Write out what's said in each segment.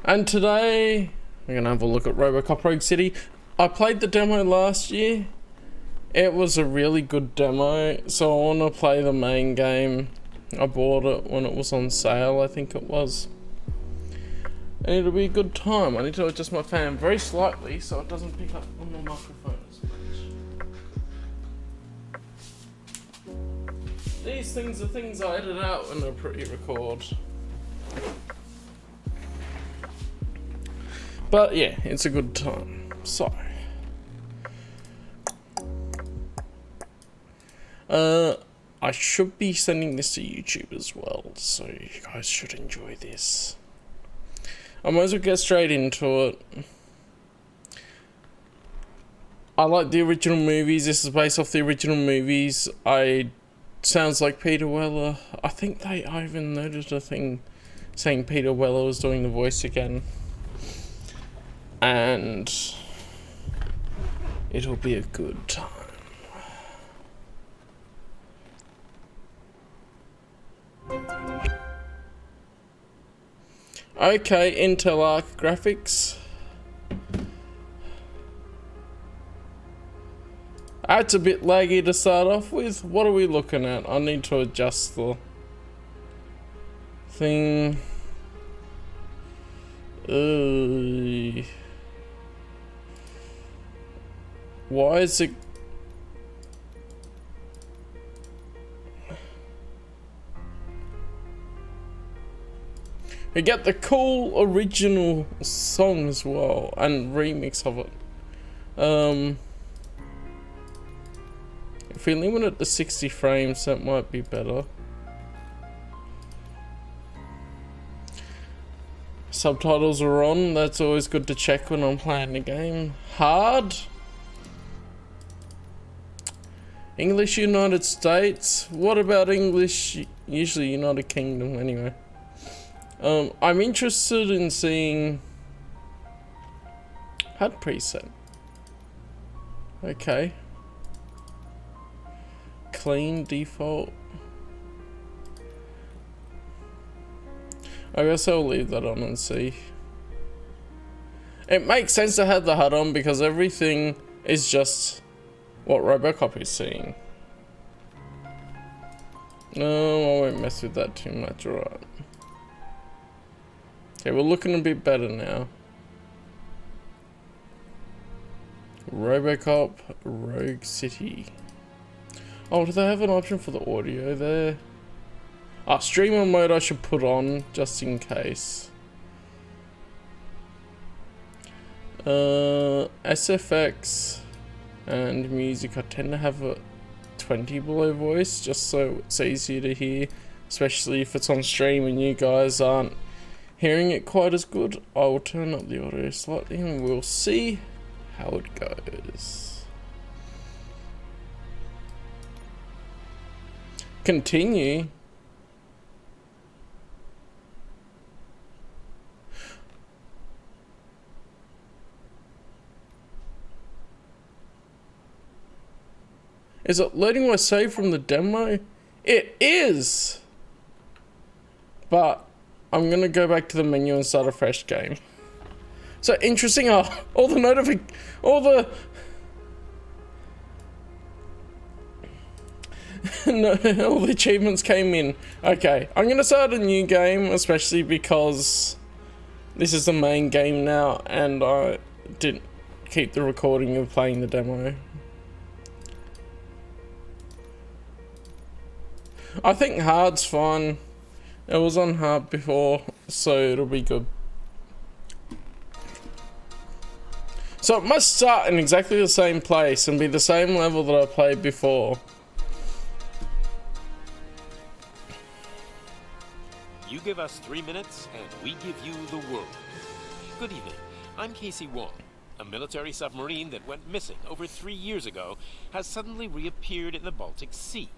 And today we're gonna have a look at Robocop Rogue City. I played the demo last year. It was a really good demo, so I want to play the main game. I bought it when it was on sale, I think it was. And it'll be a good time. I need to adjust my fan very slightly so it doesn't pick up on the microphone as much. These things are things I edit out when I pre-record. But yeah, it's a good time. So I should be sending this to YouTube as well, so you guys should enjoy this. I might as well get straight into it. I like the original movies. This is based off the original movies. Sounds like Peter Weller. I think I even noticed a thing saying Peter Weller was doing the voice again. And it'll be a good time. Okay, Intel Arc graphics. That's a bit laggy to start off with. What are we looking at? I need to adjust the thing. Why is it? We get the cool original song as well and remix of it. If we limit it to 60 frames, that might be better. Subtitles are on. That's always good to check when I'm playing the game. Hard. English United States. What about English? Usually United Kingdom anyway. I'm interested in seeing HUD preset. Okay. Clean default. I guess I'll leave that on and see. It makes sense to have the HUD on because everything is just what Robocop is seeing. No, I won't mess with that too much, alright. Okay, we're looking a bit better now. Robocop Rogue City. Oh, do they have an option for the audio there? Ah, streamer mode I should put on just in case. SFX and music I tend to have a 20 below voice just so it's easier to hear, especially if it's on stream and you guys aren't hearing it quite as good. I will turn up the audio slightly and we'll see how it goes. Continue. Is it loading my save from the demo? It is! But I'm gonna go back to the menu and start a fresh game. So interesting, all the all the achievements came in. Okay, I'm gonna start a new game, especially because this is the main game now and I didn't keep the recording of playing the demo. I think hard's fine. It was on hard before, so it'll be good. So it must start in exactly the same place and be the same level that I played before. You give us 3 minutes and we give you the world. Good evening. I'm Casey Wong. A military submarine that went missing over 3 years ago has suddenly reappeared in the Baltic Sea.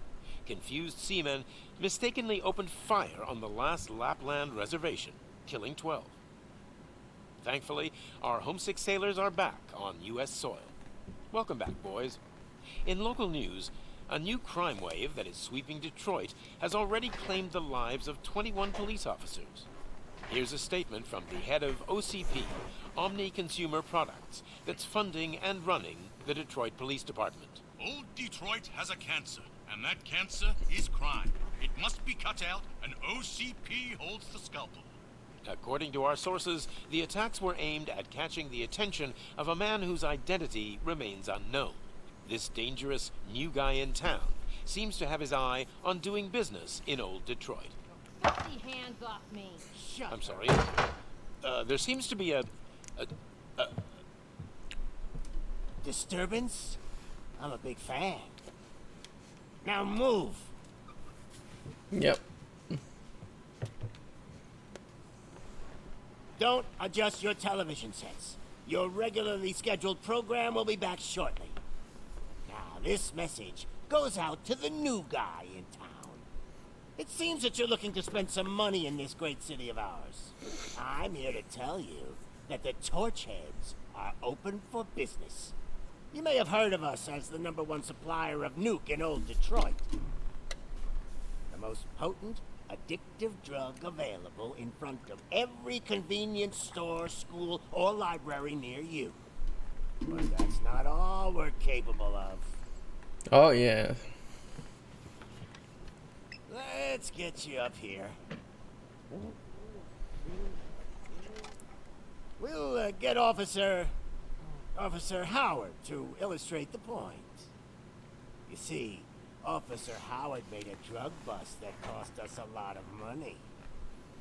Confused seamen mistakenly opened fire on the last Lapland reservation, killing 12. Thankfully, our homesick sailors are back on U.S. soil. Welcome back, boys. In local news, a new crime wave that is sweeping Detroit has already claimed the lives of 21 police officers. Here's a statement from the head of OCP, Omni Consumer Products, that's funding and running the Detroit Police Department. Old Detroit has a cancer, and that cancer is crime. It must be cut out, and OCP holds the scalpel. According to our sources, the attacks were aimed at catching the attention of a man whose identity remains unknown. This dangerous new guy in town seems to have his eye on doing business in Old Detroit. Get the hands off me. Shut I'm sorry. There seems to be a Disturbance? I'm a big fan. Now move. Yep. Don't adjust your television sets. Your regularly scheduled program will be back shortly. Now, this message goes out to the new guy in town. It seems that you're looking to spend some money in this great city of ours. I'm here to tell you that the Torchheads are open for business. You may have heard of us as the #1 supplier of nuke in Old Detroit. The most potent, addictive drug available in front of every convenience store, school, or library near you. But that's not all we're capable of. Oh yeah. Let's get you up here. We'll get Officer Howard to illustrate the point. You see, Officer Howard made a drug bust that cost us a lot of money.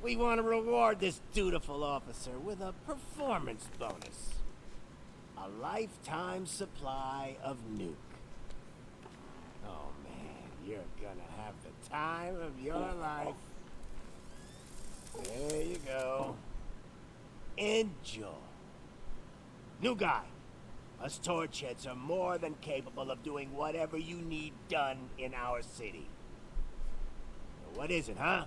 We want to reward this dutiful officer with a performance bonus. A lifetime supply of nuke. Oh man, you're gonna have the time of your life. There you go. Enjoy. New guy. Us Torchheads are more than capable of doing whatever you need done in our city. What is it, huh?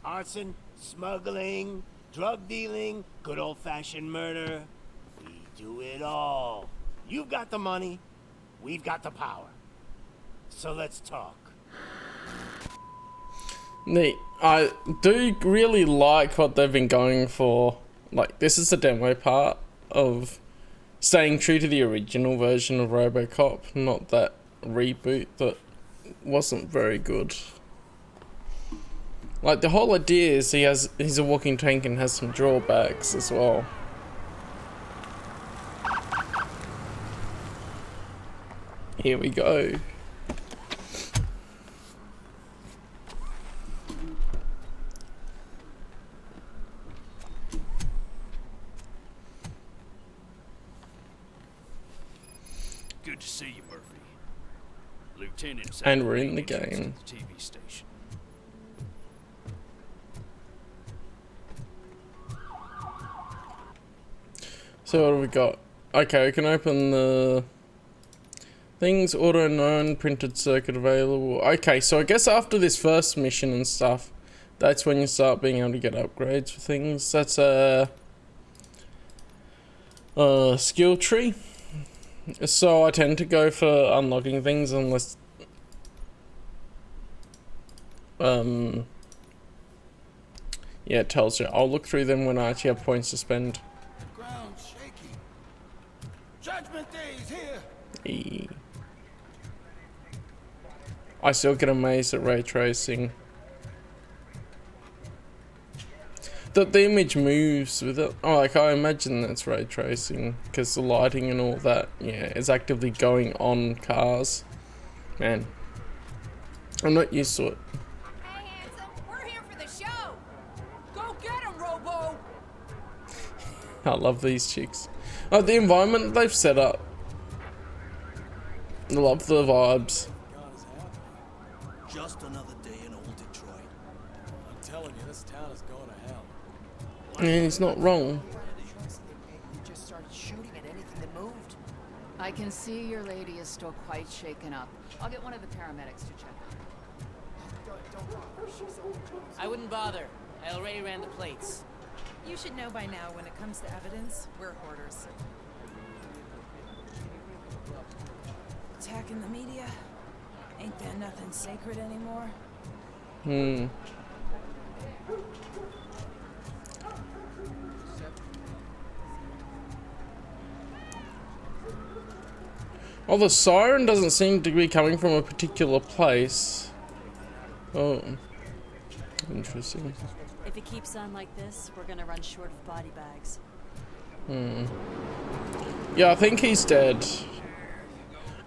Arson, smuggling, drug dealing, good old-fashioned murder. We do it all. You've got the money, we've got the power. So let's talk. Neat. I do really like what they've been going for. Like, this is the demo part of staying true to the original version of Robocop, not that reboot that wasn't very good. Like, the whole idea is he's a walking tank and has some drawbacks as well. Here we go. Good to see you, Murphy. Lieutenant. And we're in the game. The TV station. So what have we got? Okay, we can open the things, auto known, printed circuit available. Okay, so I guess after this first mission and stuff, that's when you start being able to get upgrades for things. That's a skill tree. So I tend to go for unlocking things unless yeah, it tells you. I'll look through them when I actually have points to spend. The ground shaking. Judgment Day is here. I still get amazed at ray tracing. The image moves with it. Oh, like I imagine that's ray tracing because the lighting and all that, yeah, is actively going on cars. Man, I'm not used to it. Hey, handsome, we're here for the show. Go get him, Robo. I love these chicks. Oh, the environment they've set up. I love the vibes. Just another day in Old Detroit. I'm telling you, this town is going to hell. And he's not wrong. You just started shooting at anything that moved. I can see your lady is still quite shaken up. I'll get one of the paramedics to check her. Don't bother. She's overjoyed. I wouldn't bother. I already ran the plates. You should know by now when it comes to evidence, we're hoarders. Attacking the media? Ain't there nothing sacred anymore? Oh, the siren doesn't seem to be coming from a particular place. Oh. Interesting. If it keeps on like this, we're gonna run short of body bags. Yeah, I think he's dead.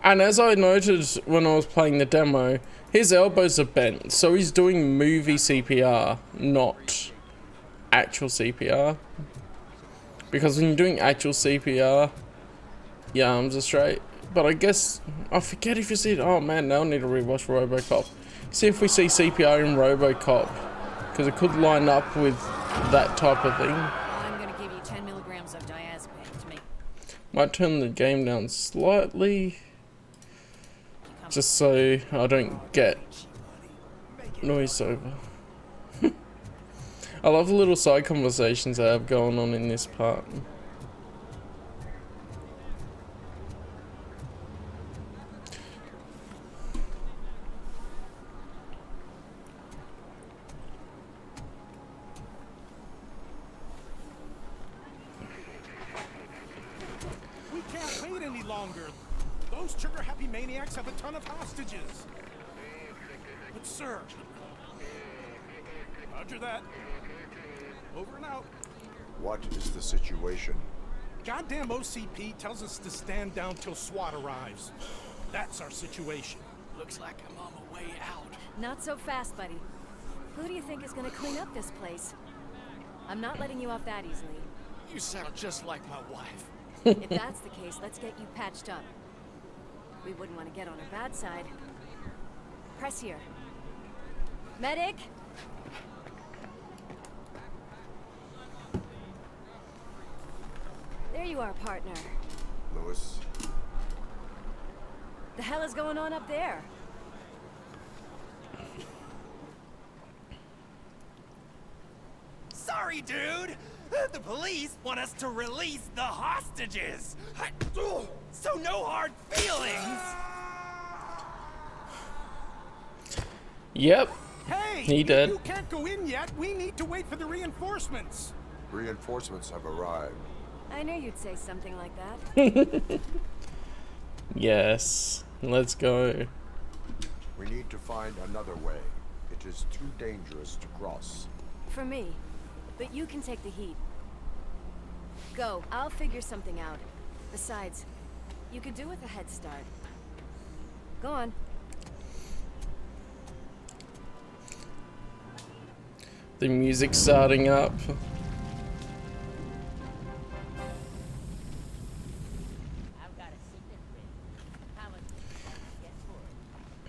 And as I noted when I was playing the demo, his elbows are bent, so he's doing movie CPR, not actual CPR. Because when you're doing actual CPR, your arms are straight. But I guess, I forget if you see it. Oh man, now I need to rewatch Robocop. See if we see CPR in Robocop. Because it could line up with that type of thing. I'm gonna give you 10 milligrams of diazepam to make. Might turn the game down slightly. Just so I don't get noise over. I love the little side conversations I have going on in this part. We can't wait any longer. Those trigger-happy maniacs have a ton of hostages. But sir... Roger that. Over and out. What is the situation? Goddamn OCP tells us to stand down till SWAT arrives. That's our situation. Looks like I'm on my way out. Not so fast, buddy. Who do you think is gonna clean up this place? I'm not letting you off that easily. You sound just like my wife. If that's the case, let's get you patched up. We wouldn't want to get on her bad side. Press here. Medic! There you are, partner. Lewis? The hell is going on up there? Sorry, dude! The police want us to release the hostages! So no hard feelings! Yep. Hey! He did. You can't go in yet. We need to wait for the reinforcements. Reinforcements have arrived. I knew you'd say something like that. Yes. Let's go. We need to find another way. It is too dangerous to cross. For me. But you can take the heat. Go. I'll figure something out. Besides, you could do with a head start. Go on. The music's starting up.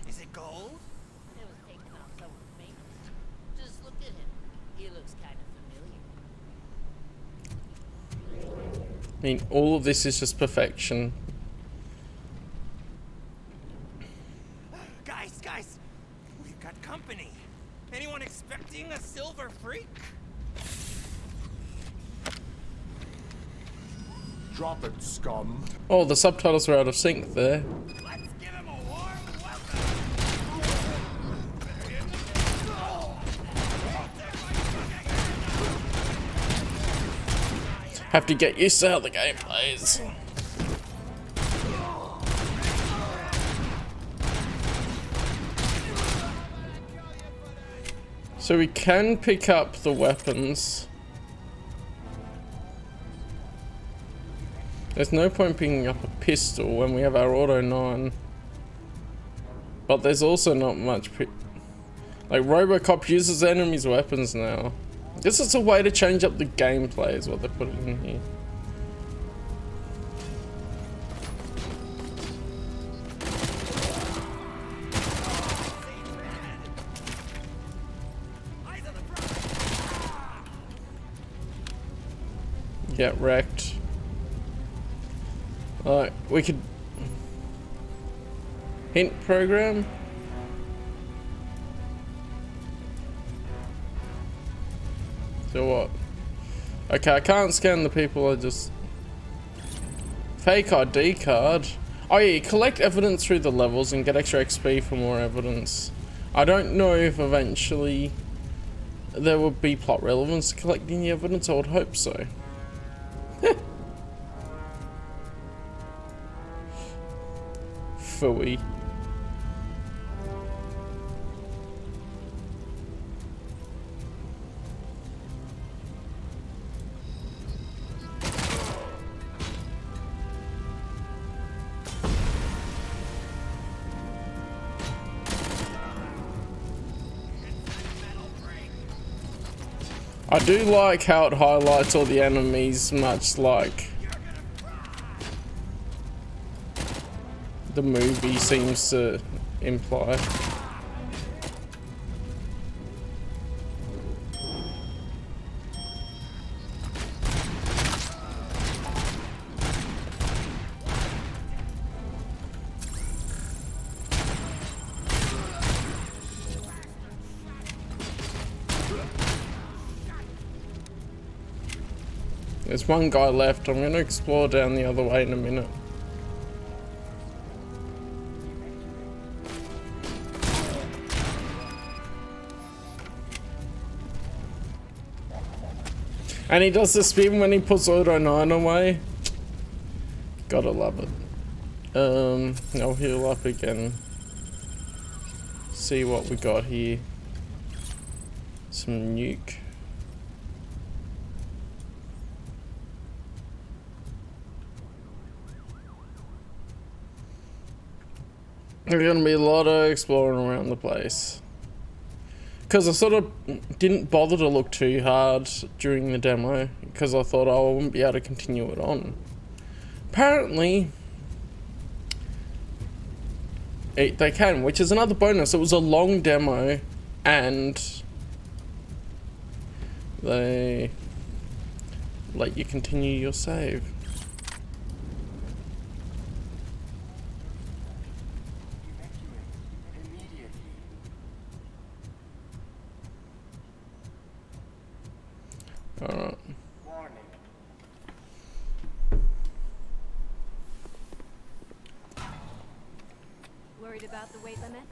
Is it gold? It was taken off someone's maintenance. Just look at him. He looks kind of familiar. I mean, all of this is just perfection. Guys, we've got company. Anyone expecting a silver freak? Drop it, scum. Oh, the subtitles are out of sync there. Let's give him a warm welcome. Have to get used to how the game plays. So we can pick up the weapons. There's no point picking up a pistol when we have our auto 9. But there's also not much like Robocop uses enemies' weapons now. This is a way to change up the gameplay is what they're putting in here. Get wrecked. Alright, we could hint program. So what? Okay, I can't scan the people, I just... Fake ID card. Oh yeah, collect evidence through the levels and get extra XP for more evidence. I don't know if eventually there will be plot relevance to collecting the evidence, I would hope so. Phooey. I do like how it highlights all the enemies, much like the movie seems to imply. There's one guy left. I'm going to explore down the other way in a minute. And he does the spin when he puts Auto 9 away. Gotta love it. I'll heal up again. See what we got here. Some nuke. There's gonna be a lot of exploring around the place. Because I sort of didn't bother to look too hard during the demo, because I thought I wouldn't be able to continue it on. Apparently, they can, which is another bonus. It was a long demo, and they let you continue your save. Alright. Worried about the weight limit?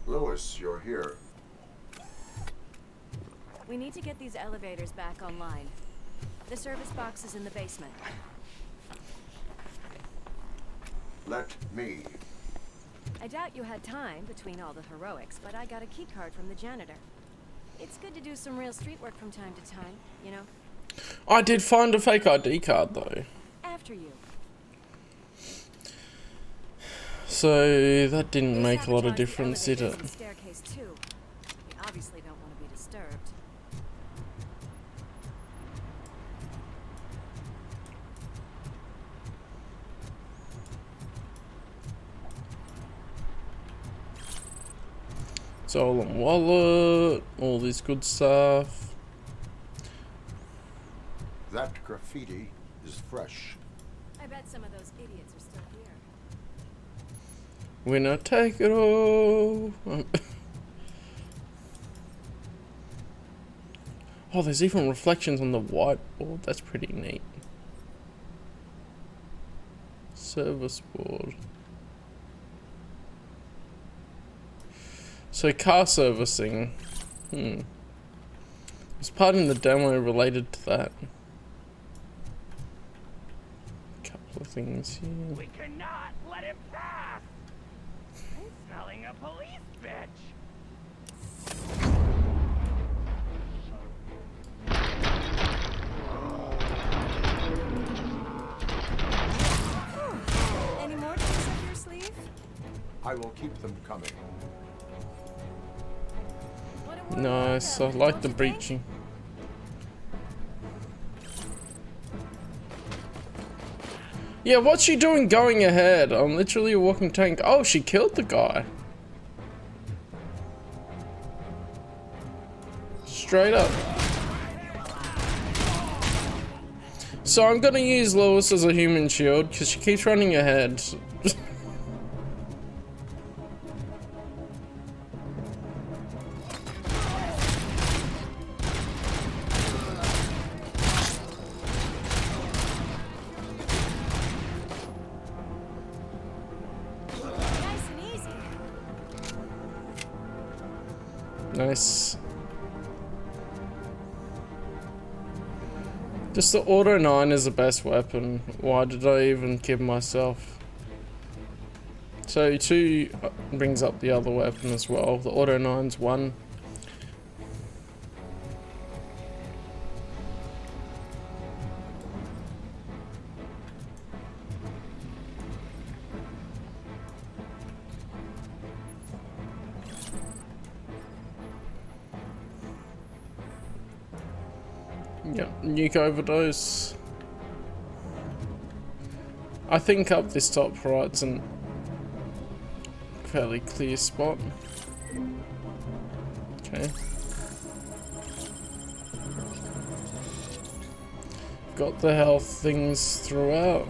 Lewis, you're here. We need to get these elevators back online. The service box is in the basement. Let me. I doubt you had time between all the heroics, but I got a key card from the janitor. It's good to do some real street work from time to time, you know? I did find a fake ID card though. After you. So that didn't make a lot of difference, did it? Staircase too. We obviously don't want to be disturbed. Stolen wallet, all this good stuff. That graffiti is fresh. I bet some of those idiots are still here. Winner take it all. Oh, there's even reflections on the whiteboard. That's pretty neat. Service board. So car servicing. There's part in the demo related to that. Couple of things here. We cannot let him pass. He's smelling a police bitch. Any more tricks up your sleeve? I will keep them coming. Nice, I like the breaching. Yeah, what's she doing going ahead? I'm literally a walking tank. Oh, she killed the guy. Straight up. So I'm gonna use Lois as a human shield because she keeps running ahead. Nice. Just the Auto 9 is the best weapon. Why did I even kid myself? So 2 brings up the other weapon as well. The Auto 9's 1. Yep, nuke overdose. I think up this top right's a fairly clear spot. Okay. Got the health things throughout.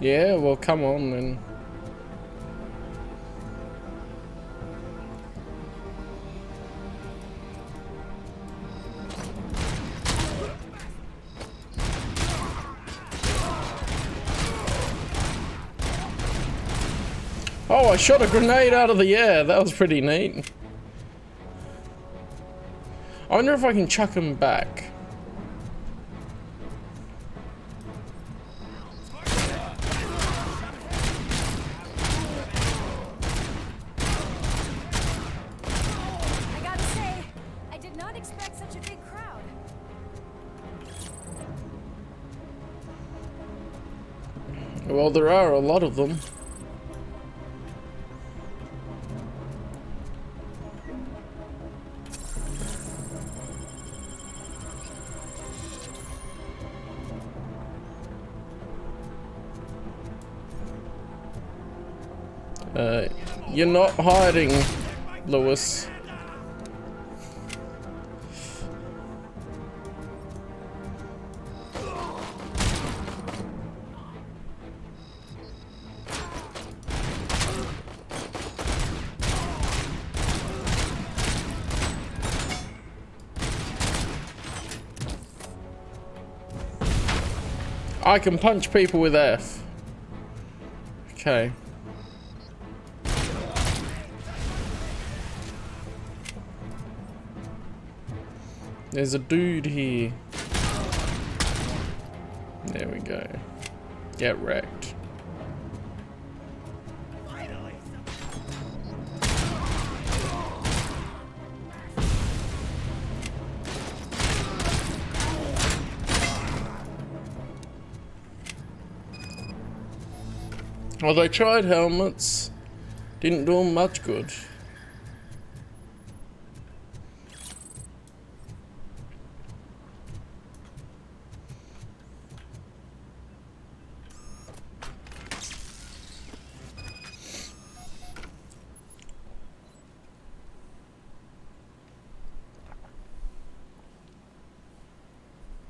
Yeah, well, come on then. Oh, I shot a grenade out of the air. That was pretty neat. I wonder if I can chuck him back. I gotta say, I did not expect such a big crowd. Well, there are a lot of them. You're not hiding, Lewis. I can punch people with F. Okay. There's a dude here. There we go. Get wrecked. Well, they tried helmets. Didn't do them much good.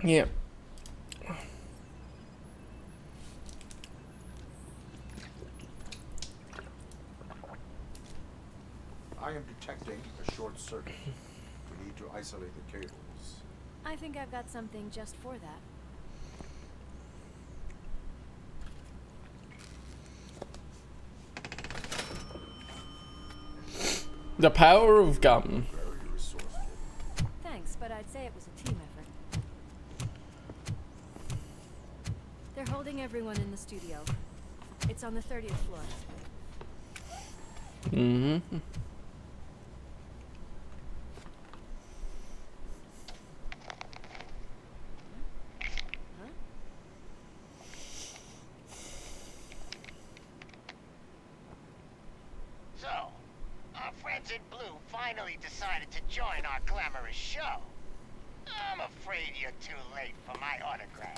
Yeah. I am detecting a short circuit. We need to isolate the cables. I think I've got something just for that. The power of gum. Very resourceful. Thanks, but I'd say it was a team effort. They're holding everyone in the studio. It's on the 30th floor. Mm-hmm. So, our friends in blue finally decided to join our glamorous show. I'm afraid you're too late for my autograph.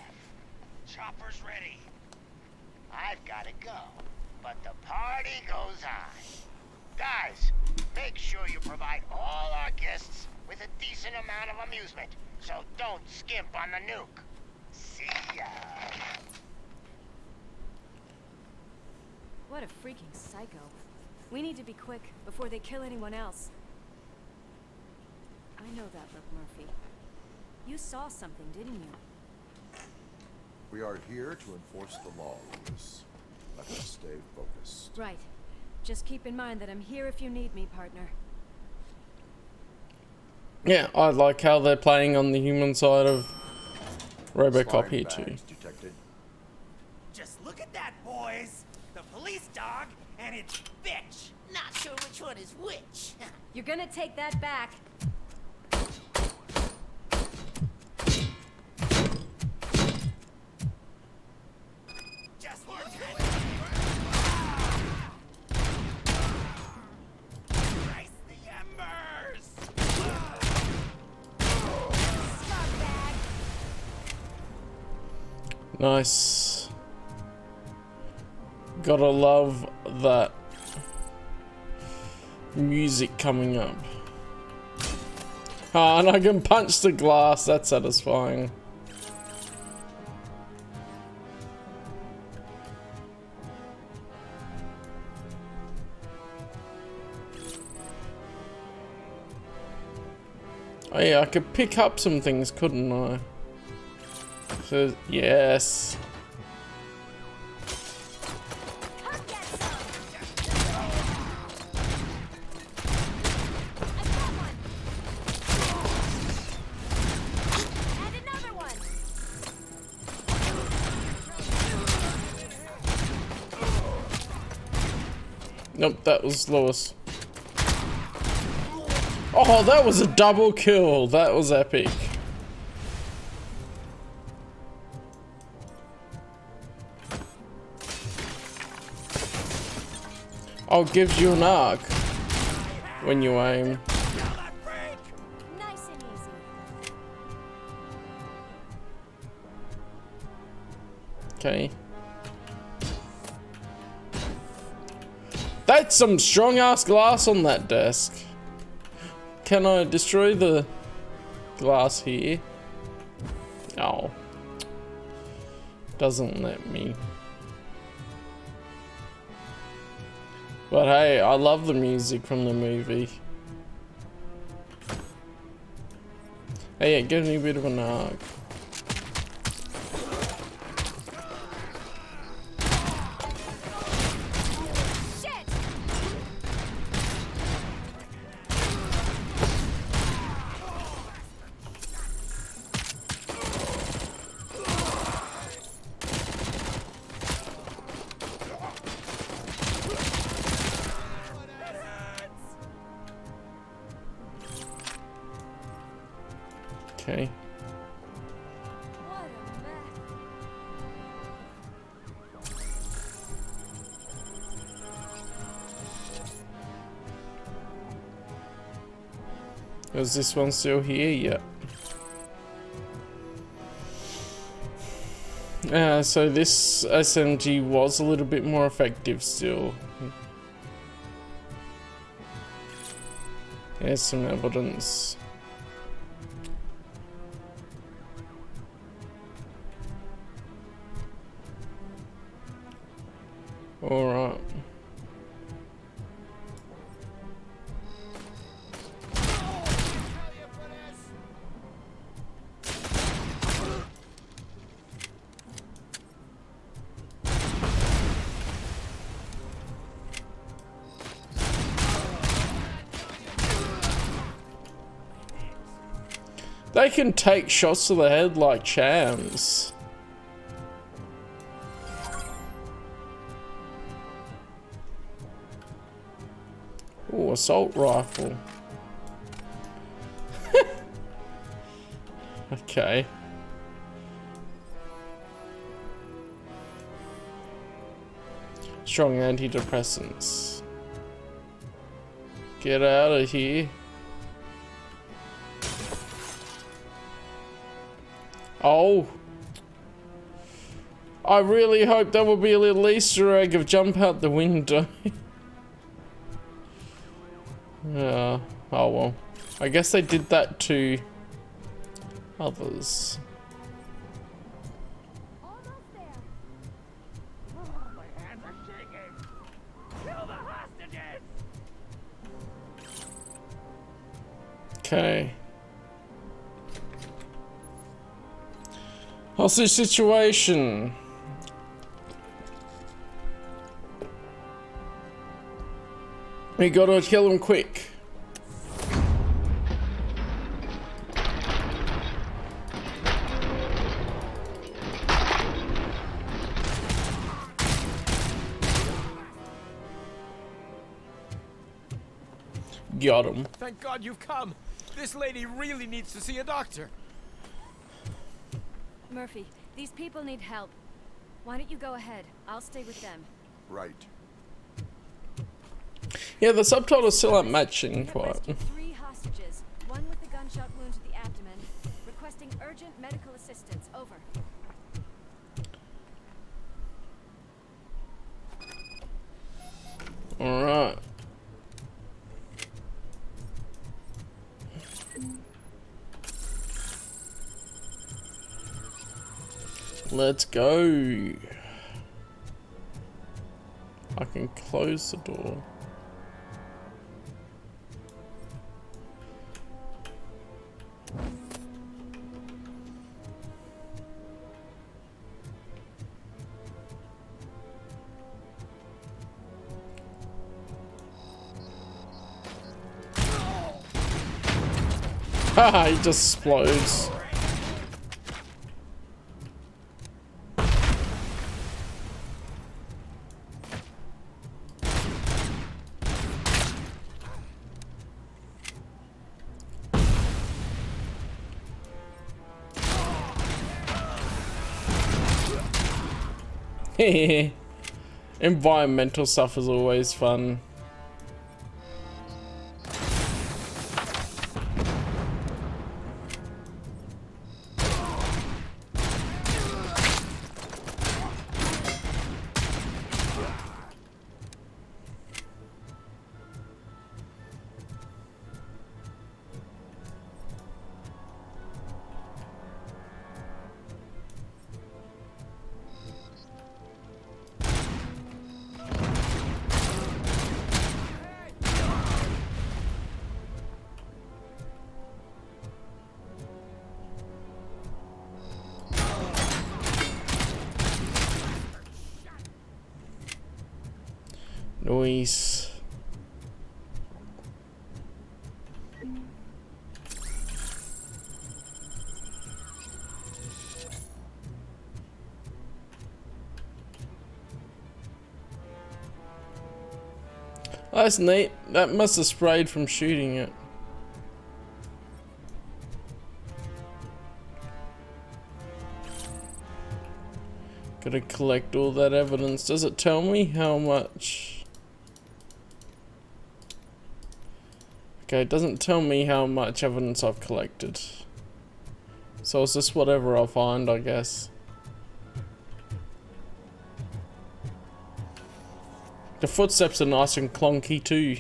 Chopper's ready. I've got to go, but the party goes on. Guys, make sure you provide all our guests with a decent amount of amusement, so don't skimp on the nuke. See ya. What a freaking psycho. We need to be quick before they kill anyone else. I know that look, Murphy. You saw something, didn't you? We are here to enforce the law, Lewis. Let us stay focused. Right. Just keep in mind that I'm here if you need me, partner. Yeah, I like how they're playing on the human side of Robocop Slime here too. bags detected. Just look at that, boys. The police dog and its bitch. Not sure which one is which. You're gonna take that back. Just look at it. Race the embers. Scumbag. Nice. Gotta love that music coming up. Ah, and I can punch the glass. That's satisfying. Oh yeah, I could pick up some things, couldn't I? So, yes. Come get some. I got one. And another one. Nope, that was Lewis. Oh, that was a double kill. That was epic. Oh, gives you an arc when you aim. Nice and easy. Okay. That's some strong ass glass on that desk. Can I destroy the glass here? Oh. Doesn't let me. But hey, I love the music from the movie. Hey, it gives me a bit of an arc. Okay. What a mess. Is this one still here? Yeah. So this SMG was a little bit more effective still. There's some evidence. Alright. They can take shots to the head like champs. Ooh, assault rifle. Okay. Strong antidepressants. Get out of here. Oh. I really hope there will be a little Easter egg of jump out the window. Yeah. Oh well. I guess they did that to others. Almost there. My hands are shaking. Kill the hostages. Okay. Hostage situation. We gotta kill him quick. Got him. Thank God you've come. This lady really needs to see a doctor. Murphy, these people need help. Why don't you go ahead? I'll stay with them. Right. Yeah, the subtitles still aren't matching quite. 3 hostages, one with a gunshot wound to the abdomen, requesting urgent medical assistance. Over. Alright. Let's go. I can close the door. Haha, he just explodes. Environmental stuff is always fun. Noise. That's neat. That must have sprayed from shooting it. Gotta collect all that evidence. Does it tell me how much? Okay, it doesn't tell me how much evidence I've collected. So it's just whatever I'll find, I guess. The footsteps are nice and clunky too.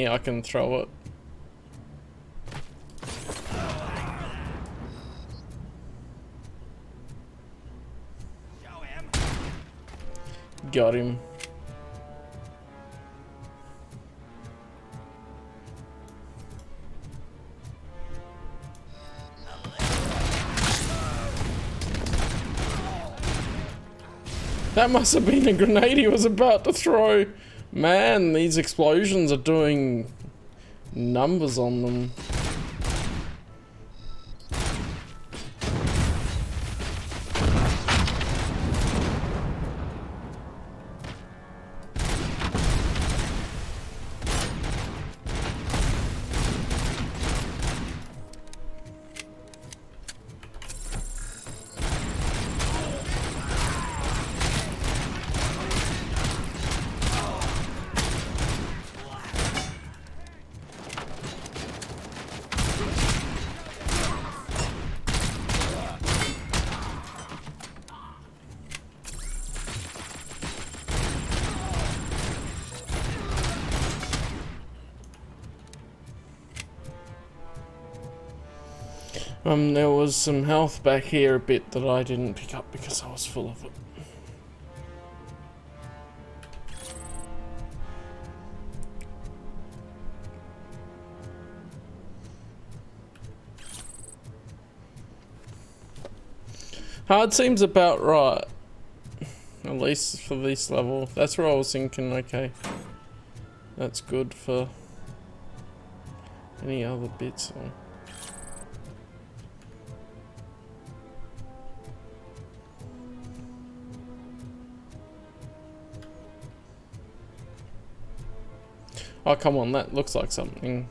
I can throw it. Got him. That must have been a grenade he was about to throw. Man, these explosions are doing numbers on them. There was some health back here a bit that I didn't pick up because I was full of it. Hard seems about right. At least for this level. That's where I was thinking, okay. That's good for any other bits. Or... Oh, come on, that looks like something.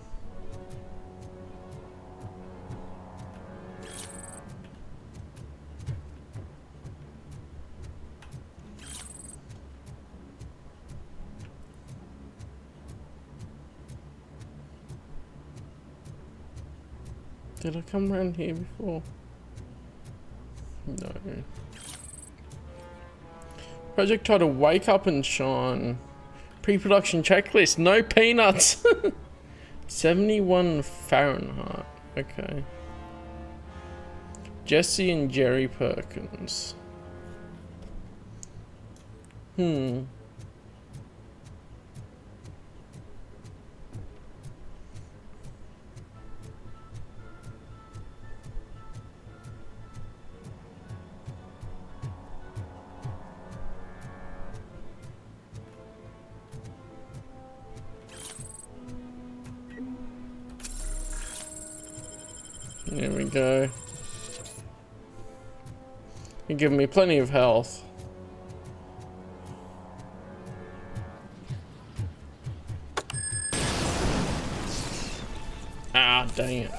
Did I come around here before? No. Project title, Wake Up and Shine. Pre-production checklist, no peanuts. 71 Fahrenheit, okay. Jesse and Jerry Perkins. There we go. You're giving me plenty of health. Ah, dang it.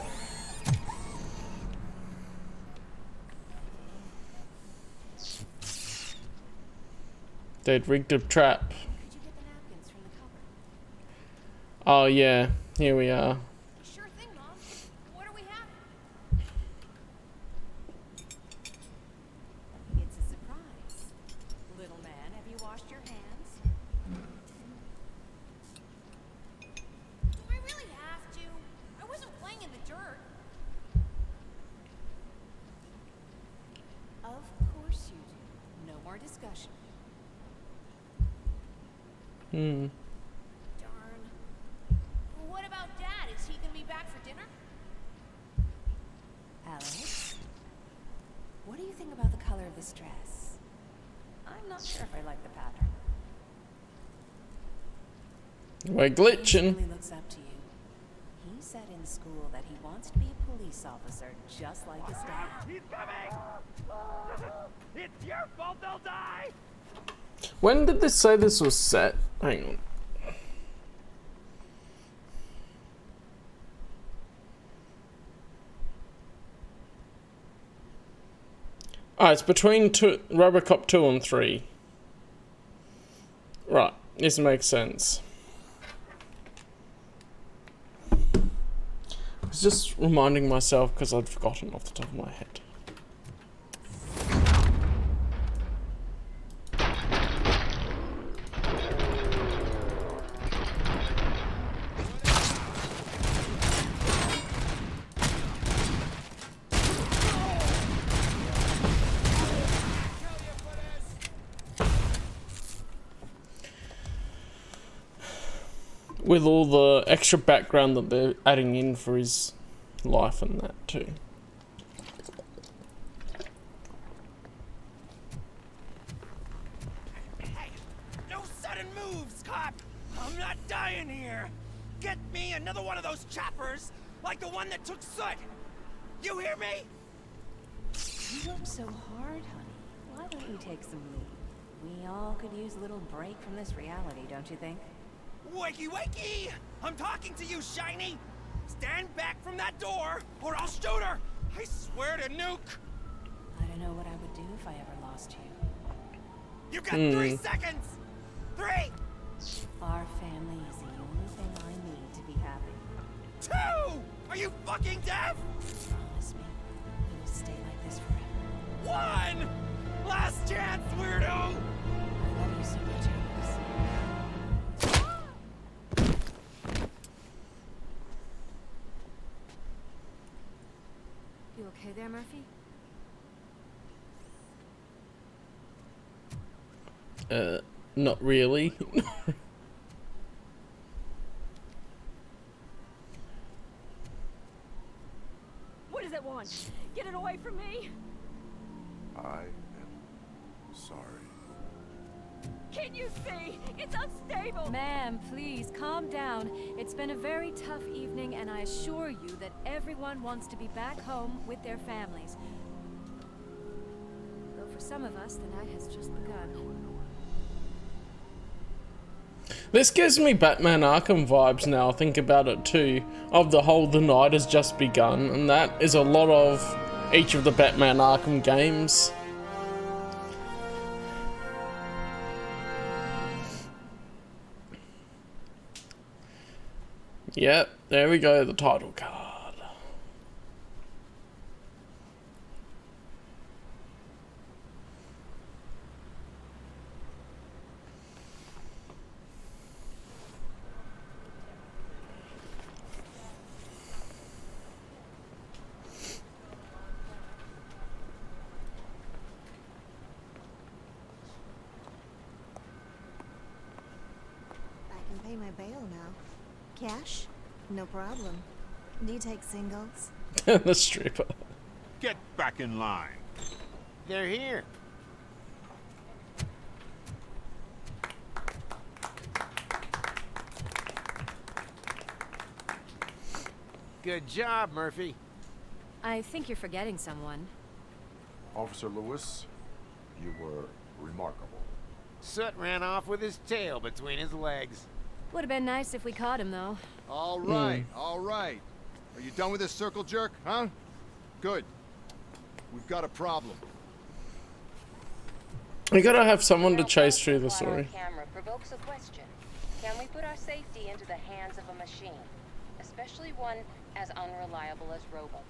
They'd rigged a trap. Oh yeah, here we are. Sure thing, Mom. What do we have? It's a surprise. Little man, have you washed your hands? Do I really have to? I wasn't playing in the dirt. Of course you do. No more discussion. Darn. What about Dad? Is he gonna be back for dinner? Alex, what do you think about the color of this dress? I'm not sure if I like the pattern. We're glitching. He really looks up to you. He said in school that he wants to be a police officer, just like his dad. He's coming! It's your fault they'll die! When did this say this was set? Hang on. Ah, it's between Robocop 2 and 3. Right, this makes sense. I was just reminding myself because I'd forgotten off the top of my head. With all the extra background that they're adding in for his life and that too. Hey, no sudden moves, cop! I'm not dying here! Get me another one of those choppers, like the one that took Soot! You hear me? You work so hard, honey. Why don't you take some leave? We all could use a little break from this reality, don't you think? Wakey wakey! I'm talking to you, Shiny! Stand back from that door, or I'll shoot her! I swear to nuke! I don't know what I would do if I ever lost you. You got 3 seconds! 3! Our family is the only thing I need to be happy. 2! Are you fucking deaf? Promise me, you will stay like this forever. 1! Last chance, weirdo! I love you so much, Alex. You okay there, Murphy? Not really. What does it want? Get it away from me! sorry. Can you see? It's unstable! Ma'am, please, calm down. It's been a very tough evening, and I assure you that everyone wants to be back home with their families. Though for some of us, the night has just begun. This gives me Batman Arkham vibes now, think about it too. Of the whole the night has just begun, and that is a lot of each of the Batman Arkham games. Yep, there we go, the title card. I can pay my bail now. Cash? No problem. Do you take singles? The stripper. Get back in line. They're here. Good job, Murphy. I think you're forgetting someone. Officer Lewis, you were remarkable. Soot ran off with his tail between his legs. Would have been nice if we caught him, though. All right, all right. Are you done with this circle jerk, huh? Good. We've got a problem. We gotta have someone to chase through the story. Camera provokes a question. Can we put our safety into the hands of a machine, especially one as unreliable as Robocop?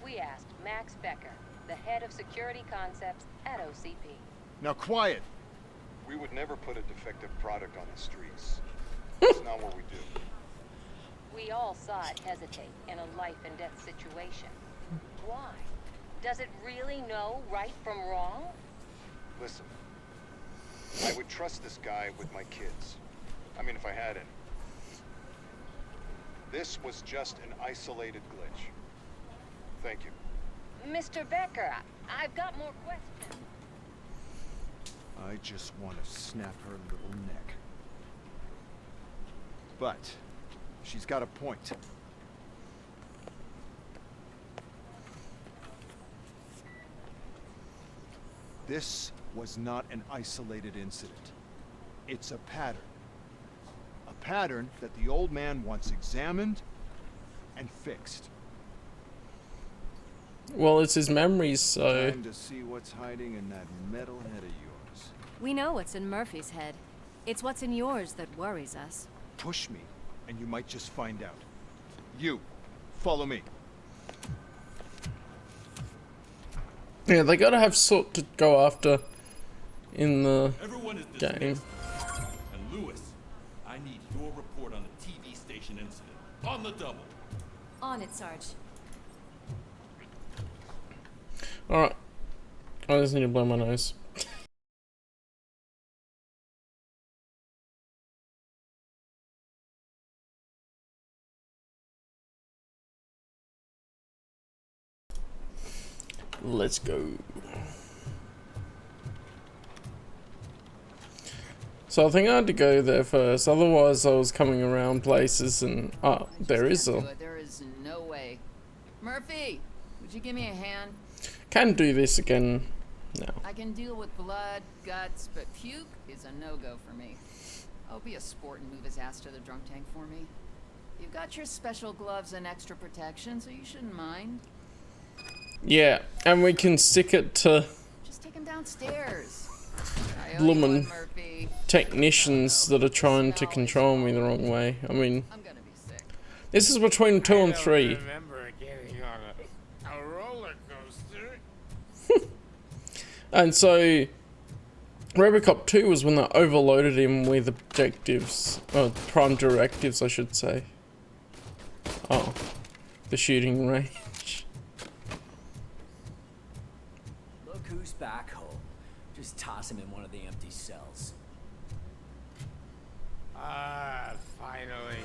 We asked Max Becker, the head of security concepts at OCP. Now quiet. We would never put a defective product on the streets. That's not what we do. We all saw it hesitate in a life and death situation. Why? Does it really know right from wrong? Listen, I would trust this guy with my kids. I mean, if I had any. This was just an isolated glitch. Thank you. Mr. Becker, I've got more questions. I just want to snap her little neck. But she's got a point. This was not an isolated incident. It's a pattern. A pattern that the old man wants examined and fixed. Well, it's his memories, so... Time to see what's hiding in that metal head of yours. We know what's in Murphy's head. It's what's in yours that worries us. Push me, and you might just find out. You, follow me. Yeah, they gotta have sort to go after in the game. And Lewis, I need your report on the TV station incident. On the double. On it, Sarge. Alright. I just need to blow my nose. Let's go. So I think I had to go there first, otherwise I was coming around places and... Oh, there is a... There is no way. Murphy, would you give me a hand? Can do this again now. I can deal with blood, guts, but puke is a no-go for me. I'll be a sport and move his ass to the drunk tank for me. You've got your special gloves and extra protection, so you shouldn't mind. Yeah, and we can stick it to Just take him downstairs. bloomin' technicians that are trying to control me the wrong way. I mean, this is between 2 and 3. Remember getting on a roller coaster? And so, Robocop 2 was when they overloaded him with objectives, prime directives I should say. Oh, the shooting range. Look who's back home. Just toss him in one of the empty cells. Finally.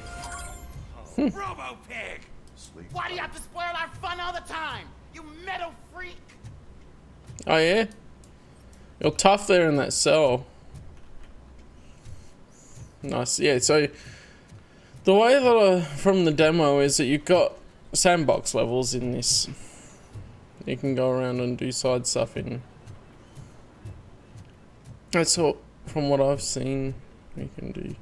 Robo-Pig! Why do you have to spoil our fun all the time? You metal freak! Oh yeah? You're tough there in that cell. Nice. Yeah, so the way that from the demo is that you've got sandbox levels in this. You can go around and do side stuff in. That's all from what I've seen you can do.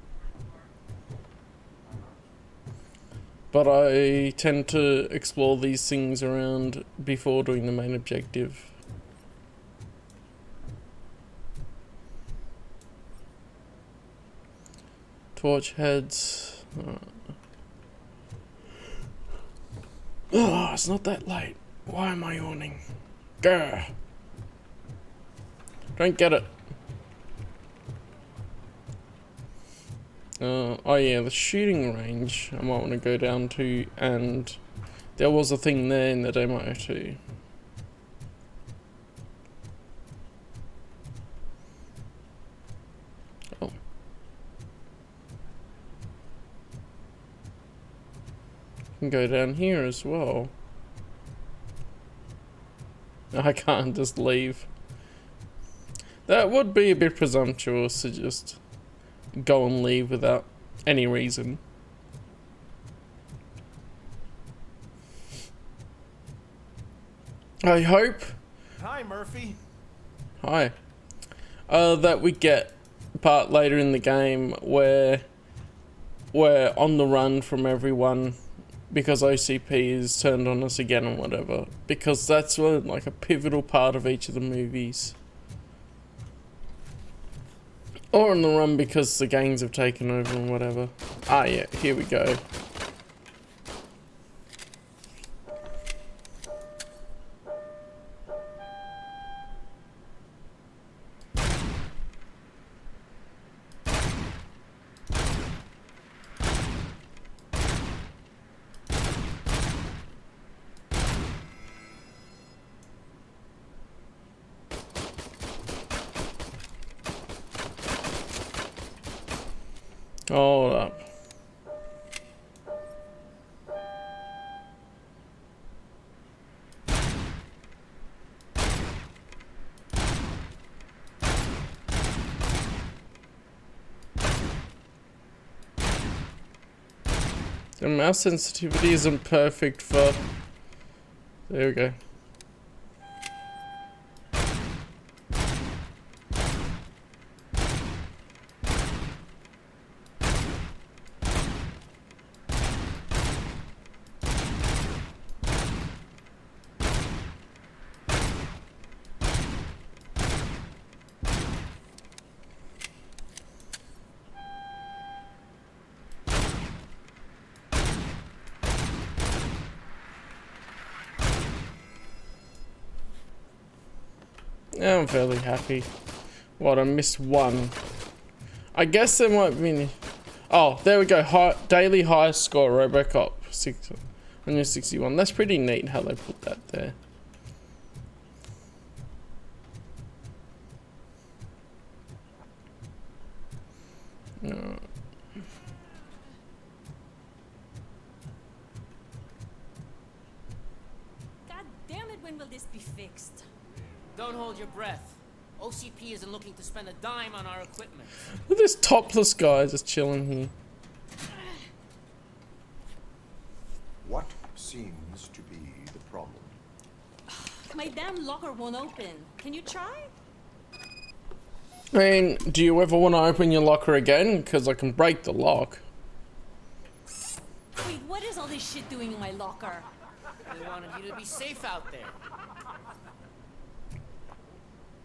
But I tend to explore these things around before doing the main objective. Torch heads. Oh, it's not that late. Why am I yawning? Grr. Don't get it. Oh yeah, the shooting range I might want to go down to, and there was a thing there in the demo too. Oh. Can go down here as well. I can't just leave. That would be a bit presumptuous to just go and leave without any reason. I hope. Hi, Murphy. Hi. That we get a part later in the game where we're on the run from everyone because OCP is turned on us again and whatever. Because that's like a pivotal part of each of the movies. Or on the run because the gangs have taken over and whatever. Ah yeah, here we go. Hold up. The mouse sensitivity isn't perfect for... There we go. Yeah, I'm fairly happy. What, I missed one. I guess there might be... Oh, there we go. Daily highest score, Robocop. 661. That's pretty neat how they put that there. No. God damn it, when will this be fixed? Don't hold your breath. OCP isn't looking to spend a dime on our equipment. Look at this topless guy just chilling here. What seems to be the problem? My damn locker won't open. Can you try? I mean, do you ever want to open your locker again? Because I can break the lock. Wait, what is all this shit doing in my locker? They wanted you to be safe out there.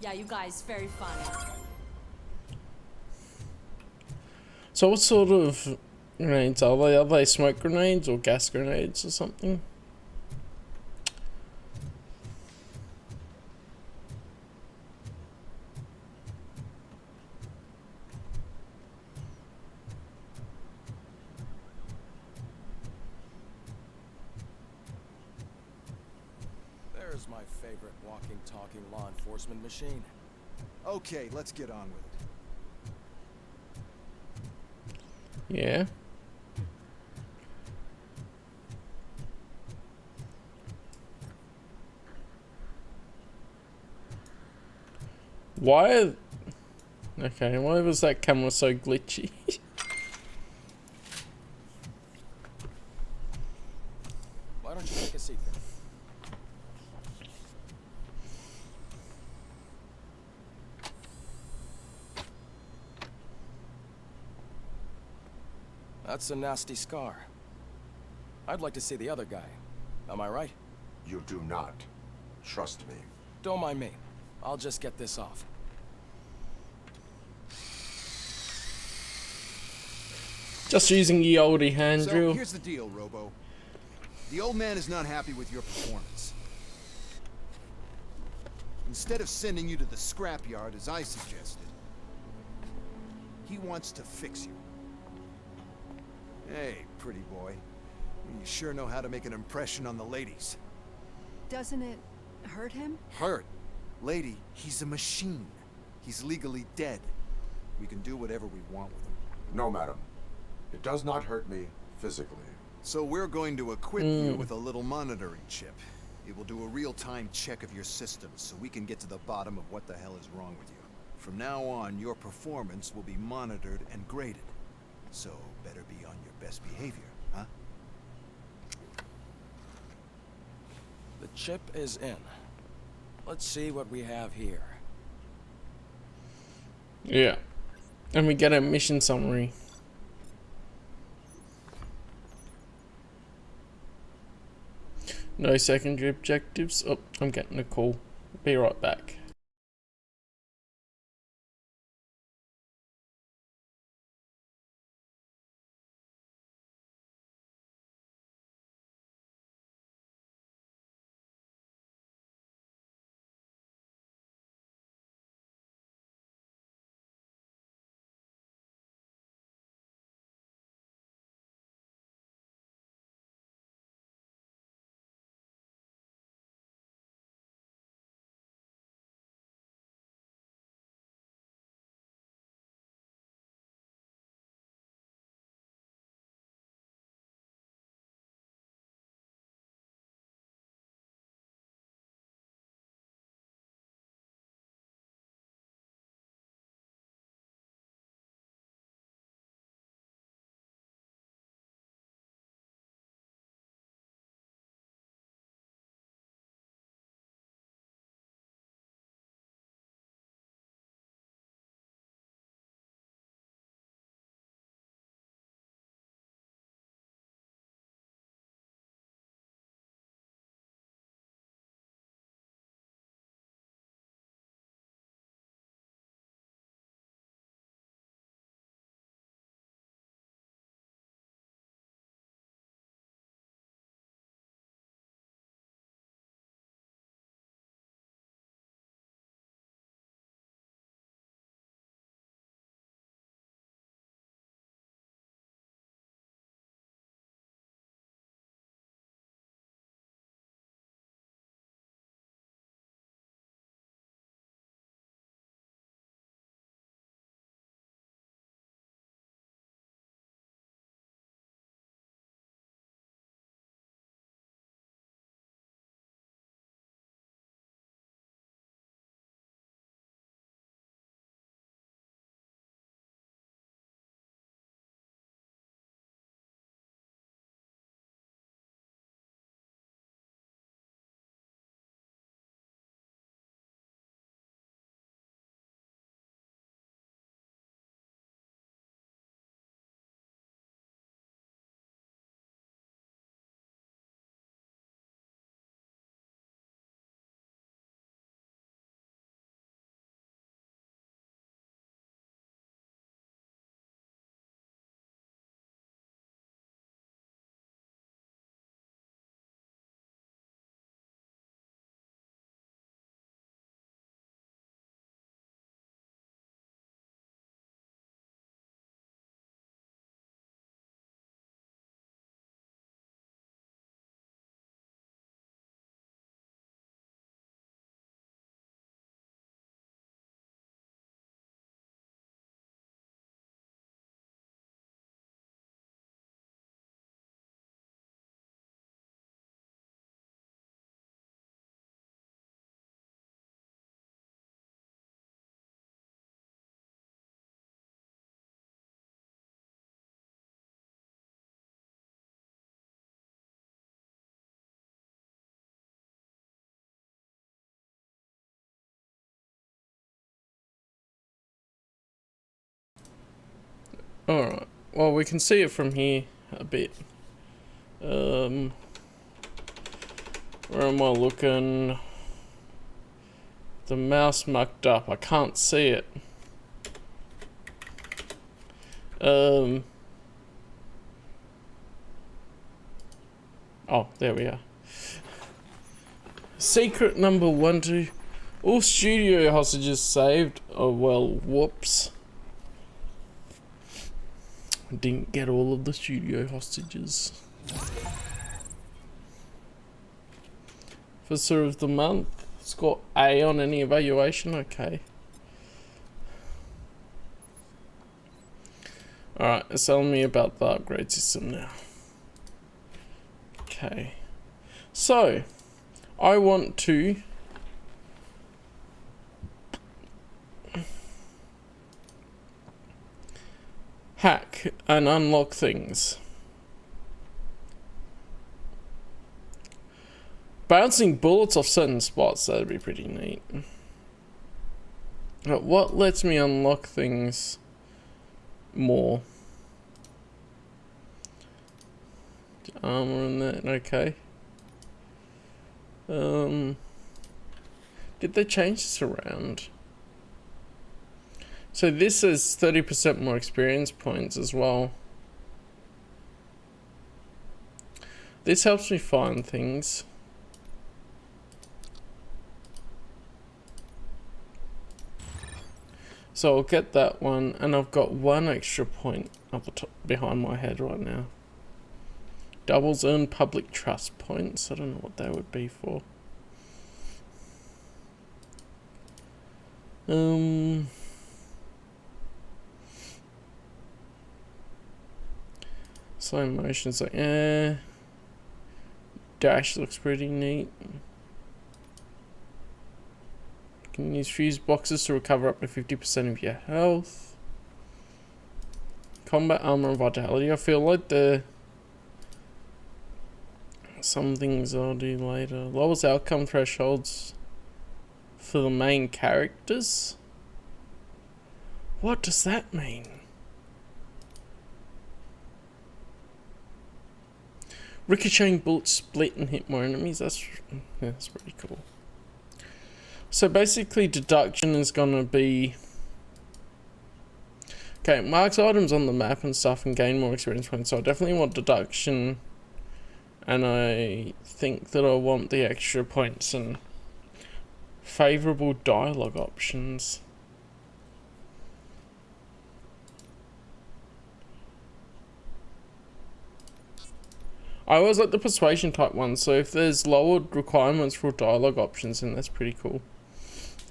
Yeah, you guys, very funny. So what sort of grenades are they? Are they smoke grenades or gas grenades or something? There's my favorite walking, talking law enforcement machine. Okay, let's get on with it. Yeah. Why? Okay, why was that camera so glitchy? Why don't you take a seat then? That's a nasty scar. I'd like to see the other guy. Am I right? You do not. Trust me. Don't mind me. I'll just get this off. Just using the oldie hand drill. So here's the deal, Robo. The old man is not happy with your performance. Instead of sending you to the scrapyard as I suggested, he wants to fix you. Hey, pretty boy. You sure know how to make an impression on the ladies. Doesn't it hurt him? Hurt? Lady, he's a machine. He's legally dead. We can do whatever we want with him. No, madam. It does not hurt me physically. So we're going to equip you with a little monitoring chip. It will do a real-time check of your systems so we can get to the bottom of what the hell is wrong with you. From now on, your performance will be monitored and graded. So better be on your best behavior, huh? The chip is in. Let's see what we have here. Yeah. And we get a mission summary. No secondary objectives. Oh, I'm getting a call. Be right back. Alright. Well, we can see it from here a bit. Where am I looking? The mouse mucked up. I can't see it. Oh, there we are. Secret number 1, 2. All studio hostages saved. Oh, well, whoops. I didn't get all of the studio hostages. Officer of the month. Score A on any evaluation. Okay. Alright, it's telling me about the upgrade system now. Okay. So, I want to hack and unlock things. Bouncing bullets off certain spots, that'd be pretty neat. But what lets me unlock things more? Armor and that, okay. Did they change this around? So this is 30% more experience points as well. This helps me find things. So I'll get that one, and I've got 1 extra point up the top behind my head right now. Doubles earn public trust points. I don't know what that would be for. Slow motion's like, Dash looks pretty neat. Can use fuse boxes to recover up to 50% of your health. Combat armor and vitality. I feel like some things I'll do later. Lowers outcome thresholds for the main characters. What does that mean? Ricocheting bullets split and hit more enemies. That's pretty cool. So basically deduction is gonna be, okay, marks items on the map and stuff and gain more experience points. So I definitely want deduction, and I think that I want the extra points and favorable dialogue options. I always like the persuasion type one, so if there's lowered requirements for dialogue options, then that's pretty cool.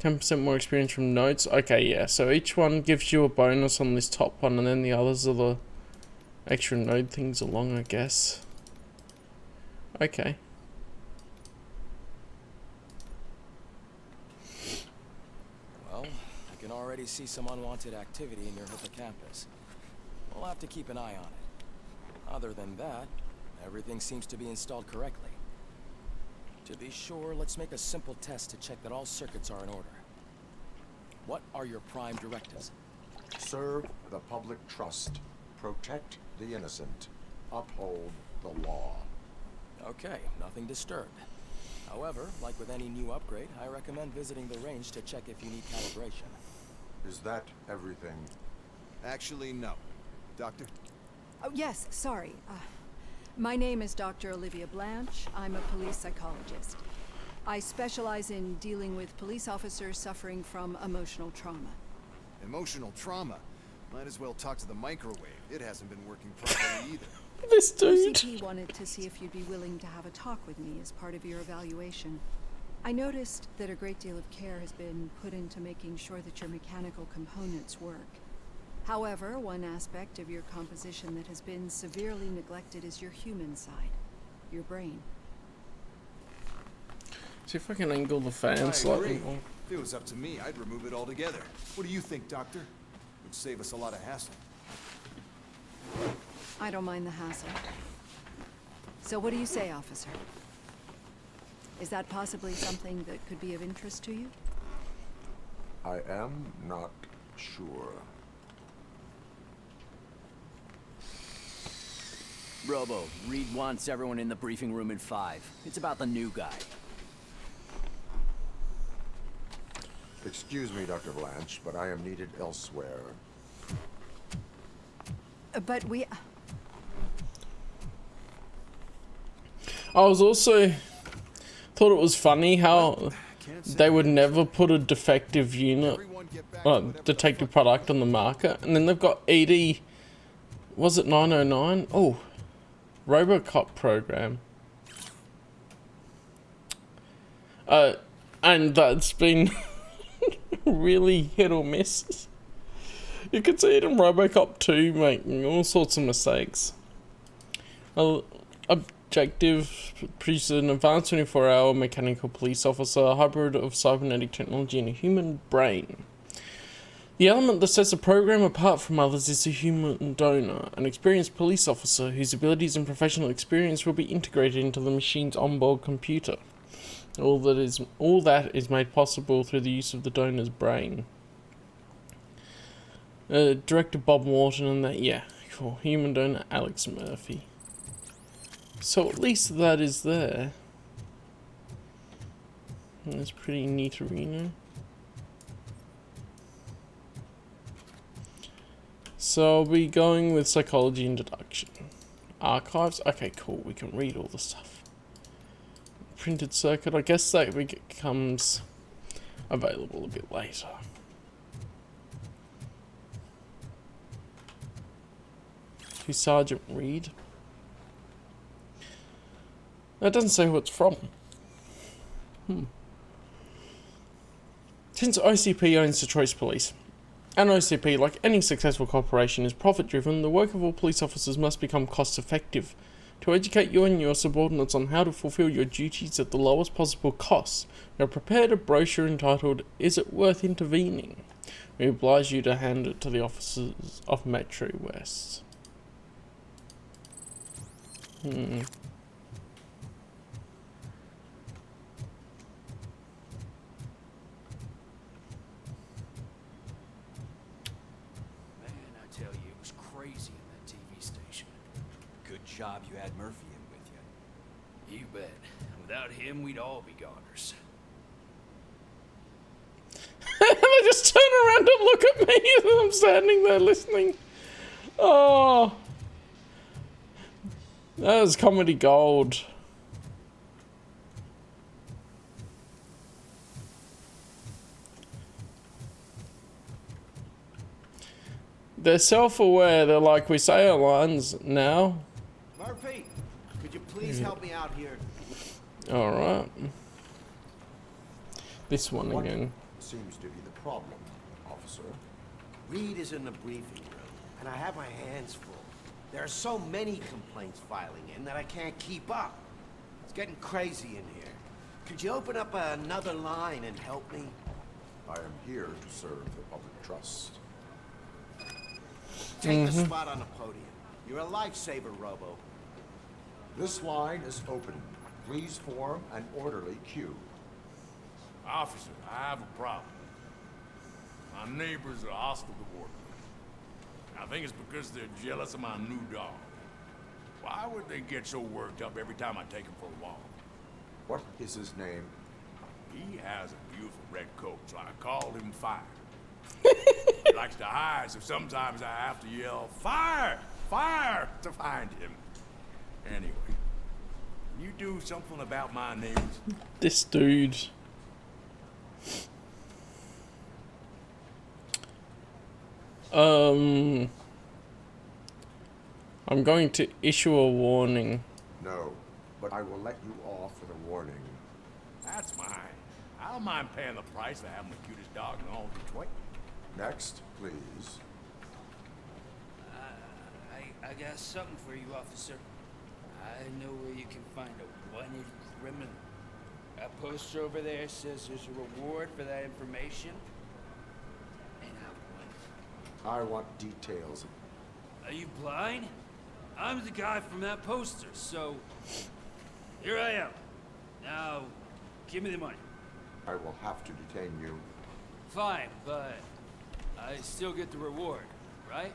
10% more experience from notes. Okay, yeah, so each one gives you a bonus on this top one, and then the others are the extra node things along, I guess. Okay. Well, I can already see some unwanted activity in your hippocampus. We'll have to keep an eye on it. Other than that, everything seems to be installed correctly. To be sure, let's make a simple test to check that all circuits are in order. What are your prime directives? Serve the public trust. Protect the innocent. Uphold the law. Okay, nothing disturbed. However, like with any new upgrade, I recommend visiting the range to check if you need calibration. Is that everything? Actually, no. Doctor? Oh, yes, sorry. My name is Dr. Olivia Blanche. I'm a police psychologist. I specialize in dealing with police officers suffering from emotional trauma. Emotional trauma? Might as well talk to the microwave. It hasn't been working properly either. This dude. OCP wanted to see if you'd be willing to have a talk with me as part of your evaluation. I noticed that a great deal of care has been put into making sure that your mechanical components work. However, one aspect of your composition that has been severely neglected is your human side, your brain. See if I can angle the fan slightly more. If it was up to me, I'd remove it altogether. What do you think, Doctor? Would save us a lot of hassle. I don't mind the hassle. So what do you say, officer? Is that possibly something that could be of interest to you? I am not sure. Robo, Reed wants everyone in the briefing room in 5. It's about the new guy. Excuse me, Dr. Blanche, but I am needed elsewhere. But we... I was also thought it was funny how they would never put a defective unit, detective product on the market, and then they've got ED, was it 909? Oh, Robocop program. And that's been really hit or miss. You could see it in Robocop 2 making all sorts of mistakes. Objective produces an advanced 24-hour mechanical police officer, a hybrid of cybernetic technology and a human brain. The element that sets the program apart from others is the human donor, an experienced police officer whose abilities and professional experience will be integrated into the machine's onboard computer. All that is made possible through the use of the donor's brain. Director Bob Morton and that, yeah, cool. Human donor Alex Murphy. So at least that is there. And that's pretty neat arena. So I'll be going with psychology and deduction. Archives, okay, cool. We can read all the stuff. Printed circuit, I guess that becomes available a bit later. To Sergeant Reed. That doesn't say who it's from. Since OCP owns the Choice Police, and OCP, like any successful corporation, is profit-driven, the work of all police officers must become cost-effective. To educate you and your subordinates on how to fulfill your duties at the lowest possible cost, we have prepared a brochure entitled, "Is It Worth Intervening?" We oblige you to hand it to the officers of Metro West. Job you had Murphy in with you. You bet. Without him, we'd all be goners. They just turn around and look at me as I'm standing there listening. Oh, that was comedy gold. They're self-aware. They're like, we say our lines now. Murphy, could you please help me out here? Alright. This one What again. seems to be the problem, officer? Reed is in the briefing room, and I have my hands full. There are so many complaints filing in that I can't keep up. It's getting crazy in here. Could you open up another line and help me? I am here to serve the public trust. Take the spot on the podium. You're a lifesaver, Robo. This line is open. Please form an orderly queue. Officer, I have a problem. My neighbors are hostile toward me. I think it's because they're jealous of my new dog. Why would they get so worked up every time I take him for a walk? What is his name? He has a beautiful red coat, so I called him Fire. He likes to hide, so sometimes I have to yell, "Fire! Fire!" to find him. Anyway, can you do something about my neighbors? This dude. I'm going to issue a warning. No, but I will let you off with a warning. That's mine. I don't mind paying the price for having the cutest dog in all of Detroit. Next, please. I got something for you, officer. I know where you can find a wanted criminal. That poster over there says there's a reward for that information. And I want details. Are you blind? I'm the guy from that poster, so here I am. Now, give me the money. I will have to detain you. Fine, but I still get the reward, right?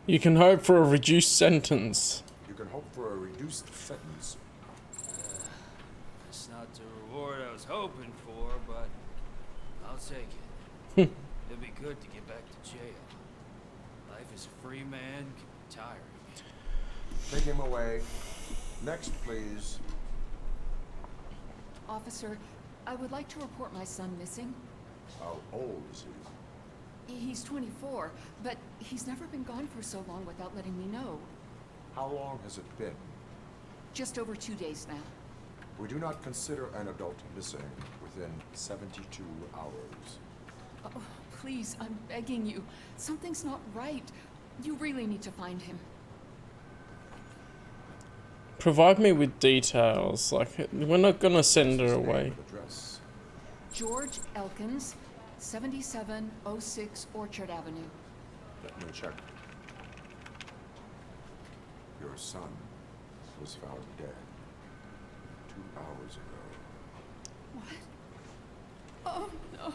You can hope for a reduced sentence. You can hope for a reduced sentence. It's not the reward I was hoping for, but I'll take it. It'd be good to get back to jail. Life as a free man can be tiring. Take him away. Next, please. Officer, I would like to report my son missing. How old is he? He's 24, but he's never been gone for so long without letting me know. How long has it been? Just over 2 days now. We do not consider an adult missing within 72 hours. Oh, please, I'm begging you. Something's not right. You really need to find him. Provide me with details. Like, we're not gonna send her away. Address. George Elkins, 7706 Orchard Avenue. Let me check. Your son was found dead 2 hours ago. What? Oh, no.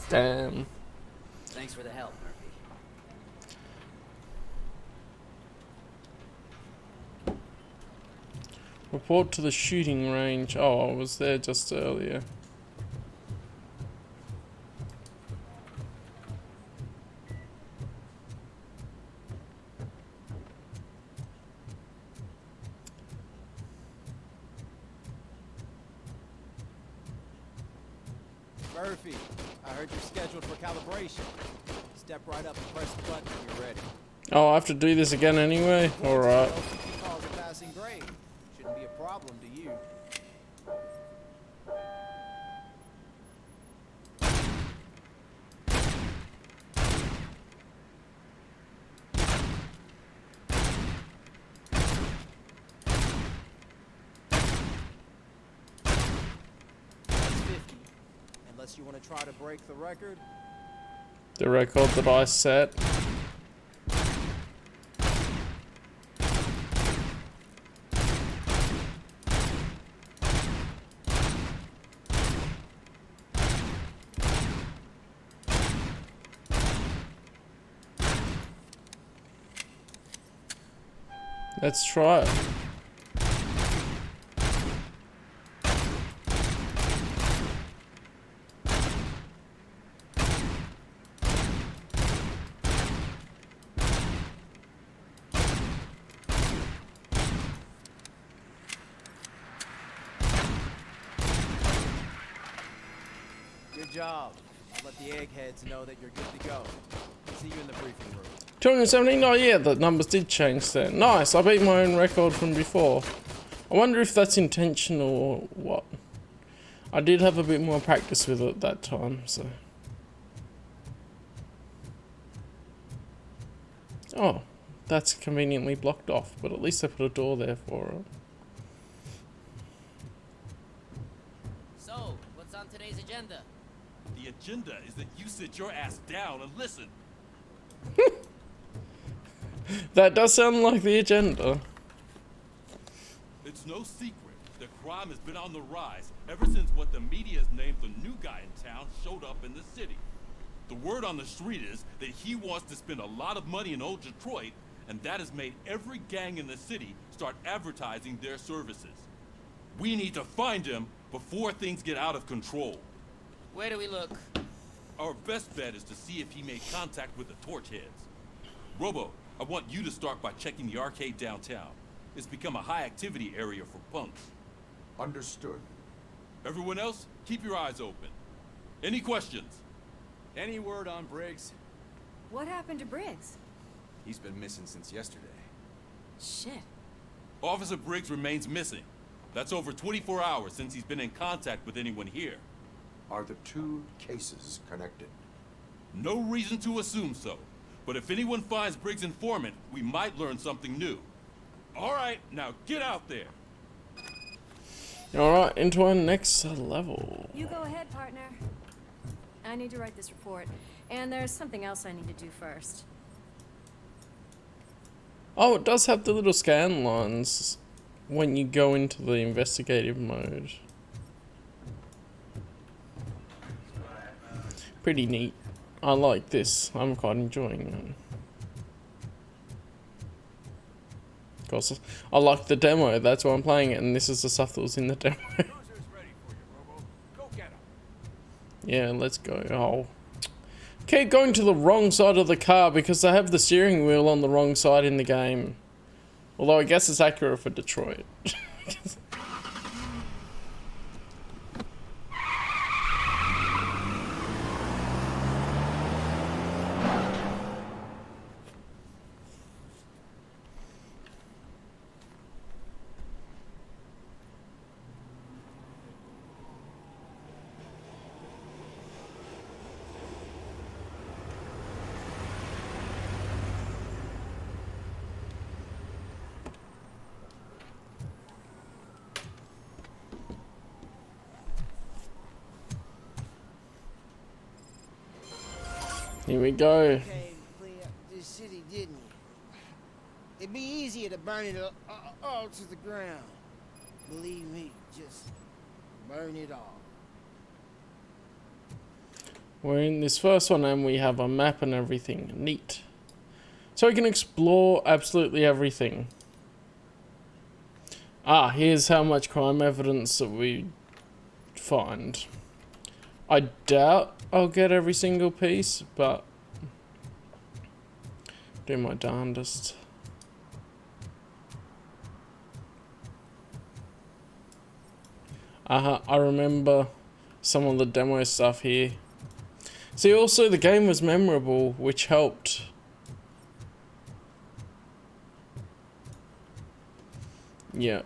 Damn. Thanks for the help, Murphy. Report to the shooting range. Oh, I was there just earlier. Murphy, I heard you're scheduled for calibration. Step right up and press the button when you're ready. Oh, I have to do this again anyway? Alright. Calls a passing grade. Shouldn't be a problem to you. That's 50. Unless you want to try to break the record. The record that I set. Let's try it. Good job. I'll let the eggheads know that you're good to go. See you in the briefing room. 217? Oh yeah, the numbers did change there. Nice, I beat my own record from before. I wonder if that's intentional or what. I did have a bit more practice with it that time, so. Oh, that's conveniently blocked off, but at least I put a door there for it. So, what's on today's agenda? The agenda is that you sit your ass down and listen. That does sound like the agenda. It's no secret that crime has been on the rise ever since what the media has named the new guy in town showed up in the city. The word on the street is that he wants to spend a lot of money in old Detroit, and that has made every gang in the city start advertising their services. We need to find him before things get out of control. Where do we look? Our best bet is to see if he made contact with the Torchheads. Robo, I want you to start by checking the arcade downtown. It's become a high-activity area for punks. Understood. Everyone else, keep your eyes open. Any questions? Any word on Briggs? What happened to Briggs? He's been missing since yesterday. Shit. Officer Briggs remains missing. That's over 24 hours since he's been in contact with anyone here. Are the two cases connected? No reason to assume so. But if anyone finds Briggs' informant, we might learn something new. All right, now get out there. Alright, into our next level. You go ahead, partner. I need to write this report, and there's something else I need to do first. Oh, it does have the little scan lines when you go into the investigative mode. Pretty neat. I like this. I'm quite enjoying it. Of course, I like the demo. That's why I'm playing it, and this is the stuff that was in the demo. Yeah, let's go. Oh. Keep going to the wrong side of the car because they have the steering wheel on the wrong side in the game. Although I guess it's accurate for Detroit. Here we go. Okay, clean up this city, didn't you? It'd be easier to burn it all to the ground. Believe me, just burn it all. We're in this first one and we have a map and everything. Neat. So we can explore absolutely everything. Ah, here's how much crime evidence that we find. I doubt I'll get every single piece, but do my darndest. I remember some of the demo stuff here. See, also the game was memorable, which helped. Yeah.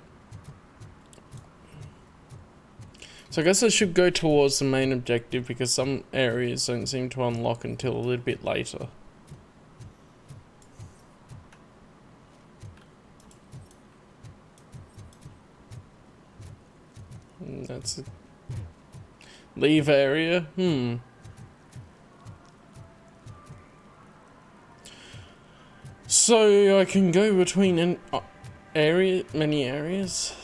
So I guess I should go towards the main objective because some areas don't seem to unlock until a little bit later. And that's it. Leave area? So I can go between many areas.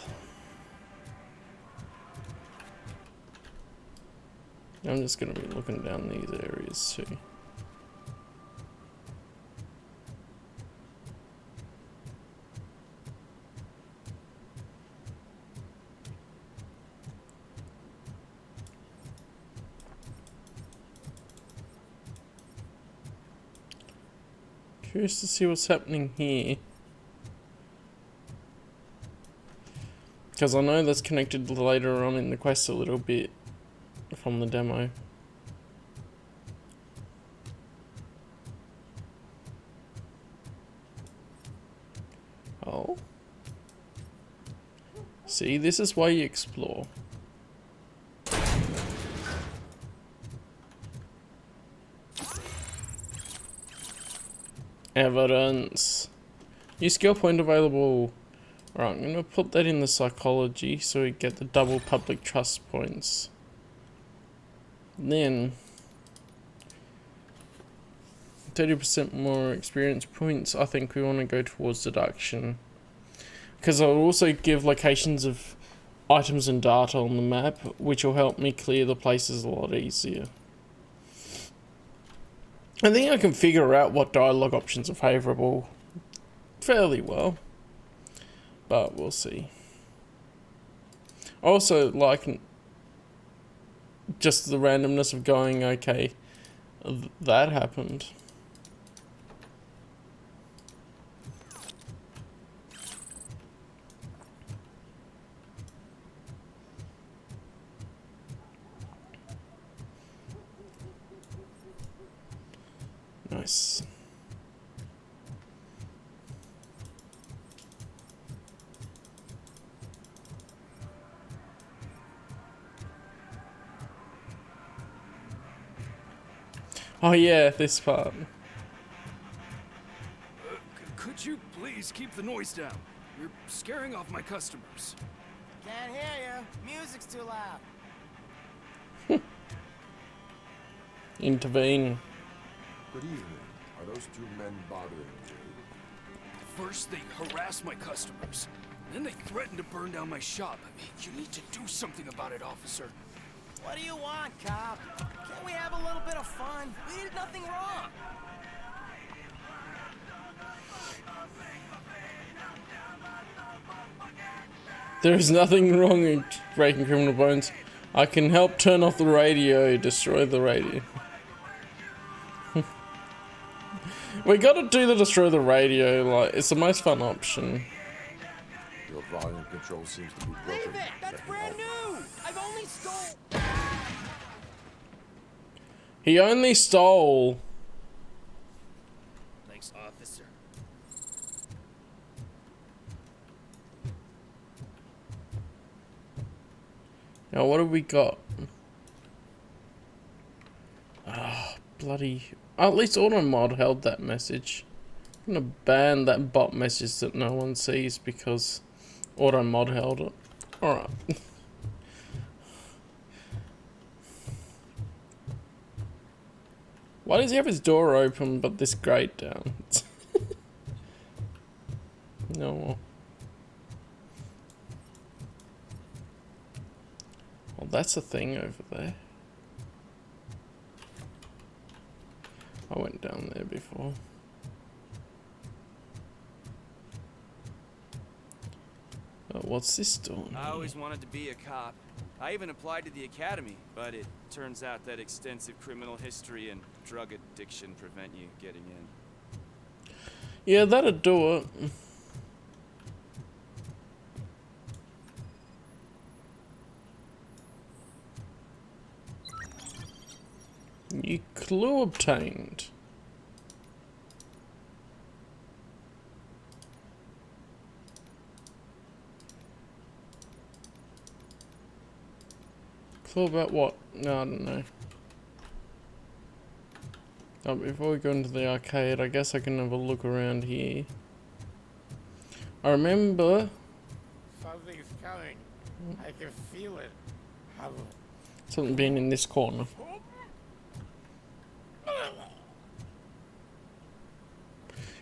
I'm just gonna be looking down these areas too. Curious to see what's happening here. Because I know that's connected later on in the quest a little bit from the demo. Oh. See, this is why you explore. Evidence. New skill point available. Alright, I'm gonna put that in the psychology so we get the double public trust points. Then 30% more experience points. I think we want to go towards deduction. Because I'll also give locations of items and data on the map, which will help me clear the places a lot easier. I think I can figure out what dialogue options are favourable fairly well, but we'll see. I also like just the randomness of going, okay, that happened. Nice. Oh yeah, this part. Could you please keep the noise down? You're scaring off my customers. Can't hear you. Music's too loud. Intervene. Good evening. Are those two men bothering you? First, they harass my customers. Then they threaten to burn down my shop. You need to do something about it, officer. What do you want, cop? Can't we have a little bit of fun? We did nothing wrong. There is nothing wrong in breaking criminal bones. I can help turn off the radio, destroy the radio. We gotta do the destroy the radio, like, it's the most fun option. Your volume control seems to be broken. Leave it! That's brand new! I've only stole... He only stole. Thanks, officer. Now, what have we got? Oh, bloody... At least AutoMod held that message. I'm gonna ban that bot message that no one sees because AutoMod held it. Alright. Why does he have his door open but this grate down? No. Well, that's a thing over there. I went down there before. What's this doing? I always wanted to be a cop. I even applied to the academy, but it turns out that extensive criminal history and drug addiction prevent you getting in. Yeah, that'd do it. New clue obtained. Clue about what? No, I don't know. Oh, before we go into the arcade, I guess I can have a look around here. I remember... Something's coming. I can feel it. Something being in this corner.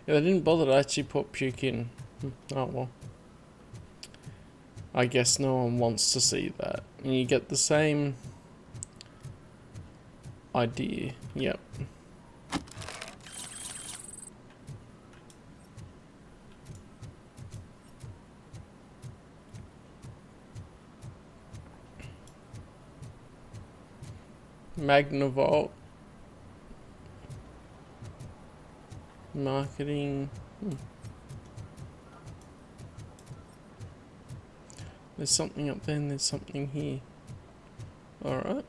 Yeah, they didn't bother to actually put puke in. Oh well. I guess no one wants to see that. And you get the same idea. Yep. Magnavolt. Marketing. There's something up there and there's something here. Alright.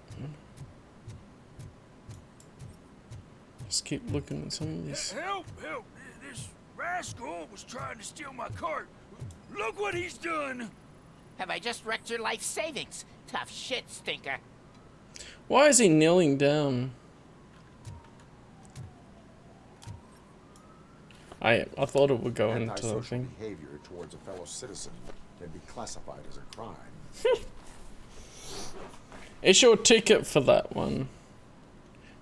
Just keep looking at some of this. Help! Help! This rascal was trying to steal my cart. Look what he's done! Have I just wrecked your life savings? Tough shit, stinker. Why is he kneeling down? I thought it would go into the Antisocial thing. behavior towards a fellow citizen can be classified as a crime. Issue a ticket for that one.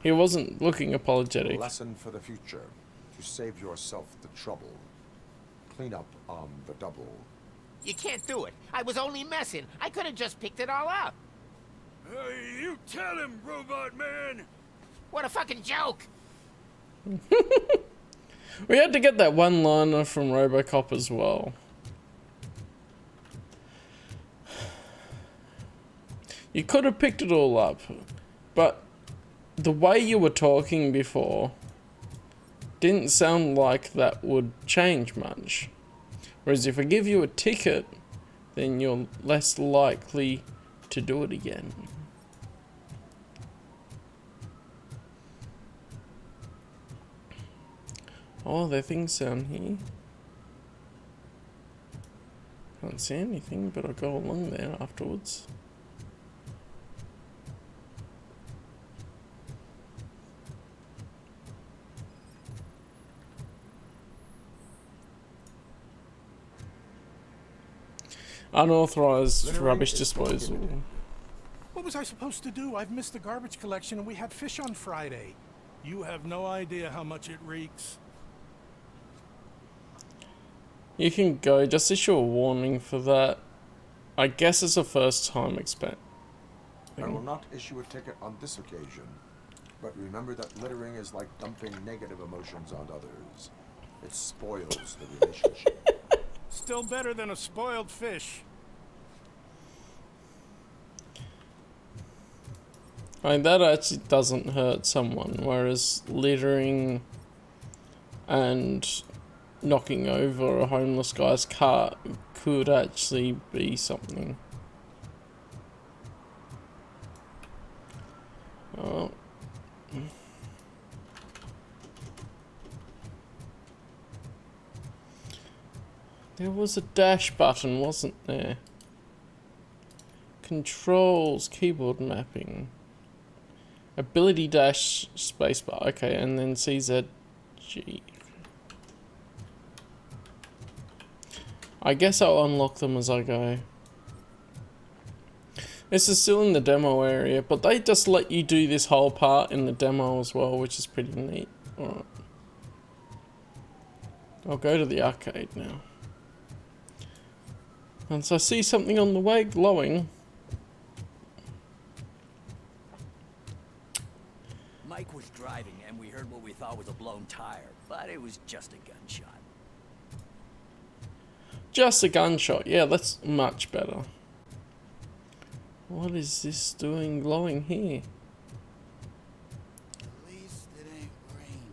He wasn't looking apologetic. Lesson for the future. To save yourself the trouble. Clean up on the double. You can't do it. I was only messing. I could have just picked it all up. Hey, you tell him, Robot Man! What a fucking joke! We had to get that one-liner from Robocop as well. You could have picked it all up, but the way you were talking before didn't sound like that would change much. Whereas if I give you a ticket, then you're less likely to do it again. Oh, there are things down here. Can't see anything, but I'll go along there afterwards. Unauthorized Littering rubbish is disposal. prohibited. What was I supposed to do? I've missed the garbage collection and we had fish on Friday. You have no idea how much it reeks. You can go, just issue a warning for that. I guess it's a first time I will mapping. not issue a ticket on this occasion, but remember that littering is like dumping negative emotions on others. It spoils the relationship. Still better than a spoiled fish. I mean, that actually doesn't hurt someone, whereas littering and knocking over a homeless guy's car could actually be something. Oh. There was a dash button, wasn't there? Controls, keyboard mapping. Ability dash spacebar. Okay, and then CZG. I guess I'll unlock them as I go. This is still in the demo area, but they just let you do this whole part in the demo as well, which is pretty neat. Alright. I'll go to the arcade now. Once I see something on the way glowing. Mike was driving and we heard what we thought was a blown tire, but it was just a gunshot. Just a gunshot. Yeah, that's much better. What is this doing glowing here? At least it ain't raining.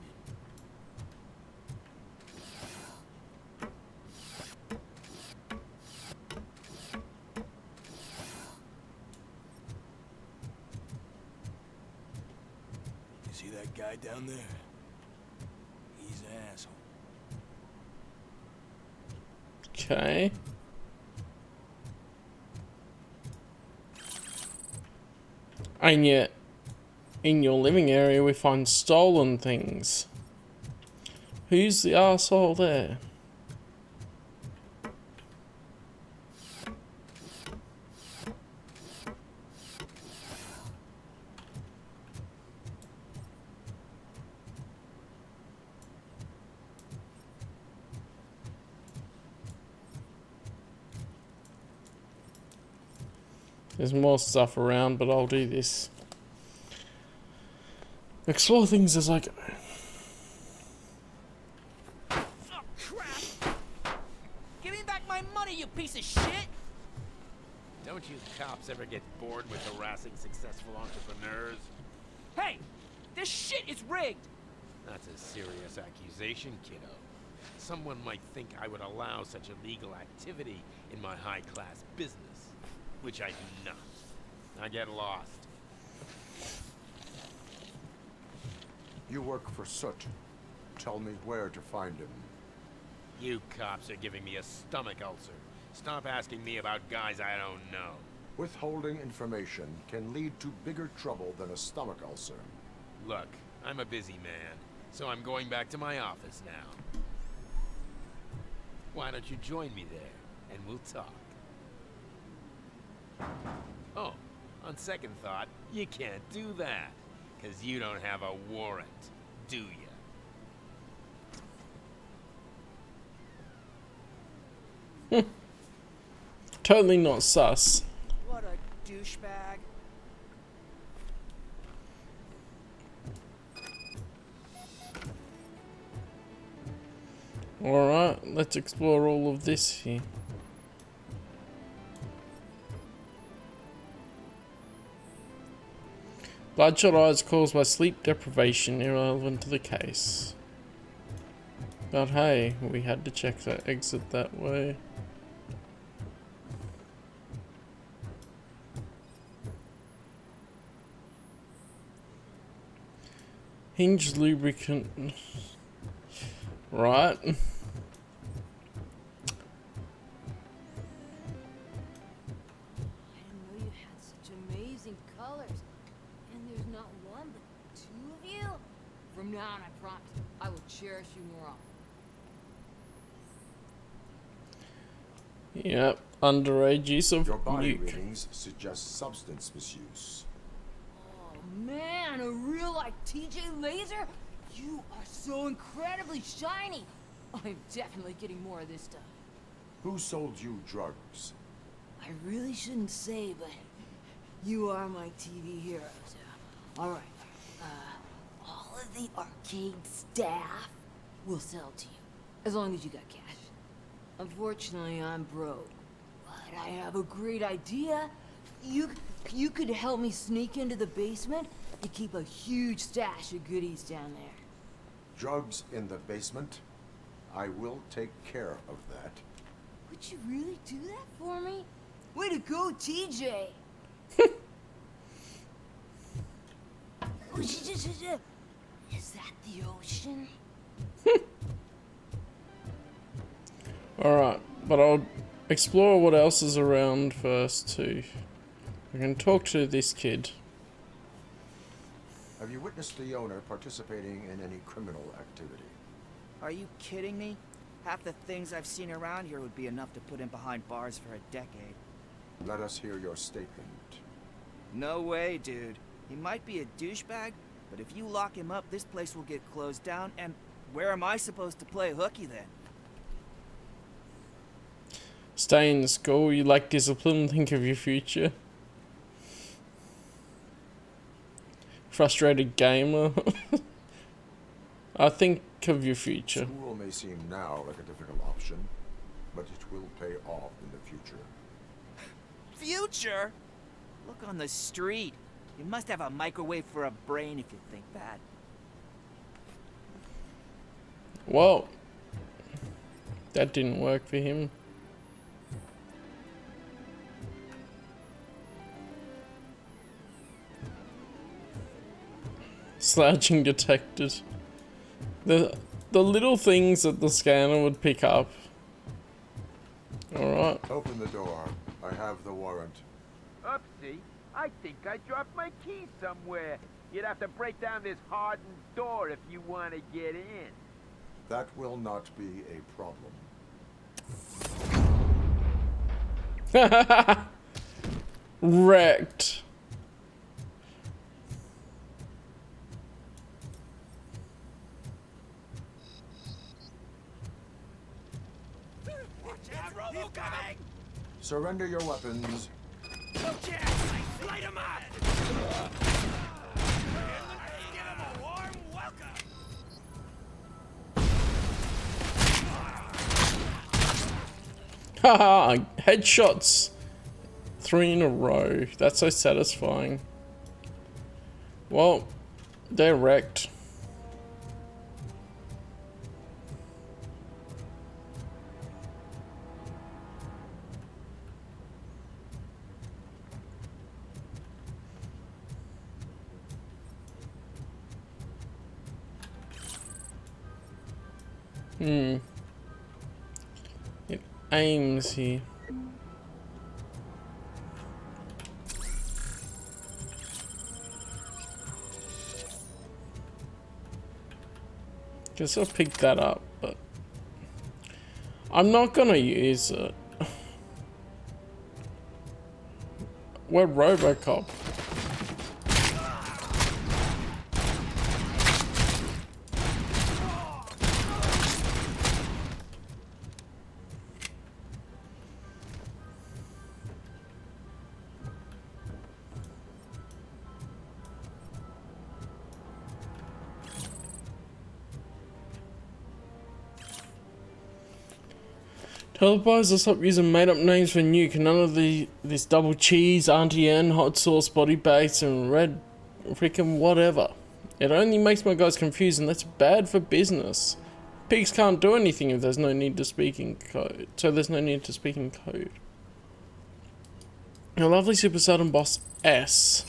You see that guy down there? He's an asshole. Okay. And yet, in your living area, we find stolen things. Who's the arsehole there? There's more stuff around, but I'll do this. Explore things as I go. Oh, crap! Give me back my money, you piece of shit! Don't you cops ever get bored with harassing successful entrepreneurs? Hey! This shit is rigged! That's a serious accusation, kiddo. Someone might think I would allow such illegal activity in my high-class business. Which I do not. I get lost. You work for Soot. Tell me where to find him. You cops are giving me a stomach ulcer. Stop asking me about guys I don't know. Withholding information can lead to bigger trouble than a stomach ulcer. Look, I'm a busy man, so I'm going back to my office now. Why don't you join me there, and we'll talk. Oh, on second thought, you can't do that, 'cause you don't have a warrant, do ya? Totally not sus. What a douchebag. Alright, let's explore all of this here. Bloodshot eyes caused by sleep deprivation, irrelevant to the case. But hey, we had to check that exit that way. Hinge lubricant. Right. I didn't know you had such amazing colors. And there's not one, but two of you? From now on, I promise, I will cherish you more often. Yep, underage use of Your body nuke. readings suggest substance misuse. Oh man, a real like TJ Laser? You are so incredibly shiny. I'm definitely getting more of this stuff. Who sold you drugs? I really shouldn't say, but You are my TV heroes. All right. All of the arcade staff will sell to you, as long as you got cash. Unfortunately, I'm broke, but I have a great idea. You could help me sneak into the basement and keep a huge stash of goodies down there. Drugs in the basement? I will take care of that. Would you really do that for me? Way to go, TJ! Is that the ocean? Alright, but I'll explore what else is around first too. I can talk to this kid. Have you witnessed the owner participating in any criminal activity? Are you kidding me? Half the things I've seen around here would be enough to put him behind bars for a decade. Let us hear your statement. No way, dude. He might be a douchebag, but if you lock him up, this place will get closed down, and where am I supposed to play hooky then? Stay in school, you lack discipline, think of your future. Frustrated gamer. I think of your future. School may seem now like a difficult option, but it will pay off in the future. Future? Look on the street. You must have a microwave for a brain if you think that. Well, that didn't work for him. Slouching detected. The little things that the scanner would pick up. Alright. Open the door. I have the warrant. Oopsie, I think I dropped my key somewhere. You'd have to break down this hardened door if you want to get in. That will not be a problem. Wrecked. Surrender your weapons. Light him up! Give him a warm welcome! Haha, headshots. 3 in a row. That's so satisfying. Well, they're wrecked. It aims here. Guess I'll pick that up, but I'm not gonna use it. We're Robocop. Tell the boys to stop using made-up names for Nuke and none of this double cheese, Auntie Anne, hot sauce, body bags, and red freaking whatever. It only makes my guys confused, and that's bad for business. Pigs can't do anything if there's no need to speak in code. So there's no need to speak in code. Your lovely Super Sudden Boss S.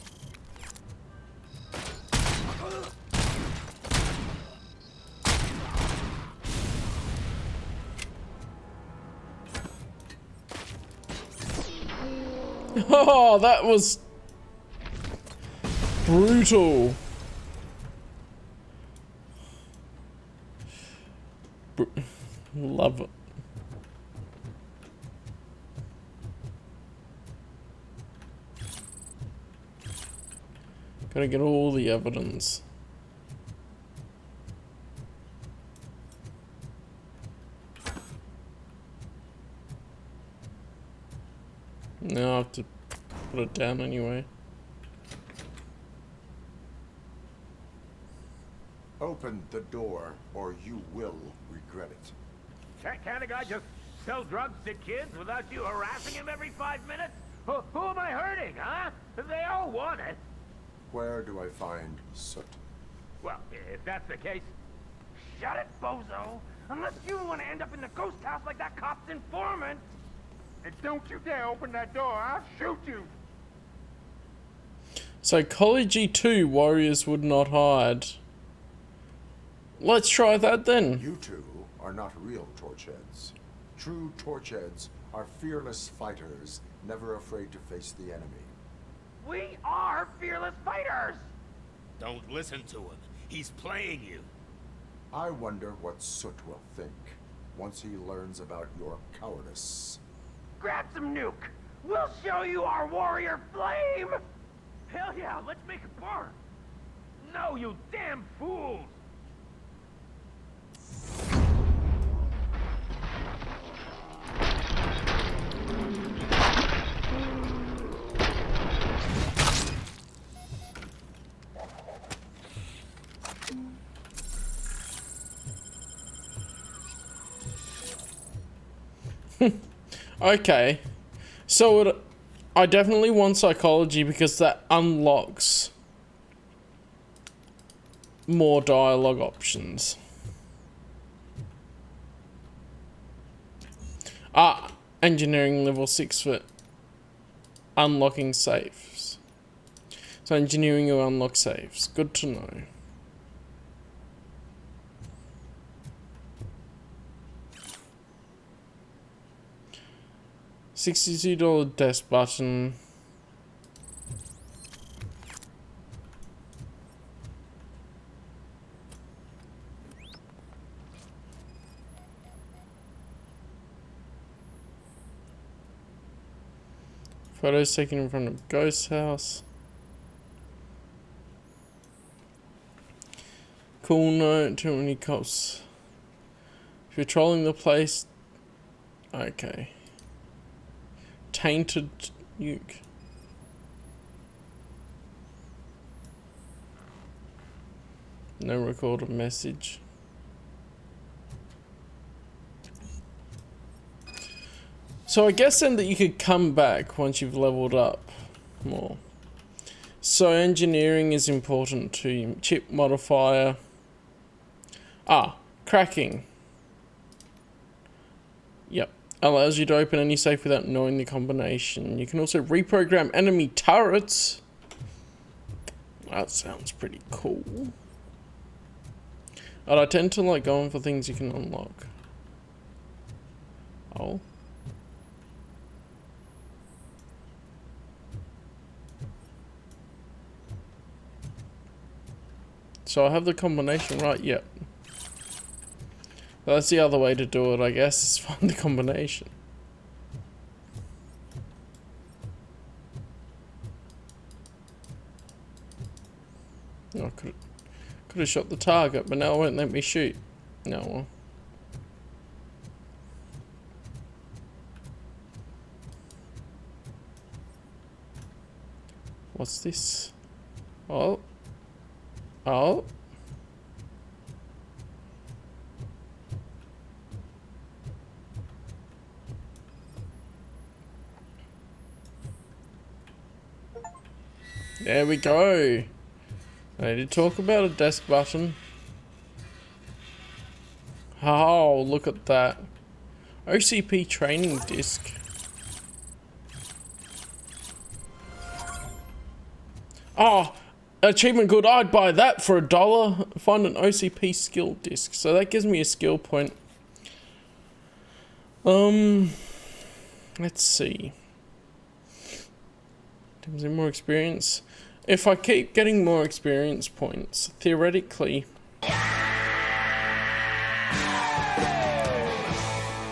Oh, that was brutal. Love it. Gotta get all the evidence. Now I have to put it down anyway. Open the door, or you will regret it. Can't a guy just sell drugs to kids without you harassing him every 5 minutes? Who am I hurting, huh? They all want it. Where do I find Soot? Well, if that's the case, shut it, bozo. Unless you want to end up in the ghost house like that cop's informant. And don't you dare open that door, I'll shoot you. Psychology 2, warriors would not hide. Let's try that then. You two are not real torchheads. True torchheads are fearless fighters, never afraid to face the enemy. We are fearless fighters! Don't listen to him. He's playing you. I wonder what Soot will think once he learns about your cowardice. Grab some nuke! We'll show you our warrior flame! Hell yeah, let's make it burn! No, you damn fools! Okay, so I definitely want psychology because that unlocks more dialogue options. Engineering level 6 for unlocking saves. So engineering will unlock saves. Good to know. $62 desk button. Photos taken in front of ghost house. Cool note, too many cops. If you're trolling the place, okay. Tainted nuke. No recorded message. So I guess then that you could come back once you've leveled up more. So engineering is important to you. Chip modifier. Cracking. Yep. Allows you to open any safe without knowing the combination. You can also reprogram enemy turrets. That sounds pretty cool. And I tend to like going for things you can unlock. Oh. So I have the combination right? Yep. That's the other way to do it, I guess, is find the combination. I could have shot the target, but now it won't let me shoot. No. Well. What's this? Oh. Oh. There we go. I need to talk about a desk button. Oh, look at that. OCP training disc. Oh, achievement good. I'd buy that for $1. Find an OCP skill disc. So that gives me a skill point. Let's see. Is there more experience? If I keep getting more experience points, theoretically,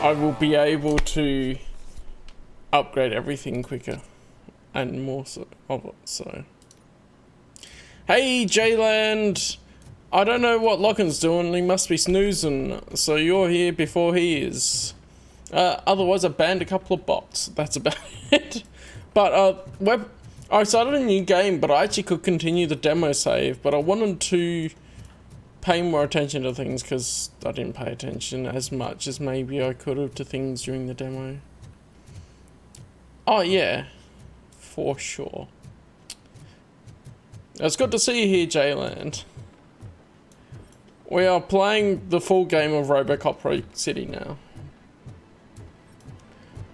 I will be able to upgrade everything quicker and more so of it. So, hey J-Land, I don't know what Locken's doing. He must be snoozing. So you're here before he is. Otherwise, I banned a couple of bots. That's about it. But I started a new game, but I actually could continue the demo save, but I wanted to paying more attention to things because I didn't pay attention as much as maybe I could have to things during the demo. Oh yeah, for sure. It's good to see you here, Jayland. We are playing the full game of Robocop Rogue City now.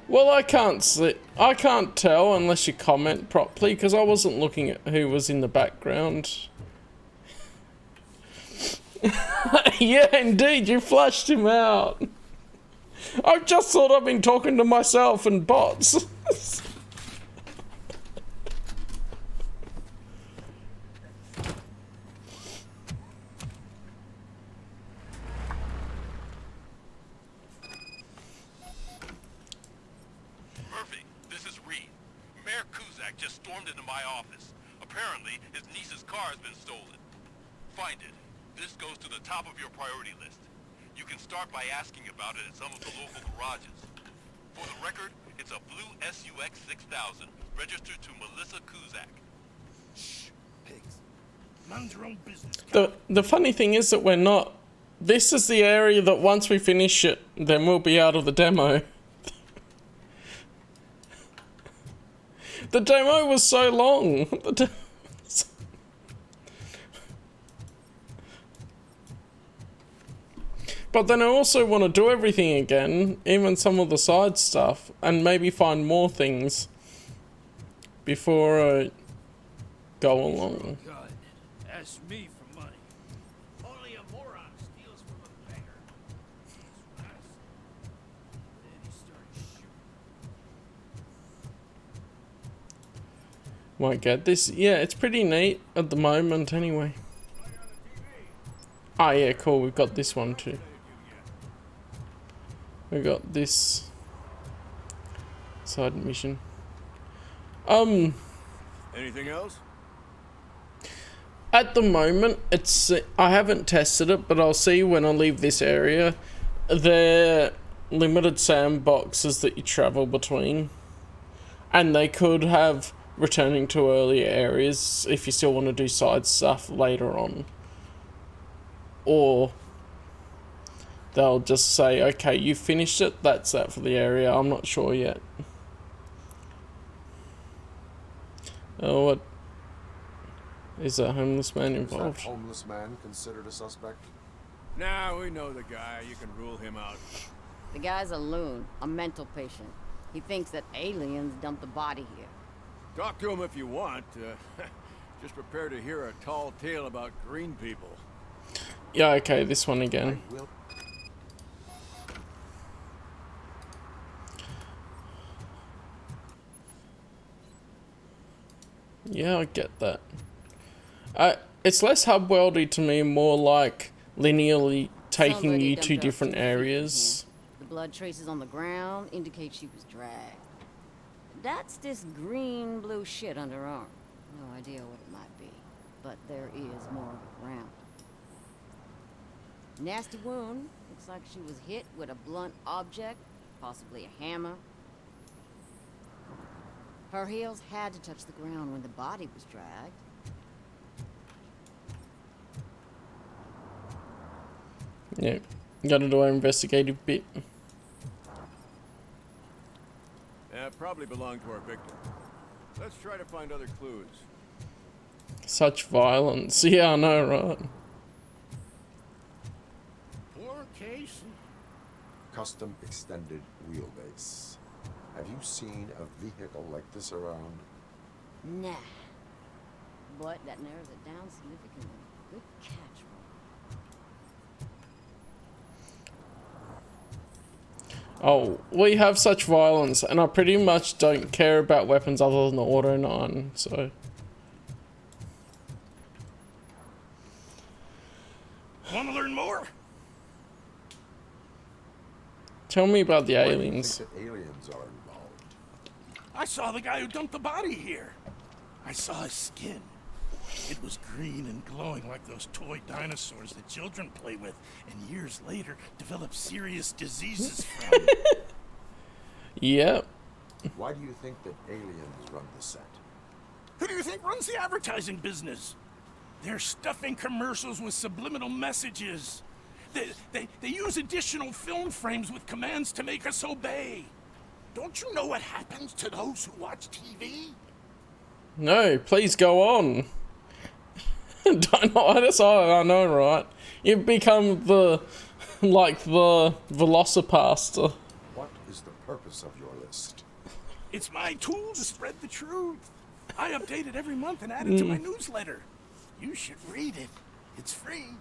Well, I can't tell unless you comment properly because I wasn't looking at who was in the background. Yeah, indeed, you flushed him out. I've just thought I've been talking to myself and bots. Murphy, this is Reed. Mayor Kuzak just stormed into my office. Apparently, his niece's car has been stolen. Find it. This goes to the top of your priority list. You can start by asking about it at some of the local garages. For the record, it's a blue SUX 6000 registered to Melissa Kuzak. Shh, pigs. Mind your own business. The funny thing is that we're not. This is the area that once we finish it, then we'll be out of the demo. The demo was so long. But then I also want to do everything again, even some of the side stuff, and maybe find more things before I go along. God, ask me for money. Only a moron steals from a beggar. Then he started shooting. Might get this. Yeah, it's pretty neat at the moment anyway. Ah, yeah, cool. We've got this one too. We got this side mission. Anything else? At the moment, it's I haven't tested it, but I'll see when I leave this area. They're limited sandboxes that you travel between, and they could have returning to earlier areas if you still want to do side stuff later on, or they'll just say, okay, you finished it, that's that for the area. I'm not sure yet. Oh, what? Is a homeless man involved? Is that homeless man considered a suspect? Nah, we know the guy. You can rule him out. The guy's a loon, a mental patient. He thinks that aliens dumped the body here. Talk to him if you want. Just prepare to hear a tall tale about green people. Yeah, okay, this one again. Yeah, I get that. It's less hub-worldy to me, more like linearly taking you to different areas. The blood traces on the ground indicate she was dragged. That's this green-blue shit under her arm. No idea what it might be, but there is more of it around. Nasty wound. Looks like she was hit with a blunt object, possibly a hammer. Her heels had to touch the ground when the body was dragged. Yeah, gotta do our investigative bit. Yeah, probably belonged to our victim. Let's try to find other clues. Such violence. Yeah, I know, right? Poor case. Custom extended wheelbase. Have you seen a vehicle like this around? Nah. But that narrows it down significantly. Good catch, Oh, we have such violence, and I pretty much don't care about weapons other than the Auto 9, so... Want to learn more? Tell me about the Why do you aliens. think that aliens are involved? I saw the guy who dumped the body here. I saw his skin. It was green and glowing like those toy dinosaurs that children play with, and years later develop serious diseases from. Yep. Why do you think that aliens run the set? Who do you think runs the advertising business? They're stuffing commercials with subliminal messages. They use additional film frames with commands to make us obey. Don't you know what happens to those who watch TV? No, please go on. Dinitis, oh, I know, right? You've become the Velocipaster. What is the purpose of your list? It's my tool to spread the truth. I update it every month and add it to my newsletter. You should read it. It's free.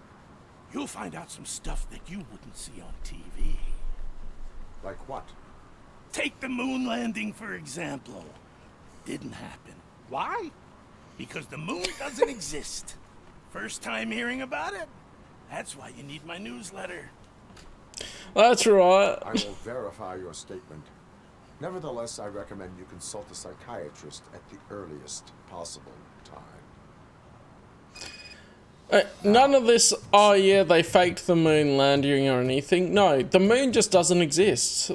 You'll find out some stuff that you wouldn't see on TV. Like what? Take the moon landing, for example. Didn't happen. Why? Because the moon doesn't exist. First time hearing about it? That's why you need my newsletter. That's right. I will verify your statement. Nevertheless, I recommend you consult a psychiatrist at the earliest possible time. None of this, oh yeah, they faked the moon landing or anything. No, the moon just doesn't exist.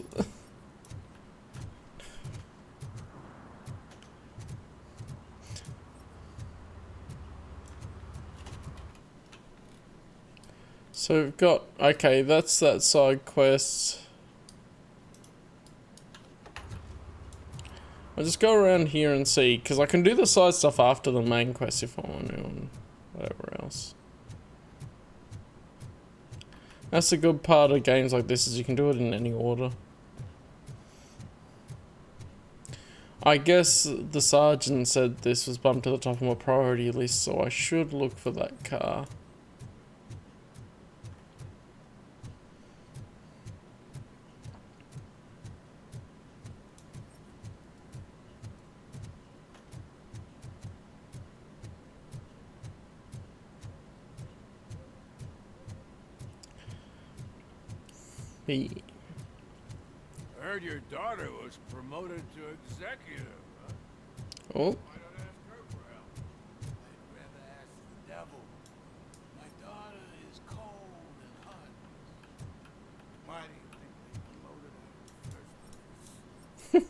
So we've got, okay, that's that side quest. I'll just go around here and see, because I can do the side stuff after the main quest if I want to, and whatever else. That's the good part of games like this, is you can do it in any order. I guess the sergeant said this was bumped to the top of my priority list, so I should look for that car. I heard your daughter was promoted to executive. Huh? Oh. Why don't ask her for help? I'd rather ask the devil. My daughter is cold and hot. Why do you think they promoted her in the first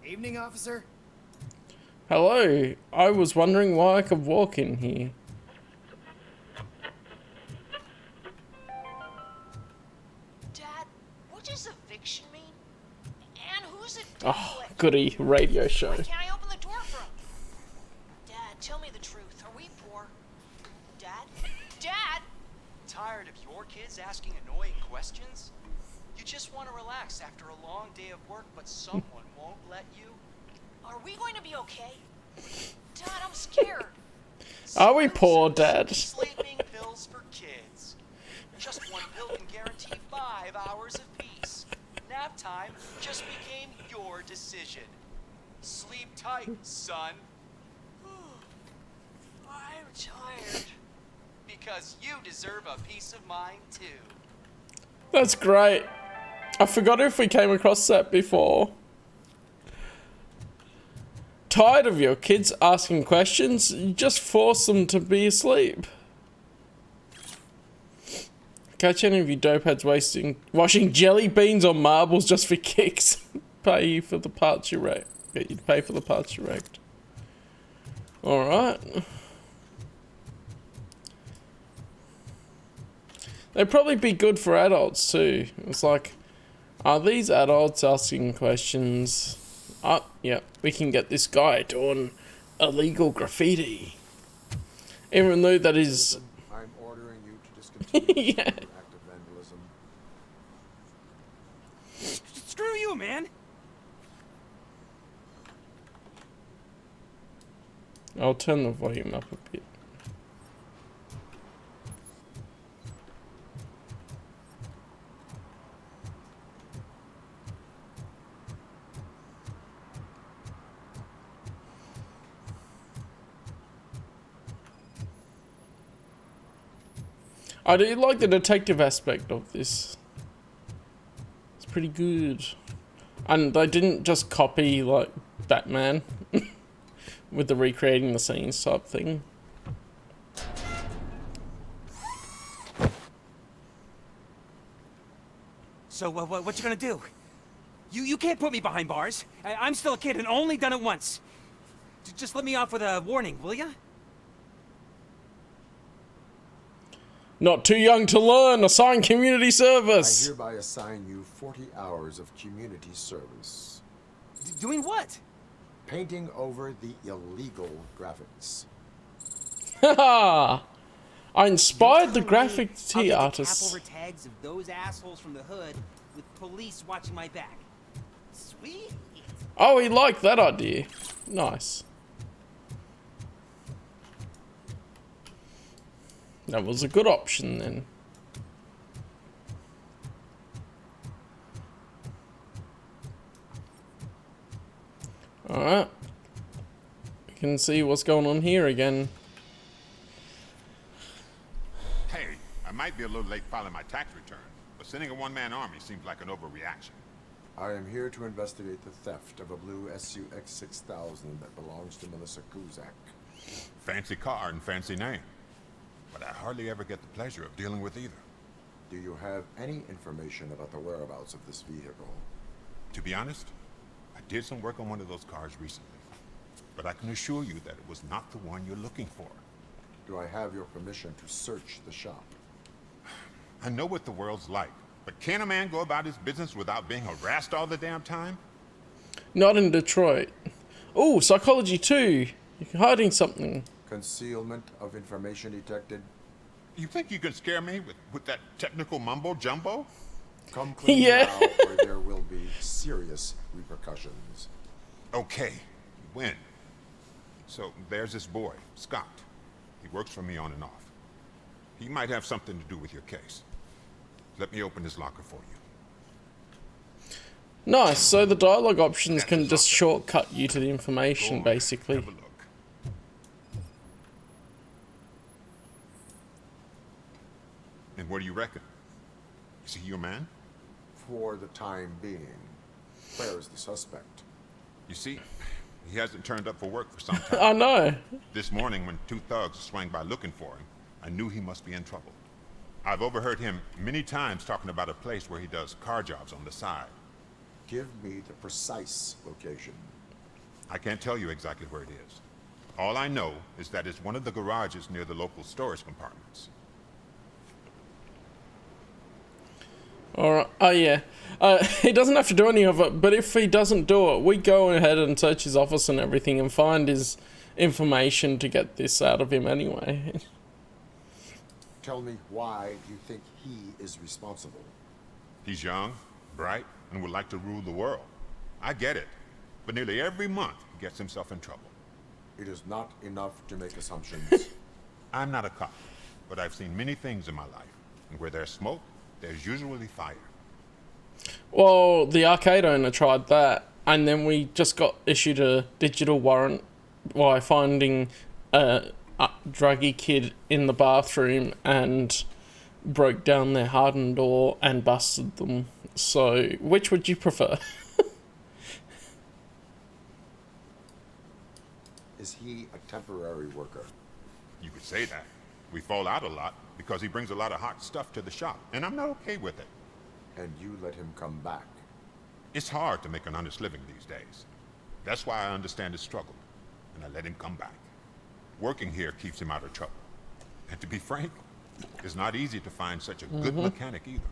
place? Evening, officer. Hello. I was wondering why I could walk in here. Oh, goody radio show. Why can't I open the door for him? Dad, tell me the truth. Are we poor? Dad? Dad! Tired of your kids asking annoying questions? You just want to relax after a long day of work, but someone won't let you? Are we going to be okay? Dad, I'm scared. Are we poor, Dad? Sleeping pills for kids. Just one pill can guarantee 5 hours of peace. Nap time just became your decision. Sleep tight, son. I'm tired. Because you deserve a peace of mind, too. That's great. I forgot if we came across that before. Tired of your kids asking questions? You just force them to be asleep. Catch any of you dopeheads washing jelly beans or marbles just for kicks. Pay you for the parts you wrecked. Get you to pay for the parts you wrecked. Alright. They'd probably be good for adults too. It's like, are these adults asking questions? Oh, yeah, we can get this guy doing illegal graffiti. Even though that is... I'm ordering you to discontinue yeah. active vandalism. Screw you, man! I'll turn the volume up a bit. I do like the detective aspect of this. It's pretty good. And they didn't just copy, like, Batman with the recreating the scenes type thing. So, what you gonna do? You can't put me behind bars. I'm still a kid and only done it once. Just let me off with a warning, will ya? Not too young to learn. Assign community I service. hereby assign you 40 hours of community service. Doing what? Painting over the illegal graphics. Haha. I inspired the I'll graffiti get the artists. cap over tags of those assholes from the hood with police watching my back. Sweet. Oh, he liked that idea. Nice. That was a good option then. Alright. We can see what's going on here again. Hey, I might be a little late filing my tax return, but sending a one-man army seems like an overreaction. I am here to investigate the theft of a blue SUX 6000 that belongs to Melissa Kuzak. Fancy car and fancy name, but I hardly ever get the pleasure of dealing with either. Do you have any information about the whereabouts of this vehicle? To be honest, I did some work on one of those cars recently, but I can assure you that it was not the one you're looking for. Do I have your permission to search the shop? I know what the world's like, but can a man go about his business without being harassed all the damn time? Not in Detroit. Oh, psychology 2. You're hiding something. Concealment of information detected. You think you can scare me with that technical mumbo jumbo? Come clean Yeah. now, or there will be serious repercussions. Okay, you win. So there's this boy, Scott. He works for me on and off. He might have something to do with your case. Let me open his locker for you. Nice, so the dialogue options can just shortcut you to the information, basically. And what do you reckon? Is he your man? For the time being. Where is the suspect? You see, he hasn't turned up for work for some time. I know. This morning when two thugs swang by looking for him, I knew he must be in trouble. I've overheard him many times talking about a place where he does car jobs on the side. Give me the precise location. I can't tell you exactly where it is. All I know is that it's one of the garages near the local storage compartments. Alright, oh yeah. He doesn't have to do any of it, but if he doesn't do it, we go ahead and search his office and everything and find his information to get this out of him anyway. Tell me why you think he is responsible. He's young, bright, and would like to rule the world. I get it, but nearly every month he gets himself in trouble. It is not enough to make assumptions. I'm not a cop, but I've seen many things in my life, and where there's smoke, there's usually fire. Well, the arcade owner tried that, and then we just got issued a digital warrant by finding a druggy kid in the bathroom and broke down their hardened door and busted them. So, which would you prefer? Is he a temporary worker? You could say that. We fall out a lot because he brings a lot of hot stuff to the shop, and I'm not okay with it. And you let him come back? It's hard to make an honest living these days. That's why I understand his struggle, and I let him come back. Working here keeps him out of trouble. And to be frank, it's not easy to find such a good mechanic either.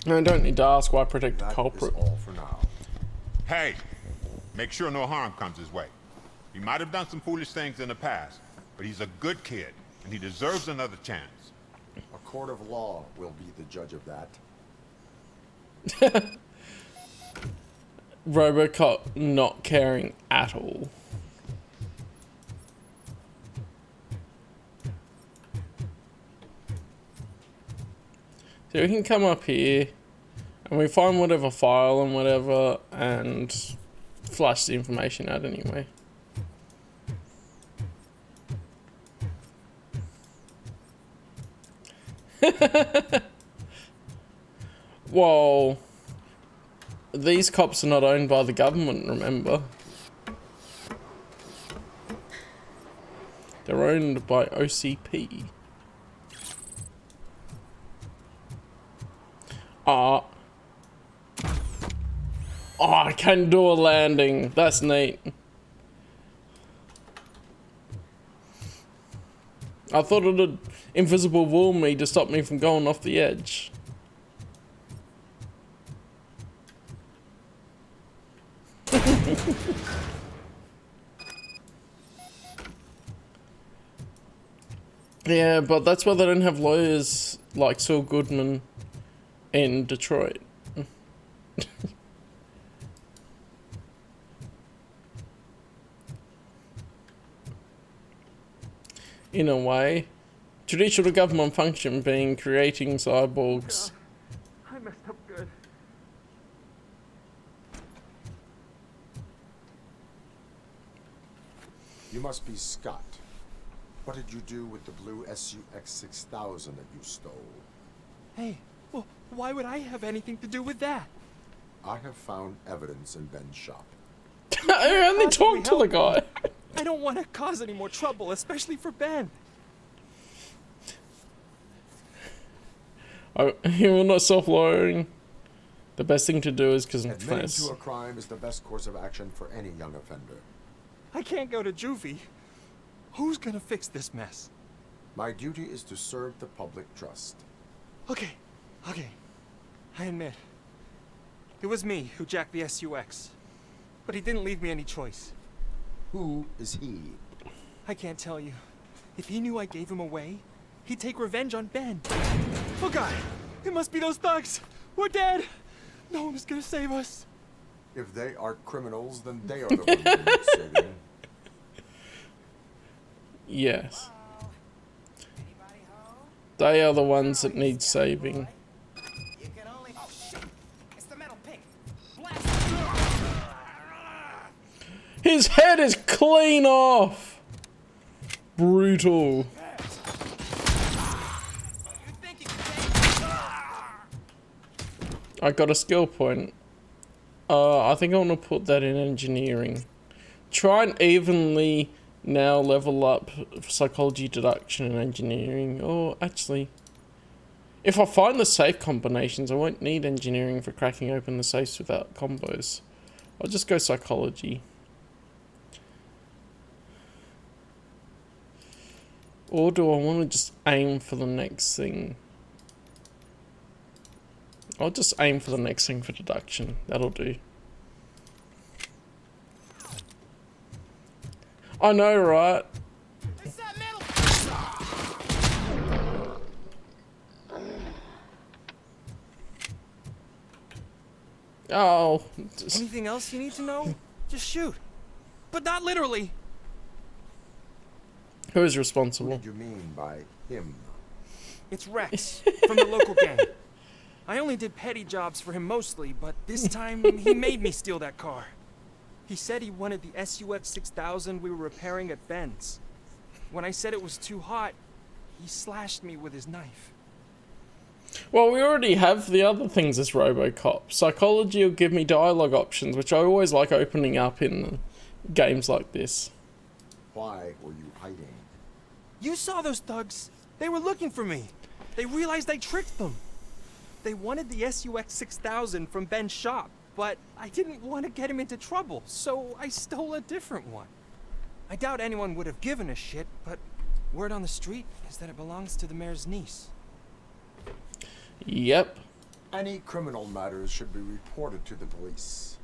I don't need to ask why protect the culprit. All for now. Hey, make sure no harm comes his way. He might have done some foolish things in the past, but he's a good kid, and he deserves another chance. A court of law will be the judge of that. Robocop not caring at all. So we can come up here and we find whatever file and whatever and flush the information out anyway. Whoa. These cops are not owned by the government, remember? They're owned by OCP. Oh, I can do a landing. That's neat. I thought it'd invisible wall me to stop me from going off the edge. Yeah, but that's why they don't have lawyers like Saul Goodman in Detroit. In a way, traditional government function being creating cyborgs. I messed up good. You must be Scott. What did you do with the blue SUX 6000 that you stole? Hey, well, why would I have anything to do with that? I have found evidence in Ben's shop. I only talked to the guy. I don't want to cause any more trouble, especially for Ben. Oh, you're not self-lowering. The best thing to do is Admitting confess. to a crime is the best course of action for any young offender. I can't go to juvie. Who's gonna fix this mess? My duty is to serve the public trust. Okay. I admit. It was me who jacked the SUX. But he didn't leave me any choice. Who is he? I can't tell you. If he knew I gave him away, he'd take revenge on Ben. Oh God! It must be those thugs! We're dead! No one was gonna save us. If they are criminals, then they are the ones who need saving. Yes. They are the ones that need saving. His head is clean off! Brutal. I got a skill point. I think I want to put that in engineering. Try and evenly now level up psychology, deduction, and engineering. Or actually, if I find the safe combinations, I won't need engineering for cracking open the safes without combos. I'll just go psychology. Or do I want to just aim for the next thing? I'll just aim for the next thing for deduction. That'll do. I know, right? Oh. Anything else you need to know? Just shoot. But not literally. Who is responsible? What do you mean by him? It's Rex, from the local gang. I only did petty jobs for him mostly, but this time he made me steal that car. He said he wanted the SUX 6000 we were repairing at Ben's. When I said it was too hot, he slashed me with his knife. Well, we already have the other things as Robocop. Psychology will give me dialogue options, which I always like opening up in games like this. Why were you hiding? You saw those thugs. They were looking for me. They realized I tricked them. They wanted the SUX 6000 from Ben's shop, but I didn't want to get him into trouble, so I stole a different one. I doubt anyone would have given a shit, but word on the street is that it belongs to the mayor's niece. Yep. Any criminal matters should be reported to the police.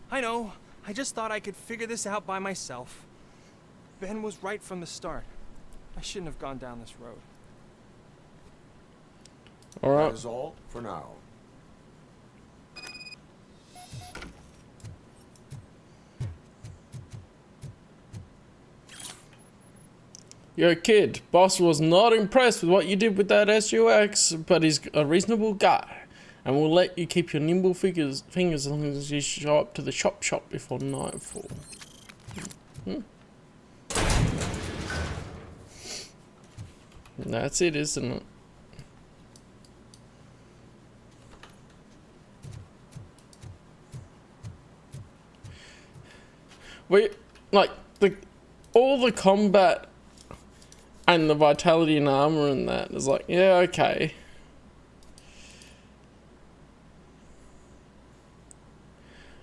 I know. I just thought I could figure this out by myself. Ben was right from the start. I shouldn't have gone down this road. All right. That is all for now. Yo, kid, boss was not impressed with what you did with that SUX, but he's a reasonable guy, and will let you keep your nimble fingers as long as you show up to the shop before nightfall. That's it, isn't it? All the combat and the vitality and armor and that is like, yeah, okay.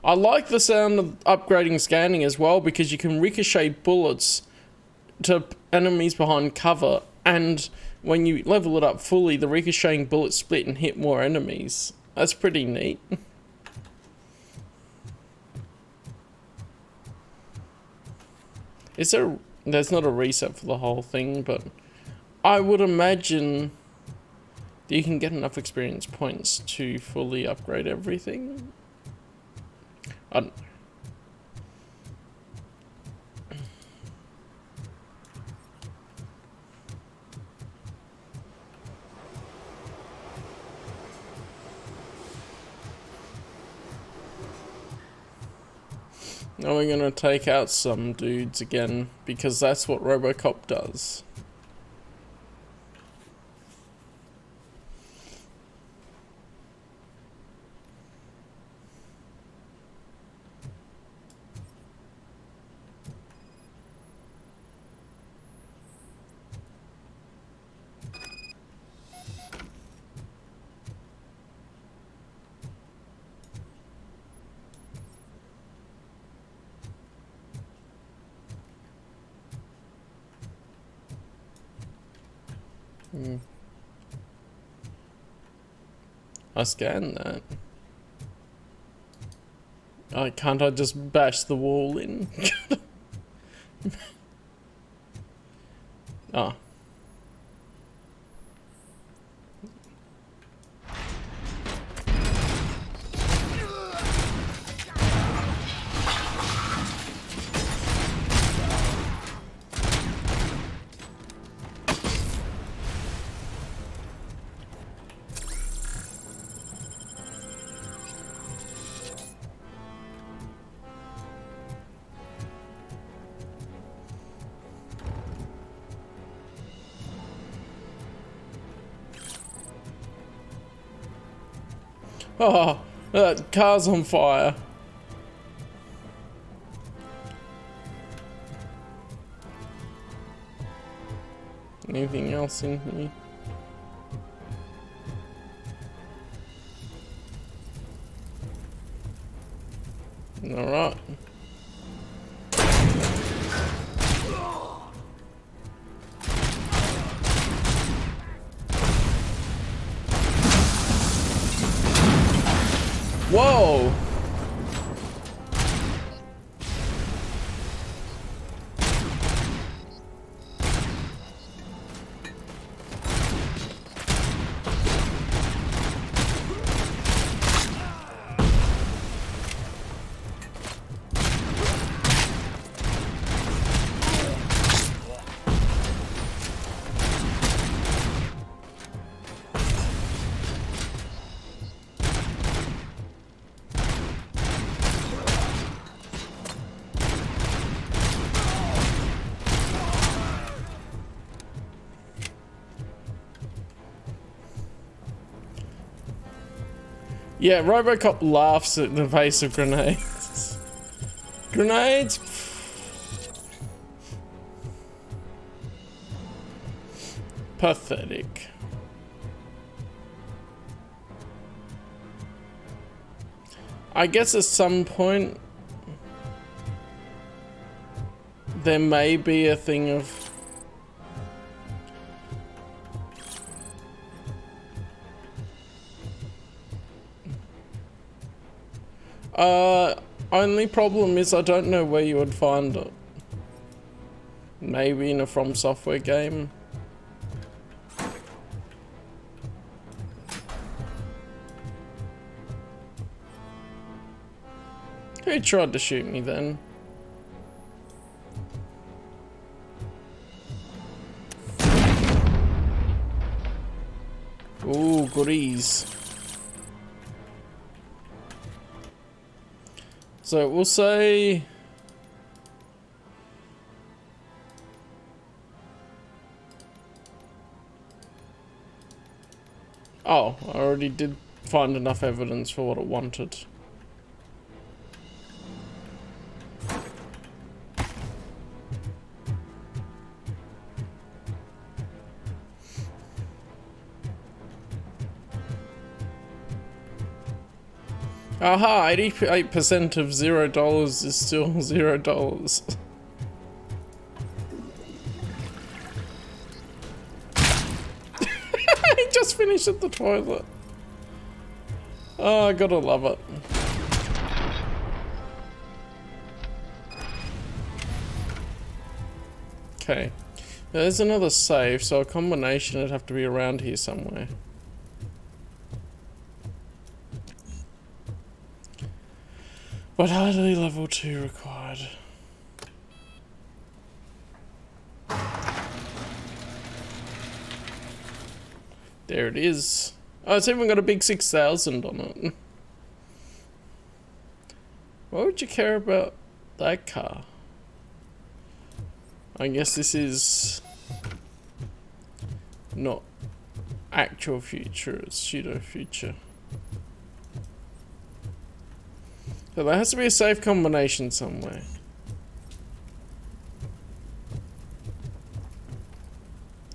I like the sound of upgrading scanning as well, because you can ricochet bullets to enemies behind cover And when you level it up fully, the ricocheting bullets split and hit more enemies. That's pretty neat. Is there... There's not a reset for the whole thing, but I would imagine that you can get enough experience points to fully upgrade everything. I don't know. Now we're gonna take out some dudes again, because that's what Robocop does. I scanned that. Can't I just bash the wall in? Ah. Oh, that car's on fire. Anything else in here? All right. Whoa! Yeah, Robocop laughs at the face of grenades. Grenades? Pathetic. I guess at some point there may be a thing of only problem is I don't know where you would find it. Maybe in a From Software game. Who tried to shoot me then? Ooh, goodies. So we'll say... Oh, I already did find enough evidence for what it wanted. Aha, 88% of $0 is still $0. just finished at the toilet. Oh, I gotta love it. Okay. There's another save, so a combination would have to be around here somewhere. But hardly level 2 required. There it is. Oh, it's even got a big 6,000 on it. Why would you care about that car? I guess this is not actual future, it's pseudo future. So there has to be a safe combination somewhere.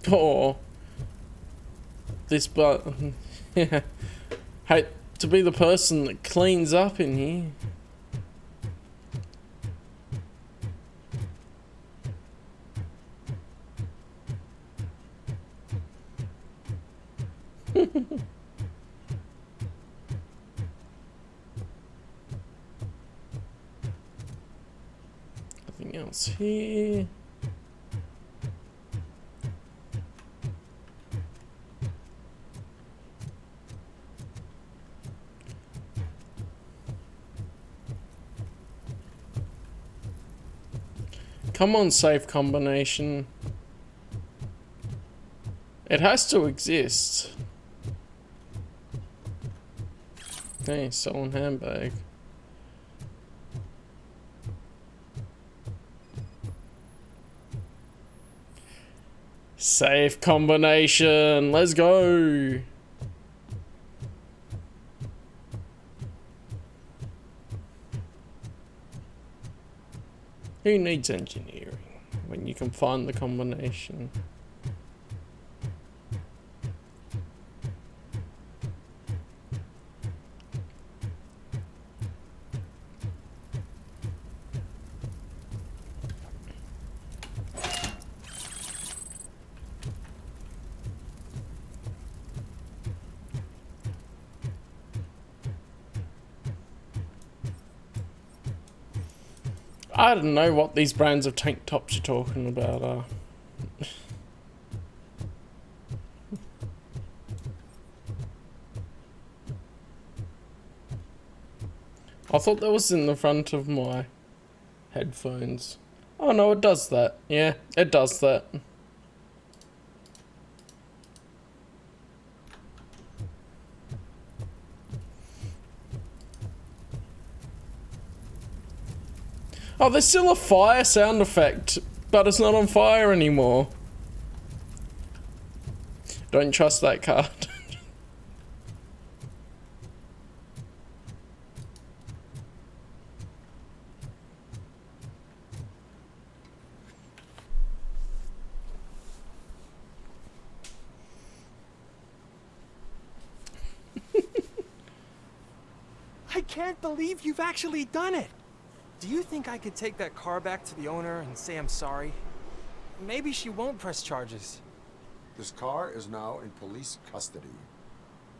Or this button. Yeah. Hate to be the person that cleans up in here. Nothing else here. Come on, safe combination. It has to exist. Hey, stolen handbag. Safe combination. Let's go. Who needs engineering when you can find the combination? I don't know what these brands of tank tops you're talking about are. I thought that was in the front of my headphones. Oh no, it does that. Yeah, it does that. Oh, there's still a fire sound effect, but it's not on fire anymore. Don't trust that card. I can't believe you've actually done it. Do you think I could take that car back to the owner and say I'm sorry? Maybe she won't press charges. This car is now in police custody.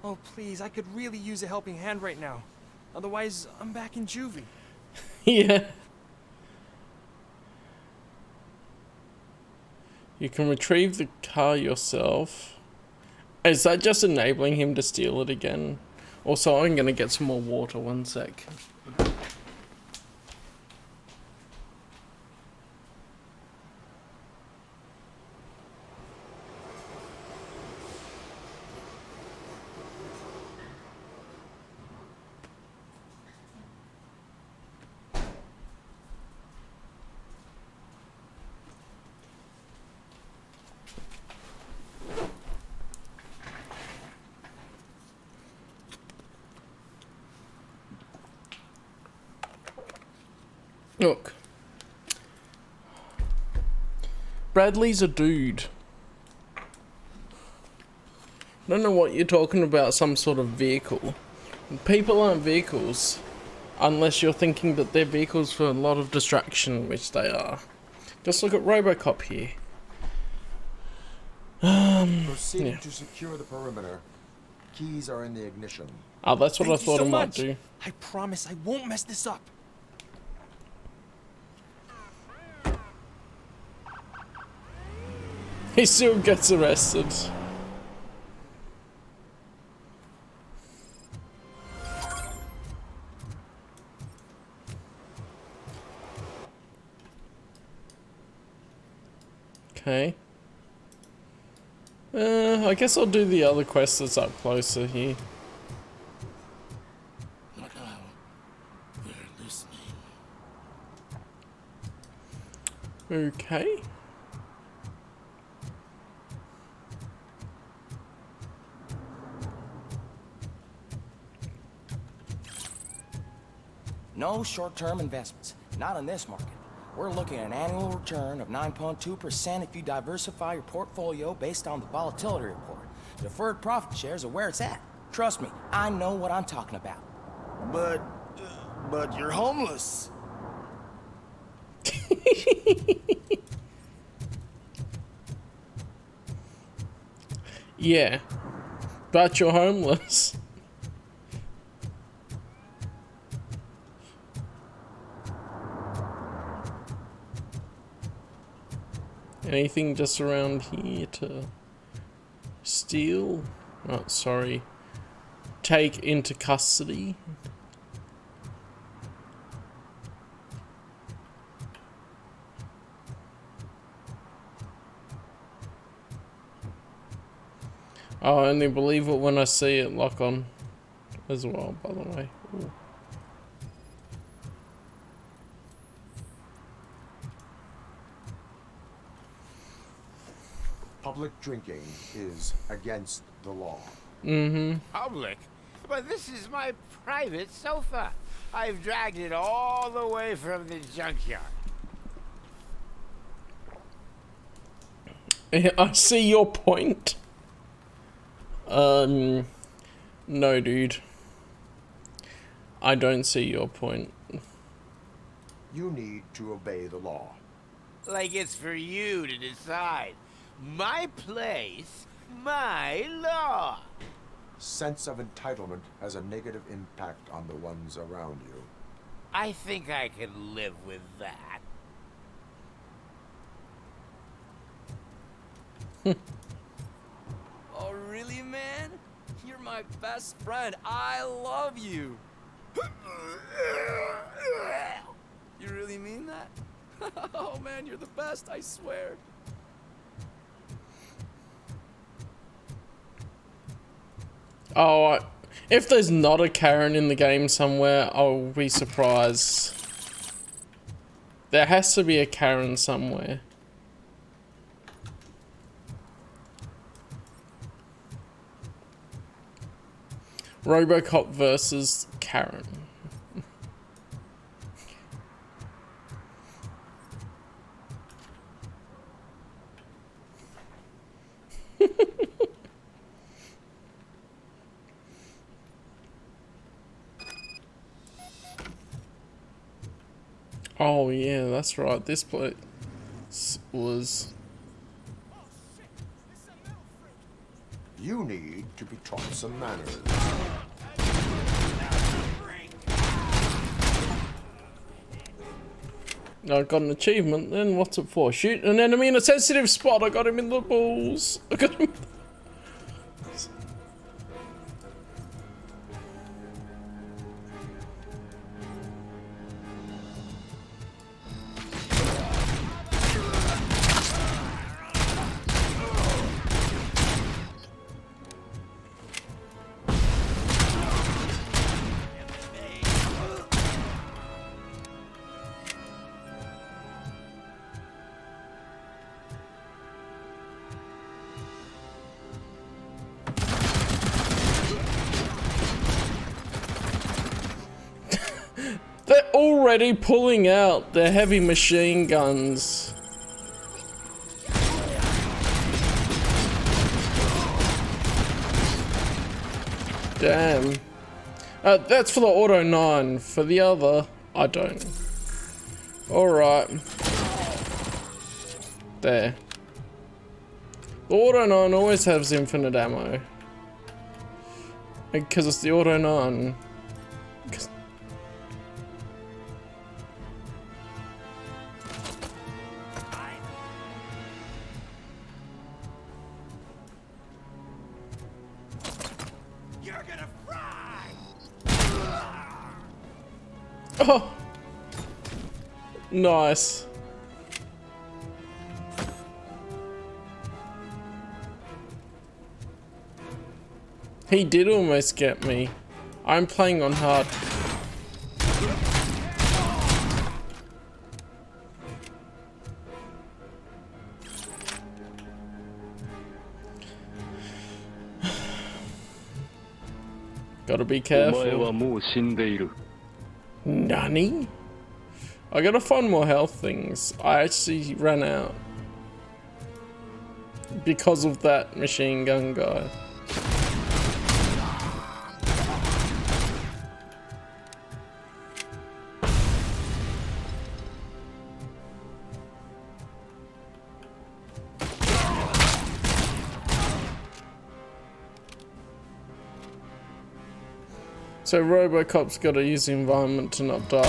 Oh, please, I could really use a helping hand right now. Otherwise, I'm back in juvie. Yeah. You can retrieve the car yourself. Is that just enabling him to steal it again? Also, I'm gonna get some more water, 1 sec. Look. Bradley's a dude. I don't know what you're talking about, some sort of vehicle. People aren't vehicles. Unless you're thinking that they're vehicles for a lot of distraction, which they are. Just look at Robocop here. Proceeding yeah. to secure the perimeter. Keys are in the ignition. Oh, that's what I Thank you thought so it might much. do. I promise I won't mess this up. He still gets arrested. Okay. I guess I'll do the other quest that's up closer here. Look how they're listening. Okay. No short-term investments. Not in this market. We're looking at an annual return of 9.2% if you diversify your portfolio based on the volatility report. Deferred profit shares are where it's at. Trust me, I know what I'm talking about. But you're homeless. Yeah. But you're homeless. Anything just around here to steal? Oh, sorry. Take into custody. I only believe it when I see it lock on as well, by the way. Ooh. Public drinking is against the law. Mm-hmm. Public? But this is my private sofa. I've dragged it all the way from the junkyard. I see your point. No, dude. I don't see your point. You need to obey the law. Like it's for you to decide. My place, my law. Sense of entitlement has a negative impact on the ones around you. I think I can live with that. Oh, really, man? You're my best friend. I love you. You really mean that? Oh, man, you're the best, I swear. Oh, if there's not a Karen in the game somewhere, I'll be surprised. There has to be a Karen somewhere. Robocop versus Karen. Oh yeah, that's right. This place was... You need to be taught some manners. I got an achievement, then what's it for? Shoot an enemy in a sensitive spot. I got him in the balls. I got him. They're already pulling out their heavy machine guns. Damn. That's for the Auto 9. For the other, I don't. Alright. There. The Auto 9 always has infinite ammo. Because it's the Auto 9. You're gonna fry! Oh! Nice. He did almost get me. I'm playing on hard. Gotta be careful. Nani? I gotta find more health things. I actually ran out. Because of that machine gun guy. So Robocop's gotta use the environment to not die.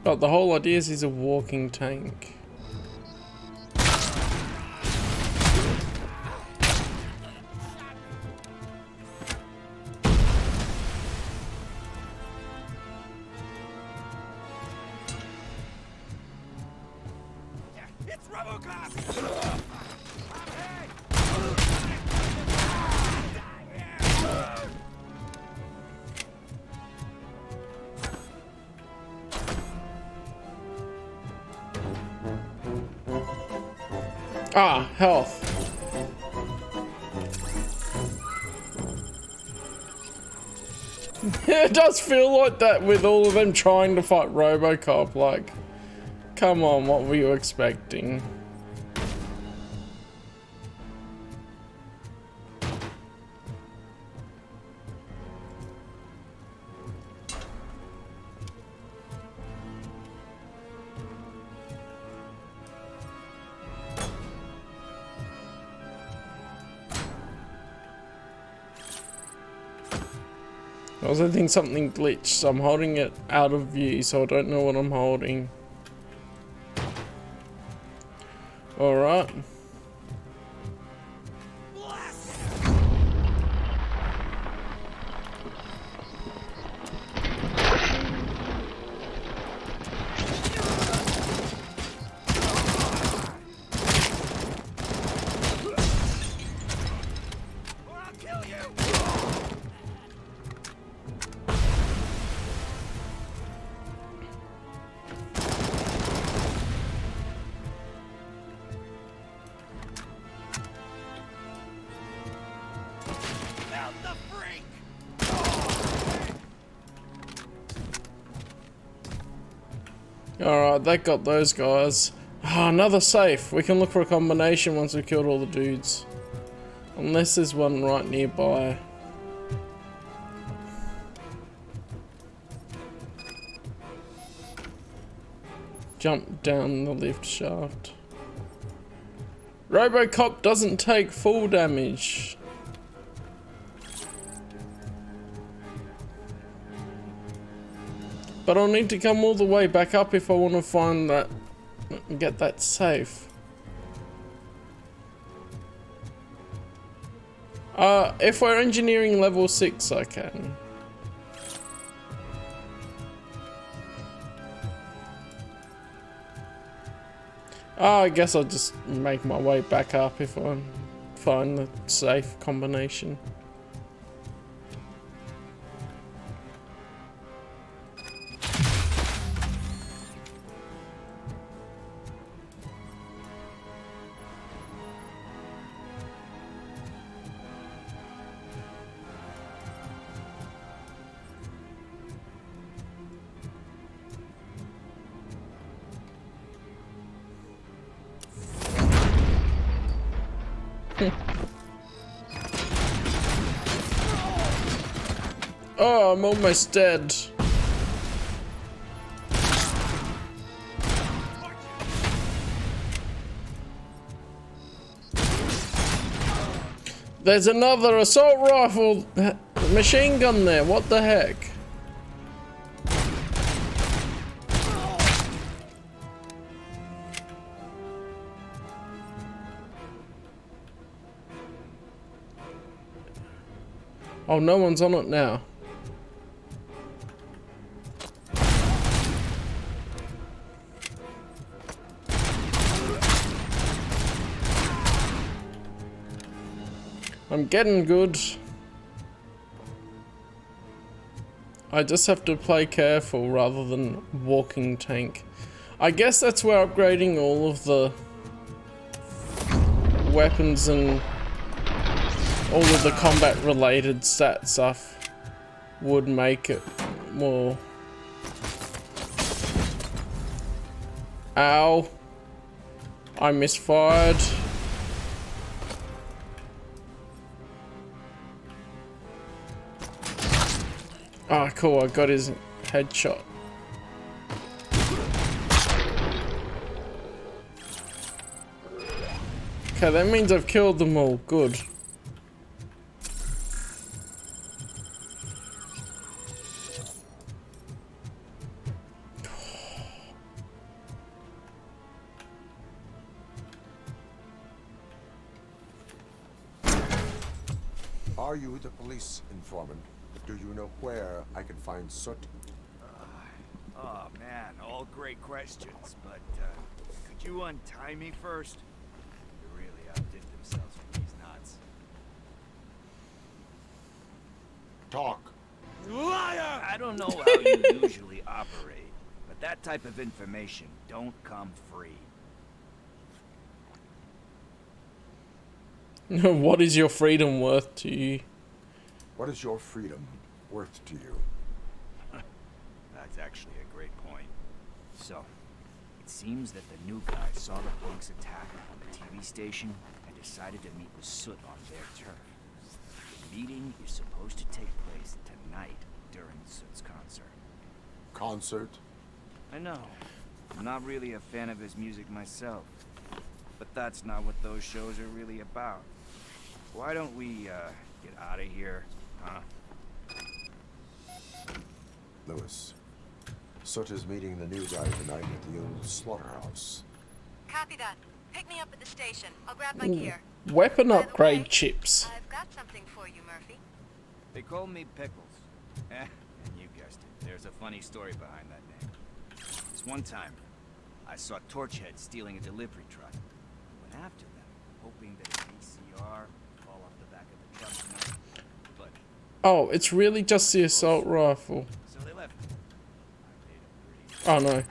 But the whole idea is he's a walking tank. It's Robocop! Ah, health. It does feel like that with all of them trying to fight Robocop, like, come on, what were you expecting? I also think something glitched, so I'm holding it out of view, so I don't know what I'm holding. Alright. Alright, that got those guys. Ah, another safe. We can look for a combination once we've killed all the dudes. Unless there's one right nearby. Jump down the lift shaft. Robocop doesn't take full damage. But I'll need to come all the way back up if I want to find that, get that safe. If we're engineering level 6, I can. I guess I'll just make my way back up if I find the safe combination. Oh, I'm almost dead. There's another assault rifle machine gun there. What the heck? Oh, no one's on it now. I'm getting good. I just have to play careful rather than walking tank. I guess that's where upgrading all of the weapons and all of the combat related stat stuff would make it more. Ow. I misfired. Ah, cool, I got his headshot. Okay, that means I've killed them all. Good. Are you the police informant? Do you know where I can find Soot? Oh man, all great questions, but could you untie me first? They really outdid themselves with these knots. Talk. Liar! I don't know how you usually operate, but that type of information don't come free. What is your freedom worth to you? What is your freedom worth to you? That's actually a great point. So, it seems that the new guy saw the punks attack on the TV station and decided to meet with Soot on their turf. The meeting is supposed to take place tonight during Soot's concert. Concert? I know. I'm not really a fan of his music myself. But that's not what those shows are really about. Why don't we, get out of here, huh? Lewis, Soot is meeting the new guy tonight at the old slaughterhouse. Copy that. Pick me up at the station. I'll grab my gear. Weapon upgrade chips. I've got something for you, Murphy. They call me Pickles. And you guessed it. There's a funny story behind that name. This one time, I saw Torchhead stealing a delivery truck. I went after them, hoping that an ACR would fall off the back of the truck, you know? But Oh, it's really just the assault rifle. so they left. Oh no.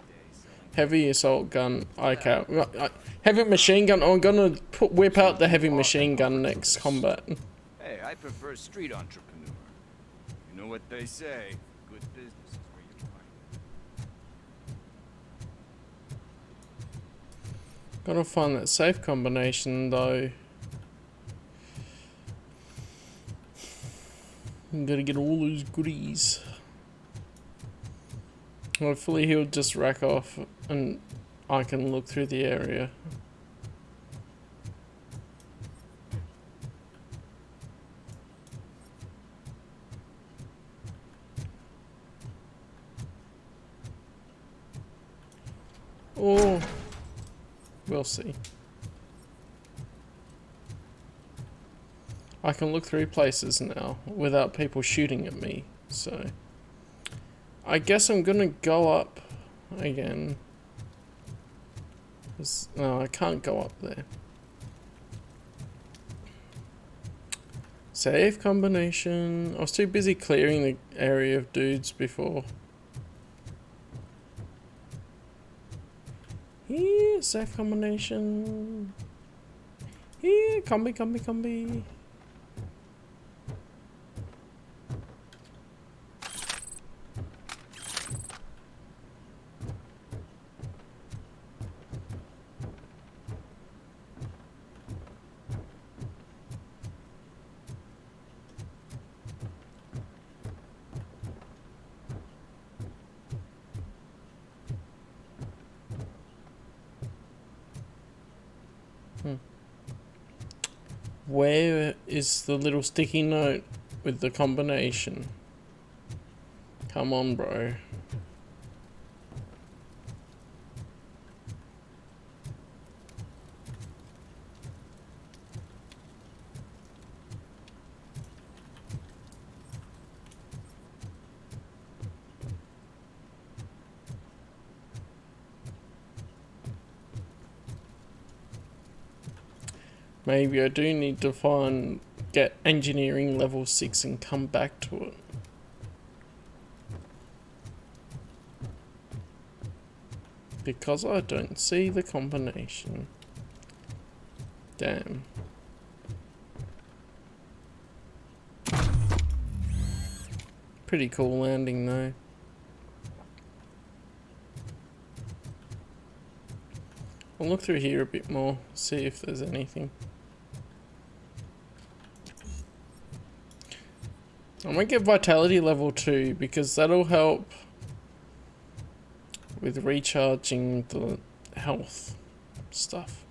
Heavy assault gun. Okay. Heavy machine gun. I'm gonna whip out the heavy machine gun next combat. Hey, I prefer street entrepreneur. You know what they say, good business is where you find it. Gotta find that safe combination though. I'm gonna get all those goodies. Hopefully he'll just rack off and I can look through the area. Oh, we'll see. I can look through places now without people shooting at me, so I guess I'm gonna go up again. No, I can't go up there. Save combination. I was too busy clearing the area of dudes before. Here, safe combination. Here, combi. Where is the little sticky note with the combination? Come on, bro. Maybe I do need to get engineering level 6 and come back to it. Because I don't see the combination. Damn. Pretty cool landing though. I'll look through here a bit more, see if there's anything. I might get vitality level 2 because that'll help with recharging the health stuff.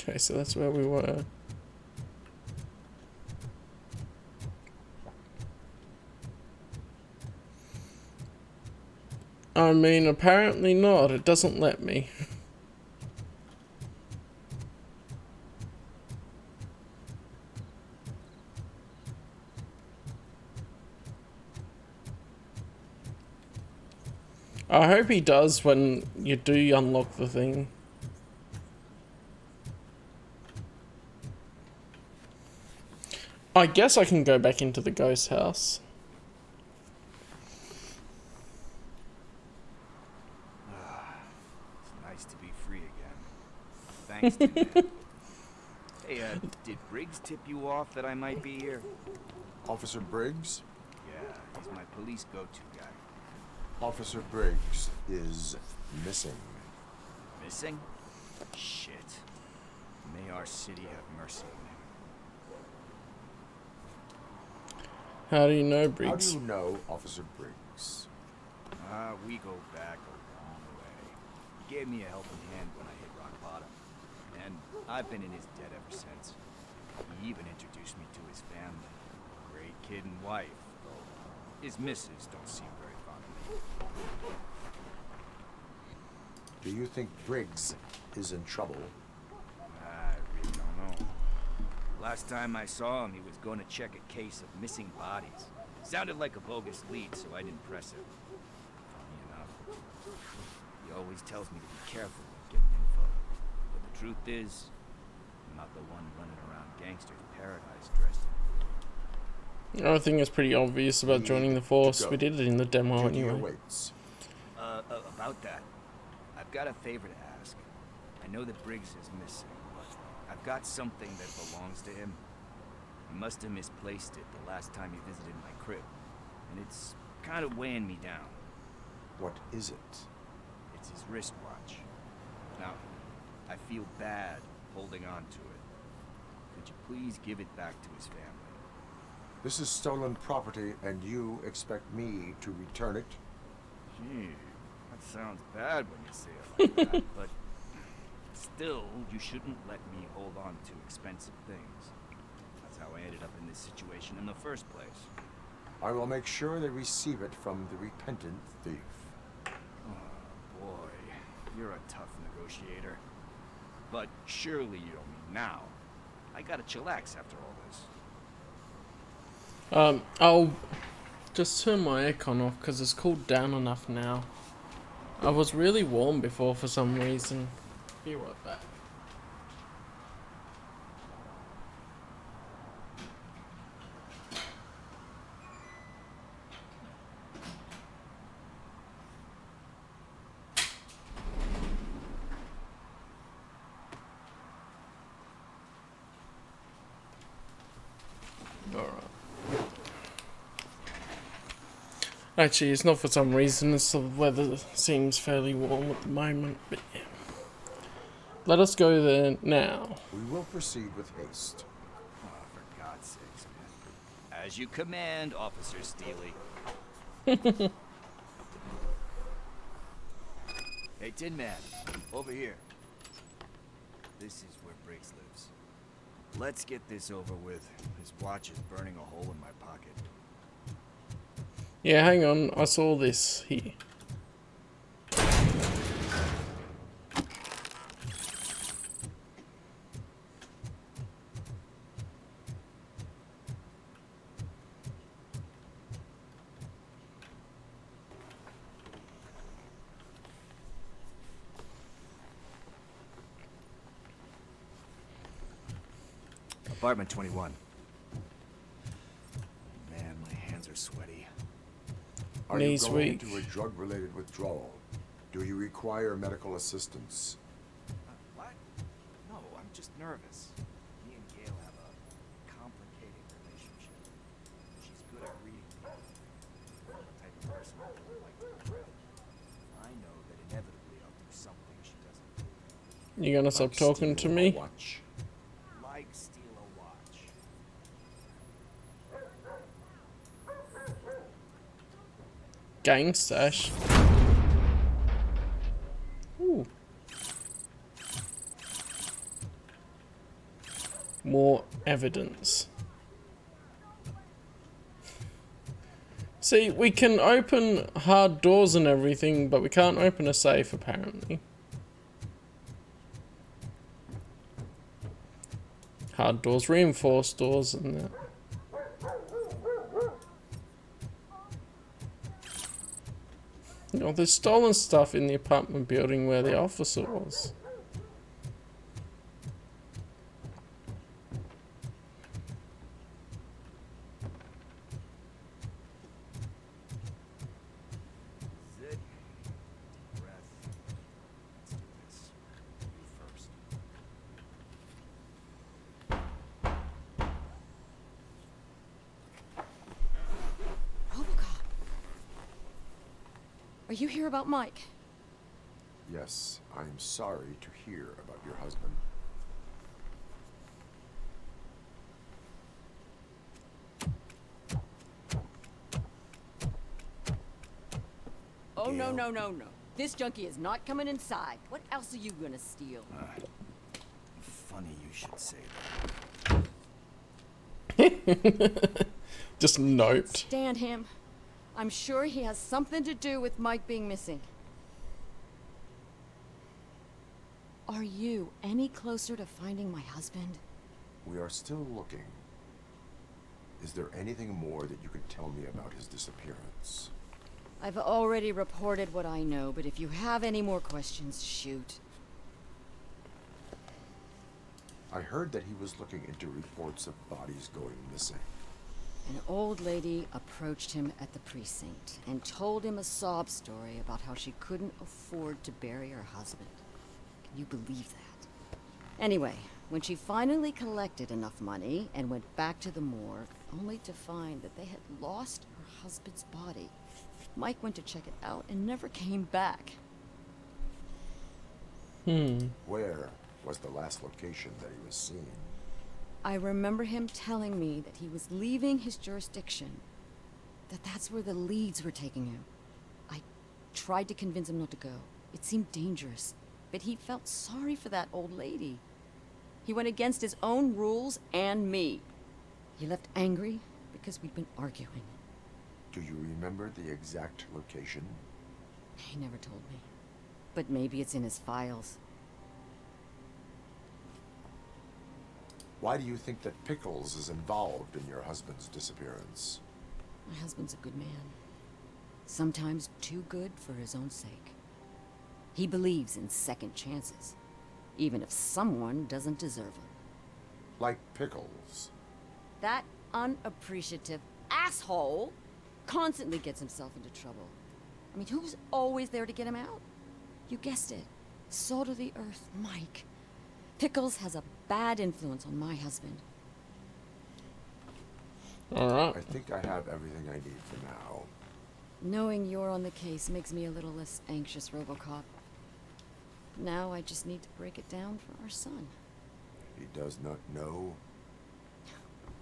Okay, so that's where we were. I mean, apparently not. It doesn't let me. I hope he does when you do unlock the thing. I guess I can go back into the ghost house. It's nice to be free again. Thanks to Ned. Hey, did Briggs tip you off that I might be here? Officer Briggs? Yeah, he's my police go-to guy. Officer Briggs is missing. Missing? Shit. May our city have mercy on him. How do you know Briggs? How do you know Officer Briggs? We go back a long way. He gave me a helping hand when I hit rock bottom. And I've been in his debt ever since. He even introduced me to his family. Great kid and wife, though his missus don't seem very fond of me. Do you think Briggs is in trouble? I really don't know. Last time I saw him, he was going to check a case of missing bodies. Sounded like a bogus lead, so I didn't press him. Funny enough. He always tells me to be careful with getting info. But the truth is, I'm not the one running around gangster's paradise dressed in blue. I think it's pretty obvious about joining the force. We did it in the demo anyway. About that, I've got a favor to ask. I know that Briggs is missing, but I've got something that belongs to him. He must have misplaced it the last time he visited my crib, and it's kind of weighing me down. What is it? It's his wristwatch. Now, I feel bad holding on to it. Could you please give it back to his family? This is stolen property, and you expect me to return it? Gee, that sounds bad when you say it like that, but still, you shouldn't let me hold on to expensive things. That's how I ended up in this situation in the first place. I will make sure they receive it from the repentant thief. Oh, boy. You're a tough negotiator. But surely you don't mean now. I gotta chillax after all this. I'll just turn my aircon off because it's cooled down enough now. I was really warm before for some reason. Be right back. Actually, it's not for some reason, it's the weather seems fairly warm at the moment, but yeah. Let us go there now. We will proceed with haste. Oh, for God's sakes, man. As you command, Officer Steely. Hey, Tin Man, over here. This is where Briggs lives. Let's get this over with. His watch is burning a hole in my pocket. Yeah, hang on. I saw this here. Apartment 21. Man, my hands are sweaty. Are you Knees going weak. into a drug-related withdrawal? Do you require medical assistance? What? No, I'm just nervous. Me and Gail have a complicated relationship. She's good at reading people. I'm the type of person who doesn't like to regret. I know that inevitably I'll do something she doesn't do. You gonna stop talking to me? Watch. Like steal a watch. Gang stash. Ooh. More evidence. See, we can open hard doors and everything, but we can't open a safe apparently. Hard doors, reinforced doors, and that. You know, there's stolen stuff in the apartment building where the officer was. Sit. Breath. Let's do this. You first. Robocop. Are you here about Mike? Yes, I'm sorry to hear about your husband. Oh, no, no, no, no. This junkie is not coming inside. What else are you gonna steal? Funny you should say Just note. Stand him. I'm sure he has something to do with Mike being missing. Are you any closer to finding my husband? We are still looking. Is there anything more that you can tell me about his disappearance? I've already reported what I know, but if you have any more questions, shoot. I heard that he was looking into reports of bodies going missing. An old lady approached him at the precinct and told him a sob story about how she couldn't afford to bury her husband. Can you believe that? Anyway, when she finally collected enough money and went back to the morgue, only to find that they had lost her husband's body, Mike went to check it out and never came back. Where was the last location that he was seen? I remember him telling me that he was leaving his jurisdiction, that that's where the leads were taking him. I tried to convince him not to go. It seemed dangerous, but he felt sorry for that old lady. He went against his own rules and me. He left angry because we'd been arguing. Do you remember the exact location? He never told me, but maybe it's in his files. Why do you think that Pickles is involved in your husband's disappearance? My husband's a good man. Sometimes too good for his own sake. He believes in second chances, even if someone doesn't deserve them. Like Pickles. That unappreciative asshole constantly gets himself into trouble. I mean, who's always there to get him out? You guessed it. Salt of the earth, Mike. Pickles has a bad influence on my husband. Alright. I think I have everything I need for now. Knowing you're on the case makes me a little less anxious, Robocop. Now I just need to break it down for our son. He does not know.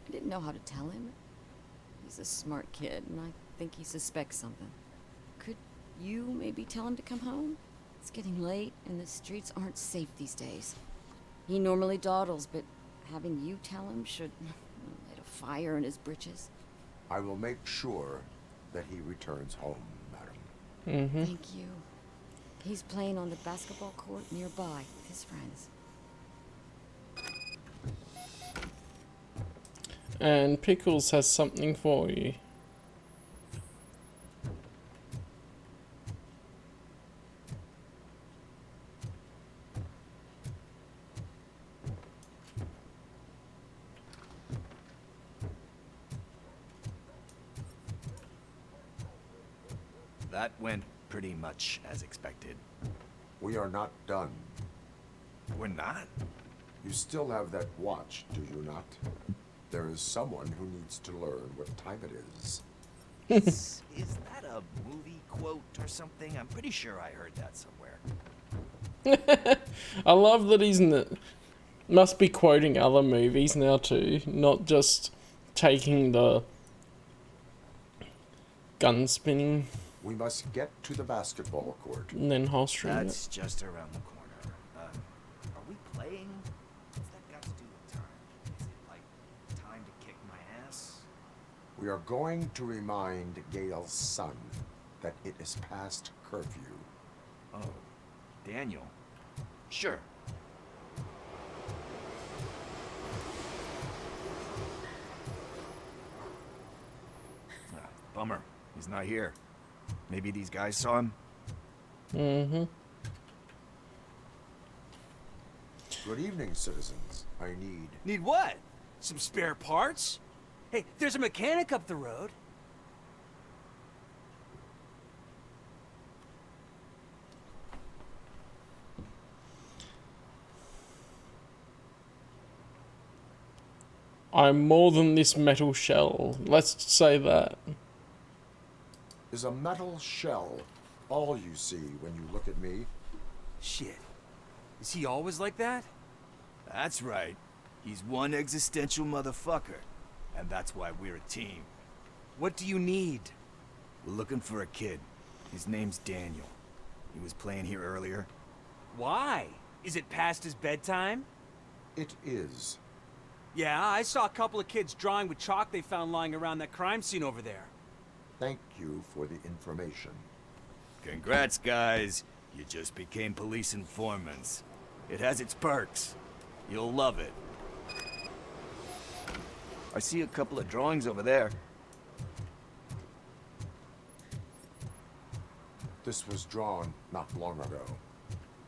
I didn't know how to tell him. He's a smart kid, and I think he suspects something. Could you maybe tell him to come home? It's getting late, and the streets aren't safe these days. He normally dawdles, but having you tell him should light a fire in his britches. I will make sure that he returns home, madam. Thank you. He's playing on the basketball court nearby with his friends. And Pickles has something for you. That went pretty much as expected. We are not done. We're not? You still have that watch, do you not? There is someone who needs to learn what time it is. Is that a movie quote or something? I'm pretty sure I heard that somewhere. I love that he's must be quoting other movies now too, not just taking the gun spinning. We must get to the basketball court. And then holstering it. That's just around the corner. Are we playing? What's that got to do with time? Is it like time to kick my ass? We are going to remind Gale's son that it is past curfew. Oh, Daniel. Sure. Bummer. He's not here. Maybe these guys saw him? Good evening, citizens. I need... Need what? Some spare parts? Hey, there's a mechanic up the road. I'm more than this metal shell. Let's say that. Is a metal shell all you see when you look at me? Shit. Is he always like that? That's right. He's one existential motherfucker. And that's why we're a team. What do you need? We're looking for a kid. His name's Daniel. He was playing here earlier. Why? Is it past his bedtime? It is. Yeah, I saw a couple of kids drawing with chalk they found lying around that crime scene over there. Thank you for the information. Congrats, guys. You just became police informants. It has its perks. You'll love it. I see a couple of drawings over there. This was drawn not long ago.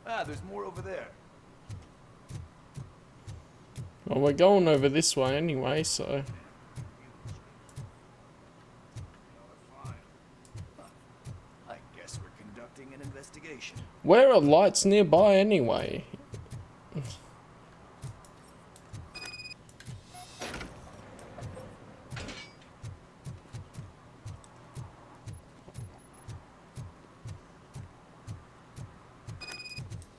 Ah, there's more over there. Well, we're going over this way anyway, so... I guess we're conducting an investigation. Where are lights nearby anyway?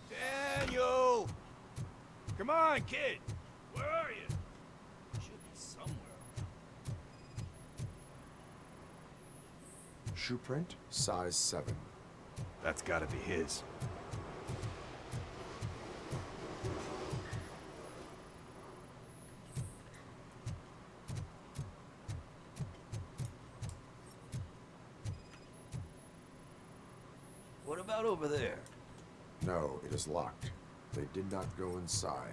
Daniel! Come on, kid! Where are you? Should be somewhere. Shoe print, size 7. That's gotta be his. What about over there? No, it is locked. They did not go inside.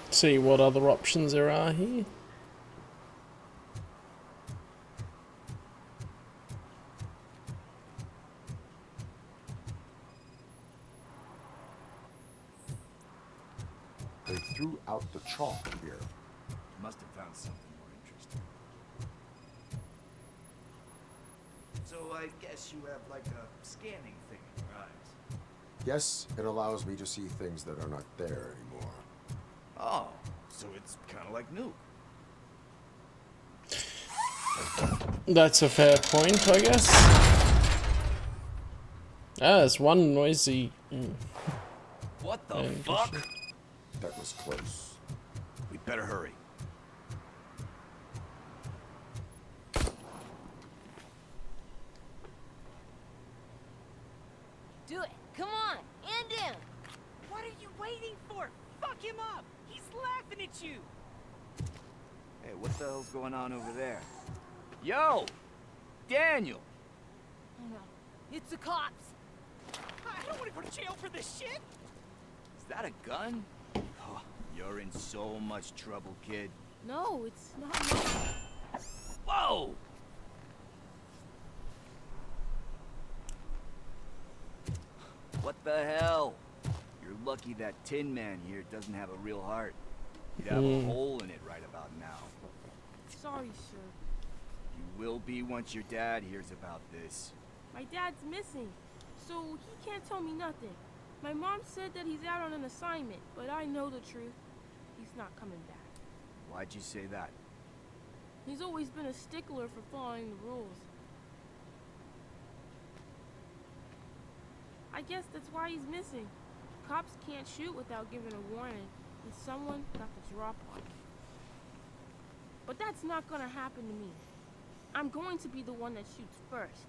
See what other options there are here. They threw out the chalk here. Must have found something more interesting. So I guess you have like a scanning thing in your eyes. Yes, it allows me to see things that are not there anymore. Oh, so it's kind of like Nuke. That's a fair point, I guess. Ah, there's one noisy... What the fuck? That was close. We Better hurry. Do it. Come on. And in. What are you waiting for? Fuck him up! He's laughing at you! Hey, what the hell's going on over there? Yo! Daniel! Oh no. It's the cops. I don't want to go to jail for this shit! Is that a gun? Oh, you're in so much trouble, kid. No, it's not mine. Whoa! What the hell? You're lucky that Tin Man here doesn't have a real heart. You'd have a hole in it right about now. Sorry, sir. You will be once your dad hears about this. My dad's missing, so he can't tell me nothing. My mom said that he's out on an assignment, but I know the truth. He's not coming back. Why'd you say that? He's always been a stickler for following the rules. I guess that's why he's missing. Cops can't shoot without giving a warning, and someone got the drop on him. But that's not gonna happen to me. I'm going to be the one that shoots first.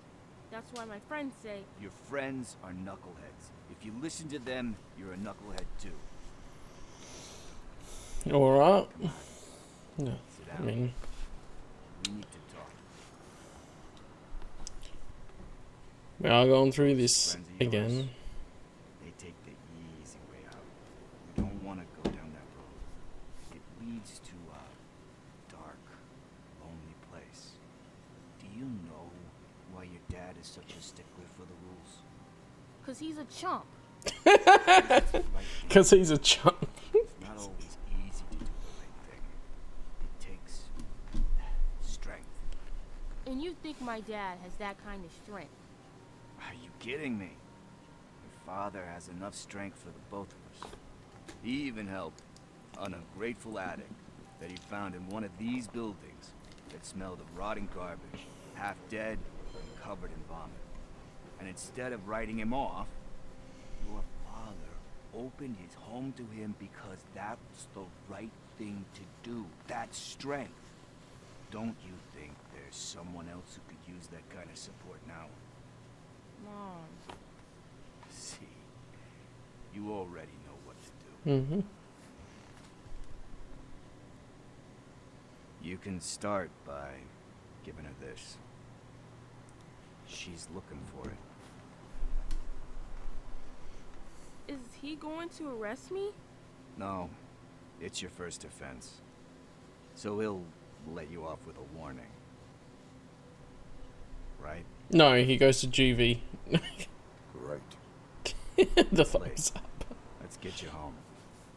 That's why my friends say... Your friends are knuckleheads. If you listen to them, you're a knucklehead too. Alright. No, Sit I down. mean... We need to talk. We are going through this Friends of yours, again. They take the easy way out. We don't want to go down that road. It leads to a dark, lonely place. Do you know why your dad is such a stickler for the rules? 'Cause he's a chump. Because he's a chump. It's not always easy to do the right thing. It takes strength. And you think my dad has that kind of strength? Are you kidding me? Your father has enough strength for the both of us. He even helped an ungrateful addict that he found in one of these buildings that smelled of rotting garbage, half dead and covered in vomit. And instead of writing him off, your father opened his home to him because that was the right thing to do. That's strength. Don't you think there's someone else who could use that kind of support now? Mom. See, you already know what to do. Mm-hmm. You can start by giving her this. She's looking for it. Is he going to arrest me? No, it's your first offense. So he'll let you off with a warning. Right? No, he goes to juvie. Great. The thumbs up. Let's get you home.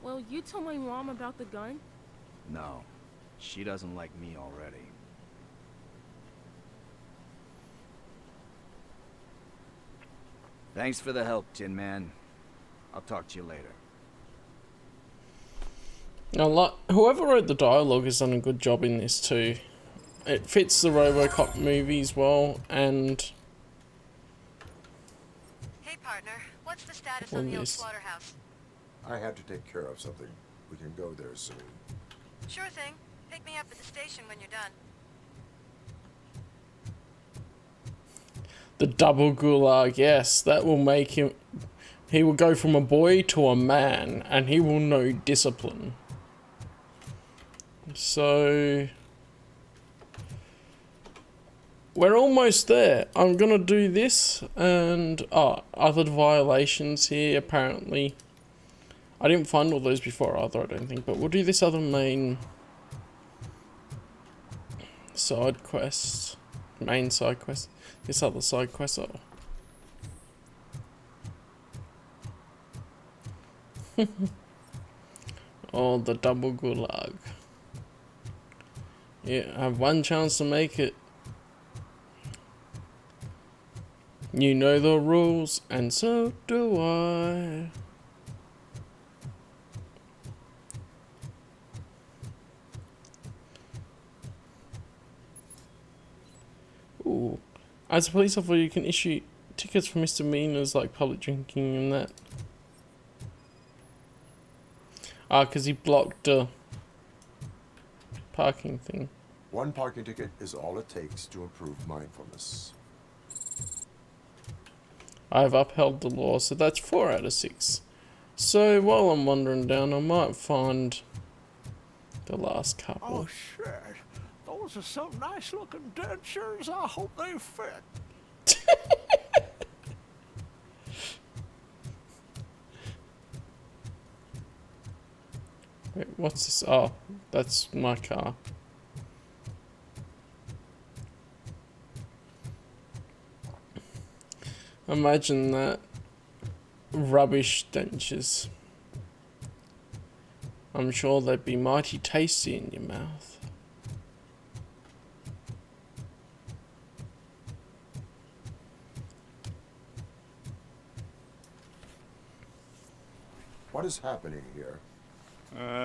Well, you told my mom about the gun? No, she doesn't like me already. Thanks for the help, Tin Man. I'll talk to you later. Now, whoever wrote the dialogue has done a good job in this too. It fits the Robocop movies well, and... Hey, partner. What's the status on the old slaughterhouse? I had to take care of something. We can go there soon. Sure thing. Pick me up at the station when you're done. The double gulag, yes, that will make him... He will go from a boy to a man, and he will know discipline. So... We're almost there. I'm gonna do this, and... other violations here, apparently. I didn't find all those before either, I don't think, but we'll do this other main... side quest. Main side quest. This other side quest. Oh, the double gulag. Yeah, I have one chance to make it. You know the rules, and so do I. Ooh. As a police officer, you can issue tickets for misdemeanors like public drinking and that. Because he blocked parking thing. One parking ticket is all it takes to improve mindfulness. I've upheld the law, so that's 4 out of 6. So while I'm wandering down, I might find the last couple. Oh shit. Those are some nice looking dentures. I hope they fit. Wait, what's this? Oh, that's my car. Imagine that. Rubbish dentures. I'm sure they'd be mighty tasty in your mouth. What is happening here?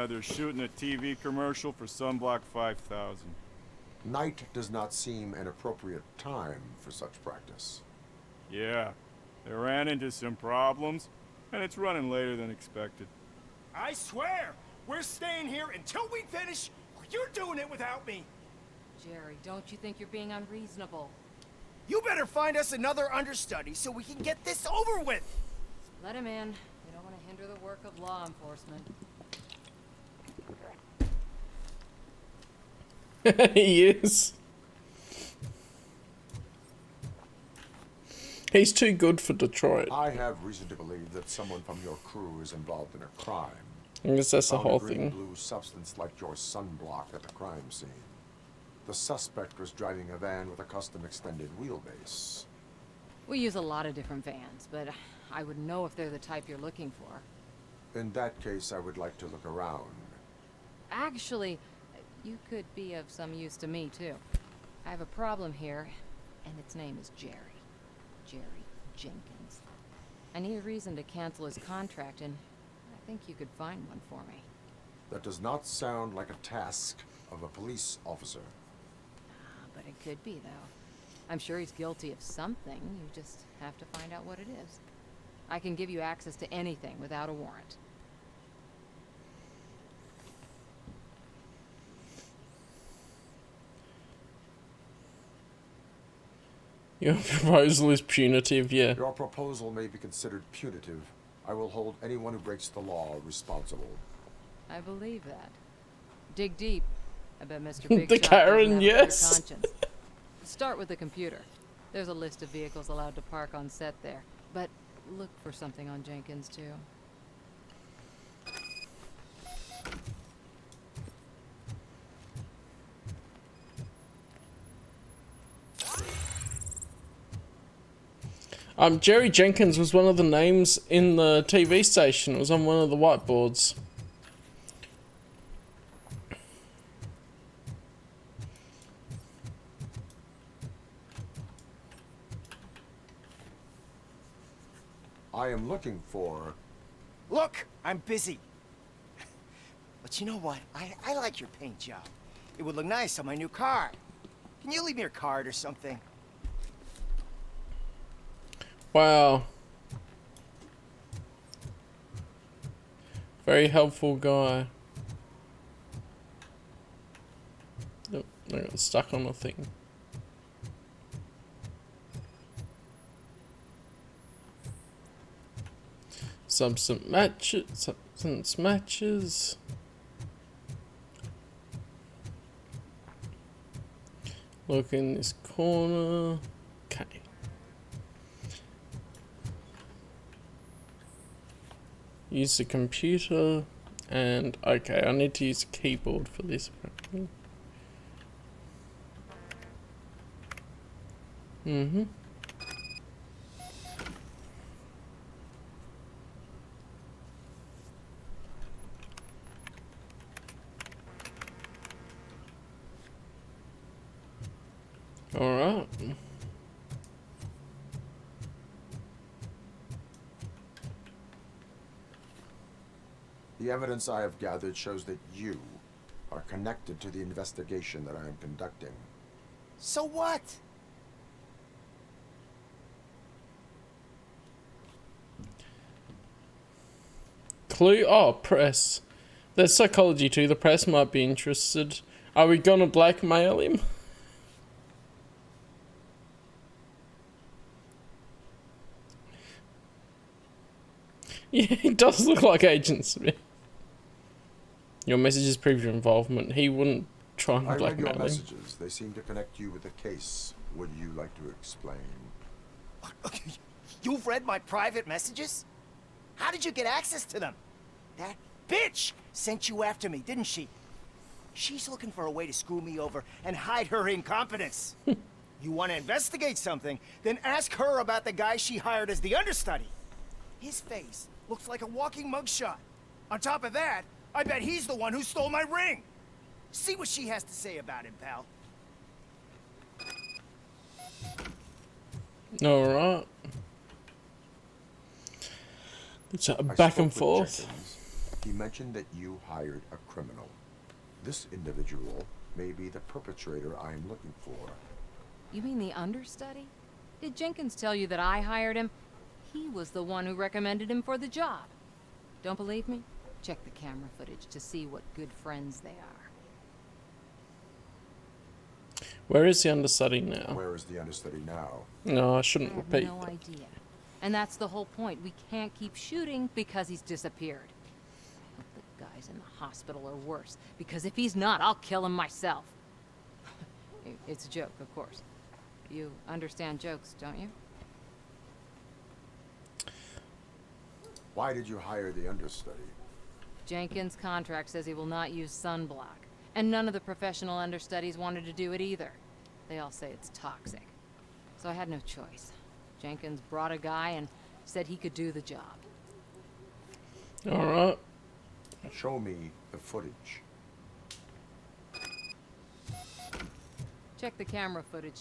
They're shooting a TV commercial for Sunblock 5000. Night does not seem an appropriate time for such practice. Yeah, they ran into some problems, and it's running later than expected. I swear, we're staying here until we finish, or you're doing it without me. Jerry, don't you think you're being unreasonable? You better find us another understudy so we can get this over with. Let him in. We don't want to hinder the work of law enforcement. He is. He's too good for Detroit. I have reason to believe that someone from your crew is involved in a crime. I guess that's the Found whole a green thing. blue substance like your sunblock at the crime scene. The suspect was driving a van with a custom extended wheelbase. We use a lot of different vans, but I wouldn't know if they're the type you're looking for. In that case, I would like to look around. Actually, you could be of some use to me, too. I have a problem here, and its name is Jerry. Jerry Jenkins. I need a reason to cancel his contract, and I think you could find one for me. That does not sound like a task of a police officer. But it could be, though. I'm sure he's guilty of something. You just have to find out what it is. I can give you access to anything without a warrant. Your proposal is punitive, yeah. Your proposal may be considered punitive. I will hold anyone who breaks the law responsible. I believe that. Dig deep. I bet Mr. Big The Shot Karen, doesn't have a yes. clear conscience. Start with the computer. There's a list of vehicles allowed to park on set there. But look for something on Jenkins, too. Jerry Jenkins was one of the names in the TV station. It was on one of the whiteboards. I am looking for... Look, I'm busy. But you know what? I like your paint job. It would look nice on my new car. Can you leave me your card or something? Wow. Very helpful guy. Oh, I got stuck on the thing. Substance matches. Look in this corner. Okay. Use the computer, and okay, I need to use a keyboard for this apparently. Alright. The evidence I have gathered shows that you are connected to the investigation that I am conducting. So what? Clue? Oh, press. There's psychology too. The press might be interested. Are we gonna blackmail him? Yeah, he does look like Agent Smith. Your messages prove your involvement. He wouldn't try and I read blackmail your him. messages. They seem to connect you with the case. Would you like to explain? You've read my private messages? How did you get access to them? That bitch sent you after me, didn't she? She's looking for a way to screw me over and hide her incompetence. You want to investigate something, then ask her about the guy she hired as the understudy. His face looks like a walking mugshot. On top of that, I bet he's the one who stole my ring. See what she has to say about him, pal. Alright. It's I back spoke and with forth. Jenkins. He mentioned that you hired a criminal. This individual may be the perpetrator I am looking for. You mean the understudy? Did Jenkins tell you that I hired him? He was the one who recommended him for the job. Don't believe me? Check the camera footage to see what good friends they are. Where is the understudy now? Where is the understudy now? No, I shouldn't I have repeat. no idea. And that's the whole point. We can't keep shooting because he's disappeared. I hope the guy's in the hospital or worse, because if he's not, I'll kill him myself. It's a joke, of course. You understand jokes, don't you? Why did you hire the understudy? Jenkins' contract says he will not use sunblock. And none of the professional understudies wanted to do it either. They all say it's toxic. So I had no choice. Jenkins brought a guy and said he could do the job. Alright. Show me the footage. Check the camera footage.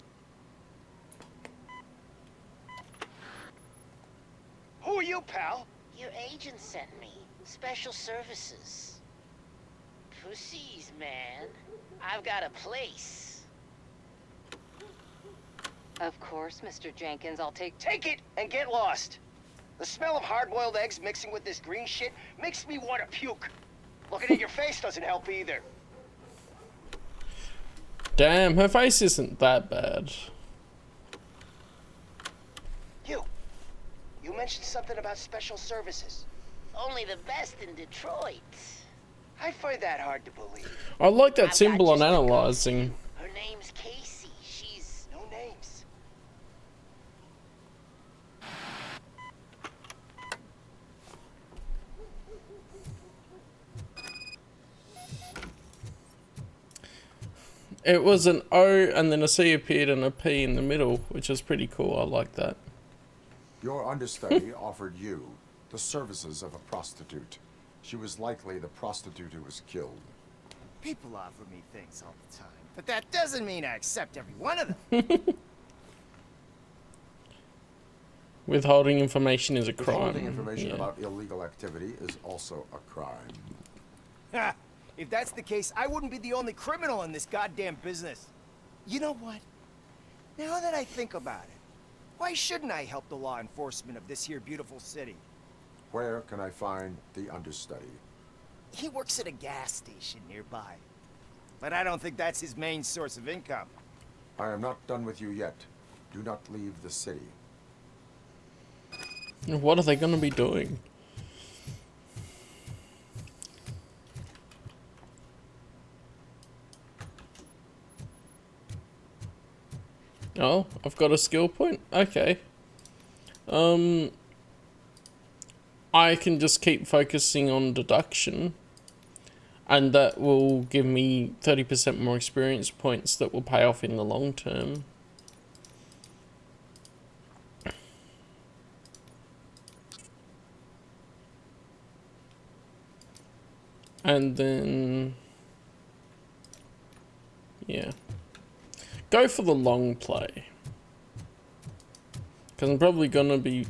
Who are you, pal? Your agent sent me. Special services. Pussies, man. I've got a place. Of course, Mr. Jenkins, I'll take Take it and get lost. The smell of hard-boiled eggs mixing with this green shit makes me want to puke. Looking at your face doesn't help either. Damn, her face isn't that bad. You mentioned something about special services. Only the best in Detroit. I find that hard to believe. I like that symbol on analyzing. Her name's Casey. She's... No names. It was an O and then a C appeared and a P in the middle, which is pretty cool. I like that. Your understudy offered you the services of a prostitute. She was likely the prostitute who was killed. People offer me things all the time, but that doesn't mean I accept every one of them. Withholding information is a crime. Withholding information Yeah. about illegal activity is also a crime. Ha! If that's the case, I wouldn't be the only criminal in this goddamn business. You know what? Now that I think about it, why shouldn't I help the law enforcement of this here beautiful city? Where can I find the understudy? He works at a gas station nearby. But I don't think that's his main source of income. I am not done with you yet. Do not leave the city. What are they going to be doing? Oh, I've got a skill point? Okay. I can just keep focusing on deduction. And that will give me 30% more experience points that will pay off in the long term. And then... yeah. Go for the long play. Because I'm probably going to be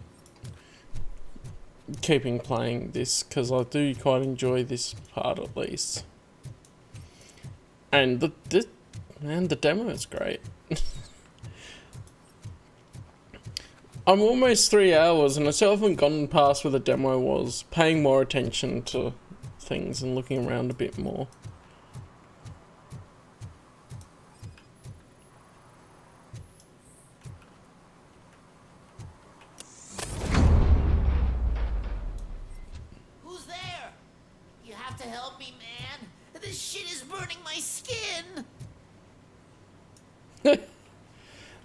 keeping playing this because I do quite enjoy this part at least. And the demo is great. I'm almost 3 hours and I still haven't gotten past where the demo was. Paying more attention to things and looking around a bit more.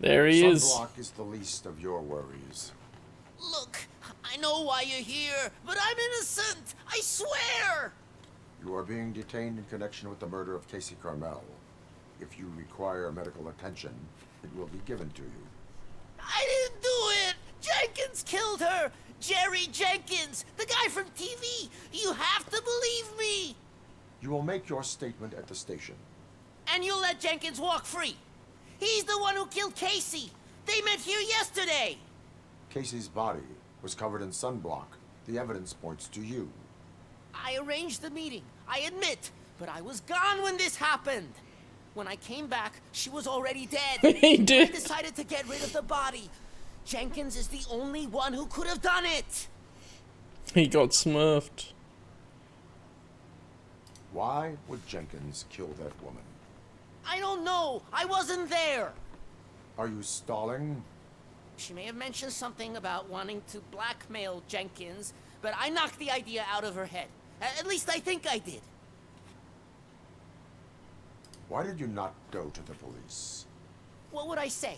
There he is. Sunblock is the least of your worries. Look, I know why you're here, but I'm innocent. I swear. You are being detained in connection with the murder of Casey Carmel. If you require medical attention, it will be given to you. I didn't do it. Jenkins killed her. Jerry Jenkins, the guy from TV. You have to believe me. You will make your statement at the station. And you'll let Jenkins walk free. He's the one who killed Casey. They met here yesterday. Casey's body was covered in sunblock. The evidence points to you. I arranged the meeting, I admit, but I was gone when this happened. When I came back, she was already dead. He did. I decided to get rid of the body. Jenkins is the only one who could have done it. He got smurfed. Why would Jenkins kill that woman? I don't know. I wasn't there. Are you stalling? She may have mentioned something about wanting to blackmail Jenkins, but I knocked the idea out of her head. At least I think I did. Why did you not go to the police? What would I say?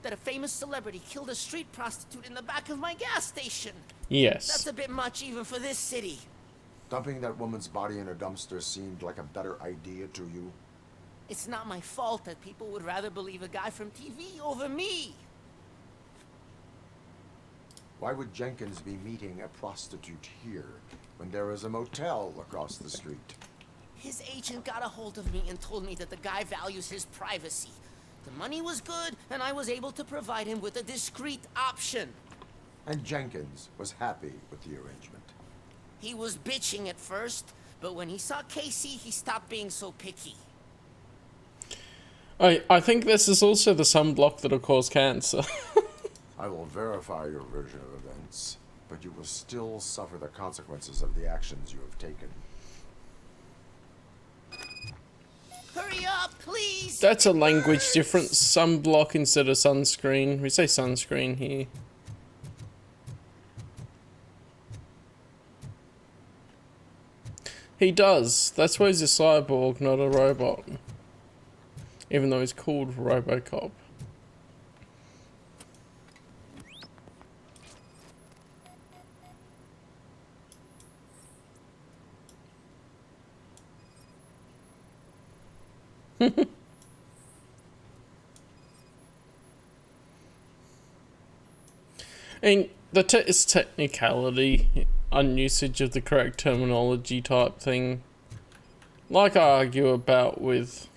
That a famous celebrity killed a street prostitute in the back of my gas station? Yes. That's a bit much even for this city. Dumping that woman's body in a dumpster seemed like a better idea to you? It's not my fault that people would rather believe a guy from TV over me. Why would Jenkins be meeting a prostitute here when there is a motel across the street? His agent got a hold of me and told me that the guy values his privacy. The money was good, and I was able to provide him with a discreet option. And Jenkins was happy with the arrangement. He was bitching at first, but when he saw Casey, he stopped being so picky. I think this is also the sunblock that'll cause cancer. I will verify your version of events, but you will still suffer the consequences of the actions you have taken. Hurry up, please! That's a language difference. Sunblock instead of sunscreen. We say sunscreen here. He does. That's why he's a cyborg, not a robot. Even though he's called Robocop. And it's technicality, unusage of the correct terminology type thing. Like I argue about with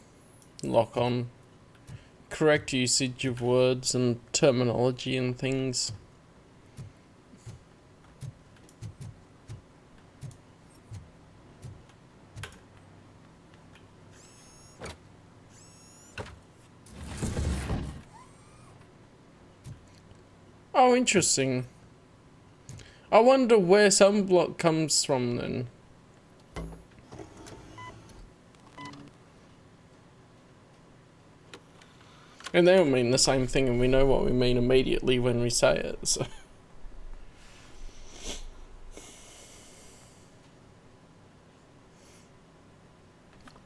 Lock On. Correct usage of words and terminology and things. Oh, interesting. I wonder where sunblock comes from then. And they all mean the same thing, and we know what we mean immediately when we say it, so.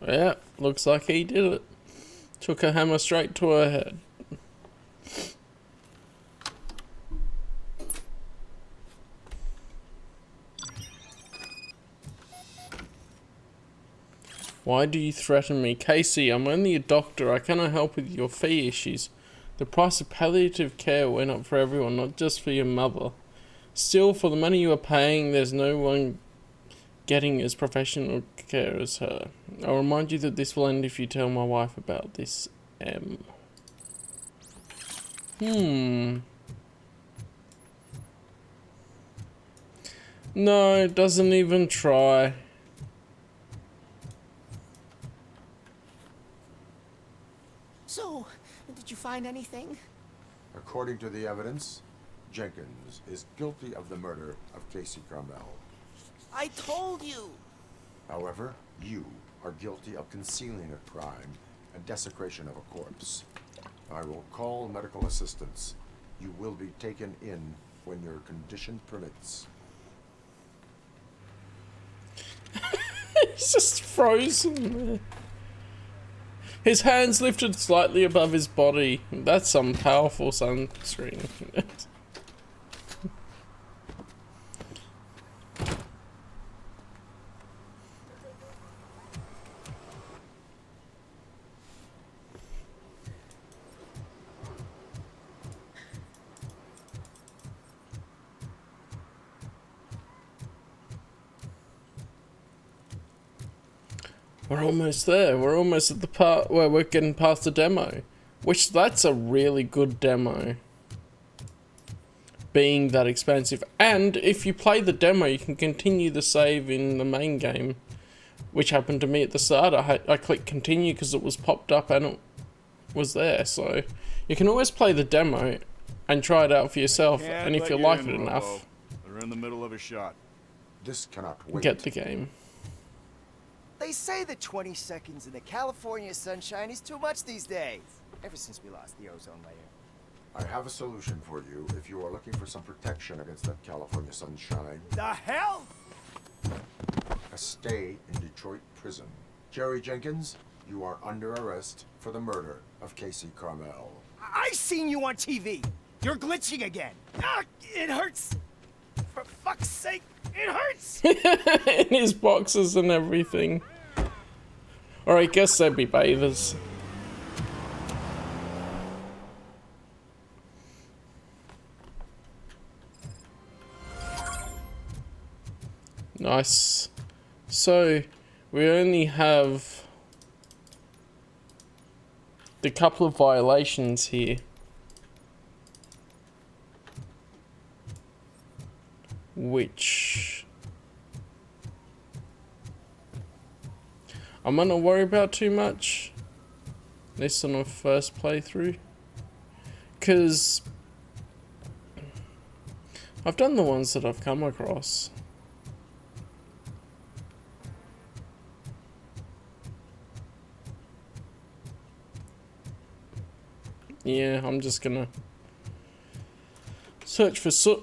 Yeah, looks like he did it. Took a hammer straight to her head. Why do you threaten me? Casey, I'm only a doctor. I cannot help with your fee issues. The price of palliative care went up for everyone, not just for your mother. Still, for the money you are paying, there's no one getting as professional care as her. I'll remind you that this will end if you tell my wife about this, No, it doesn't even try. So, did you find anything? According to the evidence, Jenkins is guilty of the murder of Casey Carmel. I told you! However, you are guilty of concealing a crime and desecration of a corpse. I will call medical assistance. You will be taken in when your condition permits. He's just frozen there. His hands lifted slightly above his body. That's some powerful sunscreen. We're almost there. We're almost at the part where we're getting past the demo. Which, that's a really good demo. Being that expensive. And if you play the demo, you can continue the save in the main game. Which happened to me at the start. I clicked continue because it was popped up and it was there. So, you can always play the demo and try it out for yourself. And if you like it enough, they're in the middle of a shot. This cannot wait. Get the game. They say that 20 seconds in the California sunshine is too much these days. Ever since we lost the ozone layer. I have a solution for you if you are looking for some protection against that California sunshine. The hell? A stay in Detroit prison. Jerry Jenkins, you are under arrest for the murder of Casey Carmel. I seen you on TV. You're glitching again. Ah, it hurts. For fuck's sake, it hurts. In his boxes and everything. Or I guess they'd be bathers. Nice. So, we only have the couple of violations here. Which I'm not gonna worry about too much. At least on the first playthrough. Because I've done the ones that I've come across. Yeah, I'm just gonna search for soot.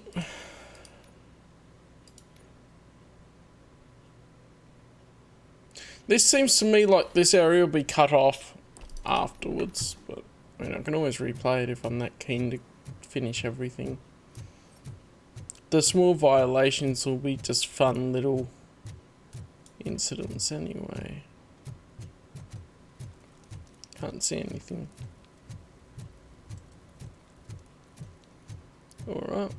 This seems to me like this area will be cut off afterwards, but I mean, I can always replay it if I'm that keen to finish everything. The small violations will be just fun little incidents anyway. Can't see anything. Alright.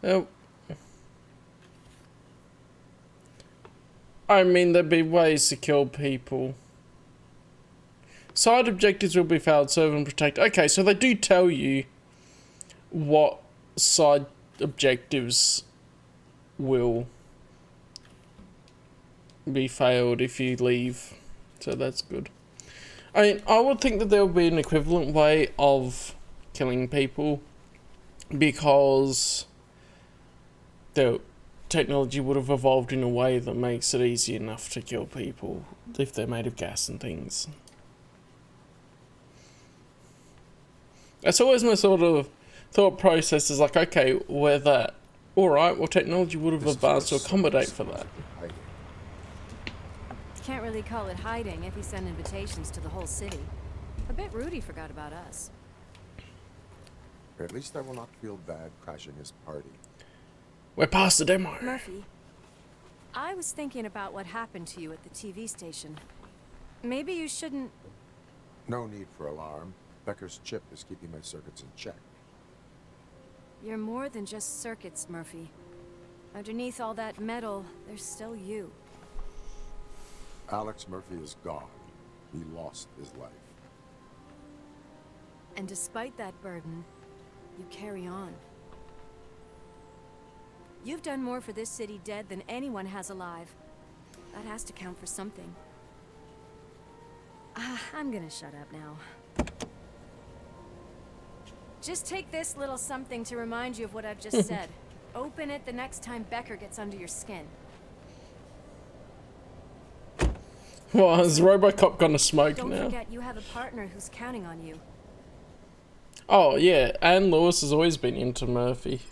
Oh. I mean, there'd be ways to kill people. Side objectives will be failed, serve and protect. Okay, so they do tell you what side objectives will be failed if you leave. So that's good. I mean, I would think that there would be an equivalent way of killing people because the technology would have evolved in a way that makes it easy enough to kill people if they're made of gas and things. That's always my sort of thought process is like, okay, we're that. Alright, well technology would have advanced to accommodate for that. Can't really call it hiding if you send invitations to the whole city. I bet Rudy forgot about us. At least I will not feel bad crashing his party. We're past the demo. Murphy, I was thinking about what happened to you at the TV station. Maybe you shouldn't... No need for alarm. Becker's chip is keeping my circuits in check. You're more than just circuits, Murphy. Underneath all that metal, there's still you. Alex Murphy is gone. He lost his life. And despite that burden, you carry on. You've done more for this city dead than anyone has alive. That has to count for something. I'm gonna shut up now. Just take this little something to remind you of what I've just said. Open it the next time Becker gets under your skin. Well, is Robocop gonna smoke Don't now? forget you have a partner who's counting on you. Oh yeah, and Lewis has always been into Murphy.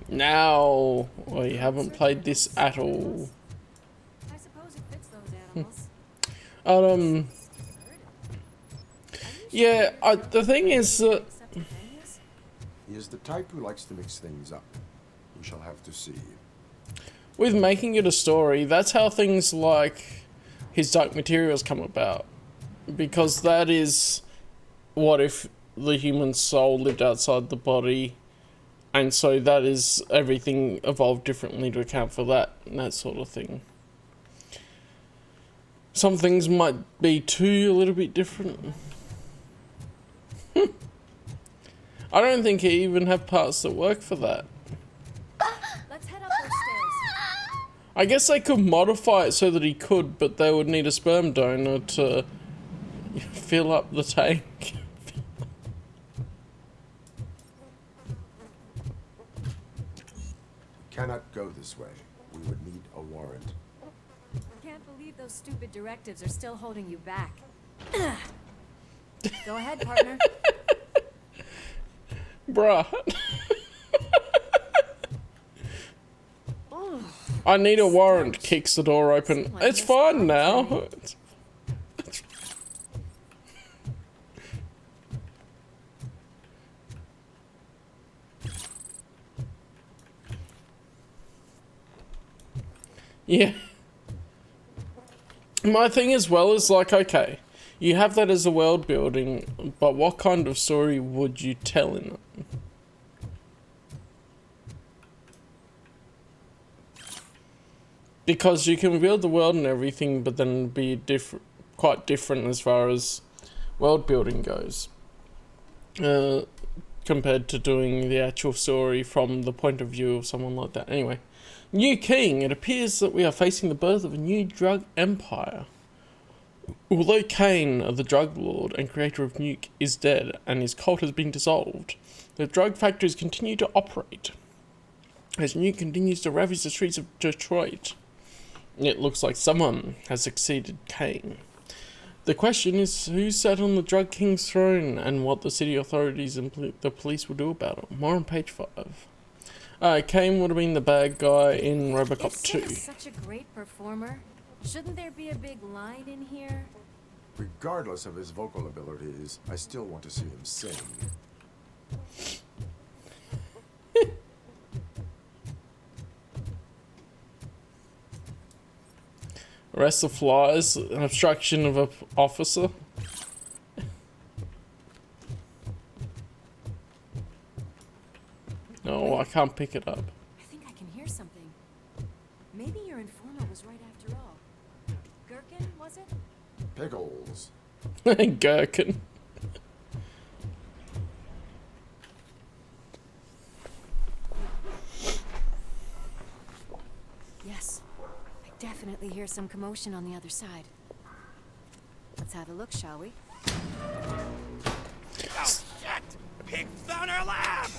Now we haven't played this at all. I suppose it fits those animals. Yeah, the thing is that He is the type who likes to mix things up. We shall have to see. with making it a story, that's how things like his Dark Materials come about. Because that is, what if the human soul lived outside the body, and so that is, everything evolved differently to account for that, and that sort of thing. Some things might be too a little bit different. I don't think he even have parts that work for that. Let's head up those stairs. I guess they could modify it so that he could, but they would need a sperm donor to fill up the tank. Cannot go this way. We would need a warrant. Can't believe those stupid directives are still holding you back. Go ahead, partner. Bruh. I need a warrant. Kicks the door open. It's fine now. Yeah. My thing as well is like, okay, you have that as a world building, but what kind of story would you tell in it? Because you can build the world and everything, but then be quite different as far as world building goes. Compared to doing the actual story from the point of view of someone like that. Anyway. New King. It appears that we are facing the birth of a new drug empire. Although Kane, the drug lord and creator of Nuke, is dead and his cult has been dissolved, the drug factories continue to operate. As Nuke continues to ravage the streets of Detroit, it looks like someone has succeeded Kane. The question is who sat on the drug king's throne and what the city authorities and the police will do about it. More on page 5. Kane would have been the bad guy in Robocop 2. If Sid is such a great performer, shouldn't there be a big line in here? Regardless of his vocal abilities, I still want to see him sing. Arrest the flies, an obstruction of an officer. No, I can't pick it up. I think I can hear something. Maybe your informant was right after all. Gherkin, was it? Pickles. Gherkin. Yes. I definitely hear some commotion on the other side. Let's have a look, shall we? Oh, shit! Pig Thunder Lab!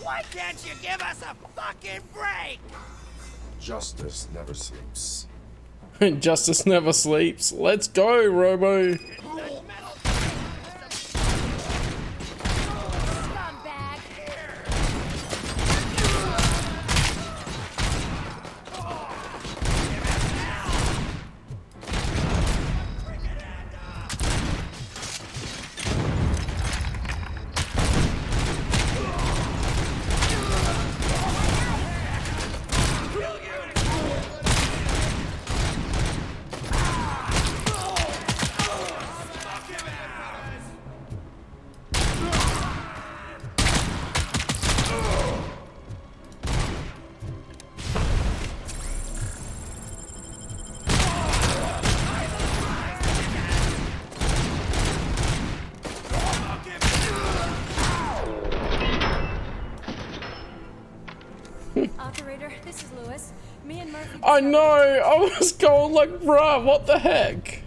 Why can't you give us a fucking break? Justice never sleeps. Justice never sleeps. Let's go, Robo. Operator, this is Lewis. Me and Murphy. I know. I was going like, bruh, what the heck?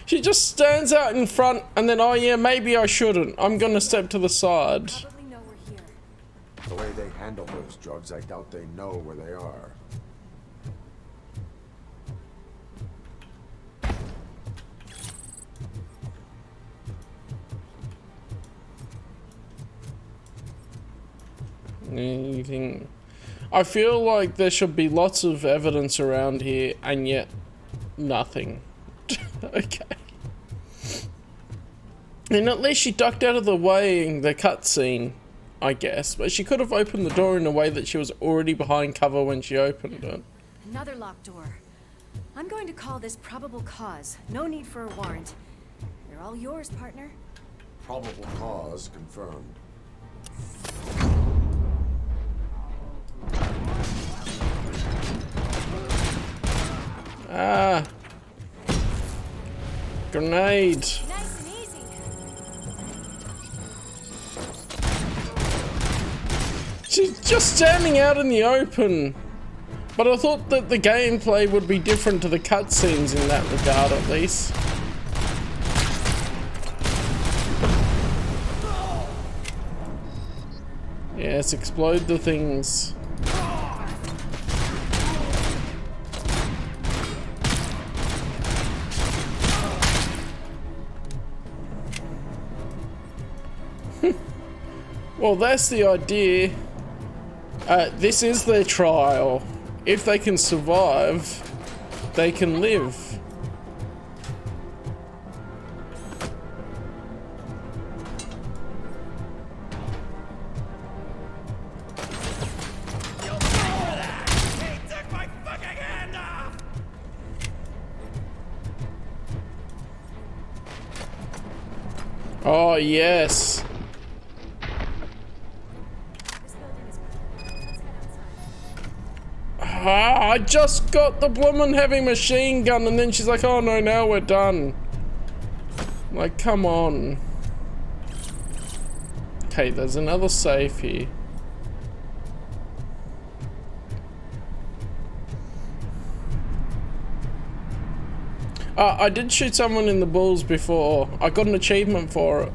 She just stands out in front and then, oh yeah, maybe I shouldn't. I'm gonna step to the side. The way they handle handle those drugs, I doubt they know where they are. Anything? I feel like there should be lots of evidence around here, and yet nothing. Okay. And at least she ducked out of the way in the cutscene, I guess. But she could have opened the door in a way that she was already behind cover when she opened it. Another locked door. I'm going to call this probable cause. No need for a warrant. They're all yours, partner. Probable cause confirmed. Ah. Grenade. Nice and easy. She's just standing out in the open. But I thought that the gameplay would be different to the cutscenes in that regard, at least. Yes, explode the things. Well, that's the idea. This is their trial. If they can survive, they can live. Oh, yes. Ah, I just got the bloomin' heavy machine gun, and then she's like, oh no, now we're done. Like, come on. Okay, there's another safe here. I did shoot someone in the balls before. I got an achievement for it.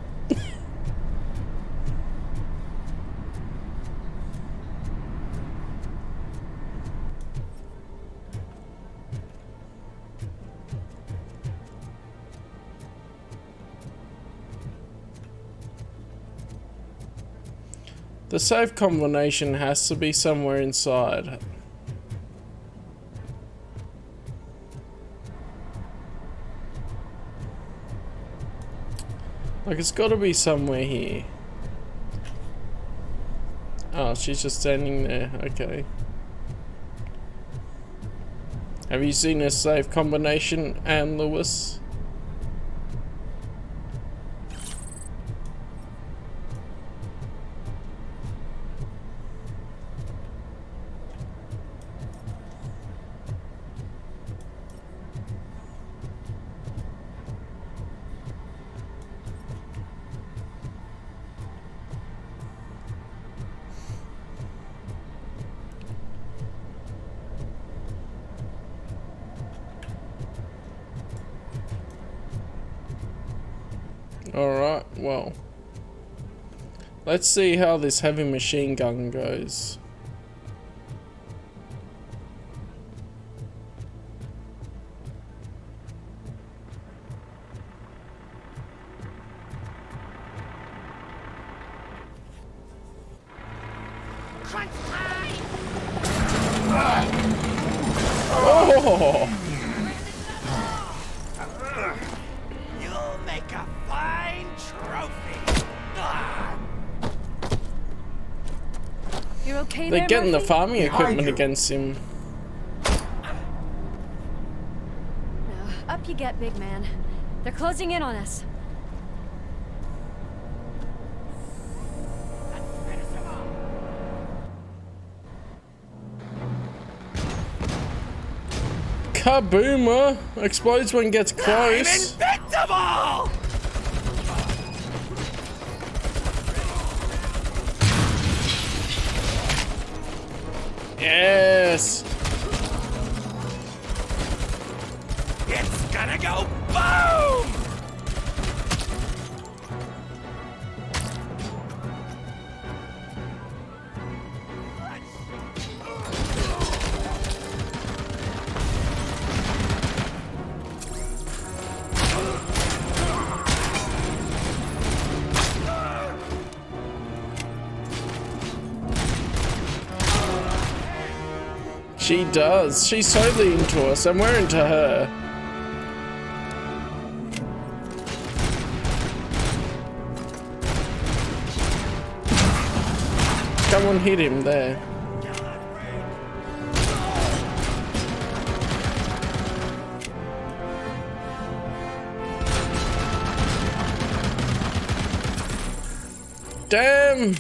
The safe combination has to be somewhere inside. Like, it's got to be somewhere here. Oh, she's just standing there. Okay. Have you seen a safe combination, Anne Lewis? Alright, well. Let's see how this heavy machine gun goes. Oh! You'll make a fine trophy. You're okay They're there, getting the Murphy? farming equipment against him. No, up you get, big man. They're closing in on us. Kaboomer! Explodes when gets close. Invincible! Yes! It's gonna go boom! She does. She's totally into us, and we're into her. Come on, hit him there. Damn!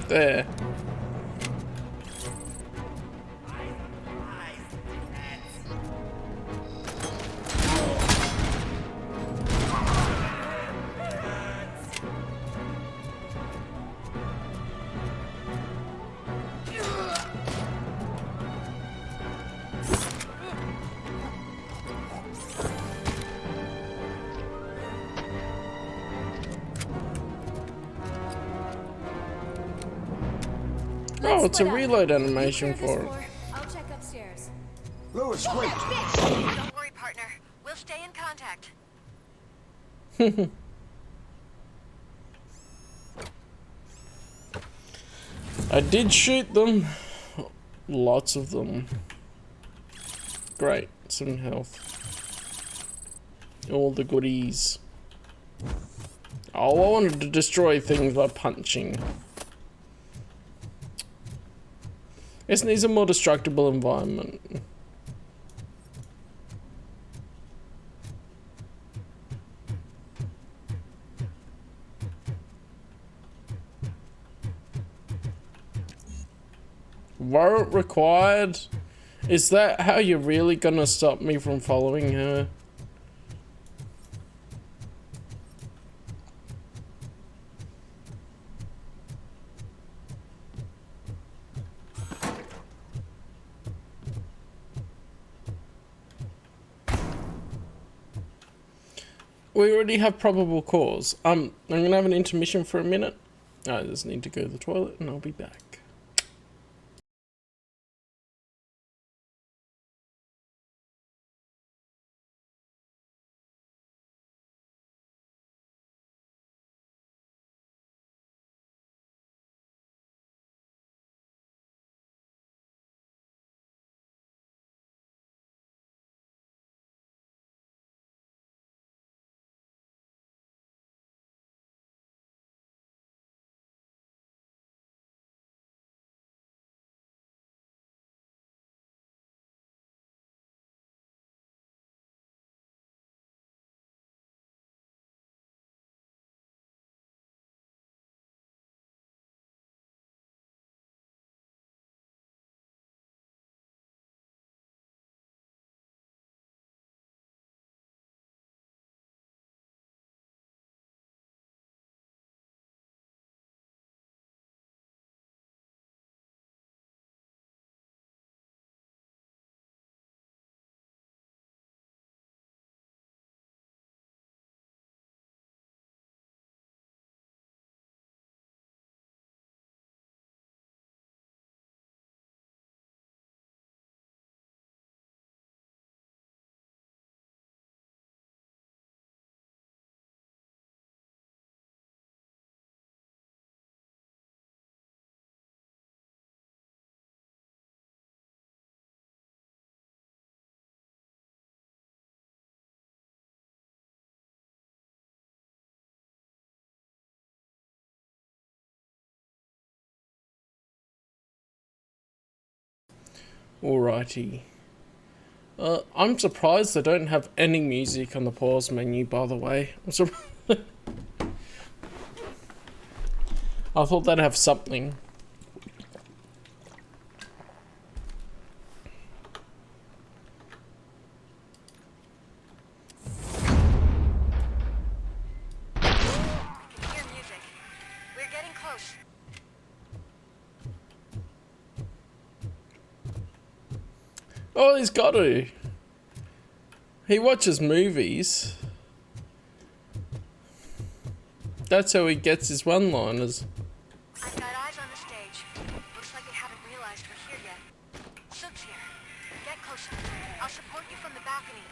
There. Oh, it's a reload animation for it. I'll check upstairs. Louis, wait! Don't worry, partner. We'll stay in contact. I did shoot them. Lots of them. Great, some health. All the goodies. Oh, I wanted to destroy things by punching. This needs a more destructible environment. Warrant required? Is that how you're really gonna stop me from following her? We already have probable cause. I'm gonna have an intermission for a minute. I just need to go to the toilet and I'll be back. Alrighty. I'm surprised they don't have any music on the pause menu, by the way. I thought they'd have something. Oh, he's got to. He watches movies. That's how he gets his one-liners. I've got eyes on the stage. Looks like they haven't realized we're here yet. Sook's here. Get closer. I'll support you from the balcony.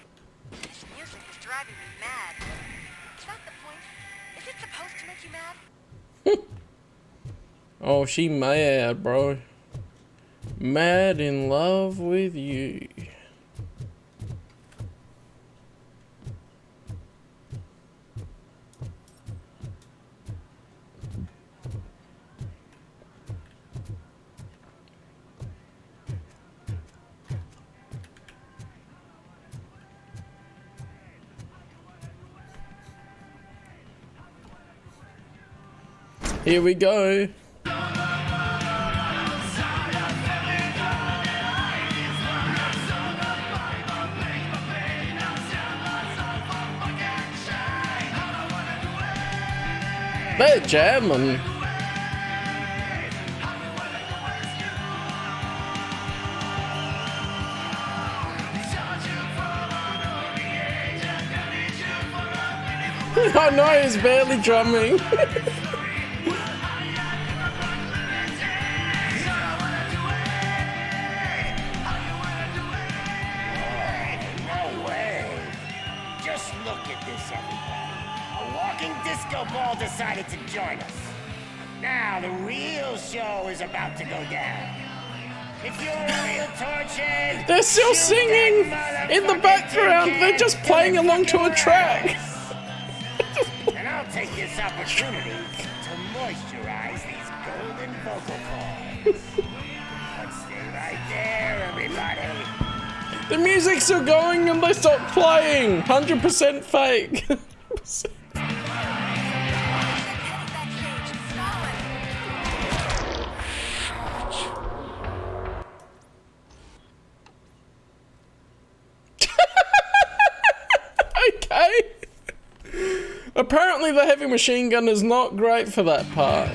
This music is driving me mad. Is that the point? Is it supposed to make you mad? Oh, she mad, bro. Mad in love with you. Here we go. They're jamming. I know, he's barely drumming. No way. Just look at this, everybody. A walking disco ball decided to join us. Now the real show is about to go down. If you're a real torchhead, They're still singing in the background. They're just playing along to a track. And I'll take this opportunity to moisturize these golden vocal cords. Let's stay right there, everybody. The music's still going and they stop playing. 100% fake. Okay. Apparently the heavy machine gun is not great for that part.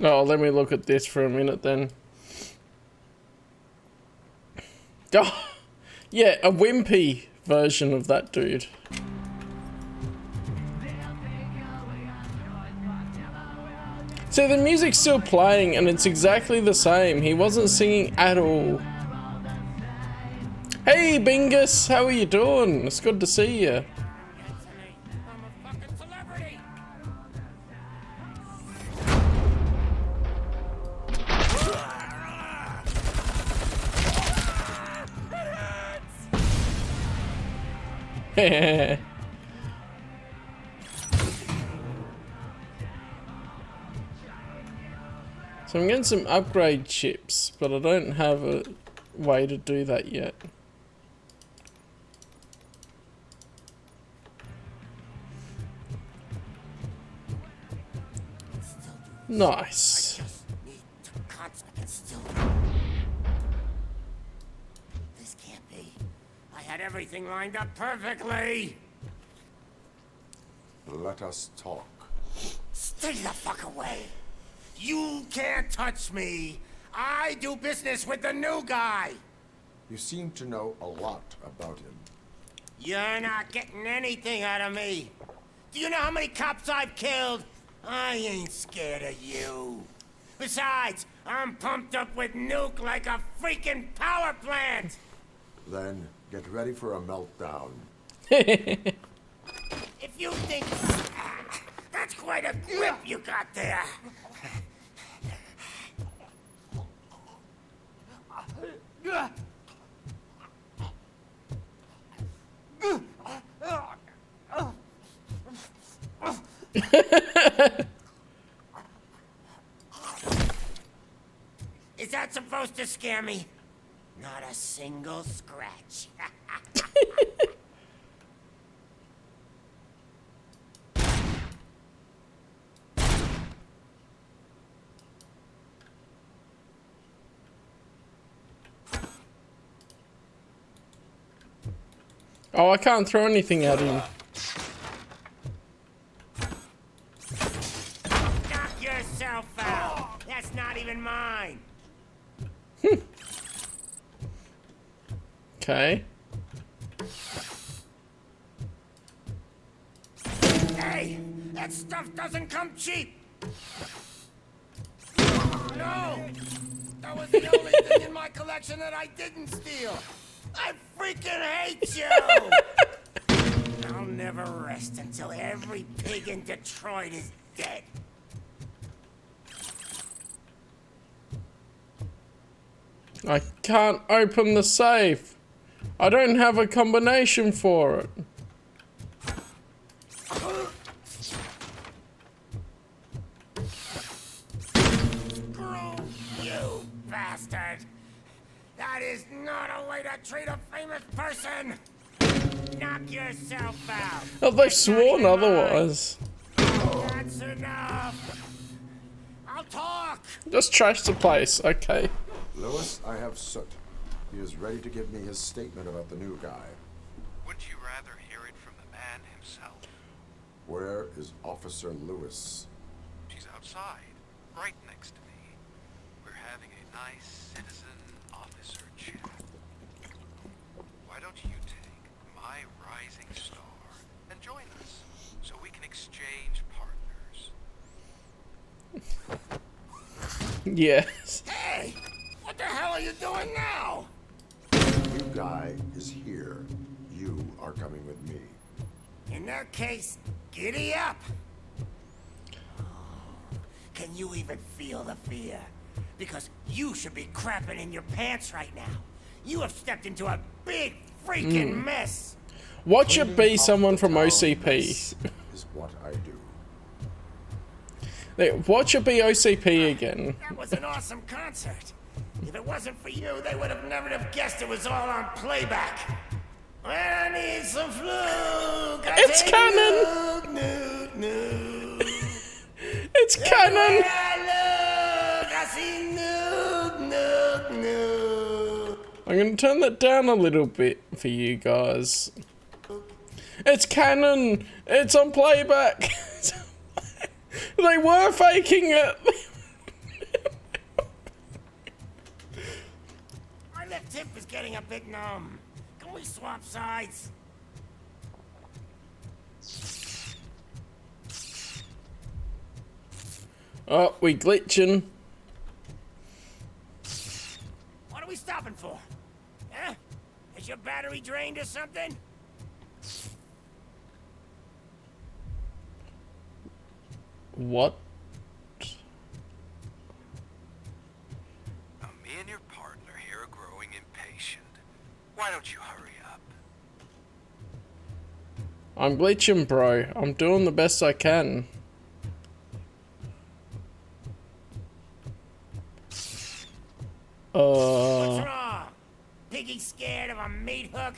Oh, let me look at this for a minute then. Oh, yeah, a wimpy version of that dude. So the music's still playing and it's exactly the same. He wasn't singing at all. Hey Bingus, how are you doing? It's good to see you. So I'm getting some upgrade chips, but I don't have a way to do that yet. Nice. This can't be. I had everything lined up perfectly. Let us talk. Stay the fuck away. You can't touch me. I do business with the new guy. You seem to know a lot about him. You're not getting anything out of me. Do you know how many cops I've killed? I ain't scared of you. Besides, I'm pumped up with nuke like a freaking power plant. Then get ready for a meltdown. If you think that's quite a grip you got there. Is that supposed to scare me? Not a single scratch. Oh, I can't throw anything at him. Knock yourself out. That's not even mine. Okay. Hey, that stuff doesn't come cheap. No, that was the only thing in my collection that I didn't steal. I freaking hate you. I'll never rest until every pig in Detroit is dead. I can't open the safe. I don't have a combination for it. You bastard! That is not a way to treat a famous person! Knock yourself out! Oh, they've sworn otherwise. That's enough! I'll talk! Just trash the place, okay. Lewis, I have Soot. He is ready to give me his statement about the new guy. Wouldn't you rather hear it from the man himself? Where is Officer Lewis? She's outside, right next to me. We're having a nice citizen officer chat. Why don't you take my rising star and join us so we can exchange partners? Yes. Hey! What the hell are you doing now? The new guy is here. You are coming with me. In that case, giddy up! Can you even feel the fear? Because you should be crapping in your pants right now. You have stepped into a big freaking mess. Watch it be someone from OCP. Is what I do. Watch it be OCP again. That was an awesome concert. If it wasn't for you, they would have never have guessed it was all on playback. When I need some fluke, It's canon! It's canon! I'm gonna turn that down a little bit for you guys. It's canon! It's on playback! They were faking it! My left hip is getting a bit numb. Can we swap sides? Oh, we glitching. What are we stopping for? Huh? Is your battery drained or something? What? Now, me and your partner here are growing impatient. Why don't you hurry up? I'm glitching, bro. I'm doing the best I can. What's wrong? Piggy scared of a meat hook?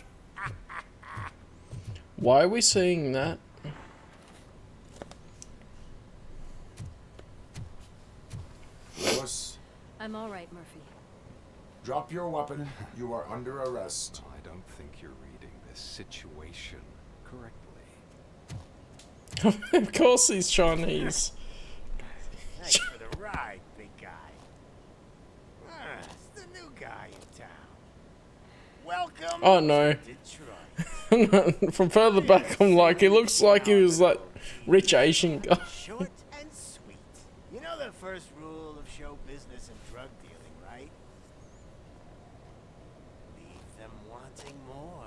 Why are we seeing that? Lewis, I'm all right, Murphy. drop your weapon. You are under arrest. I don't think you're reading this situation correctly. Of course he's Chinese. Thanks for the ride, big guy. Ah, it's the new guy in town. Welcome Oh no. to Detroit. From further back, I'm like, he looks like he was like rich Asian guy. Short and sweet. You know the first rule of show business and drug dealing, right? Leave them wanting more.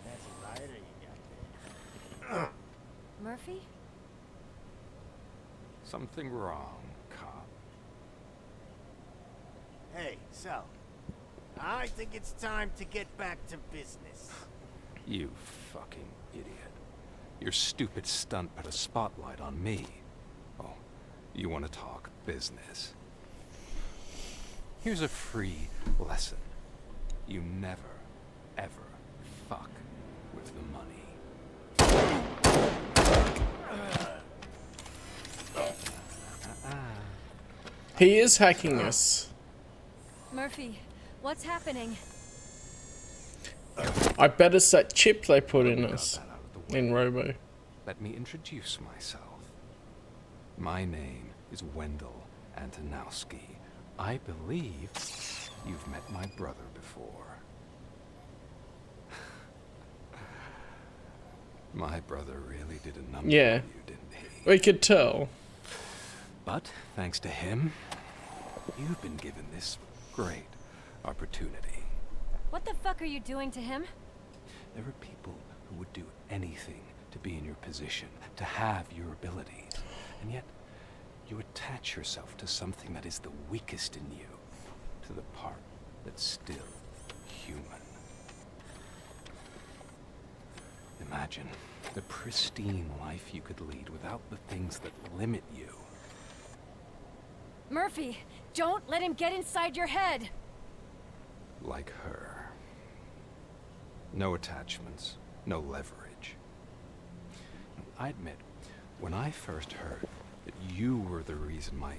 That's a lighter you got there. Murphy? Something wrong, cop. Hey, so, I think it's time to get back to business. You fucking idiot. Your stupid stunt put a spotlight on me. Oh, you want to talk business? Here's a free lesson. You never, ever fuck with the money. He is hacking us. Murphy, What's happening? I bet it's that chip they put in us. In Robo. Let me introduce myself. My name is Wendell Antonowski. I believe you've met my brother before. My brother really did a number on you, didn't he? We could tell. But thanks to him, you've been given this great opportunity. What the fuck are you doing to him? There are people who would do anything to be in your position, to have your abilities, and yet you attach yourself to something that is the weakest in you, to the part that's still human. Imagine the pristine life you could lead without the things that limit you. Murphy, don't let him get inside your head. Like her. No attachments, no leverage. I admit, when I first heard that you were the reason my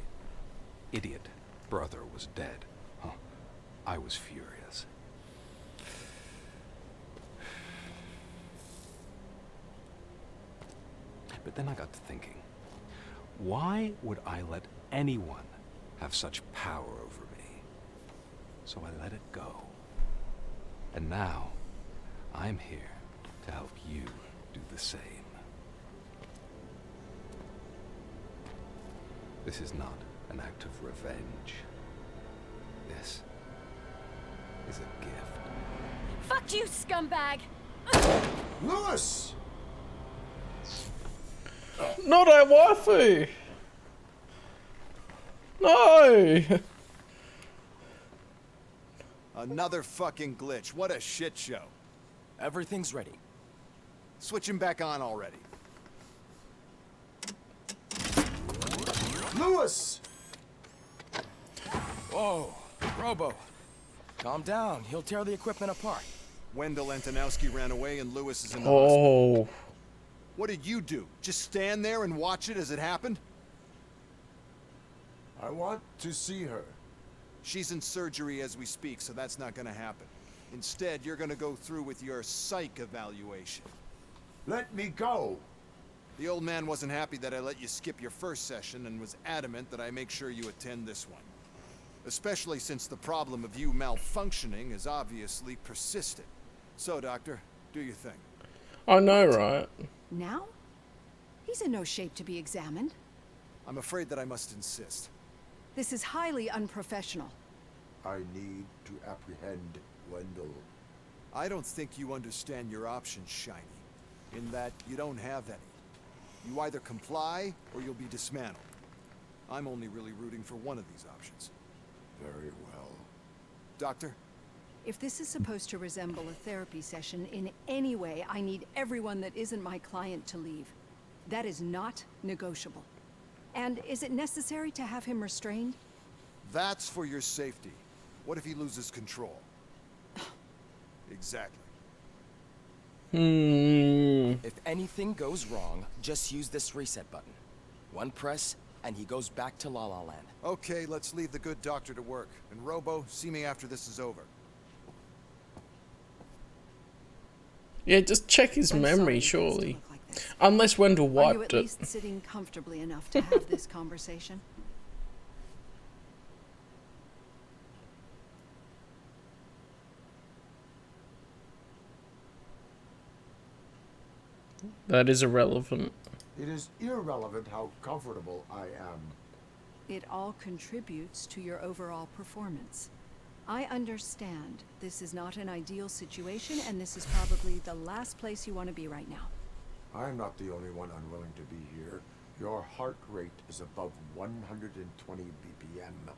idiot brother was dead, I was furious. But then I got to thinking, why would I let anyone have such power over me? So I let it go. And now, I'm here to help you do the same. This is not an act of revenge. This is a gift. Fuck you, scumbag! Lewis! Not our waifu! No! Another fucking glitch. What a shit show. Everything's ready. Switch him back on already. Lewis! Whoa, Robo. Calm down. He'll tear the equipment apart. Wendell Antonowski ran away and Lewis is in the hospital. What did you do? Just stand there and watch it as it happened? I want to see her. She's in surgery as we speak, so that's not gonna happen. Instead, you're gonna go through with your psych evaluation. Let me go! The old man wasn't happy that I let you skip your first session and was adamant that I make sure you attend this one. Especially since the problem of you malfunctioning is obviously persistent. So, Doctor, do your thing. I know, right? Now? He's in no shape to be examined. I'm afraid that I must insist. This is highly unprofessional. I need to apprehend Wendell. I don't think you understand your options, Shiny. In that you don't have any. You either comply or you'll be dismantled. I'm only really rooting for one of these options. Very well. Doctor? If this is supposed to resemble a therapy session in any way, I need everyone that isn't my client to leave. That is not negotiable. And is it necessary to have him restrained? That's for your safety. What if he loses control? Exactly. If anything goes wrong, just use this reset button. One press, and he goes back to La La Land. Okay, let's leave the good doctor to work. And Robo, see me after this is over. Yeah, just check his memory, surely. Unless Wendell wiped Are you at it. least sitting comfortably enough to have this conversation? That is irrelevant. It is irrelevant how comfortable I am. It all contributes to your overall performance. I understand this is not an ideal situation, and this is probably the last place you want to be right now. I'm not the only one unwilling to be here. Your heart rate is above 120 BPM.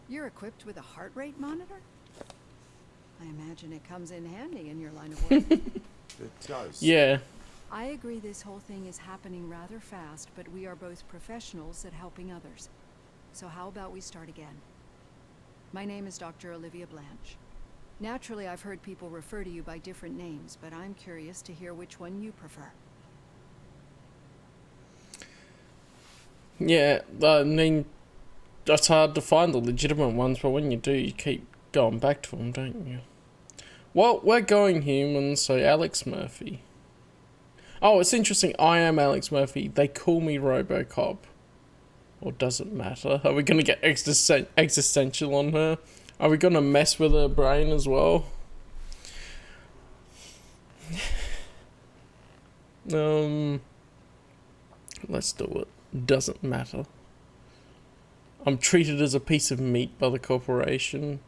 You're equipped with a heart rate monitor? I imagine it comes in handy in your line of work. It does. Yeah. I agree this whole thing is happening rather fast, but we are both professionals at helping others. So how about we start again? My name is Dr. Olivia Blanche. Naturally, I've heard people refer to you by different names, but I'm curious to hear which one you prefer. Yeah, I mean, that's hard to find the legitimate ones, but when you do, you keep going back to him, don't you? Well, we're going human, so Alex Murphy. Oh, it's interesting. I am Alex Murphy. They call me Robocop. Or does it matter? Are we going to get existential on her? Are we going to mess with her brain as well? Let's do it. Doesn't matter. I'm treated as a piece of meat by the corporation.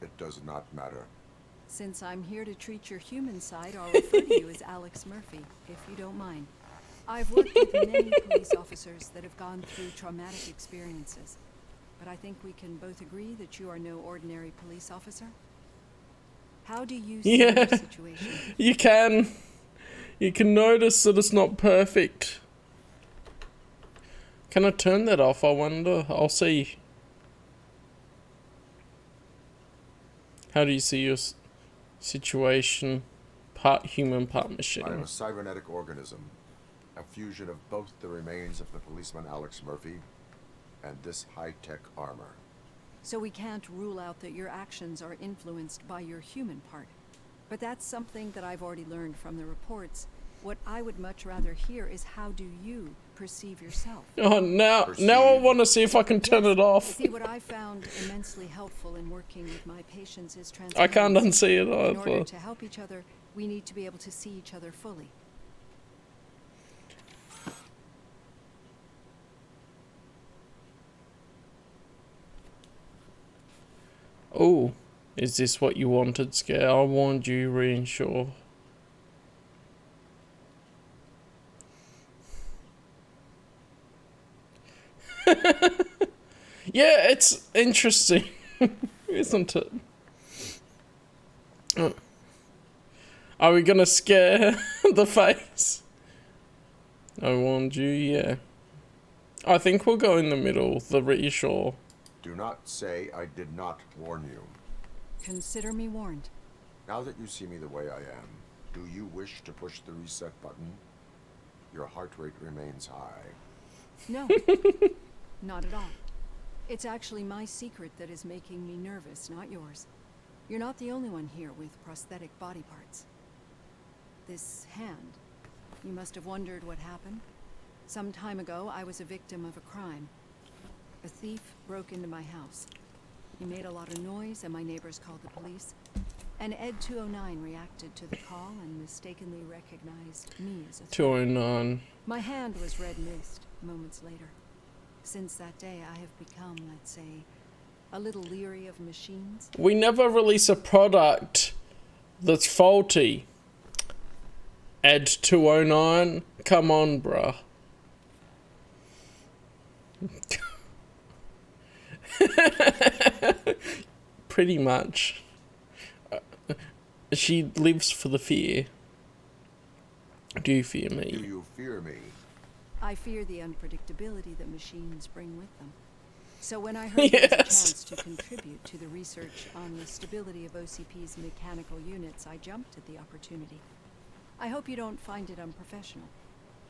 It does not matter. Since I'm here to treat your human side, I'll refer to you as Alex Murphy, if you don't mind. I've worked with many police officers that have gone through traumatic experiences, but I think we can both agree that you are no ordinary police officer. How do you see your situation? You can notice that it's not perfect. Can I turn that off, I wonder? I'll see. How do you see your situation? Part human, part machine. I am a cybernetic organism. A fusion of both the remains of the policeman Alex Murphy and this high-tech armor. So we can't rule out that your actions are influenced by your human part. But that's something that I've already learned from the reports. What I would much rather hear is how do you perceive yourself? Oh, now I want to see if I can turn it off. See, what I found immensely helpful in working with my patients is transparency. I can't unsee it either. In order to help each other, we need to be able to see each other fully. Oh, is this what you wanted, Scare? I warned you, reinsure. Yeah, it's interesting, isn't it? Oh. Are we gonna scare the face? I warned you, yeah. I think we'll go in the middle, the reassure. Do not say I did not warn you. Consider me warned. Now that you see me the way I am, do you wish to push the reset button? Your heart rate remains high. No, not at all. It's actually my secret that is making me nervous, not yours. You're not the only one here with prosthetic body parts. This hand, you must have wondered what happened. Some time ago, I was a victim of a crime. A thief broke into my house. He made a lot of noise and my neighbors called the police. And Ed 209 reacted to the call and mistakenly recognized me as a threat. 209. My hand was red mist moments later. Since that day, I have become, let's say, a little leery of machines. We never release a product that's faulty. Ed 209. Come on, bruh. Pretty much. She lives for the fear. Do you fear me? Do you fear me? I fear the unpredictability that machines bring with them. So when I heard there was a chance to contribute to the research on the stability of OCP's mechanical units, I jumped at the opportunity. I hope you don't find it unprofessional.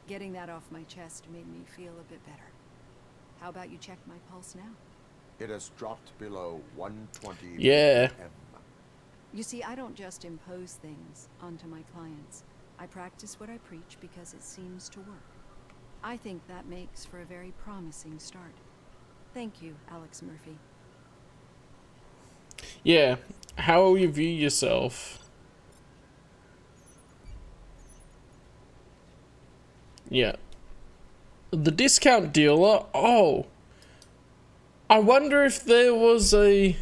Getting that off my chest made me feel a bit better. How about you check my pulse now? It has dropped below 120. Yeah. You see, I don't just impose things onto my clients. I practice what I preach because it seems to work. I think that makes for a very promising start. Thank you, Alex Murphy. Yeah. How will you view yourself? Yeah. The discount dealer? Oh. I wonder if there was another...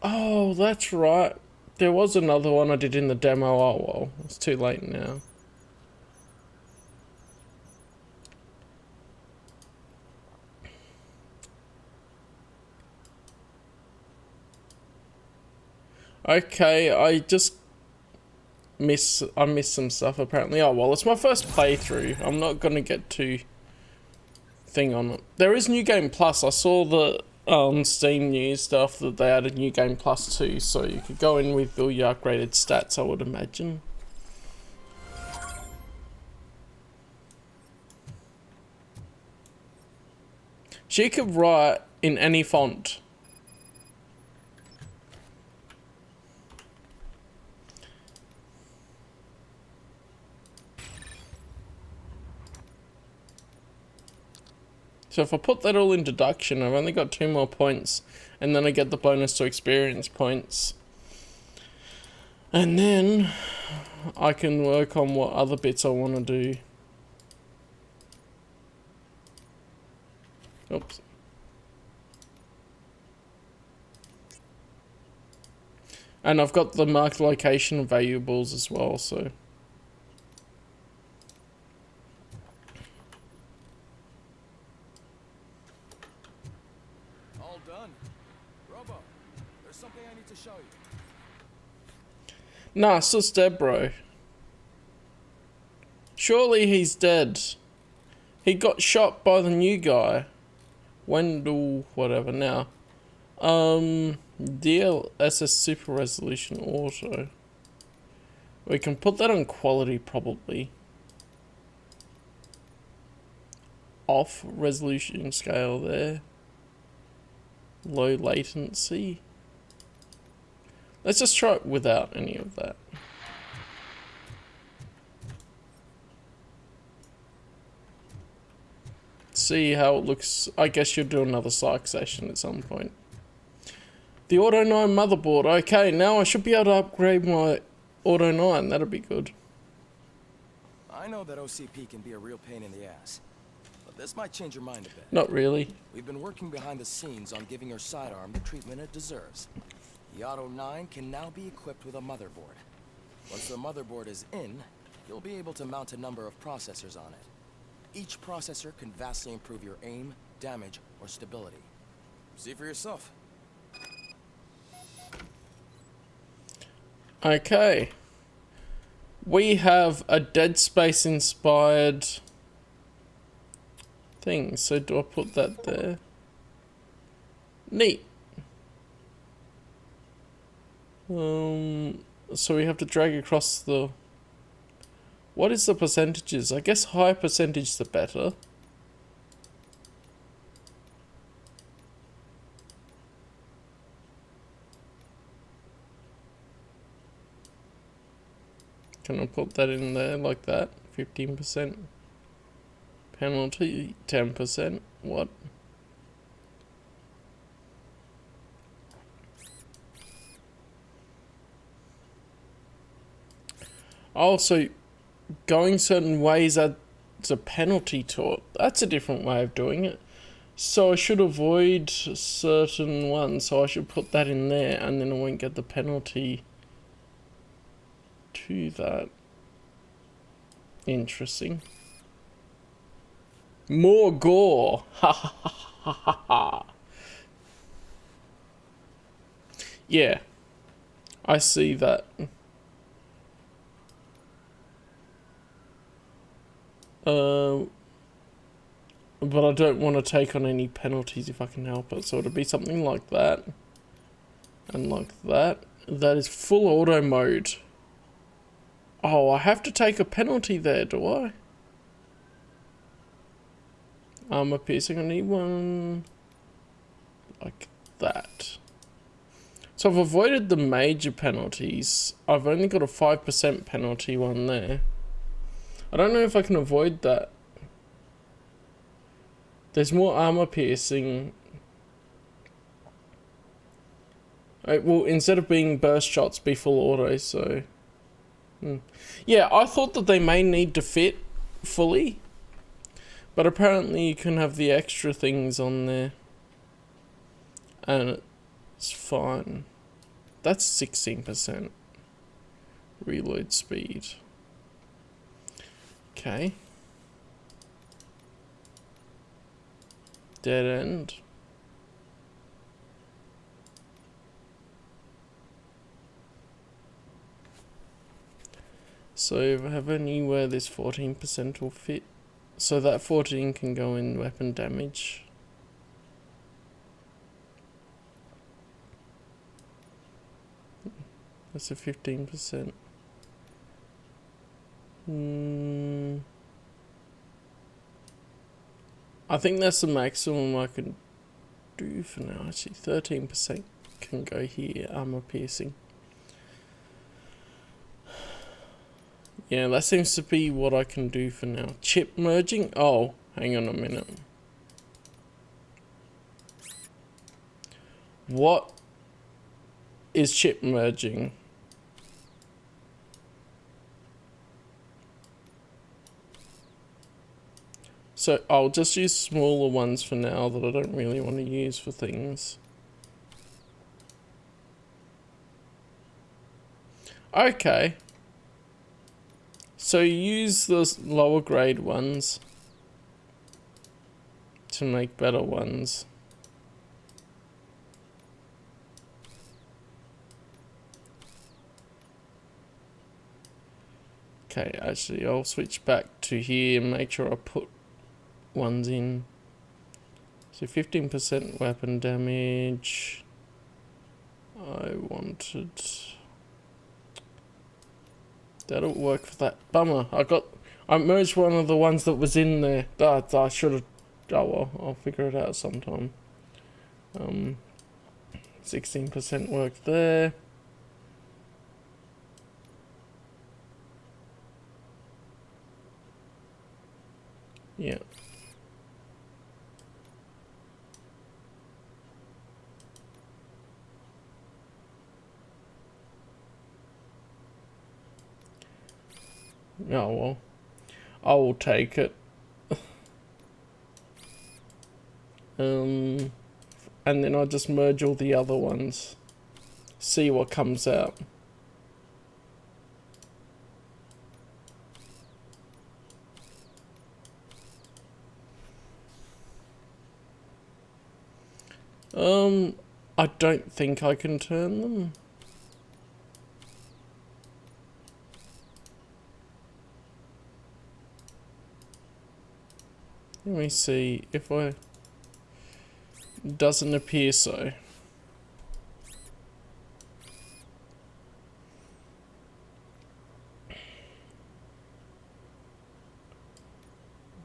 Oh, that's right. There was another one I did in the demo. Oh, well. It's too late now. Okay, I missed some stuff apparently. Oh well, it's my first playthrough. I'm not gonna get too thing on it. There is New Game Plus. I saw the Steam news stuff that they added New Game Plus too, so you could go in with all your upgraded stats, I would imagine. She could write in any font. So if I put that all in deduction, I've only got 2 more points. And then I get the bonus to experience points. And then I can work on what other bits I want to do. Oops. And I've got the marked location valuables as well, so... All done. Robo, there's something I need to show you. Nah, Sus dead, bro. Surely he's dead. He got shot by the new guy. Wendell, whatever now. DLSS Super Resolution Auto. We can put that on quality probably. Off resolution scale there. Low latency. Let's just try it without any of that. See how it looks. I guess you'll do another psych session at some point. The Auto 9 motherboard. Okay, now I should be able to upgrade my Auto 9. That'll be good. I know that OCP can be a real pain in the ass, but this might change your mind a bit. Not really. We've been working behind the scenes on giving your sidearm the treatment it deserves. The Auto 9 can now be equipped with a motherboard. Once the motherboard is in, you'll be able to mount a number of processors on it. Each processor can vastly improve your aim, damage, or stability. See for yourself. Okay. We have a Dead Space inspired thing. So do I put that there? Neat. So we have to drag across the... What is the percentages? I guess higher percentage the better. Can I put that in there like that? 15%. Penalty 10%. What? Also, going certain ways adds a penalty to it. That's a different way of doing it. So I should avoid certain ones. So I should put that in there and then I won't get the penalty to that. Interesting. More gore. Ha ha ha ha ha. Yeah. I see that. But I don't want to take on any penalties if I can help it. So it'll be something like that. And like that. That is full auto mode. Oh, I have to take a penalty there, do I? Armor piercing, I need one like that. So I've avoided the major penalties. I've only got a 5% penalty one there. I don't know if I can avoid that. There's more armor piercing. It will, instead of being burst shots, be full auto, so... Yeah, I thought that they may need to fit fully. But apparently you can have the extra things on there. And it's fine. That's 16%. Reload speed. Okay. Dead end. So if I have anywhere this 14% will fit. So that 14 can go in weapon damage. That's a 15%. I think that's the maximum I can do for now. Actually, 13% can go here. Armor piercing. Yeah, that seems to be what I can do for now. Chip merging? Oh, hang on a minute. What is chip merging? So I'll just use smaller ones for now that I don't really want to use for things. Okay. So use the lower grade ones to make better ones. Okay, actually I'll switch back to here and make sure I put ones in. So 15% weapon damage. I wanted... That'll work for that. Bummer. I merged one of the ones that was in there. I should have... Oh well, I'll figure it out sometime. 16% work there. Yeah. Oh well, I will take it. And then I'll just merge all the other ones. See what comes out. I don't think I can turn them. Let me see if I... Doesn't appear so.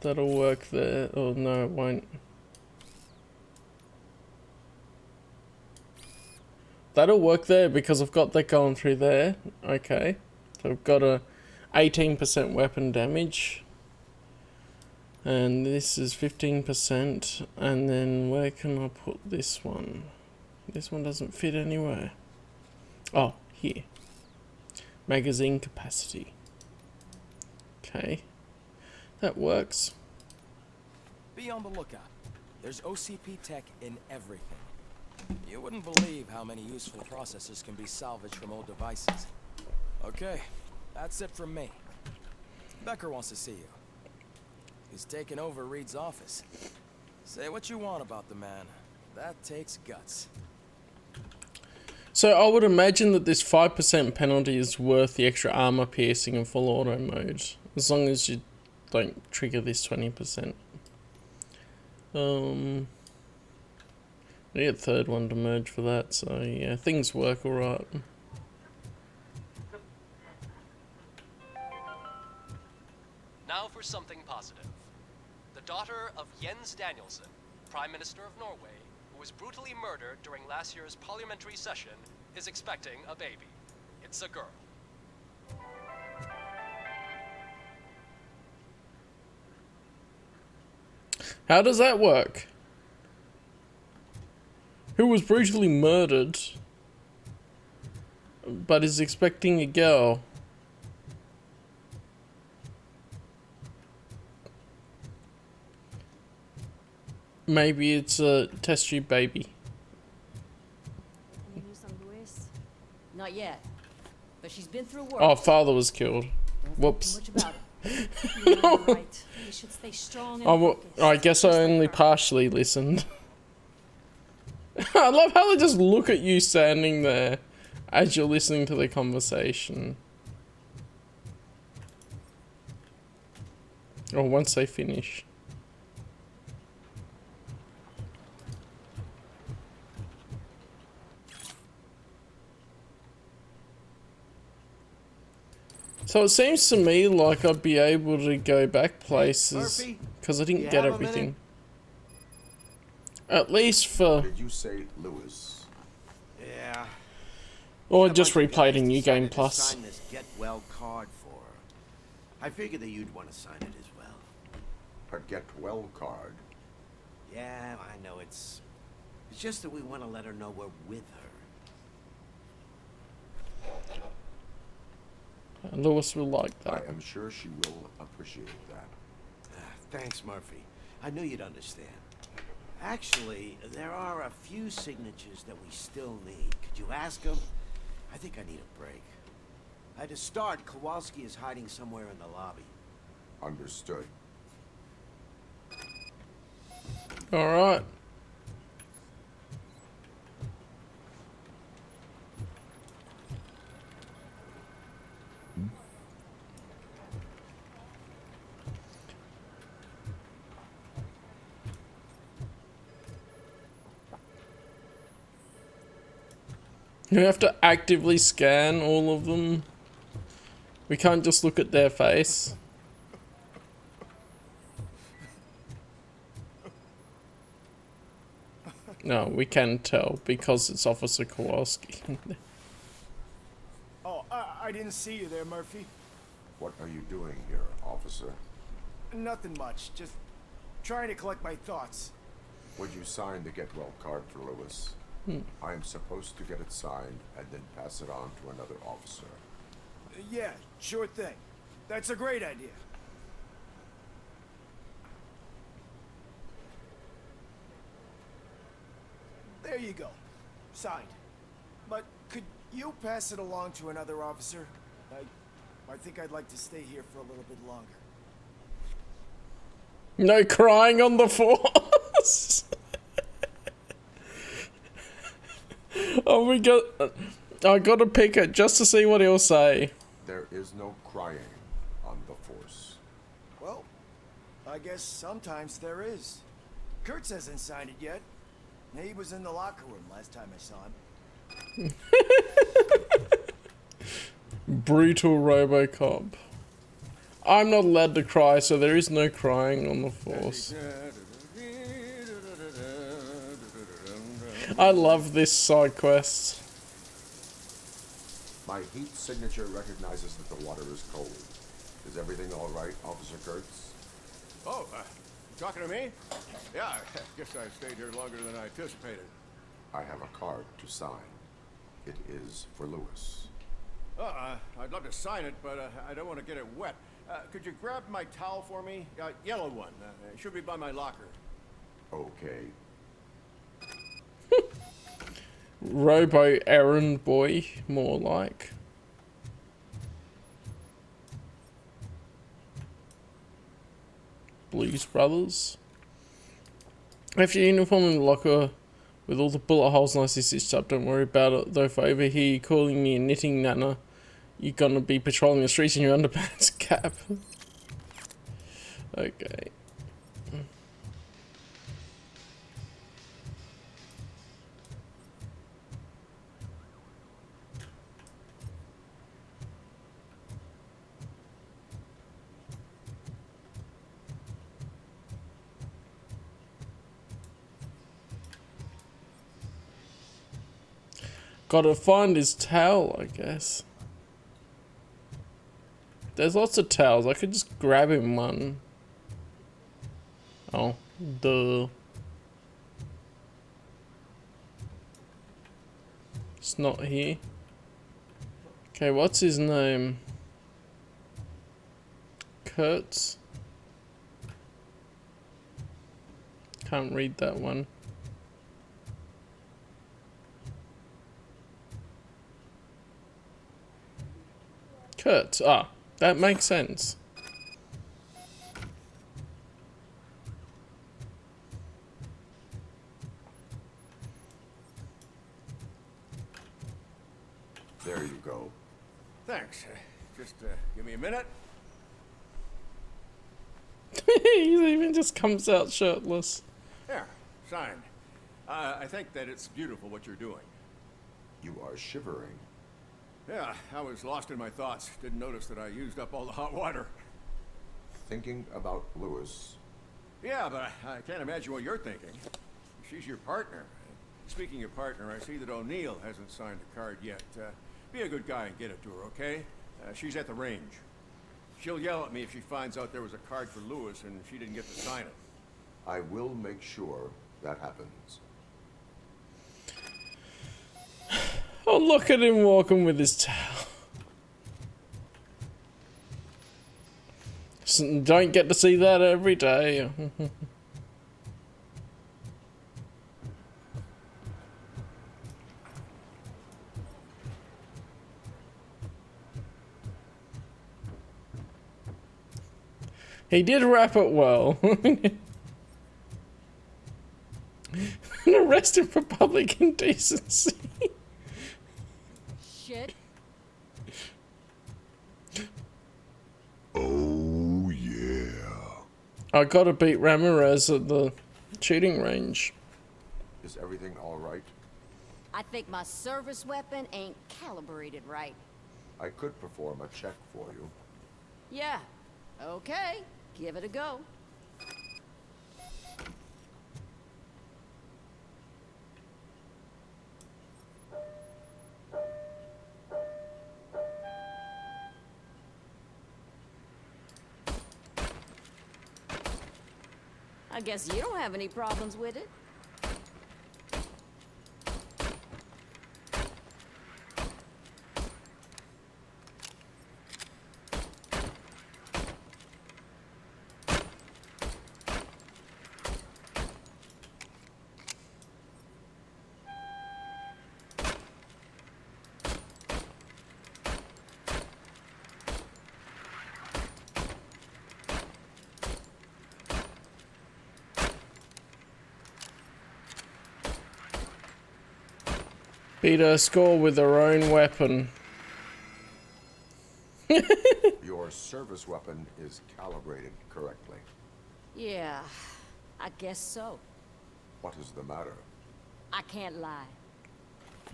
That'll work there. Oh no, it won't. That'll work there because I've got that going through there. Okay. So I've got a 18% weapon damage. And this is 15%. And then where can I put this one? This one doesn't fit anywhere. Oh, here. Magazine capacity. Okay. That works. Be on the lookout. There's OCP tech in everything. You wouldn't believe how many useful processors can be salvaged from old devices. Okay, that's it from me. Becker wants to see you. He's taken over Reed's office. Say what you want about the man. That takes guts. So I would imagine that this 5% penalty is worth the extra armor piercing and full auto mode. As long as you don't trigger this 20%. I need a third one to merge for that, so yeah, things work alright. Now for something positive. The daughter of Jens Danielson, Prime Minister of Norway, who was brutally murdered during last year's parliamentary session, is expecting a baby. It's a girl. How does that work? Who was brutally murdered, but is expecting a girl? Maybe it's a test tube baby. Not yet, but she's been through work. Oh, father was killed. Whoops. Too much about it. You're right. You should stay strong and focused. I guess I only partially listened. I love how they just look at you standing there as you're listening to the conversation. Or once they finish. So it seems to me like I'd be able to go back places because I didn't get everything. At least for... Did you say Lewis? Yeah. Or A just bunch of replayed guys in New Game decided to Plus. sign this get well card for her. I figured that you'd want to sign it as well. A get well card. Yeah, I know it's just that we want to let her know we're with her. Lewis will like that. I am sure she will appreciate that. Thanks, Murphy. I knew you'd understand. Actually, there are a few signatures that we still need. Could you ask them? I think I need a break. To start, Kowalski is hiding somewhere in the lobby. Understood. Alright. You have to actively scan all of them. We can't just look at their face. No, we can tell because it's Officer Kowalski. Oh, I didn't see you there, Murphy. What are you doing here, officer? Nothing much. Just trying to collect my thoughts. Would you sign the get well card for Lewis? I am supposed to get it signed and then pass it on to another officer. Yeah, sure thing. That's a great idea. There you go. Signed. But could you pass it along to another officer? I think I'd like to stay here for a little bit longer. No crying on the force. Oh, I gotta pick it just to see what he'll say. There is no crying on the force. Well, I guess sometimes there is. Kurtz hasn't signed it yet. He was in the locker room last time I saw him. Brutal Robocop. I'm not allowed to cry, so there is no crying on the force. I love this side quest. My heat signature recognizes that the water is cold. Is everything all right, Officer Kurtz? Oh, talking to me? Yeah, I guess I stayed here longer than I anticipated. I have a card to sign. It is for Lewis. I'd love to sign it, but I don't want to get it wet. Could you grab my towel for me? Yellow one. It should be by my locker. Okay. Robo errand boy, more like. Blues Brothers. If your uniform in the locker with all the bullet holes nicely stitched up, don't worry about it. Though if I overhear you calling me a knitting nana, you're gonna be patrolling the streets in your underpants cap. Okay. Gotta find his towel, I guess. There's lots of towels. I could just grab him one. Oh, duh. It's not here. Okay, what's his name? Kurtz? Can't read that one. Kurtz. Ah, that makes sense. There you go. Thanks. Just give me a minute. He even just comes out shirtless. There, signed. I think that it's beautiful what you're doing. You are shivering. Yeah, I was lost in my thoughts. Didn't notice that I used up all the hot water. Thinking about Lewis. Yeah, but I can't imagine what you're thinking. she's your partner. Speaking of partner, I see that O'Neill hasn't signed the card yet. Be a good guy and get it to her, okay? She's at the range. She'll yell at me if she finds out there was a card for Lewis and she didn't get to sign it. I will make sure that happens. Oh, look at him walking with his tail. Don't get to see that every day. He did wrap it well. Arrest him for public indecency. Shit. Oh, yeah. I gotta beat Ramirez at the shooting range. Is everything all right? I think my service weapon ain't calibrated right. I could perform a check for you. Yeah. Okay. Give it a go. I guess you don't have any problems with it. Beat her score with her own weapon. Your service weapon is calibrated correctly. Yeah, I guess so. What is the matter? I can't lie.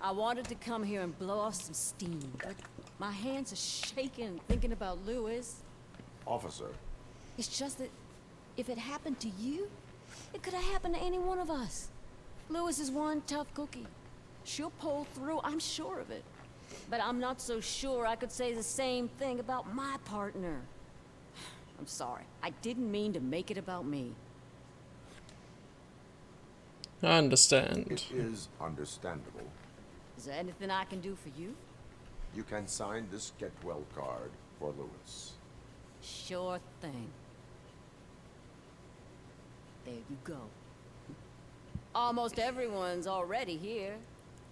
I wanted to come here and blow off some steam, but my hands are shaking thinking about Lewis. Officer. It's just that if it happened to you, it could have happened to any one of us. Lewis is one tough cookie. She'll pull through, I'm sure of it. But I'm not so sure I could say the same thing about my partner. I'm sorry. I didn't mean to make it about me. I understand. It is understandable. Is there anything I can do for you? You can sign this get well card for Lewis. Sure thing. There you go. Almost everyone's already here.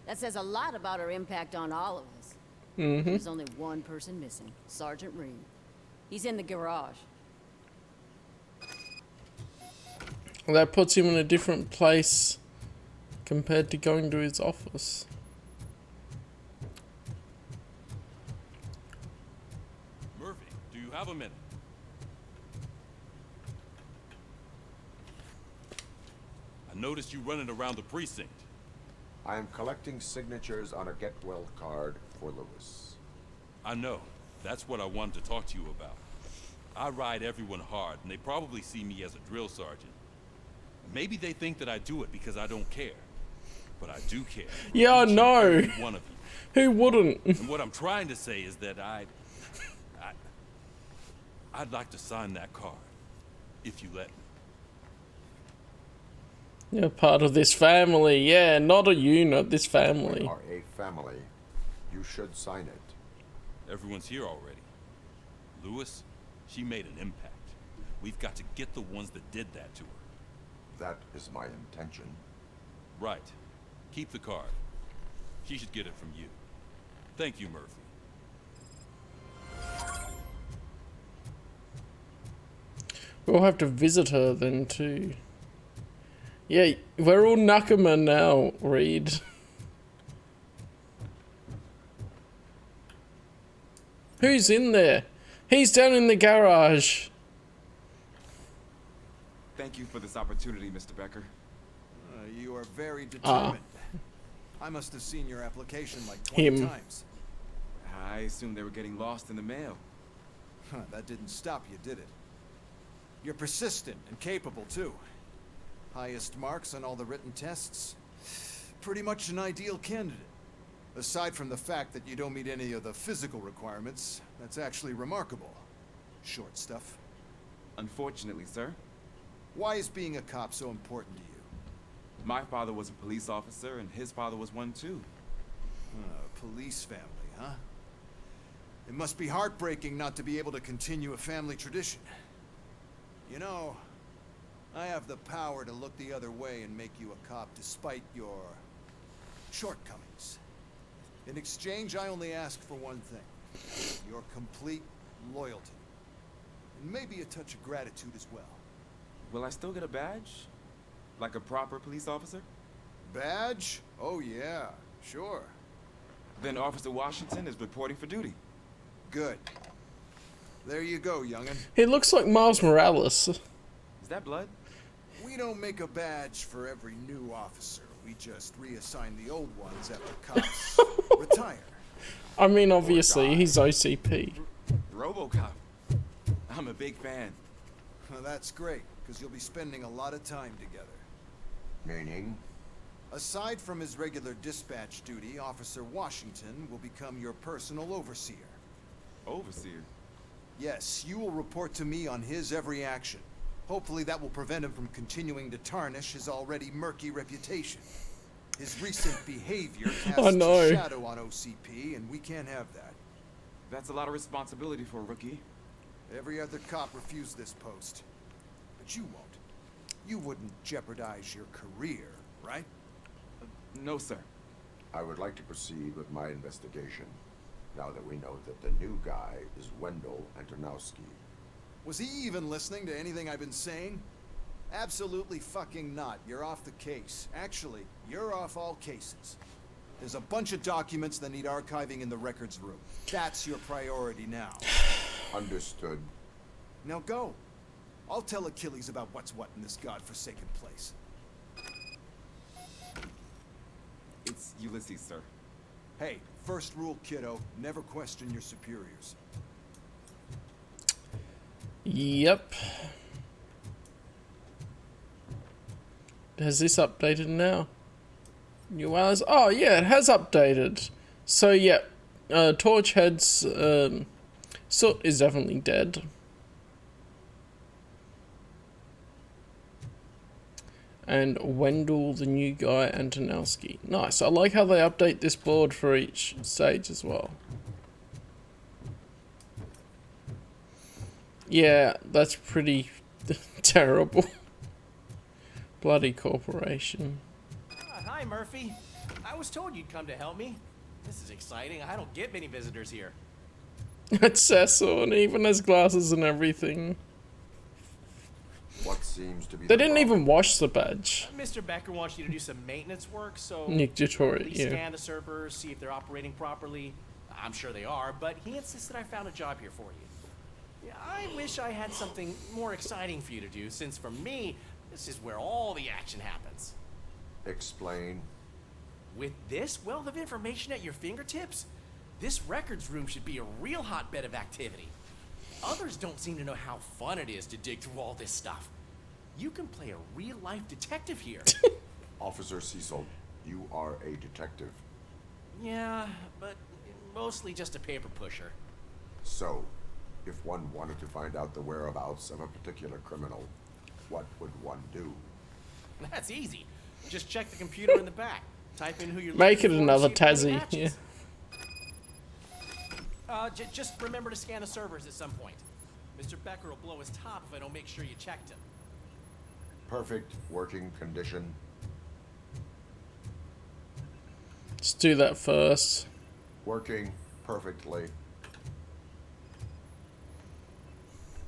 That says a lot about her impact on all of us. There's only one person missing, Sergeant Reed. He's in the garage. Well, that puts him in a different place compared to going to his office. Murphy, do you have a minute? I noticed you running around the precinct. I am collecting signatures on a get well card for Lewis. I know. That's what I wanted to talk to you about. I ride everyone hard, and they probably see me as a drill sergeant. Maybe they think that I do it because I don't care. But I do care. Yeah, I know. One of you. Who wouldn't? And what I'm trying to say is that I'd like to sign that card, if you let me. You're part of this family. Yeah, not a unit, this family. We are a family. You should sign it. Everyone's here already. Lewis, she made an impact. We've got to get the ones that did that to her. That is my intention. Right. Keep the card. She should get it from you. Thank you, Murphy. We'll have to visit her then too. Yeah, we're all Nakama now, Reed. Who's in there? He's down in the garage. Thank you for this opportunity, Mr. Becker. You are very determined. I must have seen your application like 20 Him. times. I assumed they were getting lost in the mail. That didn't stop you, did it? You're persistent and capable, too. Highest marks on all the written tests. Pretty much an ideal candidate. Aside from the fact that you don't meet any of the physical requirements, that's actually remarkable. Short stuff. Unfortunately, sir. Why is being a cop so important to you? My father was a police officer, and his father was one too. Police family, huh? It must be heartbreaking not to be able to continue a family tradition. You know, I have the power to look the other way and make you a cop despite your shortcomings. In exchange, I only ask for one thing. Your complete loyalty. And maybe a touch of gratitude as well. Will I still get a badge? Like a proper police officer? Badge? Oh yeah, sure. Then Officer Washington is reporting for duty. Good. There you go, young'un. He looks like Miles Morales. Is that blood? We don't make a badge for every new officer. We just reassign the old ones after cops retire. I mean, obviously, he's OCP. Robocop. I'm a big fan. Well, that's great, because you'll be spending a lot of time together. Meaning? Aside from his regular dispatch duty, Officer Washington will become your personal overseer. Overseer? Yes, you will report to me on his every action. Hopefully that will prevent him from continuing to tarnish his already murky reputation. His recent behavior casts a shadow on OCP, and we can't have that. That's a lot of responsibility for a rookie. Every other cop refused this post. But you won't. You wouldn't jeopardize your career, right? No, sir. I would like to proceed with my investigation, now that we know that the new guy is Wendell Antonowski. Was he even listening to anything I've been saying? Absolutely fucking not. You're off the case. Actually, you're off all cases. There's a bunch of documents that need archiving in the records room. That's your priority now. Understood. Now go. I'll tell Achilles about what's what in this godforsaken place. It's Ulysses, sir. Hey, first rule, kiddo. Never question your superiors. Yep. Has this updated now? New hours? Oh yeah, it has updated. So yeah, Torchhead's Soot is definitely dead. And Wendell, the new guy, Antonowski. Nice. I like how they update this board for each stage as well. Yeah, that's pretty terrible. Bloody corporation. Hi, Murphy. I was told you'd come to help me. This is exciting. I don't get many visitors here. It's Cecil, and he even has glasses and everything. What seems to be They didn't even wash the badge. Mr. Becker wants you to do some maintenance work, so Nick Detroit, please yeah. scan the servers, see if they're operating properly. I'm sure they are, but he insists that I found a job here for you. Yeah, I wish I had something more exciting for you to do, since for me, this is where all the action happens. Explain. With this wealth of information at your fingertips, this records room should be a real hotbed of activity. Others don't seem to know how fun it is to dig through all this stuff. You can play a real-life detective here. Officer Cecil, you are a detective. Yeah, but mostly just a paper pusher. So, if one wanted to find out the whereabouts of a particular criminal, what would one do? That's easy. Just check the computer in the back. Type in who you're Make it looking for, another see if any Tassie, matches. Just remember to scan the servers at some point. Mr. Becker will blow his top if I don't make sure you checked him. Perfect working condition. Let's do that first. Working perfectly.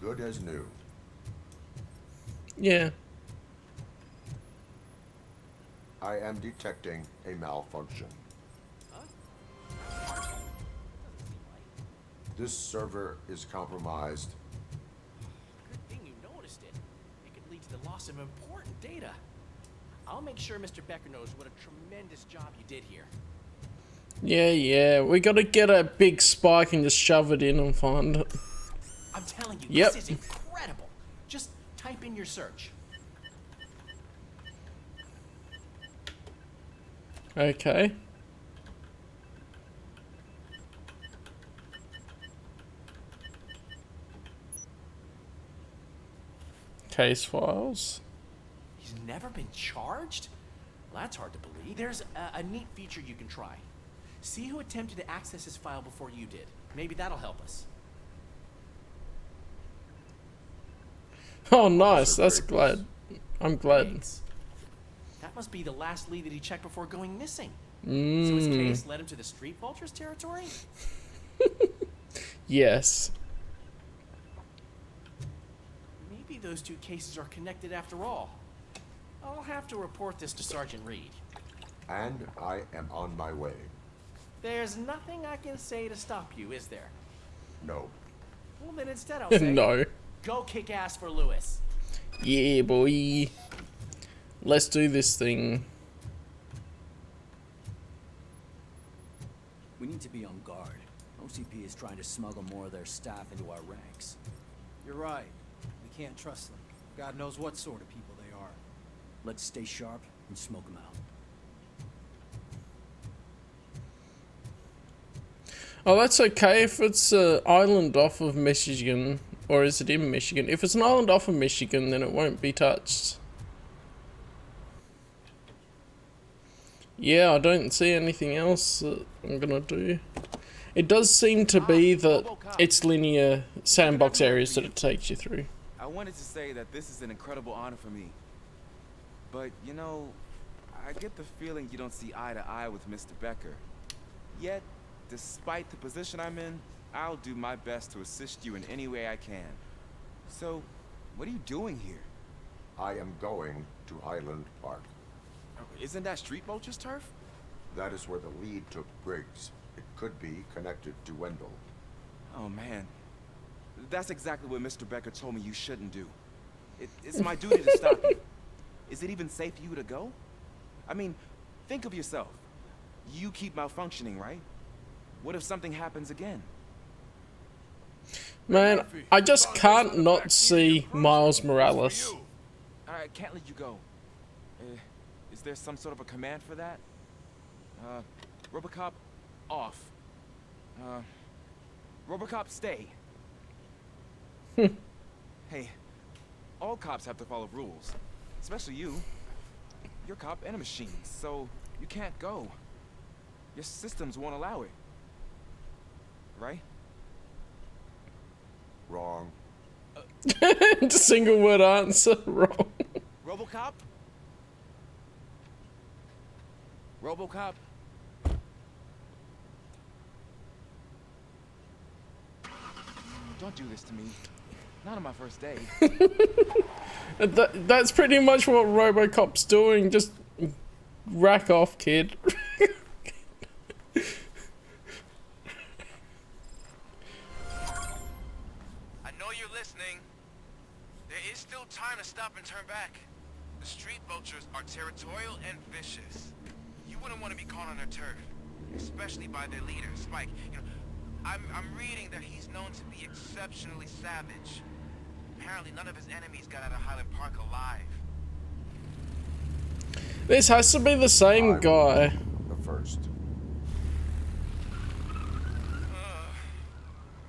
Good as new. Yeah. I am detecting a malfunction. This server is compromised. Good thing you noticed it. It could lead to the loss of important data. I'll make sure Mr. Becker knows what a tremendous job you did here. Yeah. We gotta get a big spike and just shove it in and find it. I'm telling you, Yep. this is incredible. Just type in your search. Okay. Case files. He's never been charged? Well, that's hard to believe. There's a neat feature you can try. See who attempted to access his file before you did. Maybe that'll help us. Oh, nice. That's glad. I'm glad. Thanks. That must be the last lead that he checked before going missing. So Mm. his case led him to the Street Vultures territory? Yes. Maybe those two cases are connected after all. I'll have to report this to Sergeant Reed. And I am on my way. There's nothing I can say to stop you, is there? No. Well, then instead I'll say, No. go kick ass for Lewis. Yeah, boy. Let's do this thing. We need to be on guard. OCP is trying to smuggle more of their staff into our ranks. You're right. We can't trust them. God knows what sort of people they are. Let's stay sharp and smoke them out. Oh, that's okay if it's an island off of Michigan, or is it in Michigan? If it's an island off of Michigan, then it won't be touched. Yeah, I don't see anything else that I'm gonna do. It does seem to be that it's linear sandbox areas that it takes you through. I wanted to say that this is an incredible honor for me. But, you know, I get the feeling you don't see eye to eye with Mr. Becker. Yet, despite the position I'm in, I'll do my best to assist you in any way I can. So, what are you doing here? I am going to Highland Park. Isn't that Street Vulture's turf? That is where the lead took Briggs. It could be connected to Wendell. Oh, man. That's exactly what Mr. Becker told me you shouldn't do. It's my duty to stop you. Is it even safe for you to go? I mean, think of yourself. You keep malfunctioning, right? What if something happens again? Man, I just can't not see Miles Morales. I can't let you go. Is there some sort of a command for that? Robocop, off. Robocop, stay. Hey, all cops have to follow rules. Especially you. You're a cop and a machine, so you can't go. Your systems won't allow it. Right? Wrong. Single word answer, wrong. Robocop? Robocop? Don't do this to me. Not on my first day. That's pretty much what Robocop's doing. Just rack off, kid. I know you're listening. There is still time to stop and turn back. The Street Vultures are territorial and vicious. You wouldn't want to be caught on their turf, especially by their leader, Spike. You know, I'm reading that he's known to be exceptionally savage. Apparently none of his enemies got out of Highland Park alive. This has to be the same guy. The first.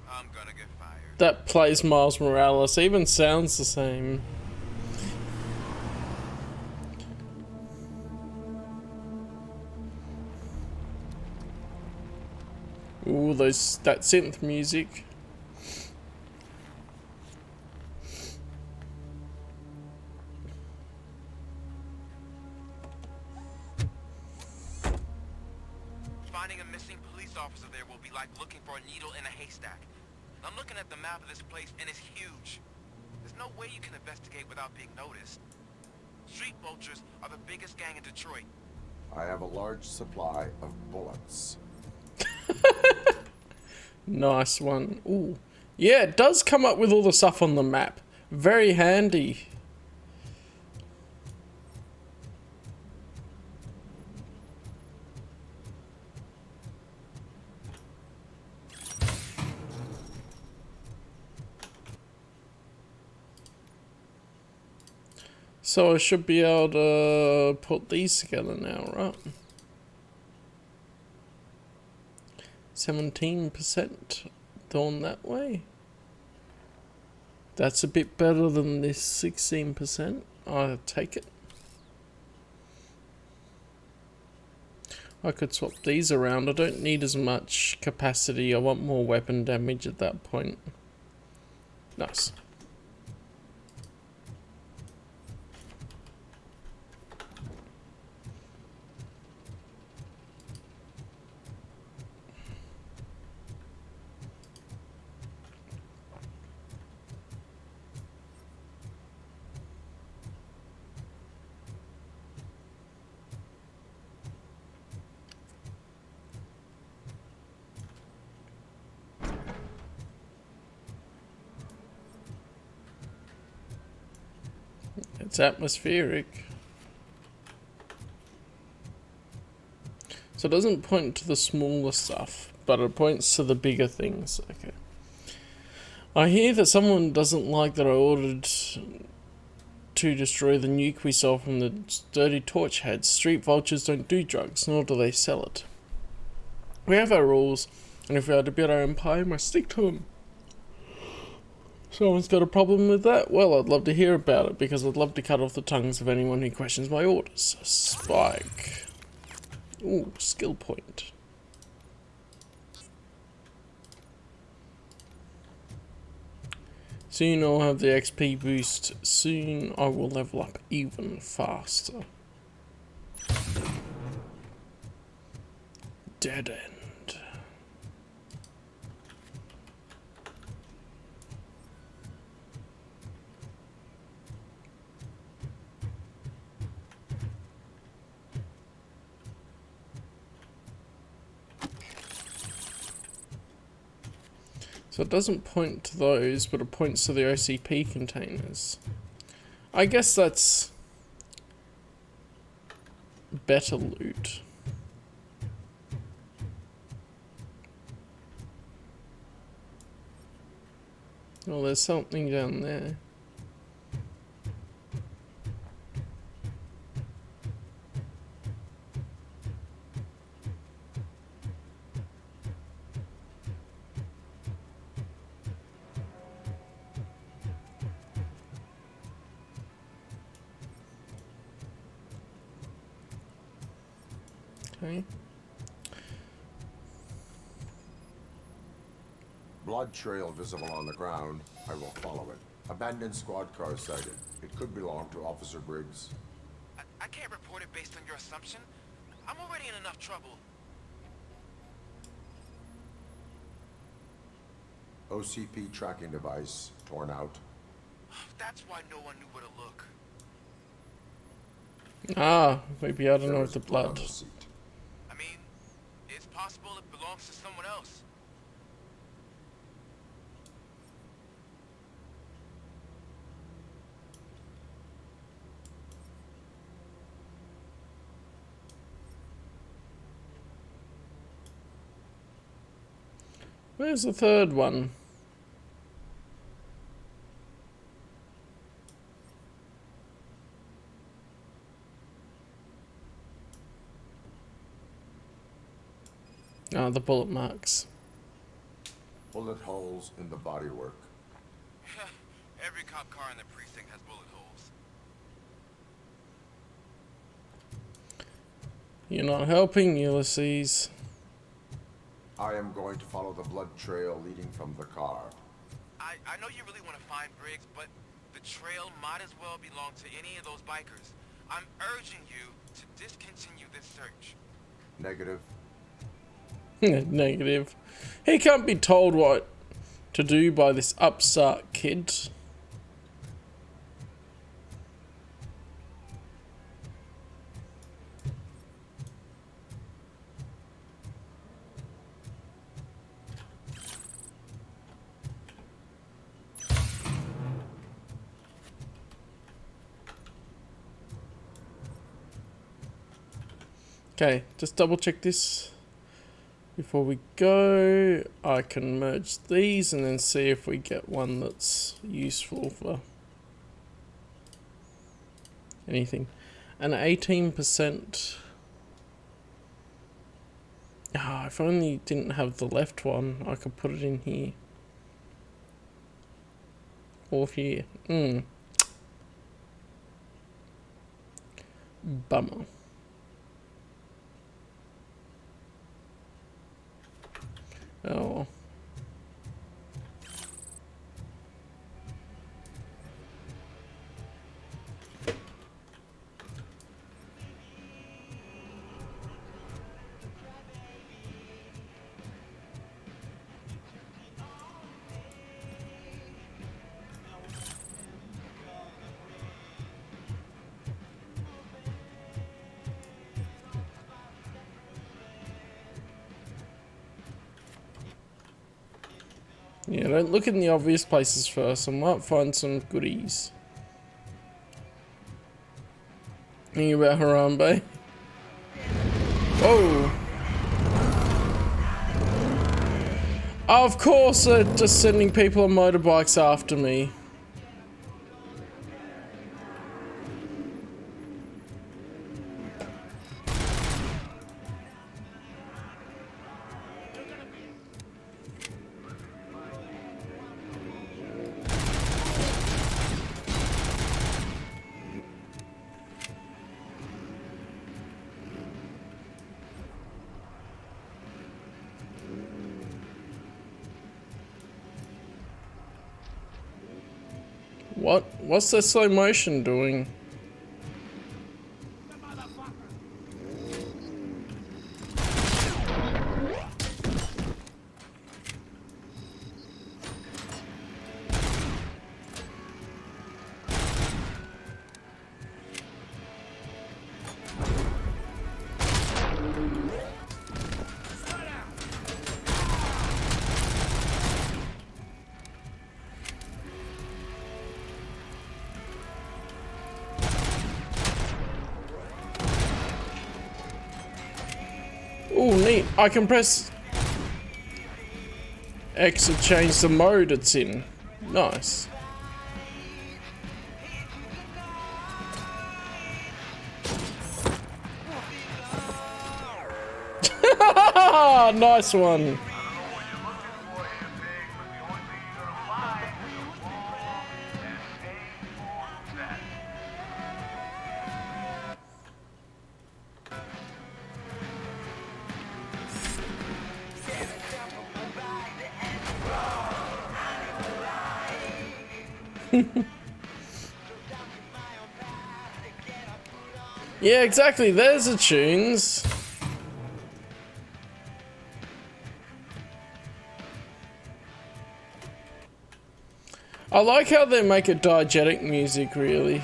I'm gonna get fired. That plays Miles Morales. Even sounds the same. Ooh, that synth music. Finding a missing police officer there will be like looking for a needle in a haystack. I'm looking at the map of this place and it's huge. There's no way you can investigate without being noticed. Street Vultures are the biggest gang in Detroit. I have a large supply of bullets. Nice one. Ooh. Yeah, it does come up with all the stuff on the map. Very handy. So I should be able to put these together now, right? 17% gone that way. That's a bit better than this 16%. I'll take it. I could swap these around. I don't need as much capacity. I want more weapon damage at that point. Nice. It's atmospheric. So it doesn't point to the smaller stuff, but it points to the bigger things. Okay. I hear that someone doesn't like that I ordered to destroy the nuke we saw from the dirty torch heads. Street vultures don't do drugs, nor do they sell it. We have our rules, and if we are to build our empire, we must stick to them. Someone's got a problem with that? Well, I'd love to hear about it, because I'd love to cut off the tongues of anyone who questions my orders. Spike. Ooh, skill point. Soon I'll have the XP boost. Soon I will level up even faster. Dead end. So it doesn't point to those, but it points to the OCP containers. I guess that's better loot. Oh, there's something down there. Okay. Blood trail visible on the ground. I will follow it. Abandoned squad car sighted. It could belong to Officer Briggs. I can't report it based on your assumption. I'm already in enough trouble. OCP tracking device torn out. That's why no one knew where to look. Ah, maybe I don't know There with is the blood on blood. the seat. I mean, it's possible it belongs to someone else. Where's the third one? Ah, the bullet marks. Bullet holes in the bodywork. Every cop car in the precinct has bullet holes. You're not helping, Ulysses. I am going to follow the blood trail leading from the car. I know you really want to find Briggs, but the trail might as well belong to any of those bikers. I'm urging you to discontinue this search. Negative. Negative. He can't be told what to do by this upstart kid. Okay, just double check this before we go. I can merge these and then see if we get one that's useful for anything. An 18%. Ah, if only didn't have the left one, I could put it in here. Or here. Bummer. Oh. Yeah, don't look in the obvious places first. I might find some goodies. Thinking about Harambe. Whoa! Of course they're just sending people on motorbikes after me. What's the slow motion doing? Oh, neat. I can press X to change the mode it's in. Nice. Nice one. Yeah, exactly. There's the tunes. I like how they make it diegetic music, really.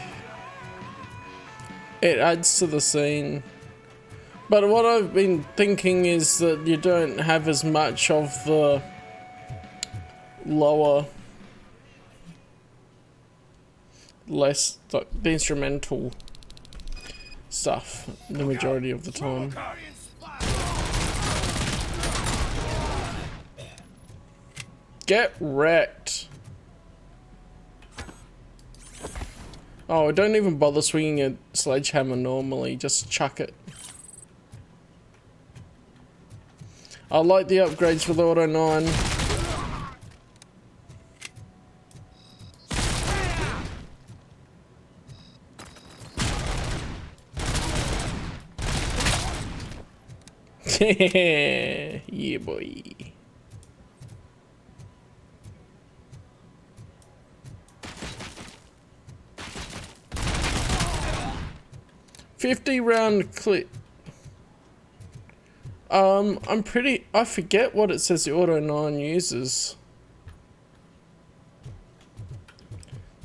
It adds to the scene. But what I've been thinking is that you don't have as much of the lower, less, the instrumental stuff the majority of the time. Get wrecked. Oh, don't even bother swinging a sledgehammer normally, just chuck it. I like the upgrades for the Auto 9. Yeah, boy. $50-round clip. I forget what it says the Auto 9 uses.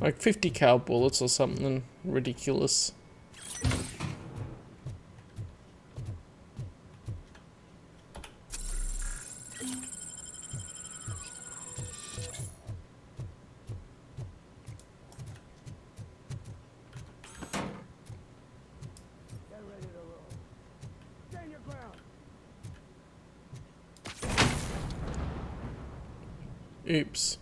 Like 50 cal bullets or something ridiculous. Oops.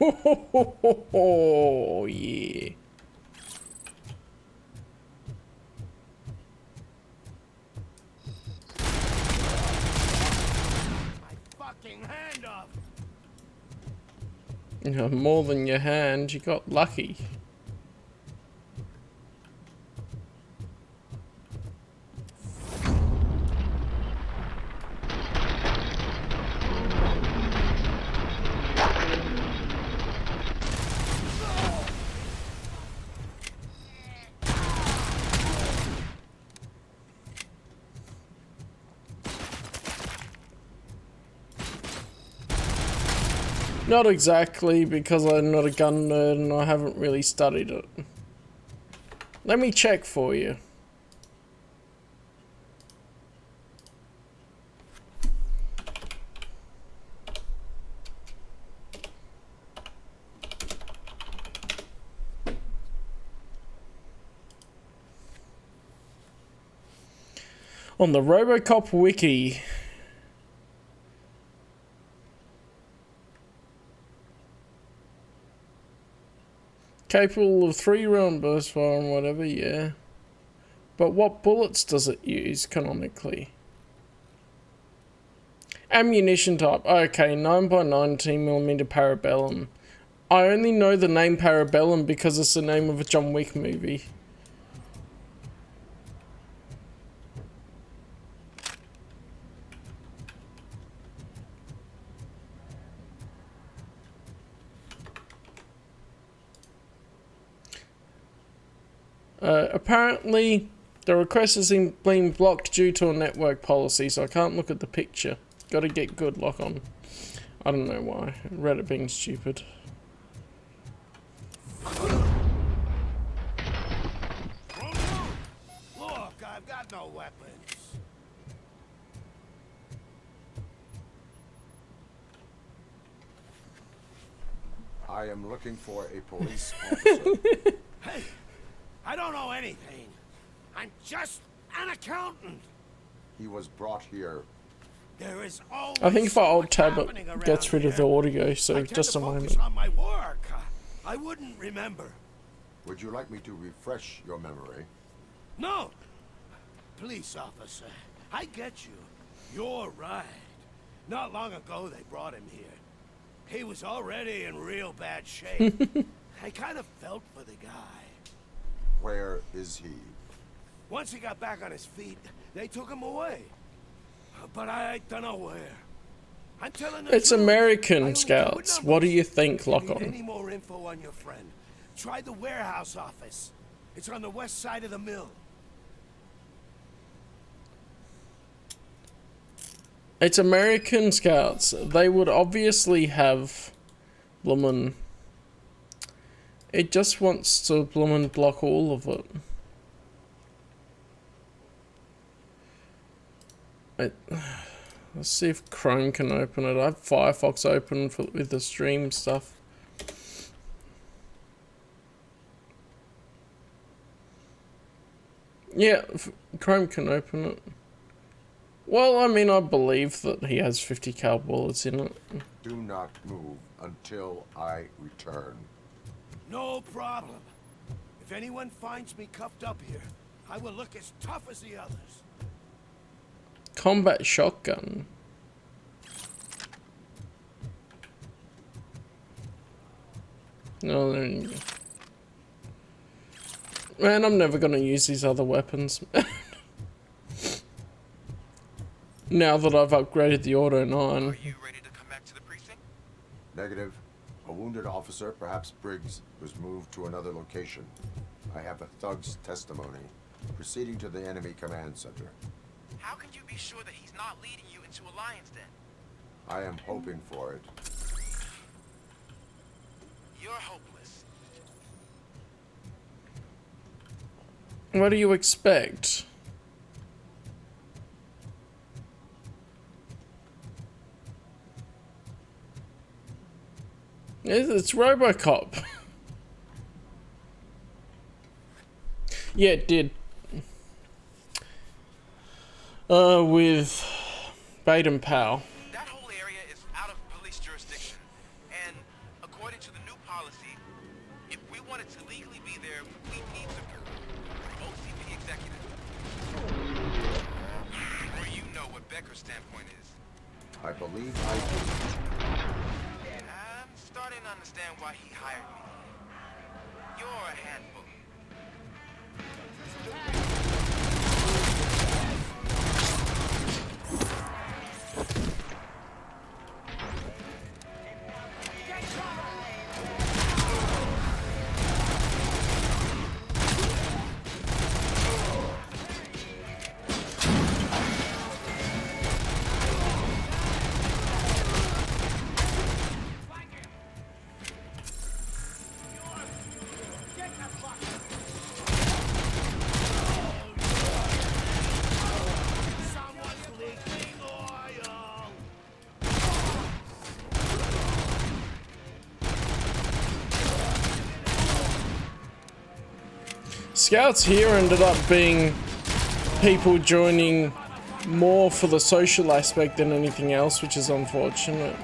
Oh, yeah. Fucking hand off! You know, more than your hand, you got lucky. Not exactly, because I'm not a gun nerd and I haven't really studied it. Let me check for you. On the Robocop wiki. Capable of 3-round burst fire and whatever, yeah. But what bullets does it use, canonically? Ammunition type. Okay, 9x19mm Parabellum. I only know the name Parabellum because it's the name of a John Wick movie. Apparently, the request has been blocked due to a network policy, so I can't look at the picture. Gotta get good lock on. I don't know why. Reddit being stupid. Look, I've got no weapons. I am looking for a police officer. Hey, I don't know anything. I'm just an accountant. He was brought here. There is always I think if I alt tab happening it around gets rid of the here. audio, so I tend just to a focus moment. on my work. I wouldn't remember. Would you like me to refresh your memory? No! Police officer, I get you. You're right. Not long ago they brought him here. He was already in real bad shape. I kind of felt for the guy. Where is he? Once he got back on his feet, they took him away. But I don't know where. I'm telling the It's truth. I American only Scouts. do What do numbers. you think, If you lock need on? any more info on your friend, try the warehouse office. It's on the west side of the mill. It's American Scouts. They would obviously have bloomin'. It just wants to bloomin' block all of it. Let's see if Chrome can open it. I have Firefox open with the stream stuff. Yeah, Chrome can open it. Well, I mean, I believe that he has 50 cal bullets in it. Do not move until I return. No problem. If anyone finds me cuffed up here, I will look as tough as the others. Combat shotgun. No, there you go. Man, I'm never gonna use these other weapons. Now that I've upgraded the Auto 9. Are you ready to come back to the precinct? Negative. A wounded officer, perhaps Briggs, was moved to another location. I have a thug's testimony. Proceeding to the enemy command center. How can you be sure that he's not leading you into Alliance then? I am hoping for it. You're hopeless. What do you expect? It's Robocop. Yeah, it did. With Baden Powell. That whole area is out of police jurisdiction. And according to the Becker's standpoint is? I believe I do. I'm starting to understand why he hired me. You're a handful. Scouts here ended up being people joining more for the social aspect than anything else, which is unfortunate.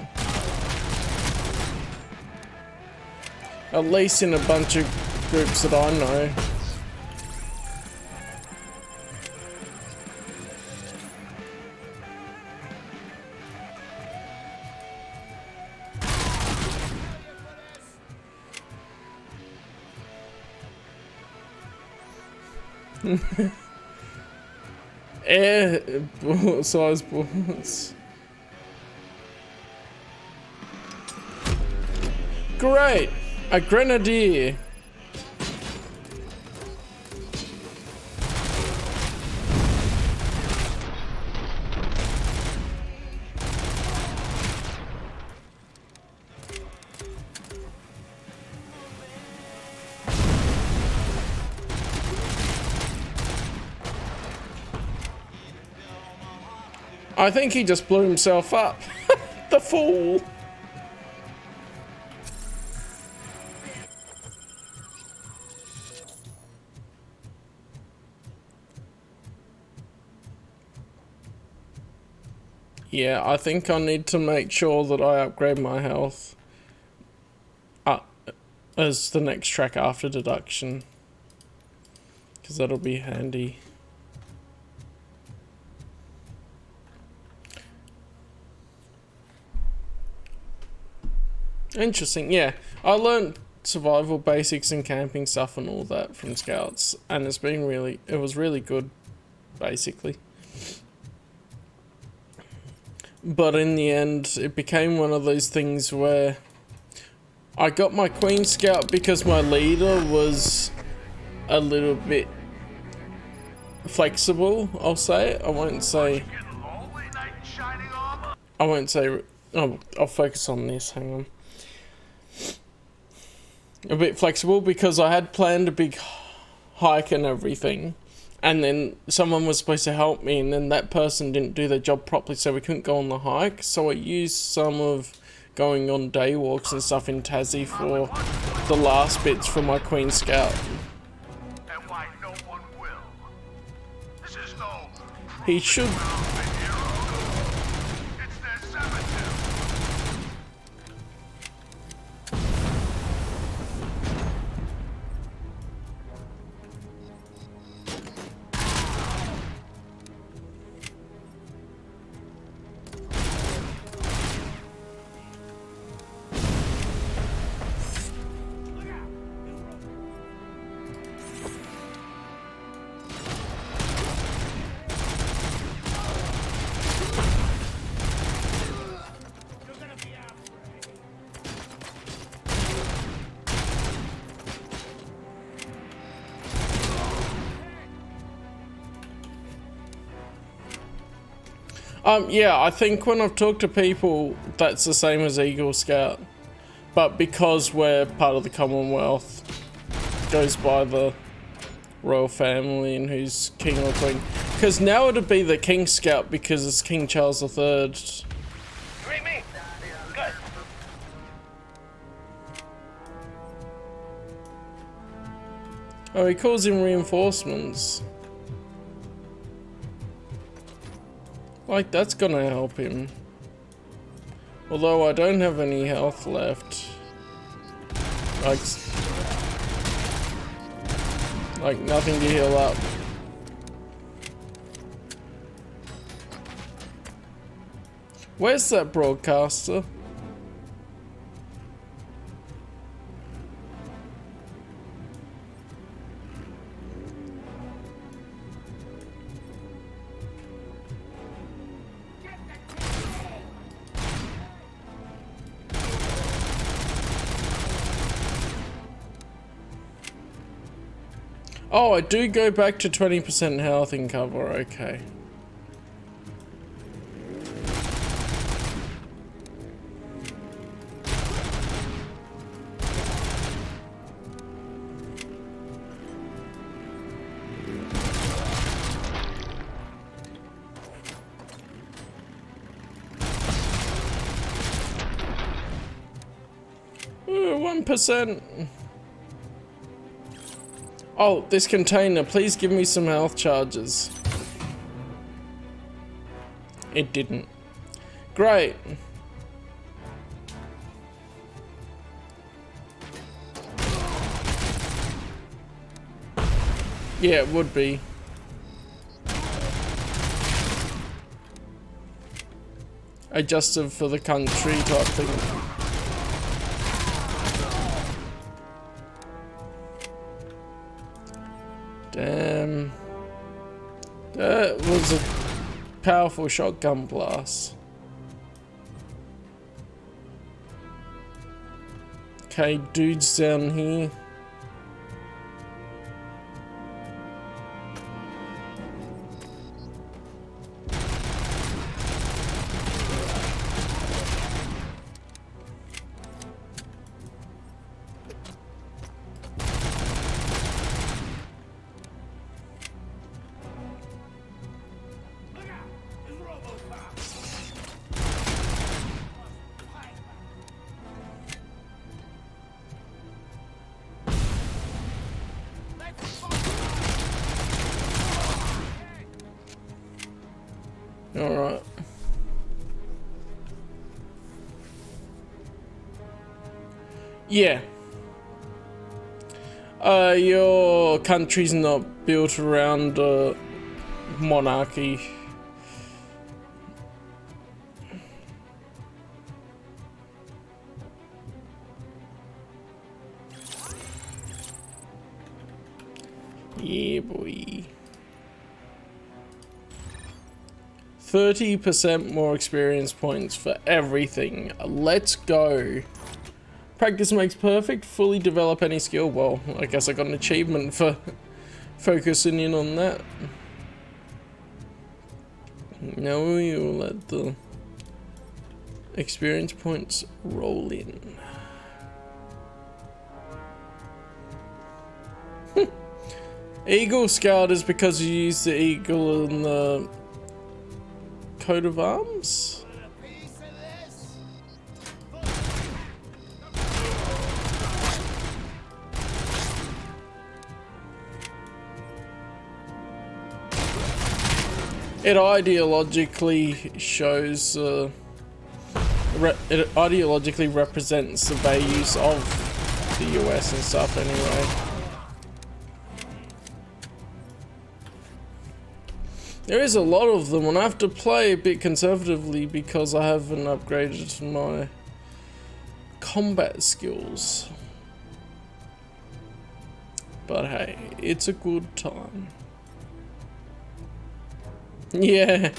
At least in a bunch of groups that I know. Air size bullets. Great! A grenadier. I think he just blew himself up. The fool. Yeah, I think I need to make sure that I upgrade my health as the next track after deduction, because that'll be handy. Interesting, yeah. I learned survival basics and camping stuff and all that from Scouts, and it was really good, basically. But in the end, it became one of those things where I got my Queen Scout because my leader was a little bit flexible, I'll say. I won't say, oh, I'll focus on this, hang on. A bit flexible because I had planned a big hike and everything, and then someone was supposed to help me, and then that person didn't do their job properly, so we couldn't go on the hike. So I used some of going on day walks and stuff in Tassie for the last bits for my Queen Scout. He should. Yeah, I think when I've talked to people, that's the same as Eagle Scout. But because we're part of the Commonwealth, goes by the royal family and who's king or queen. Because now it'd be the King Scout because it's King Charles III. Me? Good. Oh, he calls in reinforcements. Like, that's gonna help him. Although I don't have any health left. Like nothing to heal up. Where's that broadcaster? Oh, I do go back to 20% health in cover, okay. Ooh, 1%. Oh, this container, please give me some health charges. It didn't. Great. Yeah, it would be. Adjusted for the country type thing. Damn. That was a powerful shotgun blast. Okay, dudes down here. Alright. Yeah. Your country's not built around monarchy. Yeah, boy. 30% more experience points for everything. Let's go. Practice makes perfect. Fully develop any skill. Well, I guess I got an achievement for focusing in on that. Now we will let the experience points roll in. Eagle Scout is because you use the eagle in the coat of arms? It ideologically shows, it ideologically represents the values of the US and stuff anyway. There is a lot of them, and I have to play a bit conservatively because I haven't upgraded my combat skills. But hey, it's a good time. Yeah.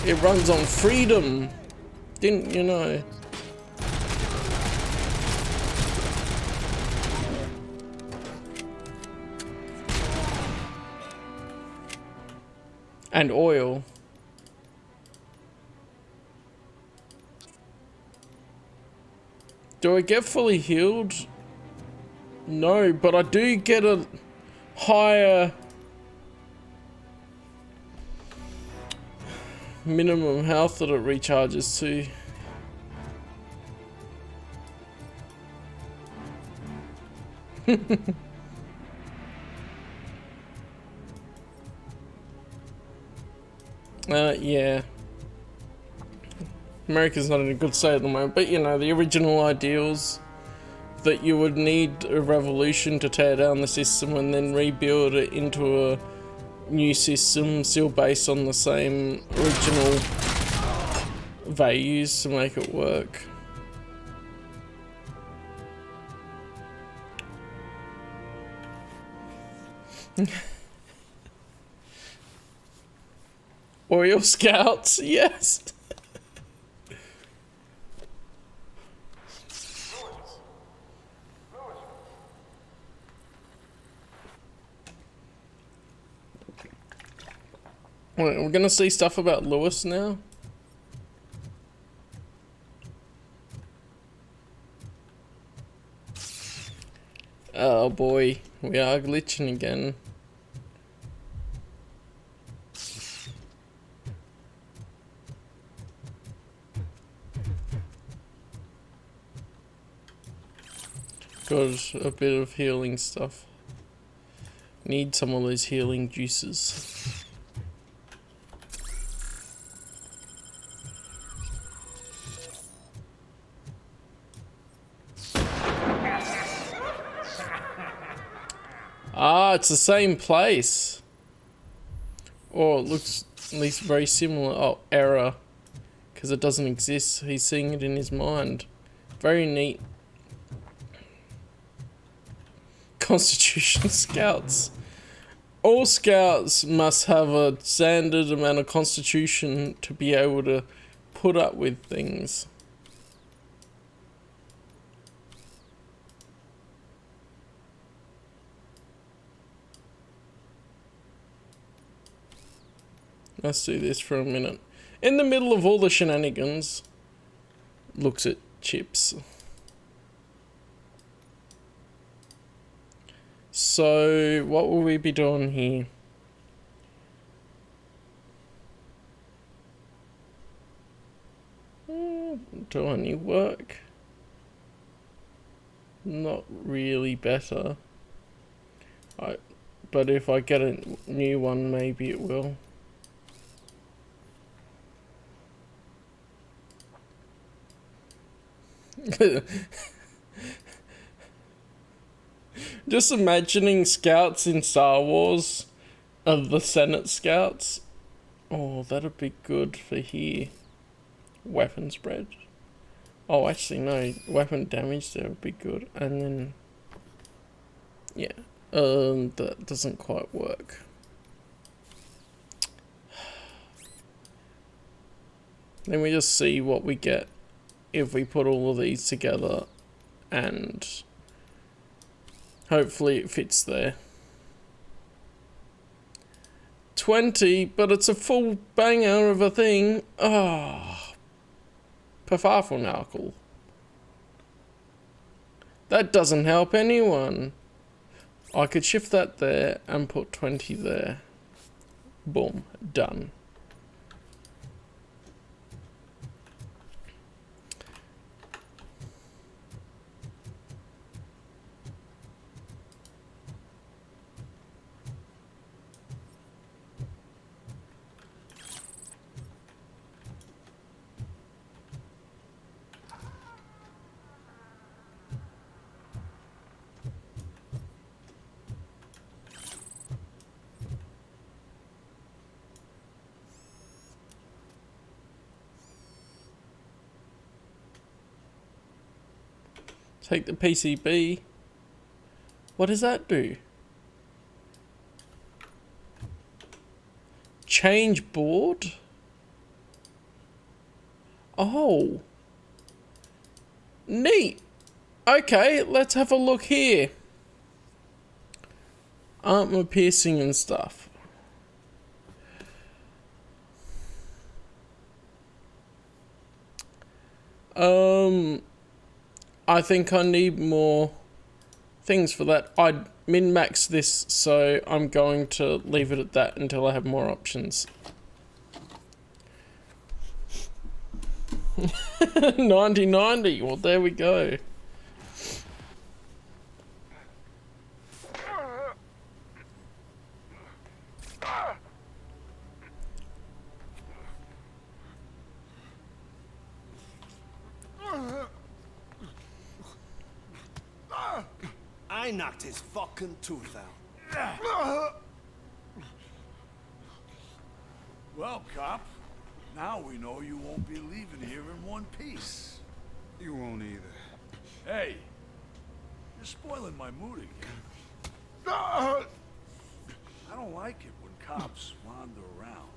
It runs on freedom. Didn't you know? And oil. Do I get fully healed? No, but I do get a higher minimum health that it recharges to. Yeah. America's not in a good state at the moment, but you know, the original ideals that you would need a revolution to tear down the system and then rebuild it into a new system still based on the same original values to make it work. Royal Scouts, yes. We're gonna see stuff about Lewis now. Oh boy, we are glitching again. Got a bit of healing stuff. Need some of those healing juices. Ah, it's the same place. Or it looks at least very similar. Oh, error. Because it doesn't exist. He's seeing it in his mind. Very neat. Constitution Scouts. All Scouts must have a standard amount of Constitution to be able to put up with things. Let's do this for a minute. In the middle of all the shenanigans, looks at chips. So, what will we be doing here? Do any work? Not really better. But if I get a new one, maybe it will. Just imagining scouts in Star Wars of the Senate Scouts. Oh, that'd be good for here. Weapon spread. Oh, actually no, weapon damage there would be good. And then, yeah, that doesn't quite work. Then we just see what we get if we put all of these together, and hopefully it fits there. 20, but it's a full banger of a thing. Ah, Perfarfunarkle. That doesn't help anyone. I could shift that there and put 20 there. Boom, done. Take the PCB. What does that do? Change board? Oh. Neat. Okay, let's have a look here. Armor piercing and stuff. I think I need more things for that. I'd min-max this, so I'm going to leave it at that until I have more options. 90/90, well there we go. I knocked his fucking tooth out. Well, cop, now we know you won't be leaving here in one piece. You won't either. Hey, you're spoiling my mood again. I don't like it when cops wander around.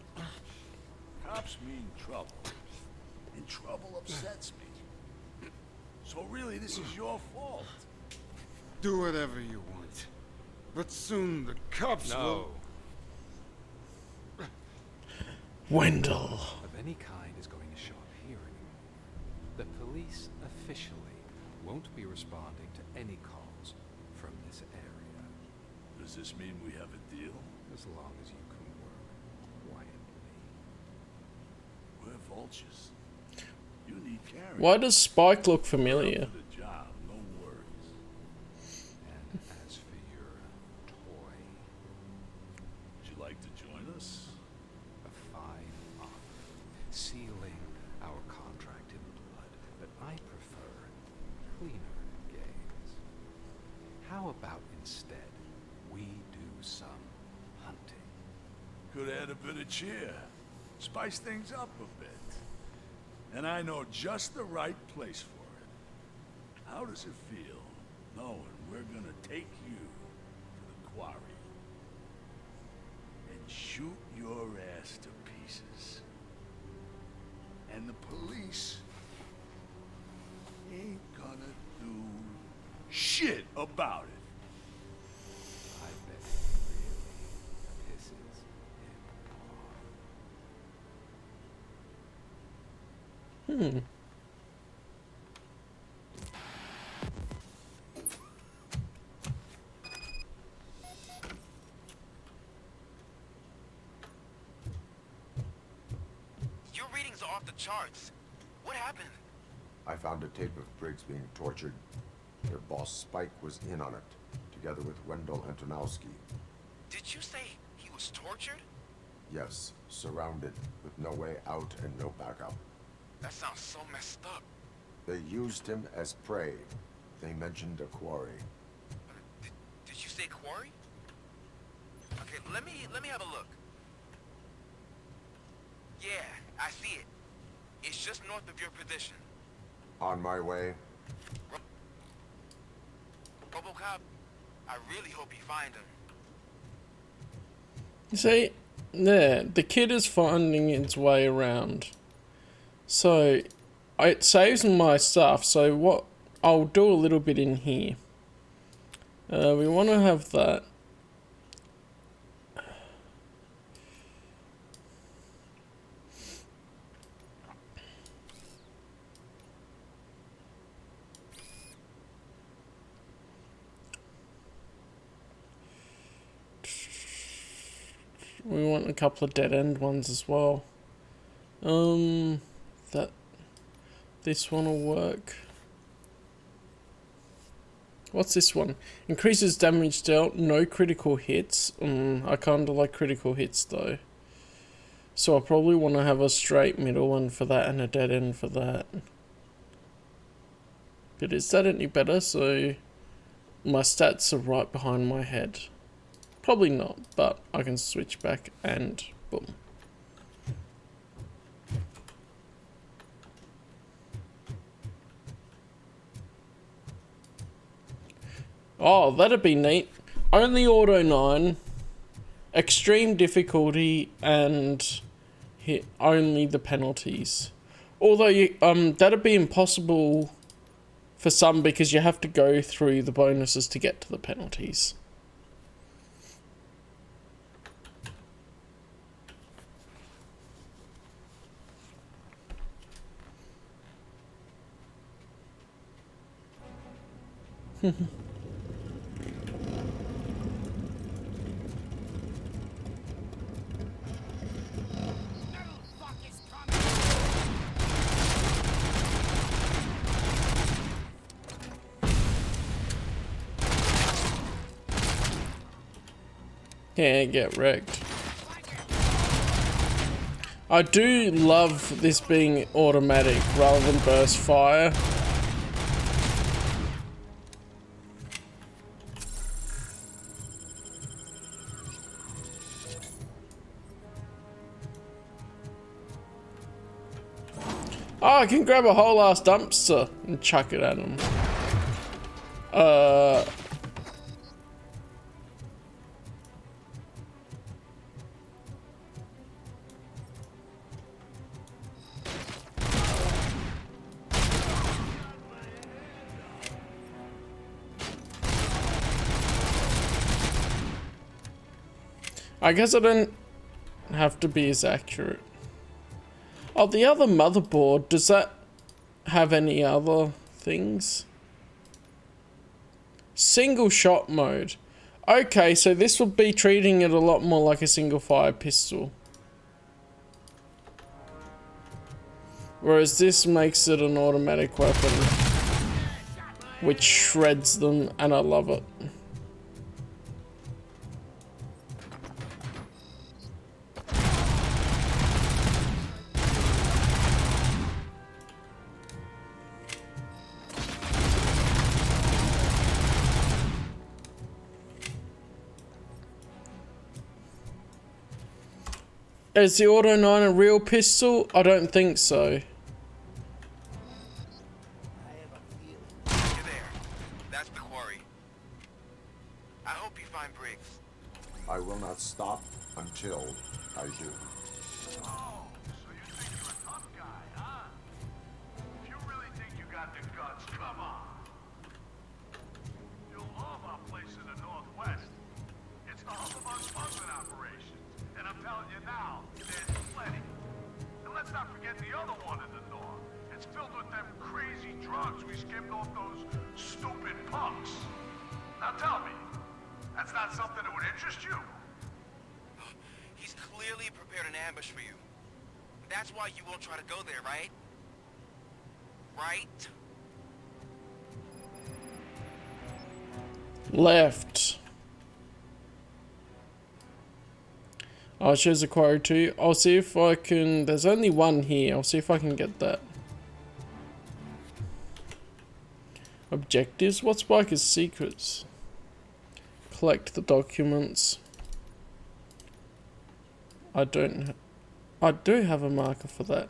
Cops mean trouble, and trouble upsets me. So really, this is your fault. Do whatever you want. But soon the cops will... Wendell. Of any kind is going to show up here anymore. The police officially won't be responding to any calls from this area. Does this mean we have a deal? As long as you can work quietly. We're vultures. You need carrying. Why does Spike look familiar? The job, no worries. And as for your toy, would you like to join us? A fine offer, sealing our contract in blood, but I prefer cleaner games. How about instead we do some hunting? Could add a bit of cheer. Spice things up a bit. And I know just the right place for it. How does it feel knowing we're gonna take you to the quarry and shoot your ass to pieces? And the police ain't gonna do shit about it. I bet it really pisses him off. Your readings are off the charts. What happened? I found a tape of Briggs being tortured. Their boss Spike was in on it, together with Wendell Antonowski. Did you say he was tortured? Yes, surrounded, with no way out and no backup. That sounds so messed up. They used him as prey. They mentioned a quarry. Did you say quarry? Okay, let me have a look. Yeah, I see it. It's just north of your position. On my way. Robocop, I really hope you find him. You see, there, the kid is finding its way around. So, it saves my stuff, so what, I'll do a little bit in here. We want to have that. We want a couple of dead-end ones as well. This one will work. What's this one? Increases damage dealt, no critical hits. I kinda like critical hits though. So I probably want to have a straight middle one for that and a dead end for that. But is that any better? So my stats are right behind my head. Probably not, but I can switch back and boom. Oh, that'd be neat. Only auto 9, extreme difficulty, and hit only the penalties. Although that'd be impossible for some because you have to go through the bonuses to get to the penalties. Can't get wrecked. I do love this being automatic rather than burst fire. Oh, I can grab a whole ass dumpster and chuck it at him. I guess I don't have to be as accurate. Oh, the other motherboard, does that have any other things? Single shot mode. Okay, so this would be treating it a lot more like a single fire pistol. Whereas this makes it an automatic weapon, which shreds them, and I love it. Is the Auto 9 a real pistol? I don't think so. You there. That's the quarry. I hope you find Briggs. I will not stop until I do. Oh, so you think you're a tough guy, huh? If you really think you got the guts, come on. You'll love our place in the Northwest. It's the hub of our smuggling operations. And I'm telling you now, there's plenty. And let's not forget the other one in the north. It's filled with them crazy drugs we skimmed off those stupid punks. Now tell me, that's not something that would interest you? He's clearly prepared an ambush for you. That's why you won't try to go there, right? Right? Left. I'll choose a quarry too. I'll see if I can. There's only one here. I'll see if I can get that. Objectives? What's Biker's secrets? Collect the documents. I do have a marker for that.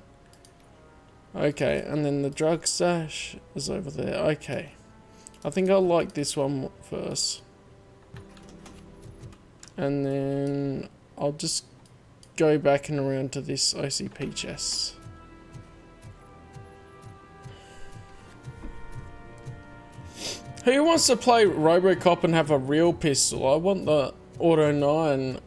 Okay, and then the drug stash is over there. Okay. I think I'll like this one first. And then I'll just go back and around to this OCP chest. Who wants to play Robocop and have a real pistol? I want the Auto 9.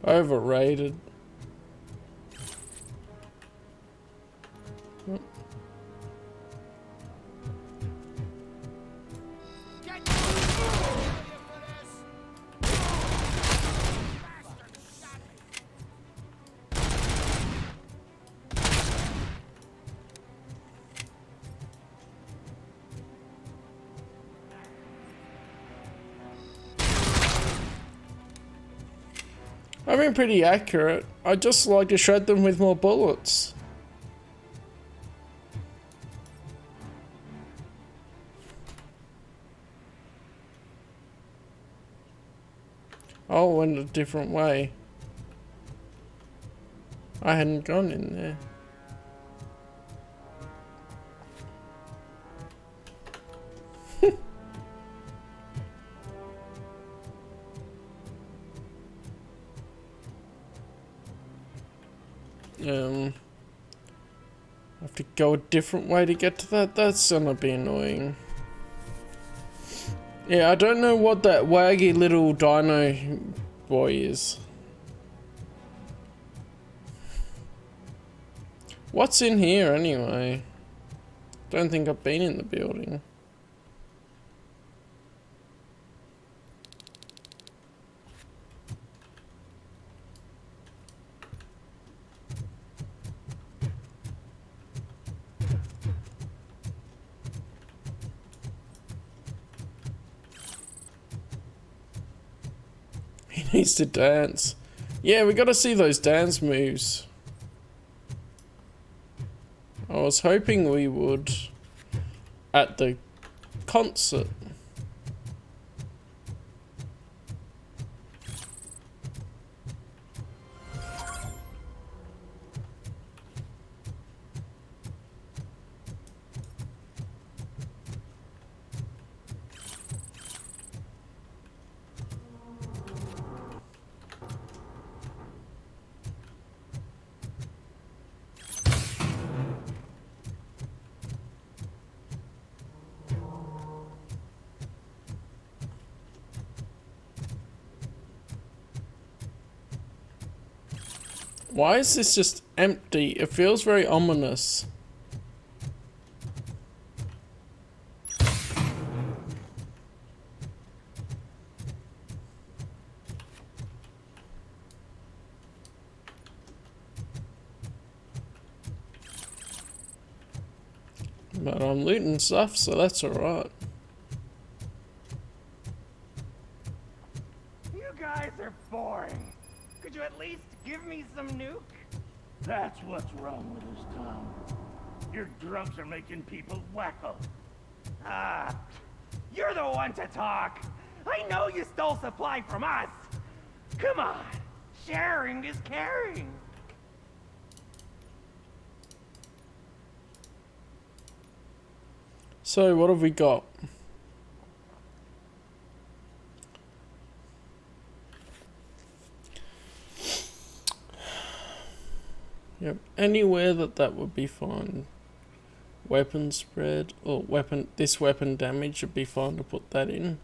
Overrated. I've been pretty accurate. I just like to shred them with more bullets. Oh, in a different way. I hadn't gone in there. I have to go a different way to get to that. That's gonna be annoying. Yeah, I don't know what that waggy little dino boy is. What's in here anyway? Don't think I've been in the building. needs to dance. Yeah, we gotta see those dance moves. I was hoping we would at the concert. Why is this just empty? It feels very ominous. But I'm looting stuff, so that's alright. You guys are boring. Could you at least give me some nuke? That's what's wrong with this town. Your drunks are making people wacko. Ah, you're the one to talk. I know you stole supply from us. Come on, sharing is caring. So what have we got? Yep, anywhere that would be fine. Weapon spread, or weapon, this weapon damage should be fine to put that in.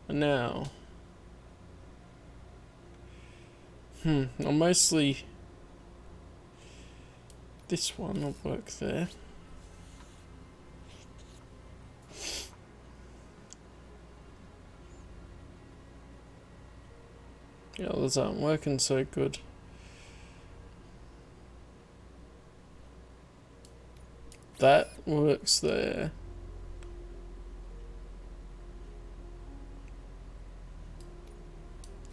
And now, I'll mostly, this one will work there. Yeah, those aren't working so good. That works there.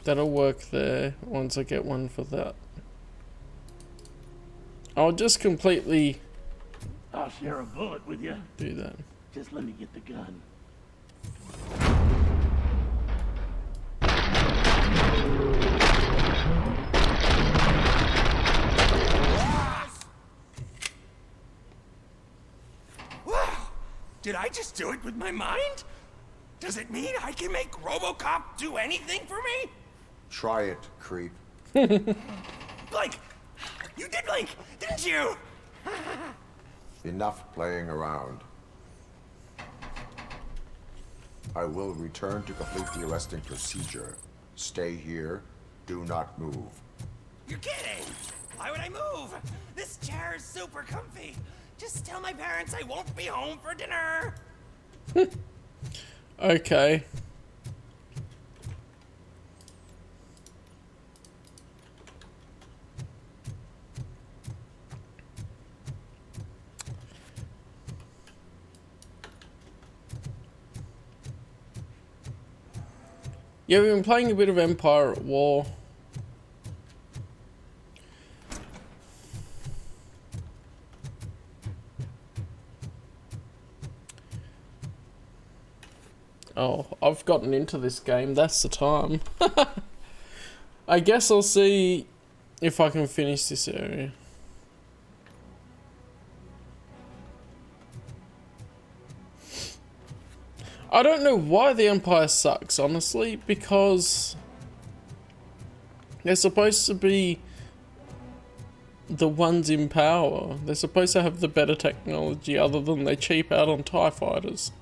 That'll work there once I get one for that. I'll just completely... I'll share a bullet with you. Do that. Just let me get the gun. Did I just do it with my mind? Does it mean I can make Robocop do anything for me? Try it, creep. Blink! You did blink, didn't you? Enough playing around. I will return to complete the arresting procedure. Stay here. Do not move. You're kidding! Why would I move? This chair is super comfy. Just tell my parents I won't be home for dinner. Okay. Yeah, we've been playing a bit of Empire at War. Oh, I've gotten into this game, that's the time. I guess I'll see if I can finish this area. I don't know why the Empire sucks, honestly, because they're supposed to be the ones in power. They're supposed to have the better technology, other than they cheap out on TIE fighters.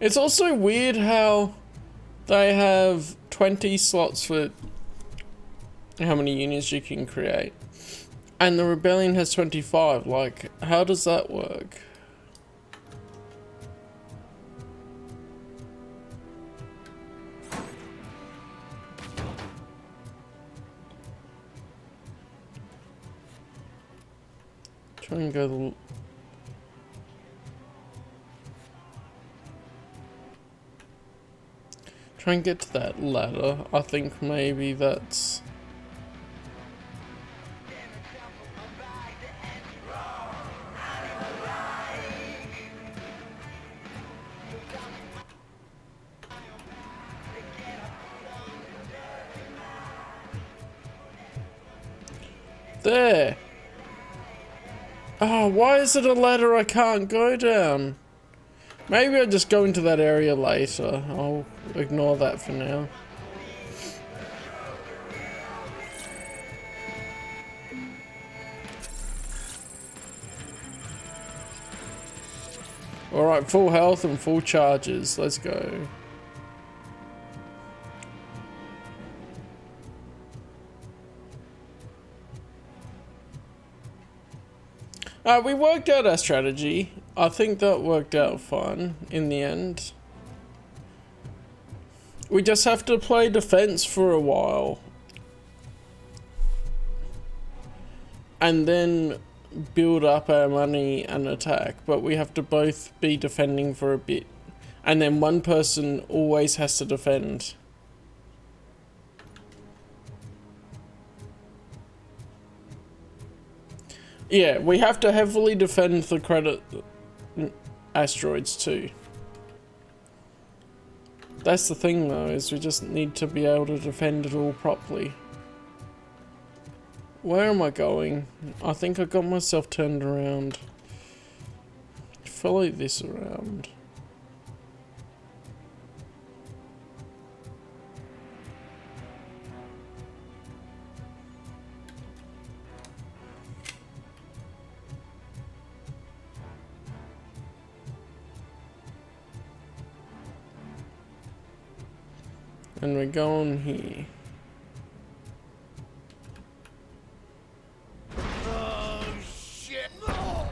It's also weird how they have 20 slots for how many units you can create. And the Rebellion has 25. Like, how does that work? Try and go the... Try and get to that ladder. I think maybe that's... There! Oh, why is it a ladder I can't go down? Maybe I'll just go into that area later. I'll ignore that for now. Alright, full health and full charges. Let's go. We worked out our strategy. I think that worked out fine in the end. We just have to play defense for a while. And then build up our money and attack. But we have to both be defending for a bit. And then one person always has to defend. Yeah, we have to heavily defend the credit asteroids too. That's the thing though, is we just need to be able to defend it all properly. Where am I going? I think I got myself turned around. Follow this around. And we're going here. Oh, shit! No!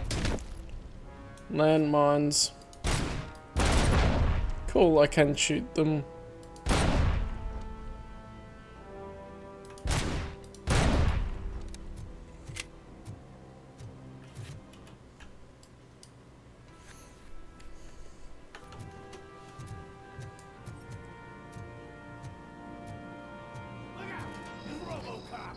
Landmines. Cool, I can shoot them. Robocop!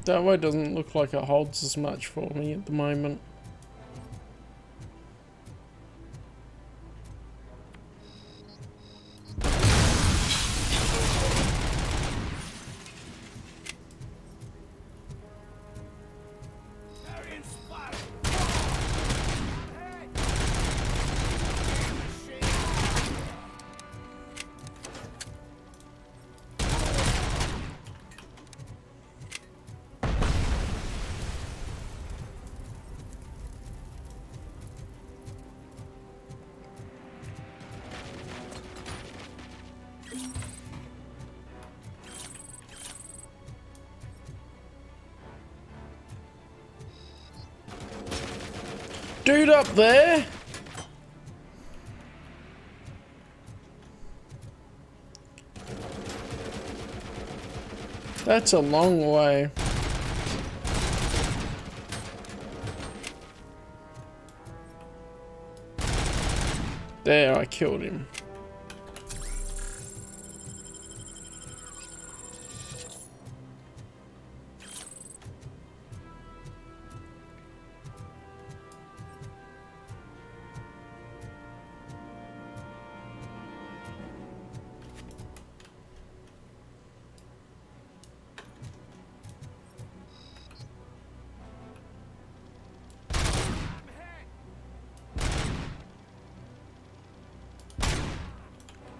That way doesn't look like it holds as much for me at the moment. Dude up there? That's a long way. There, I killed him.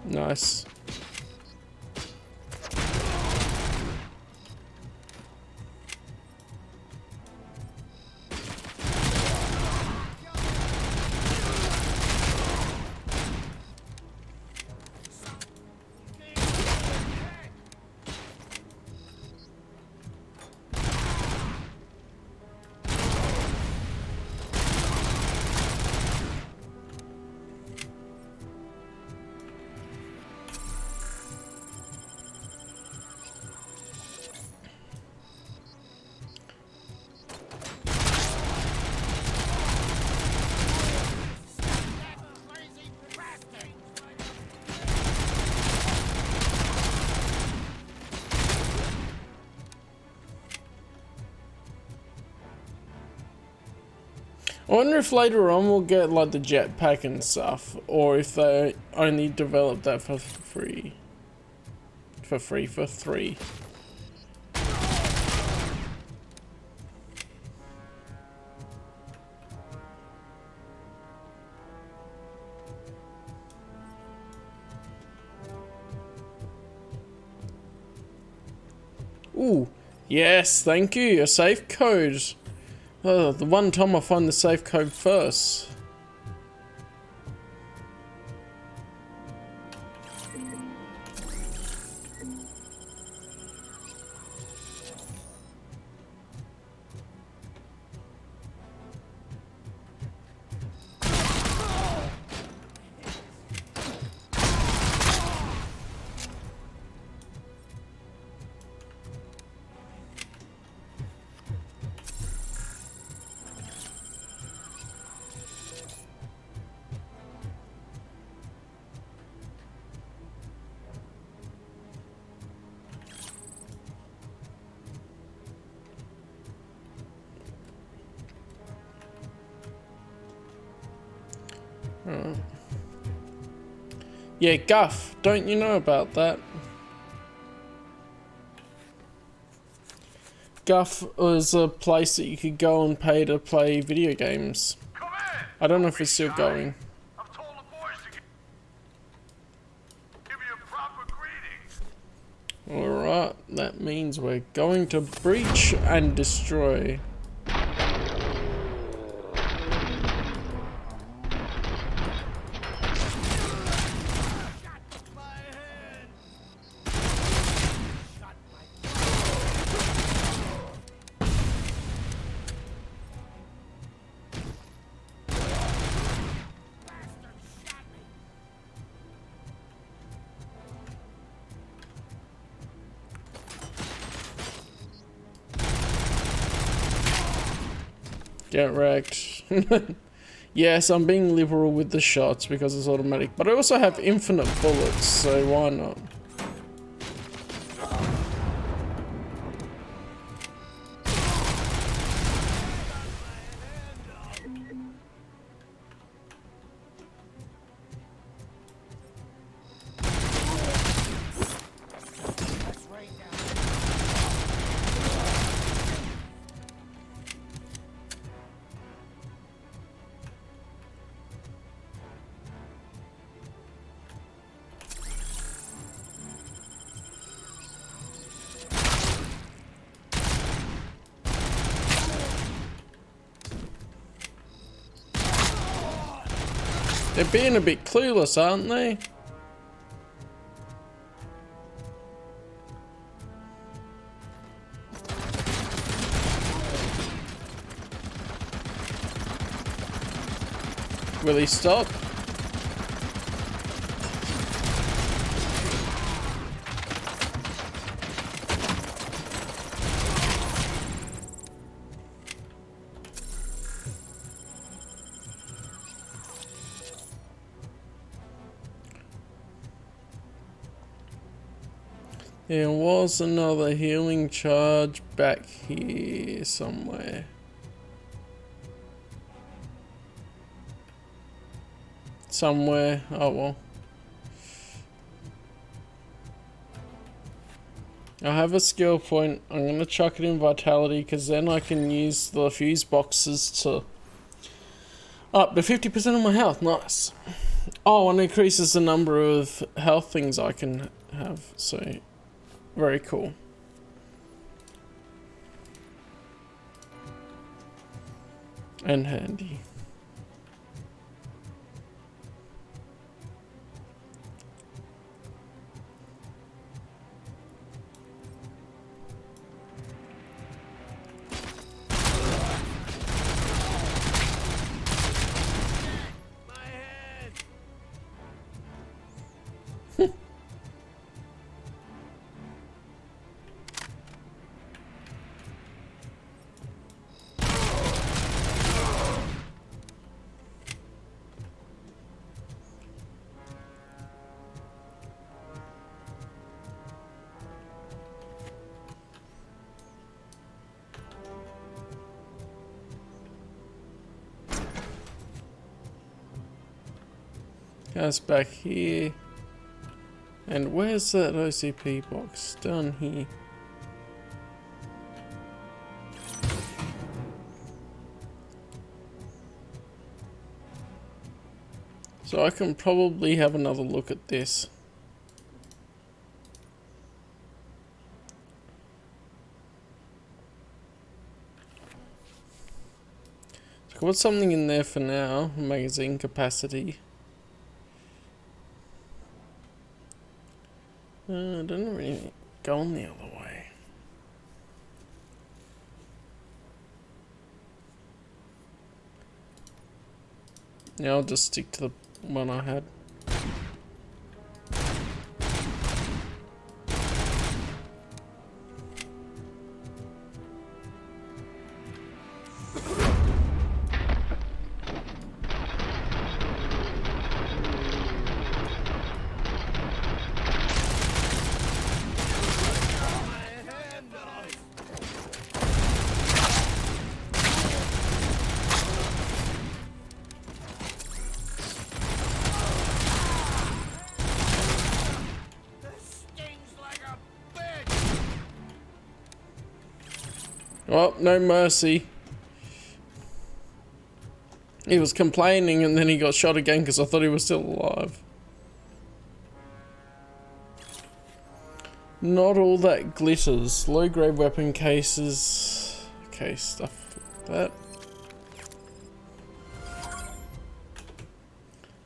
Nice. I wonder if later on we'll get like the jetpack and stuff, or if they only develop that for free. For 3. Ooh, yes, thank you, a safe code. The one time I find the safe code first. Yeah, Guff, don't you know about that? Guff was a place that you could go and pay to play video games. I don't know if it's still going. Alright, that means we're going to breach and destroy. Get wrecked. Yes, I'm being liberal with the shots because it's automatic, but I also have infinite bullets, so why not? They're being a bit clueless, aren't they? Will he stop? There was another healing charge back here somewhere. Somewhere, oh well. I have a skill point. I'm gonna chuck it in vitality because then I can use the fuse boxes to up to 50% of my health. Nice. Oh, and increases the number of health things I can have. So very cool. And handy. Goes back here. And where's that OCP box? Down here. So I can probably have another look at this. So put something in there for now. Magazine capacity. I don't really go on the other way. Yeah, I'll just stick to the one I had. Oh, no mercy. He was complaining and then he got shot again because I thought he was still alive. Not all that glitters. Low-grade weapon cases. Okay, stuff like that.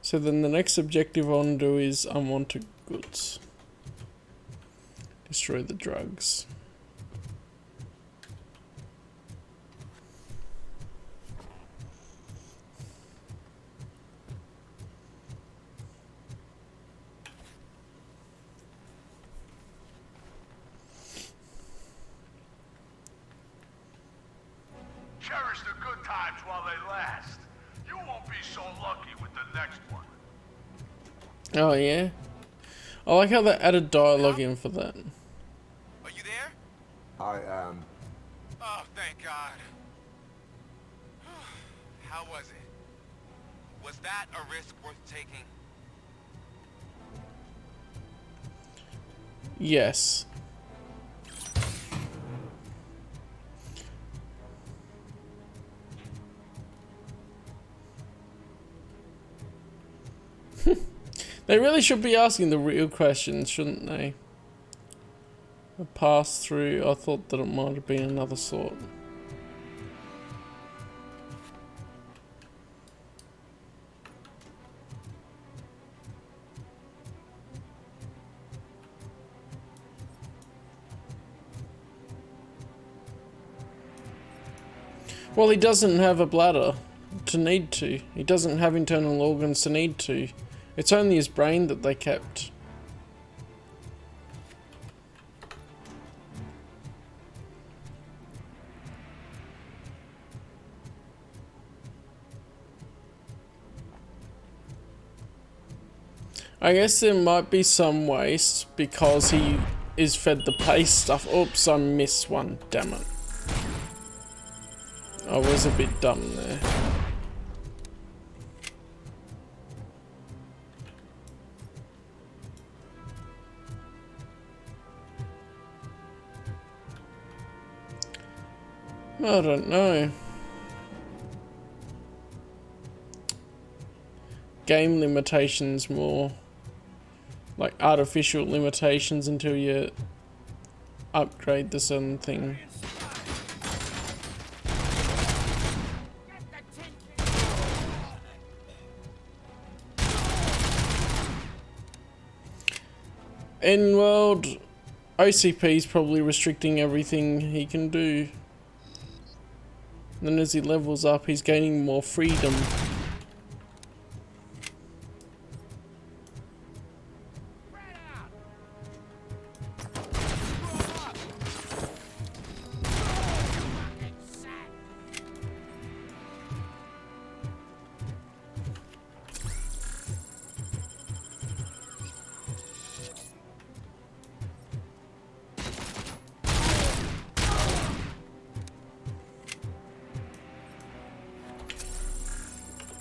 So then the next objective I want to do is unwanted goods. Destroy the drugs. Cherish the good times while they last. You won't be so lucky with the next one. Oh yeah? I like how they added dialogue in for that. Are you there? I am. Oh, thank God. How was it? Was that a risk worth taking? Yes. They really should be asking the real questions, shouldn't they? A pass through, I thought that it might have been another sort. Well, he doesn't have a bladder to need to. He doesn't have internal organs to need to. It's only his brain that they kept. I guess there might be some waste because he is fed the paste stuff. Oops, I missed one. Damn it. I was a bit dumb there. I don't know. Game limitations more. Like artificial limitations until you upgrade the certain thing. In world, OCP is probably restricting everything he can do. Then as he levels up, he's gaining more freedom.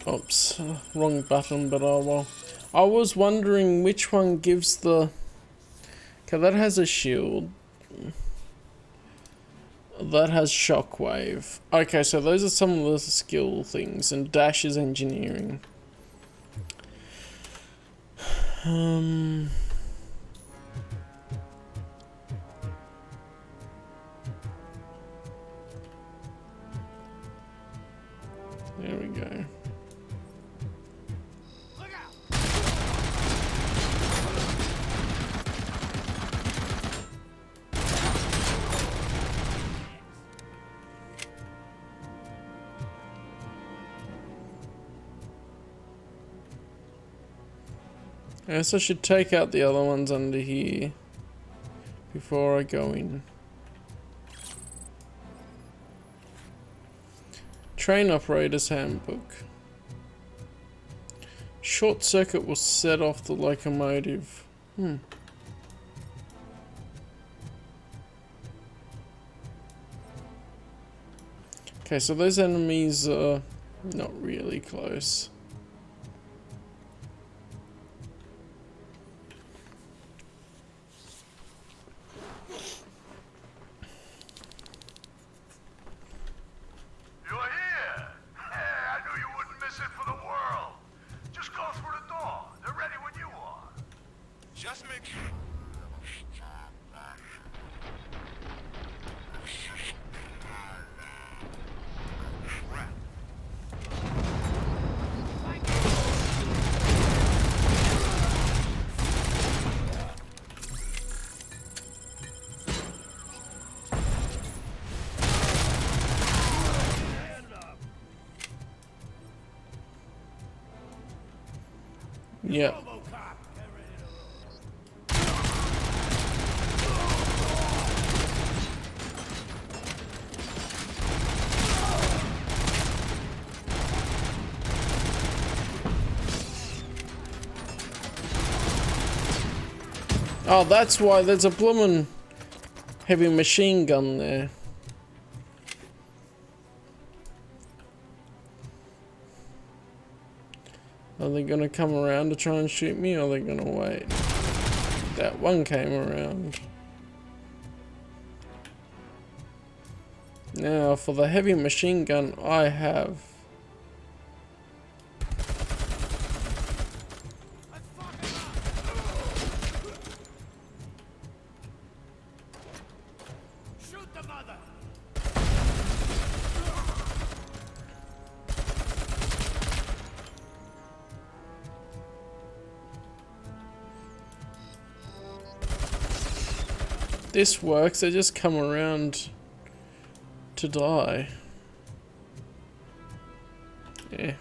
Oops, wrong button, but oh well. I was wondering which one gives the... Okay, that has a shield. That has shockwave. Okay, so those are some of the skill things, and dash is engineering. There we go. I guess I should take out the other ones under here before I go in. Train operator's handbook. Short circuit will set off the locomotive. Okay, so those enemies are not really close. Yeah. Oh, that's why there's a bloomin' heavy machine gun there. Are they gonna come around to try and shoot me, or are they gonna wait? That one came around. Now, for the heavy machine gun, I have... This works, they just come around to die. Yeah.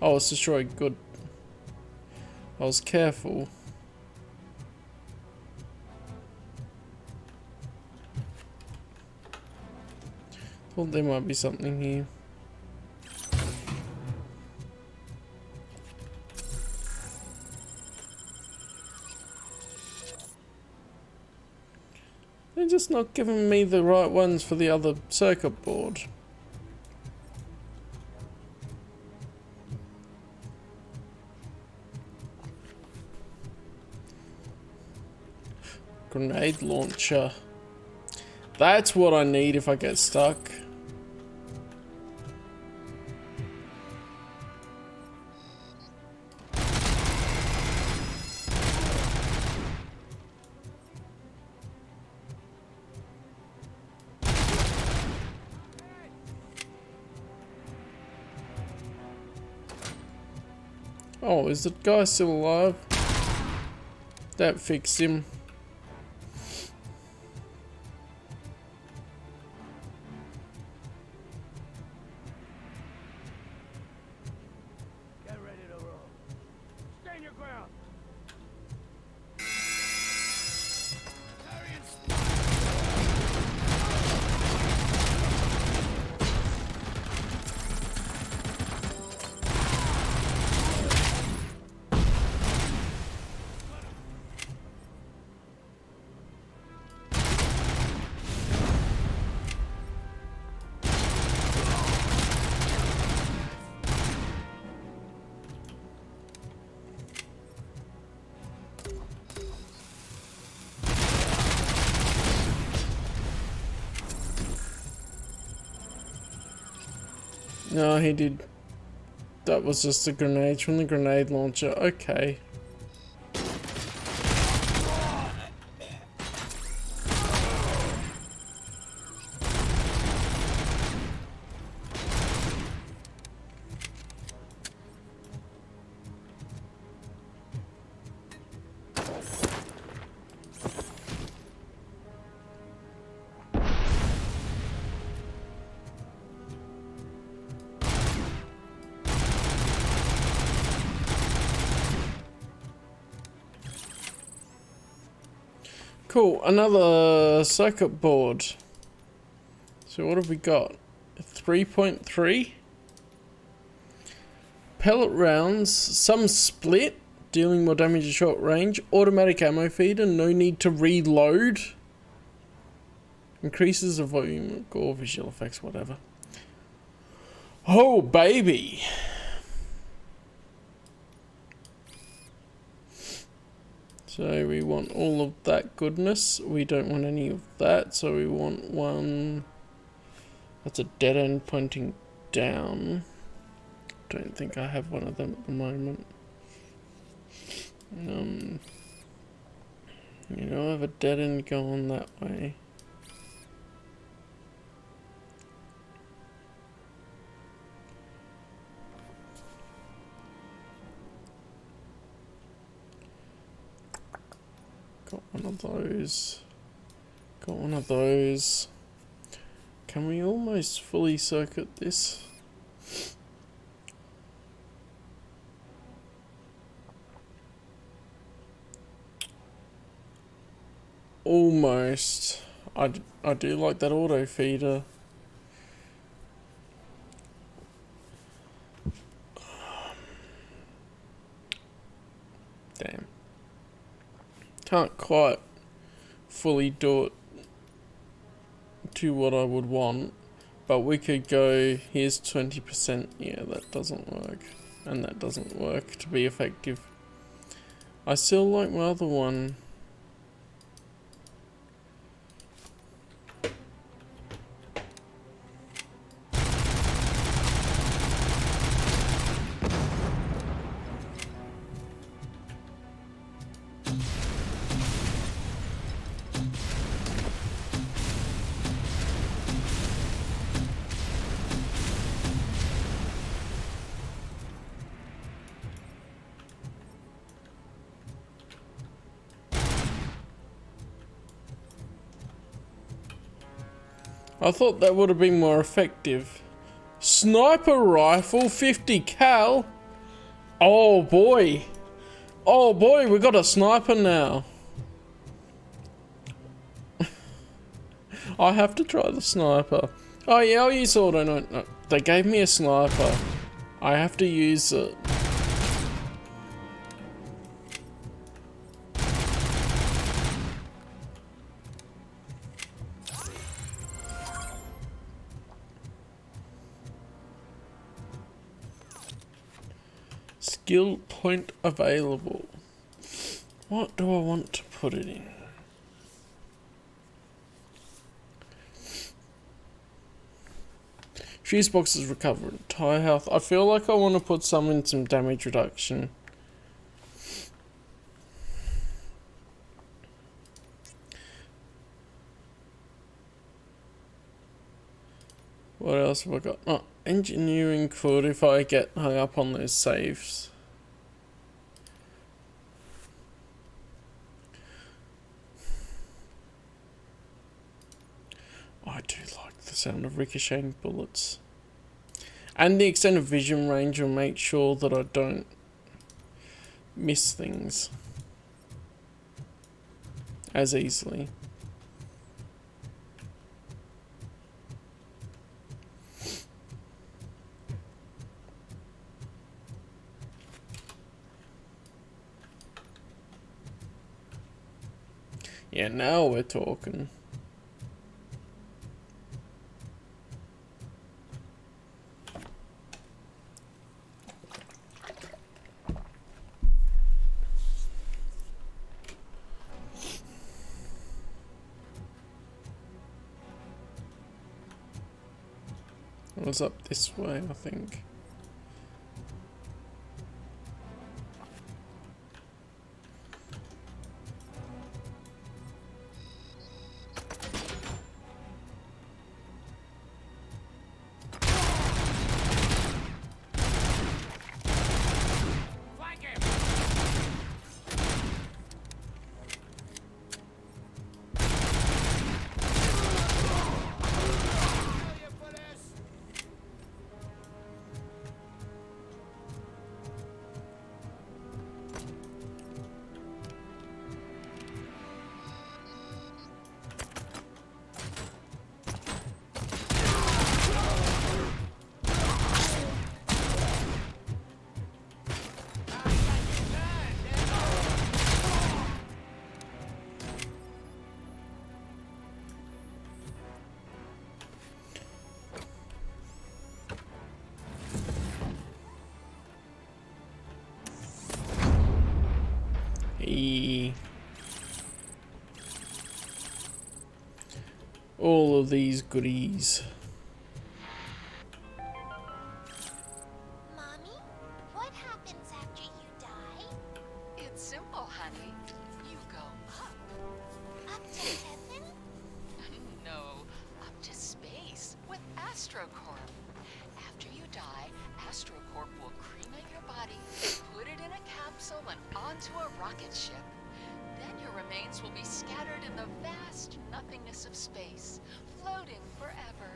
Oh, it's destroyed. Good. I was careful. Thought there might be something here. They're just not giving me the right ones for the other circuit board. Grenade launcher. That's what I need if I get stuck. Oh, is the guy still alive? That fixed him. Get ready to roll. Stand your ground. No, he did. That was just a grenade from the grenade launcher. Okay. Cool, another circuit board. So what have we got? 3.3. Pellet rounds, some split, dealing more damage at short range. Automatic ammo feeder, no need to reload. Increases the volume, gore, visual effects, whatever. Oh, baby. So we want all of that goodness. We don't want any of that, so we want one that's a dead end pointing down. Don't think I have one of them at the moment. You know, I have a dead end going that way. Got one of those. Got one of those. Can we almost fully circuit this? Almost. I do like that auto feeder. Damn. Can't quite fully do it to what I would want, but we could go, here's 20%. Yeah, that doesn't work, and that doesn't work to be effective. I still like my other one. I thought that would have been more effective. Sniper rifle, 50 cal. Oh boy. Oh boy, we got a sniper now. I have to try the sniper. Oh yeah, I'll use auto. No, they gave me a sniper. I have to use it. Skill point available. What do I want to put it in? Fuse boxes recover entire health. I feel like I want to put some in some damage reduction. What else have I got? Oh, engineering could if I get hung up on those saves. I do like the sound of ricocheting bullets. And the extended vision range will make sure that I don't miss things as easily. Yeah, now we're talking. It was up this way, I think. All of these goodies. Mommy, what happens after you die? It's simple, honey. You go up. Up to heaven? No, up to space with AstroCorp. After you die, AstroCorp will cremate your body, put it in a capsule and onto a rocket ship. Then your remains will be scattered in the vast nothingness of space, floating forever.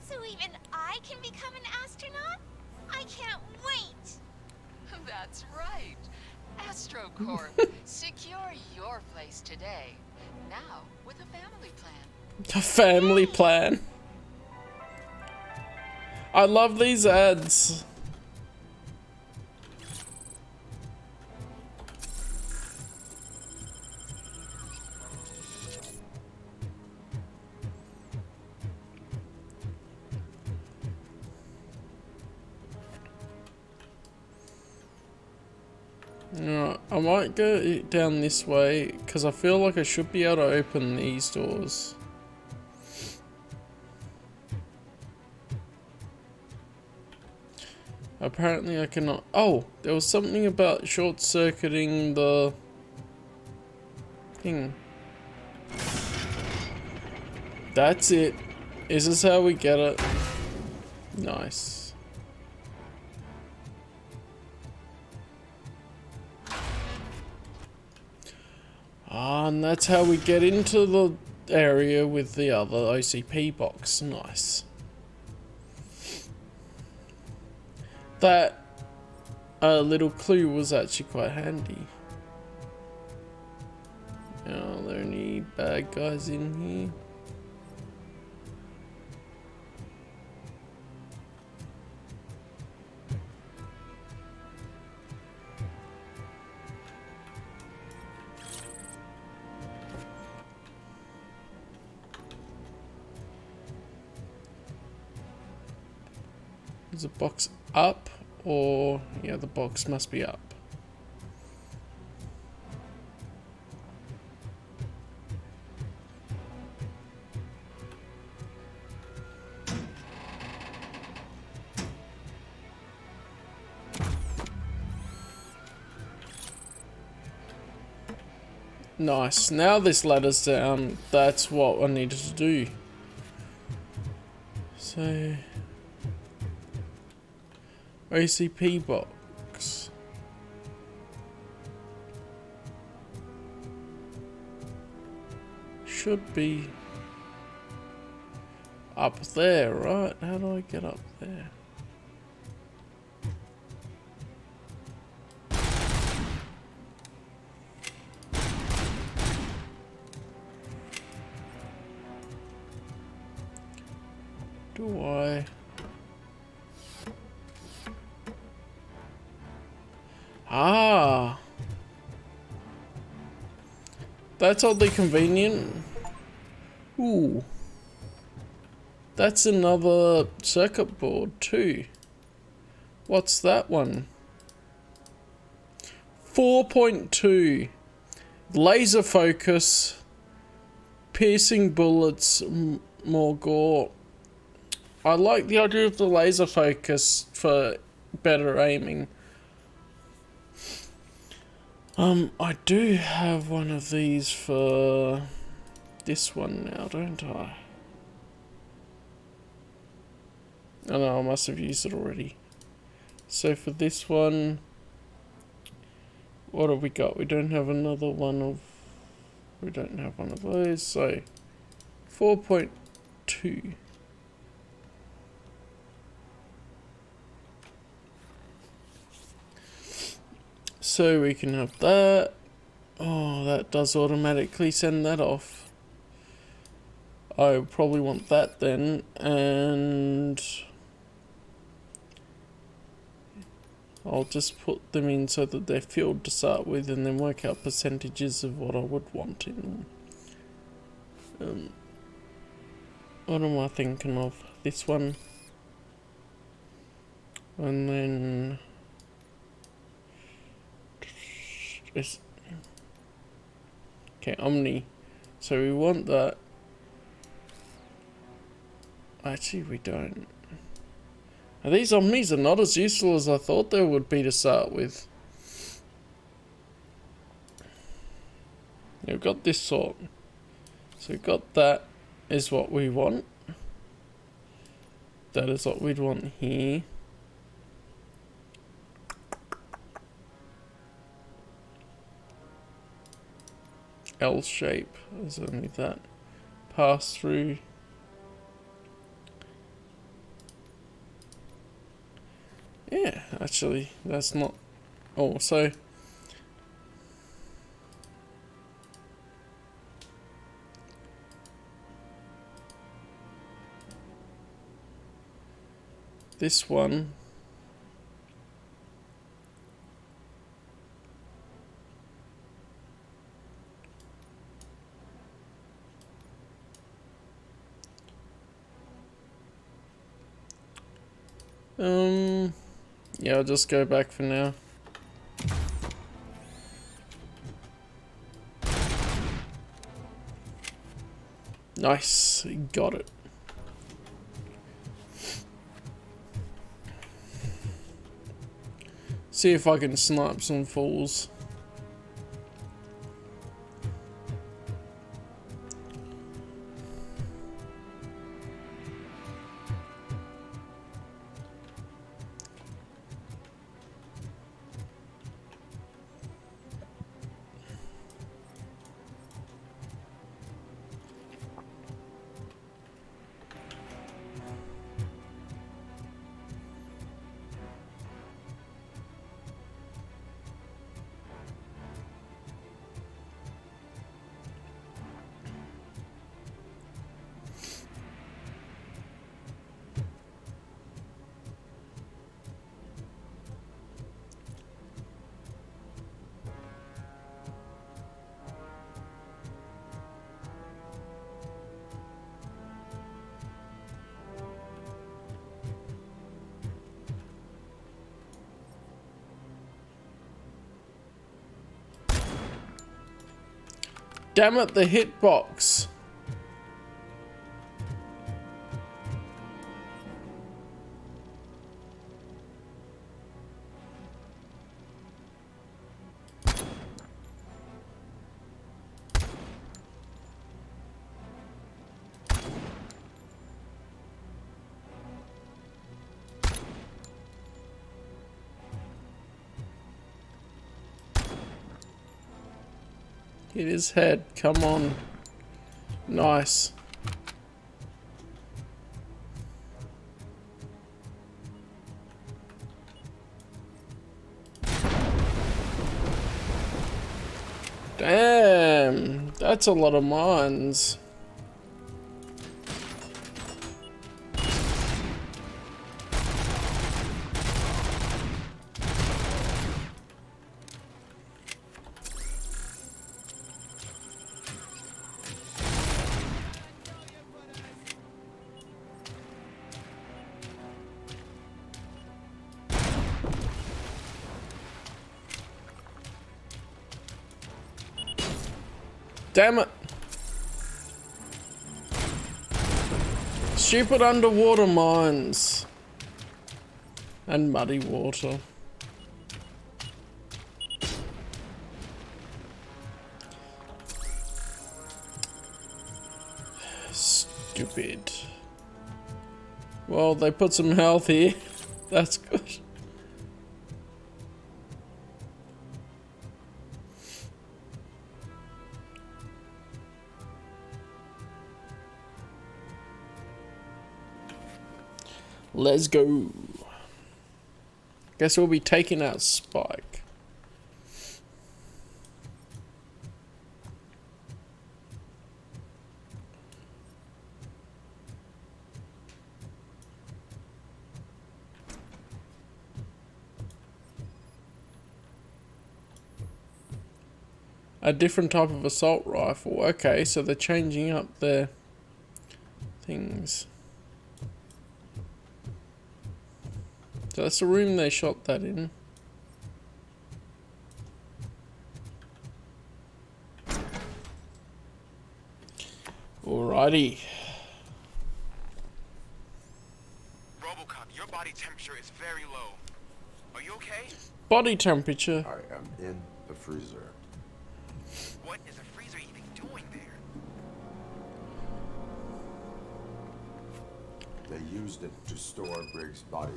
So even I can become an astronaut? I can't wait! That's right. AstroCorp. Secure your place today. Now with a family plan. A family plan. I love these ads. I might go down this way because I feel like I should be able to open these doors. Apparently I cannot. Oh, there was something about short-circuiting the thing. That's it. Is this how we get it? Nice. Ah, and that's how we get into the area with the other OCP box. Nice. That little clue was actually quite handy. Are there any bad guys in here? Is the box up? Or, yeah, the box must be up. Nice. Now this ladder's down. That's what I needed to do. So... OCP box. Should be up there, right? How do I get up there? Do I? Ah, that's oddly convenient. Ooh, that's another circuit board too. What's that one? 4.2 laser focus, piercing bullets, more gore. I like the idea of the laser focus for better aiming. I do have one of these for this one now, don't I? Oh no, I must have used it already. So for this one, what have we got? We don't have another one of... We don't have one of those, so 4.2. So we can have that. Oh, that does automatically send that off. I probably want that then, and I'll just put them in so that they're filled to start with, and then work out percentages of what I would want in them. What am I thinking of? This one, and then okay, Omni. So we want that. Actually, we don't. These Omnis are not as useful as I thought they would be to start with. We've got this sort. So we've got that is what we want. That is what we'd want here. L shape is only that. Pass through. Yeah, actually, that's not... Oh, so... This one... Yeah, I'll just go back for now. Nice, got it. See if I can snipe some fools. Damn it, the hitbox. Hit his head, come on. Nice. Damn, that's a lot of mines. Damn it. Stupid underwater mines. And muddy water. Stupid. Well, they put some health here. That's good. Let's go. Guess we'll be taking out Spike. A different type of assault rifle. Okay, so they're changing up their things. So that's the room they shot that in. Alrighty. Robocop, your body temperature is very low. Are you okay? Body temperature. I am in the freezer. What is a freezer even doing there? They used it to store Briggs' body.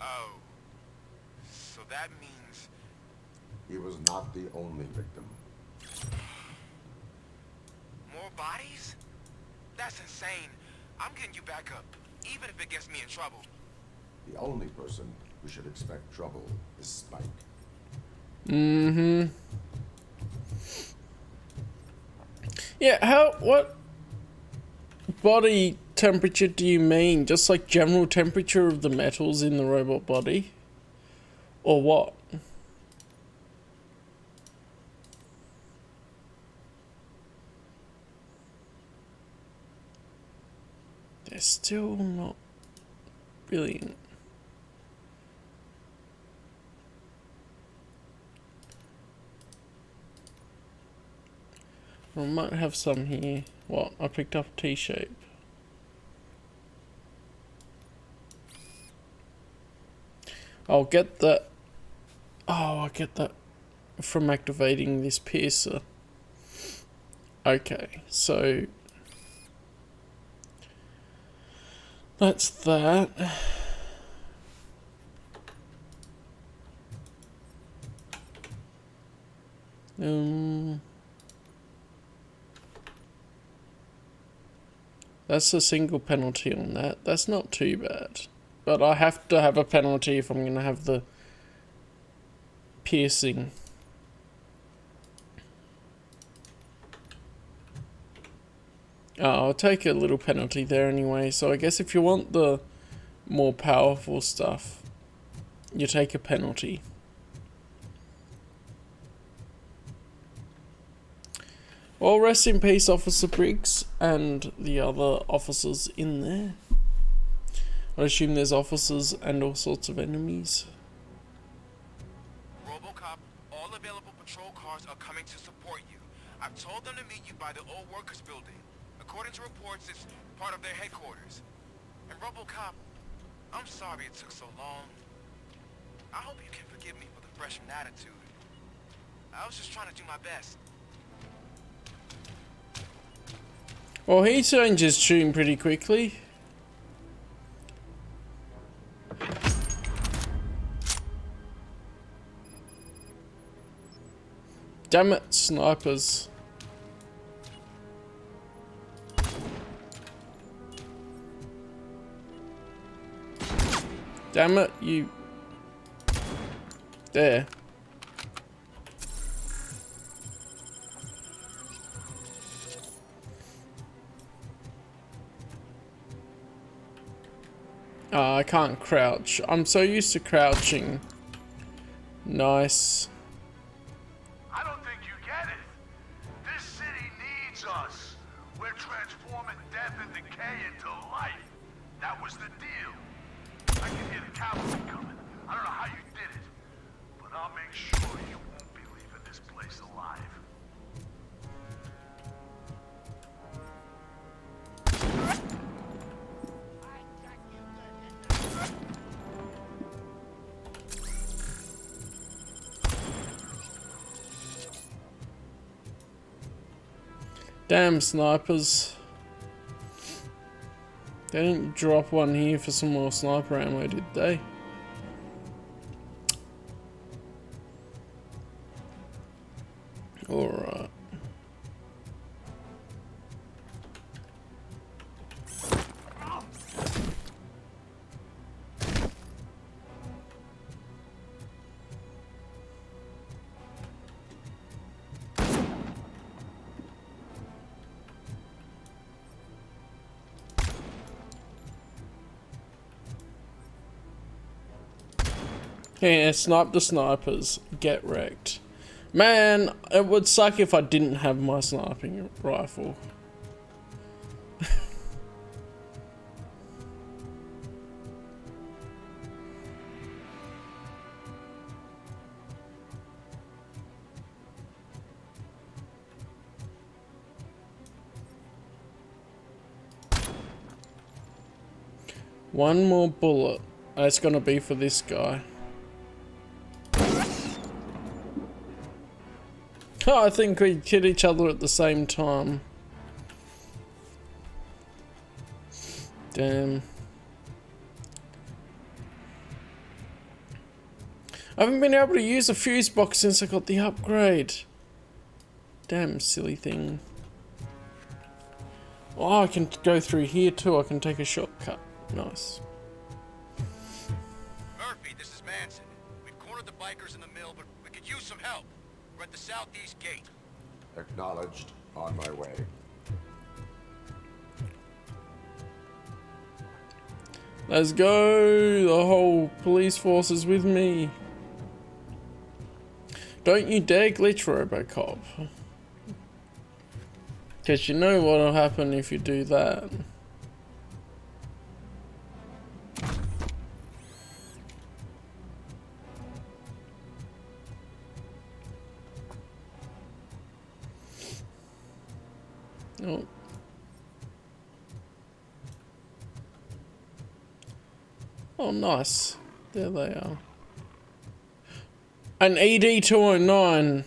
Oh. So that means... He was not the only victim. More bodies? That's insane. I'm getting you back up, even if it gets me in trouble. The only person who should expect trouble is Spike. Mm-hmm. Yeah, what body temperature do you mean? Just like general temperature of the metals in the robot body? Or what? They're still not brilliant. I might have some here. What? I picked up T-shape. I'll get that. Oh, I get that from activating this piercer. Okay, so that's that. That's a single penalty on that. That's not too bad. But I have to have a penalty if I'm going to have the piercing. Oh, I'll take a little penalty there anyway. So I guess if you want the more powerful stuff, you take a penalty. Well, rest in peace, Officer Briggs, and the other officers in there. I assume there's officers and all sorts of enemies. Robocop, all available patrol cars are coming to support you. I've told them to meet you by the old workers building. According to reports, it's part of their headquarters. And Robocop, I'm sorry it took so long. I hope you can forgive me for the freshman attitude. I was just trying to do my best. Well, he changes tune pretty quickly. Damn it, snipers. Damn it, you... There. Oh, I can't crouch. I'm so used to crouching. Nice. I don't think you get it. This city needs us. We're transforming death and decay into life. That was the deal. I can hear the cavalry coming. I don't know how you did it, but I'll make sure you won't be leaving this place alive. Damn snipers. They didn't drop one here for some more sniper ammo, did they? Alright. Yeah, snipe the snipers. Get wrecked. Man, it would suck if I didn't have my sniping rifle. One more bullet. It's gonna be for this guy. Oh, I think we hit each other at the same time. Damn. I haven't been able to use a fuse box since I got the upgrade. Damn silly thing. Oh, I can go through here too. I can take a shortcut. Nice. Murphy, this is Manson. We've cornered the bikers in the mill, but we could use some help. We're at the southeast gate. Acknowledged. On my way. Let's go. The whole police force is with me. Don't you dare glitch, Robocop. Because you know what'll happen if you do that. Oh. Oh, nice. There they are. An ED-209.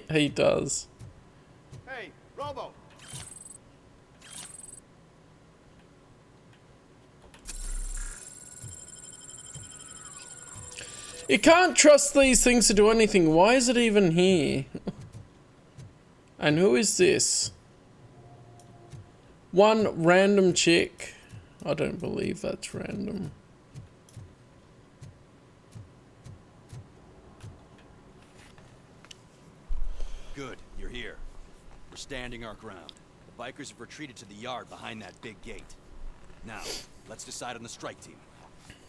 He does. Hey, Robo. You can't trust these things to do anything. Why is it even here? And who is this? One random chick. I don't believe that's random. Good, you're here. We're standing our ground. The bikers have retreated to the yard behind that big gate. Now, let's decide on the strike team.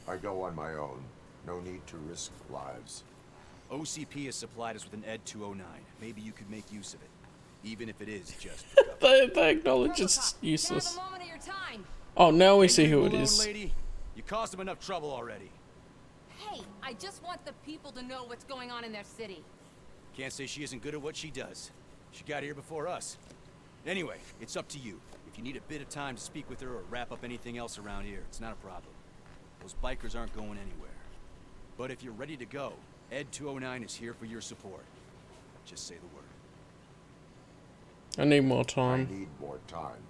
I go on my own. No need to risk lives. OCP has supplied us with an ED-209. Maybe you could make use of it. Even if it is just they acknowledge it's useless. Oh, now we see who it is. Lady, you caused them enough trouble already. Hey, I just want the people to know what's going on in their city. Can't say she isn't good at what she does. She got here before us. Anyway, it's up to you. If you need a bit of time to speak with her or wrap up anything else around here, it's not a problem. Those bikers aren't going anywhere. But if you're ready to go, ED-209 is here for your support. Just say the word. I need more time. I need more time.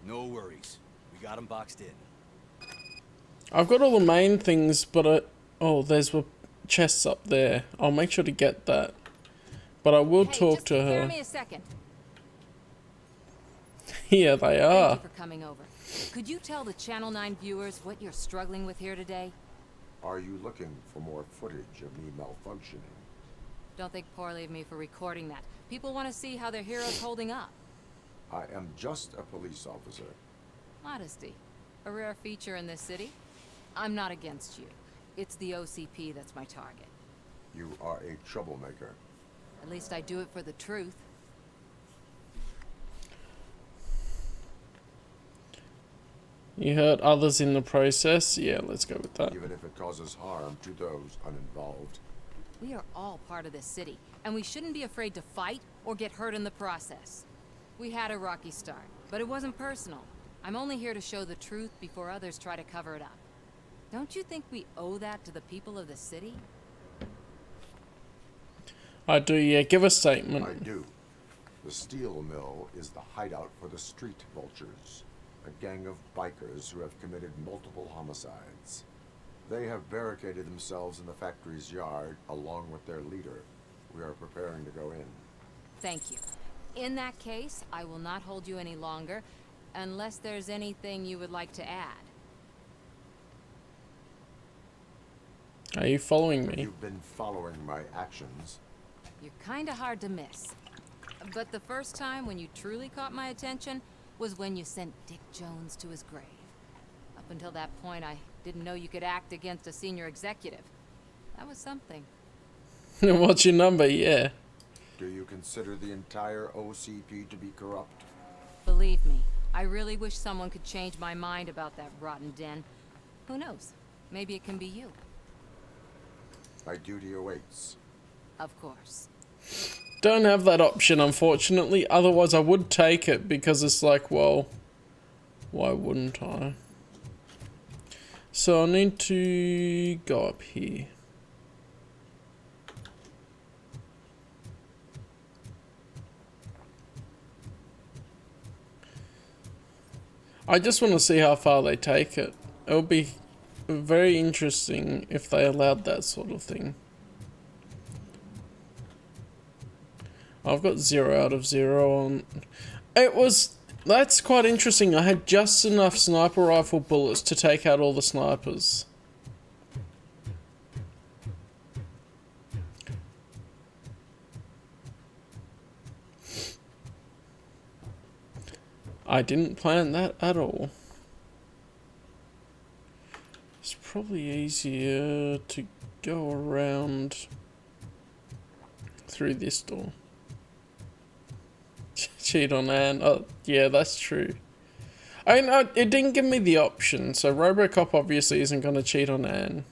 No worries. We got them boxed in. I've got all the main things, but oh, there's a chest up there. I'll make sure to get that. But I will talk to her. Give me a second. Here they are. Thank you for coming over. Could you tell the Channel 9 viewers what you're struggling with here today? Are you looking for more footage of me malfunctioning? Don't think poorly of me for recording that. People want to see how their hero's holding up. I am just a police officer. Modesty. A rare feature in this city. I'm not against you. It's the OCP that's my target. You are a troublemaker. At least I do it for the truth. You hurt others in the process? Yeah, let's go with that. Even if it causes harm to those uninvolved. We are all part of this city, and we shouldn't be afraid to fight or get hurt in the process. We had a rocky start, but it wasn't personal. I'm only here to show the truth before others try to cover it up. Don't you think we owe that to the people of the city? I do, yeah. Give a I statement. do. The steel mill is the hideout for the street vultures, a gang of bikers who have committed multiple homicides. They have barricaded themselves in the factory's yard along with their leader. We are preparing to go in. Thank you. In that case, I will not hold you any longer, unless there's anything you would like to add. Are you following me? You've been following my actions. You're kinda hard to miss. But the first time when you truly caught my attention was when you sent Dick Jones to his grave. Up until that point, I didn't know you could act against a senior executive. That was something. What's your number? Yeah. Do you consider the entire OCP to be corrupt? Believe me, I really wish someone could change my mind about that rotten den. Who knows? Maybe it can be you. My duty awaits. Of course. Don't have that option, unfortunately. Otherwise, I would take it because it's like, well, why wouldn't I? So I need to go up here. I just want to see how far they take it. It would be very interesting if they allowed that sort of thing. I've got 0 out of 0 on... That's quite interesting. I had just enough sniper rifle bullets to take out all the snipers. I didn't plan that at all. It's probably easier to go around through this door. Cheat on Anne. Oh, yeah, that's true. I mean, it didn't give me the option, so Robocop obviously isn't going to cheat on Anne.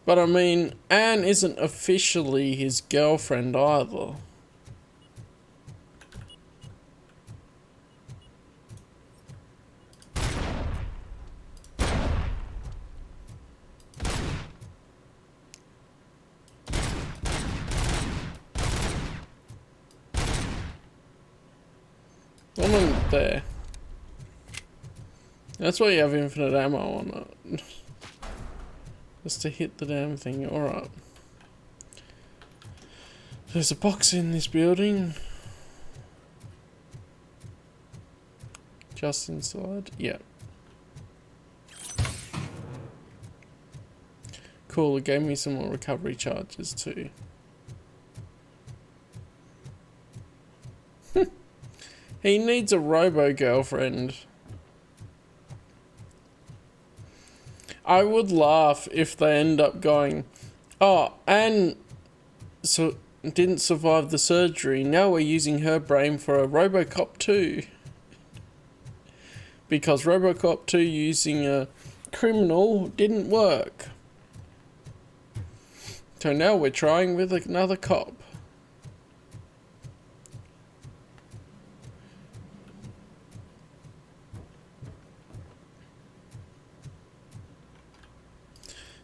But I mean, Anne isn't officially his girlfriend either. One there. That's why you have infinite ammo on it. Just to hit the damn thing. Alright. There's a box in this building. Just inside. Yeah. Cool, it gave me some more recovery charges too. He needs a robo-girlfriend. I would laugh if they end up going, oh, Anne didn't survive the surgery. Now we're using her brain for a Robocop 2. Because Robocop 2 using a criminal didn't work. So now we're trying with another cop.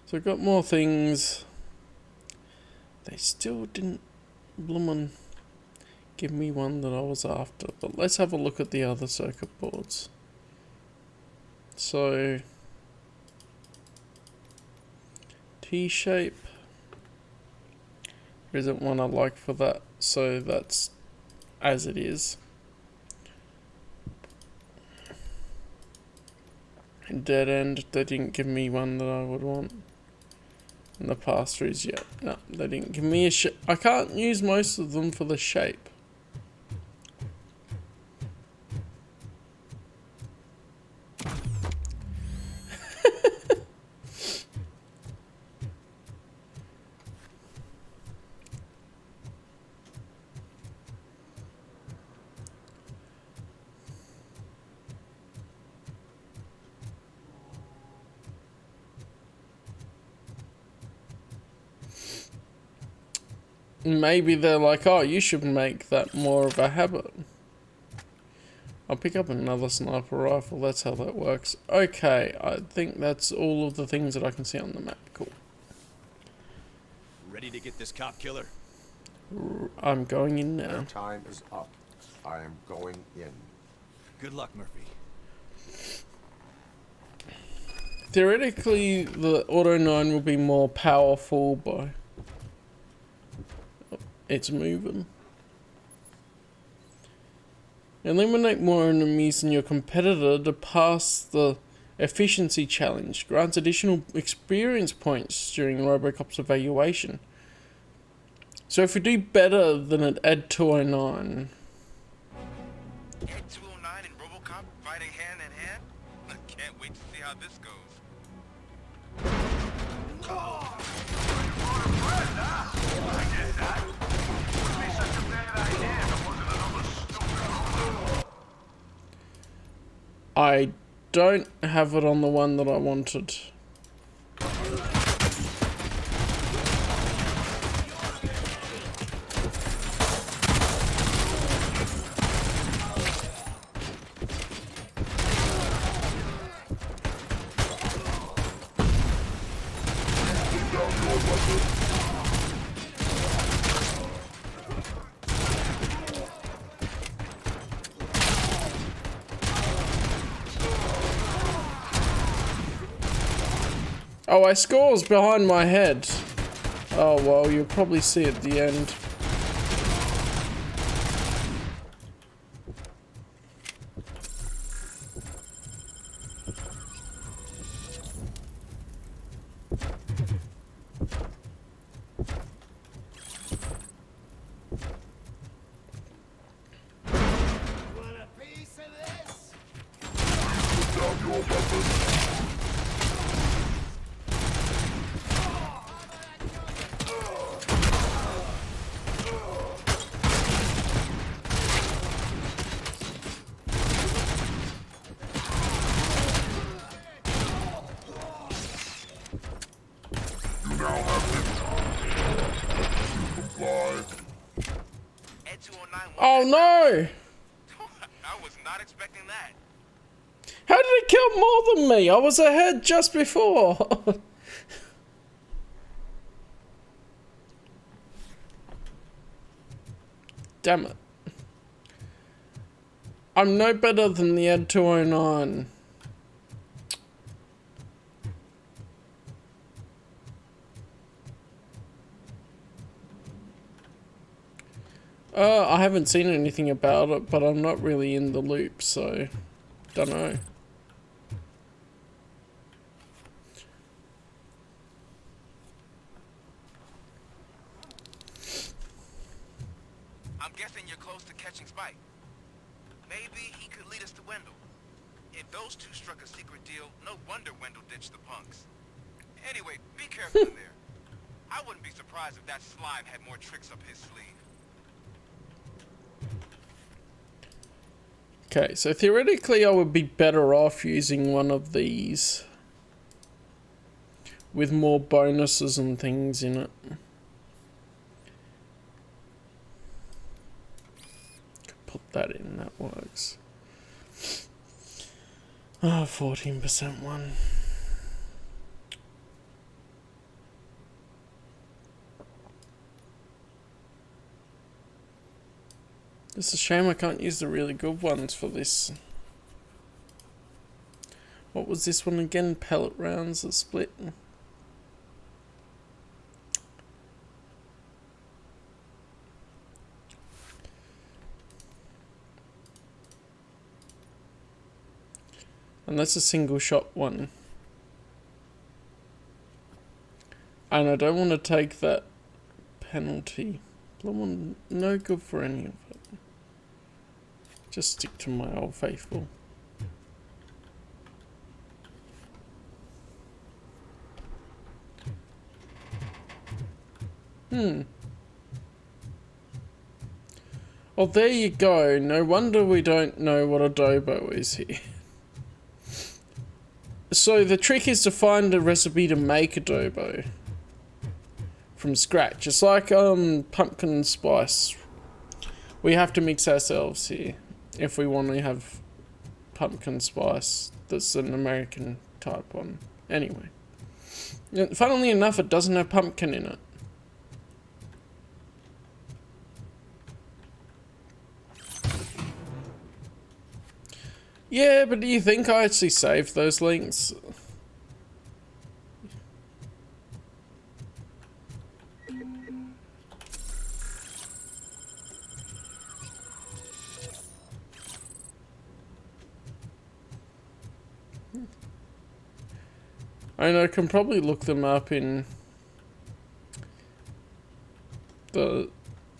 So I've got more things. They still didn't bloomin' give me one that I was after. But let's have a look at the other circuit boards. So T-shape. There isn't one I like for that, so that's as it is. Dead end, they didn't give me one that I would want. And the pass-throughs, yeah, no, they didn't give me a shape. I can't use most of them for the shape. Maybe they're like, oh, you should make that more of a habit. I'll pick up another sniper rifle, that's how that works. Okay, I think that's all of the things that I can see on the map. Cool. Ready to to get this cop killer? I'm going in Your now. time is up. I am going in. Good luck, Murphy. Theoretically, the Auto 9 will be more powerful by its moving. Eliminate more enemies than your competitor to pass the efficiency challenge. Grants additional experience points during Robocop's evaluation. So if we do better than at Ed 209... Ed 209 and Robocop fighting hand in hand? I can't wait to see how this goes. I don't have it on the one that I wanted. Oh, I scores behind my head. Oh, well, you'll probably see at the end. Want a piece of this? Ed 209 Oh no! I was not expecting that. How did it kill more than me? I was ahead just before. Damn it. I'm no better than the Ed 209. I haven't seen anything about it, but I'm not really in the loop, so don't know. I'm guessing you're close to catching Spike. Maybe he could lead us to Wendell. If those two struck a secret deal, no wonder Wendell ditched the punks. Anyway, be careful in there. I wouldn't be surprised if that slime had more tricks up his sleeve. Okay, so theoretically I would be better off using one of these with more bonuses and things in it. Put that in, that works. 14% one. It's a shame I can't use the really good ones for this. What was this one again? Pellet rounds that split. And that's a single shot one. And I don't want to take that penalty. No good for any of it. Just stick to my old faithful. Well, there you go. No wonder we don't know what a dobo is here. So the trick is to find a recipe to make a dobo from scratch. It's like pumpkin spice. We have to mix ourselves here if we want to have pumpkin spice. That's an American type one. Anyway, funnily enough, it doesn't have pumpkin in it. Yeah, but do you think I actually saved those links? I know I can probably look them up in the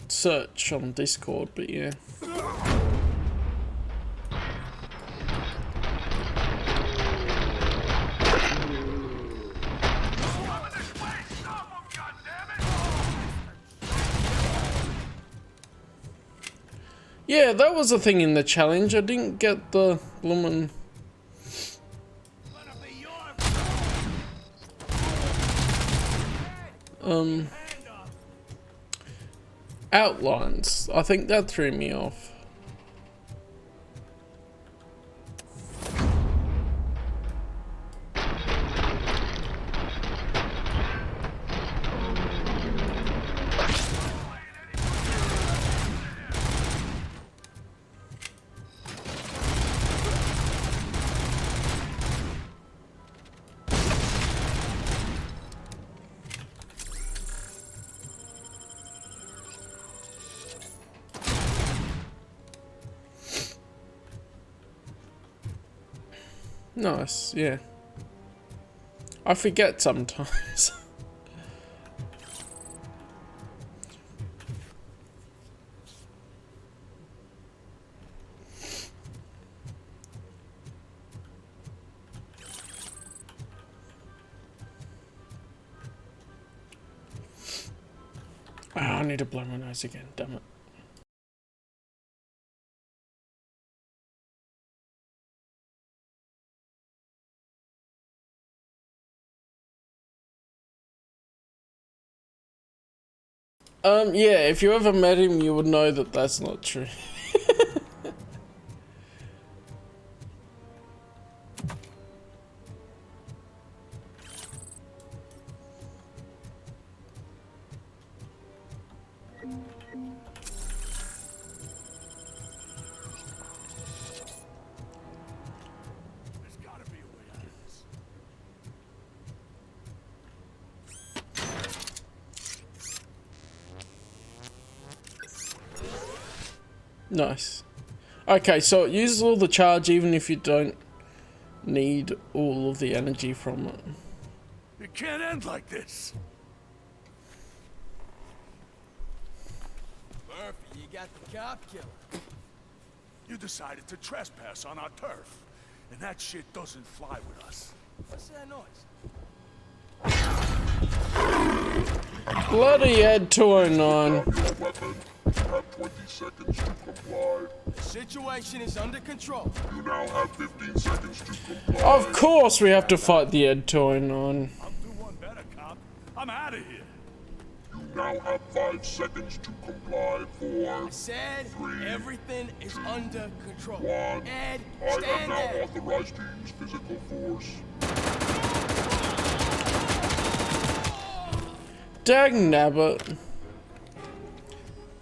search on Discord, but yeah. Yeah, that was a thing in the challenge. I didn't get the bloomin' outlines. I think that threw me off. Nice, yeah. I forget sometimes. I need to blow my nose again, damn it. Yeah, if you ever met him, you would know that that's not true. Nice. Okay, so it uses all the charge even if you don't need all of the energy from it. It can't end like this. Murphy, you got the cop killer. You decided to trespass on our turf, and that shit doesn't fly with us. What's that noise? Bloody Ed 209. The situation is under control. You now have 15 seconds to comply. Of course we have to fight the Ed 209. I'll do one better, cop. I'm out of here. You now have 5 seconds to comply. 4, I said 3, everything is under control. 1. Ed, I am stand now there. authorized to use physical force. Dang nabbit.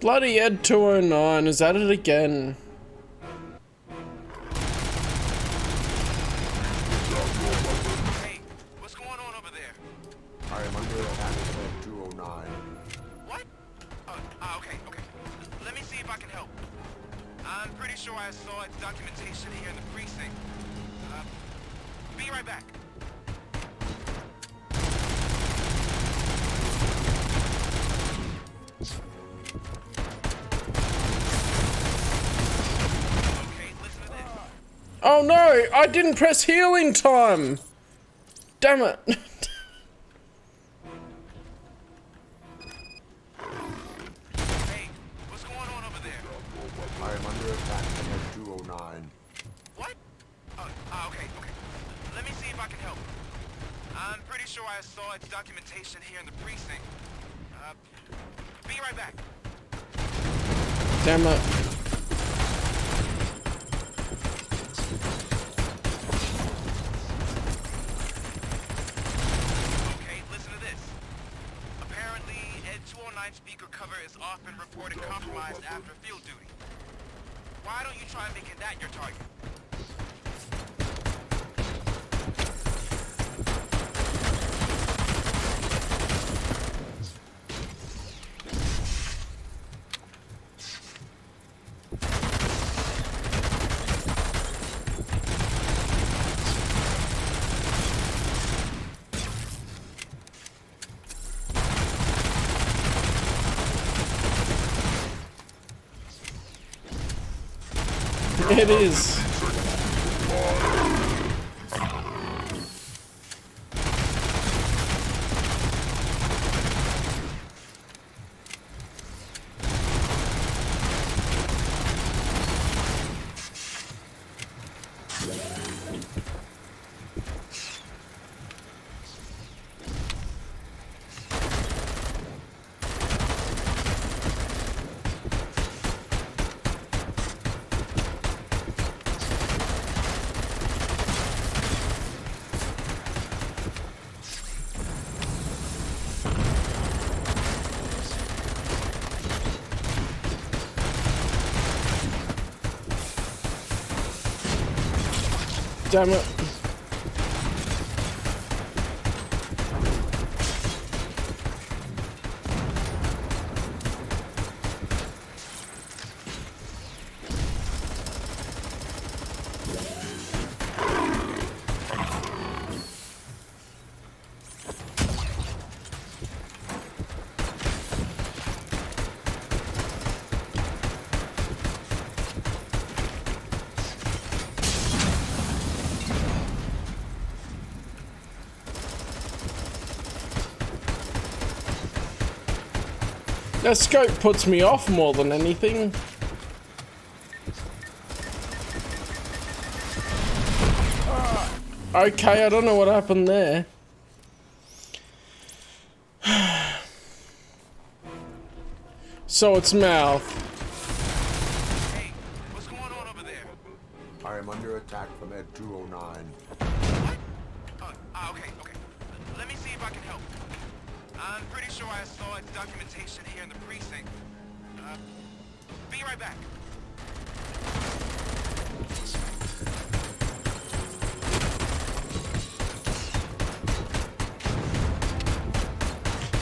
Bloody Ed 209 is at it again. Hey, what's going on over there? I am under attack at 209. What? Okay. Let me see if I can help. I'm pretty sure I saw documentation here in the precinct. Be right back. Oh no, I didn't press heal in time. Damn it. Hey, what's going on over there? I am under attack at 209. What? Okay. Let me see if I can help. I'm pretty sure I saw its documentation here in the precinct. Be right back. Damn it. Okay, listen to this. Apparently, Ed 209 speaker cover is off and reported compromised after field duty. Why don't you try making that your target? It is. Damn it. That scope puts me off more than anything. Okay, I don't know what happened there. So it's mouth. Hey, what's going on over there? I am under attack from Ed 209. What? Okay. Let me see if I can help. I'm pretty sure I saw its documentation here in the precinct. Be right back.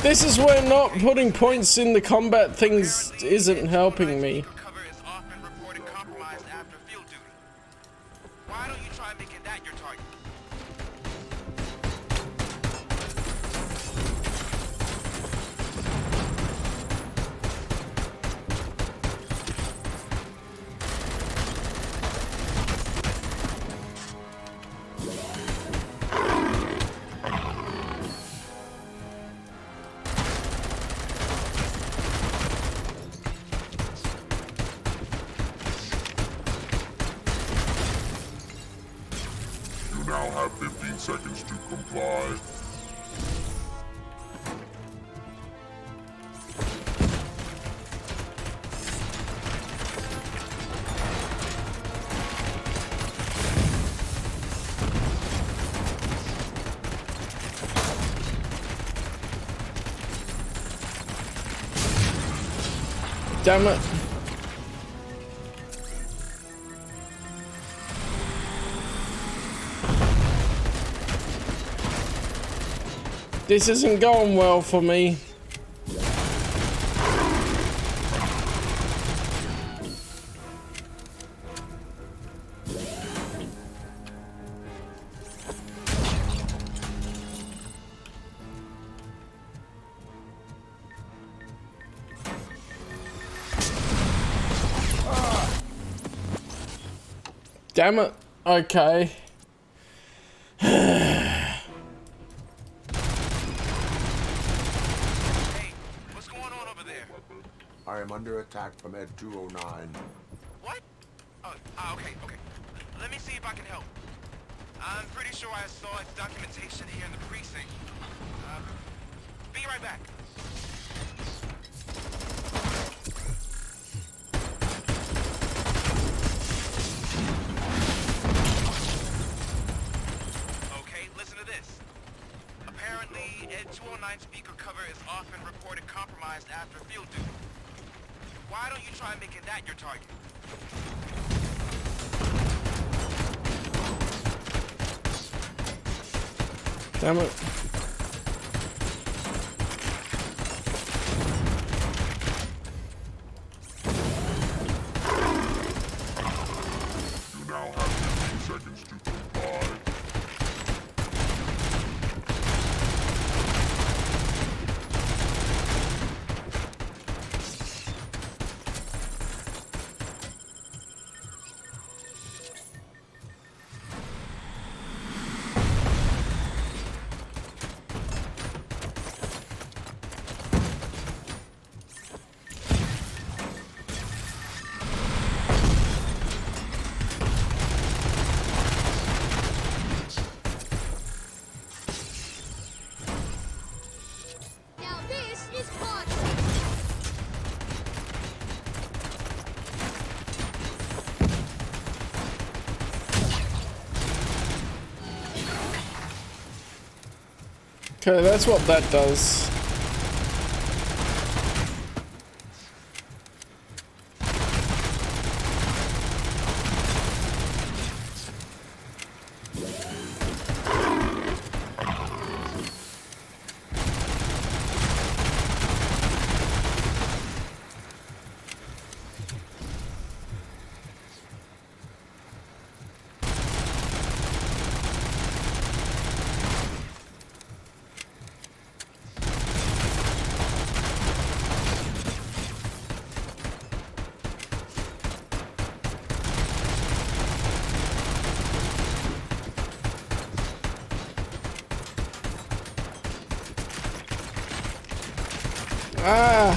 This is where not putting points in the combat things isn't helping me. Why don't you try making that your target? You now have 15 seconds to comply. Damn it. This isn't going well for me. Damn it. Okay. I am under attack from Ed 209. What? Okay. Let me see if I can help. I'm pretty sure I saw its documentation here in the precinct. Be right back. Okay, listen to this. Apparently, Ed 209 speaker cover is often reported compromised after field duty. Why don't you try making that your target? Damn it. You now have 15 seconds to comply. Okay, that's what that does. Ah!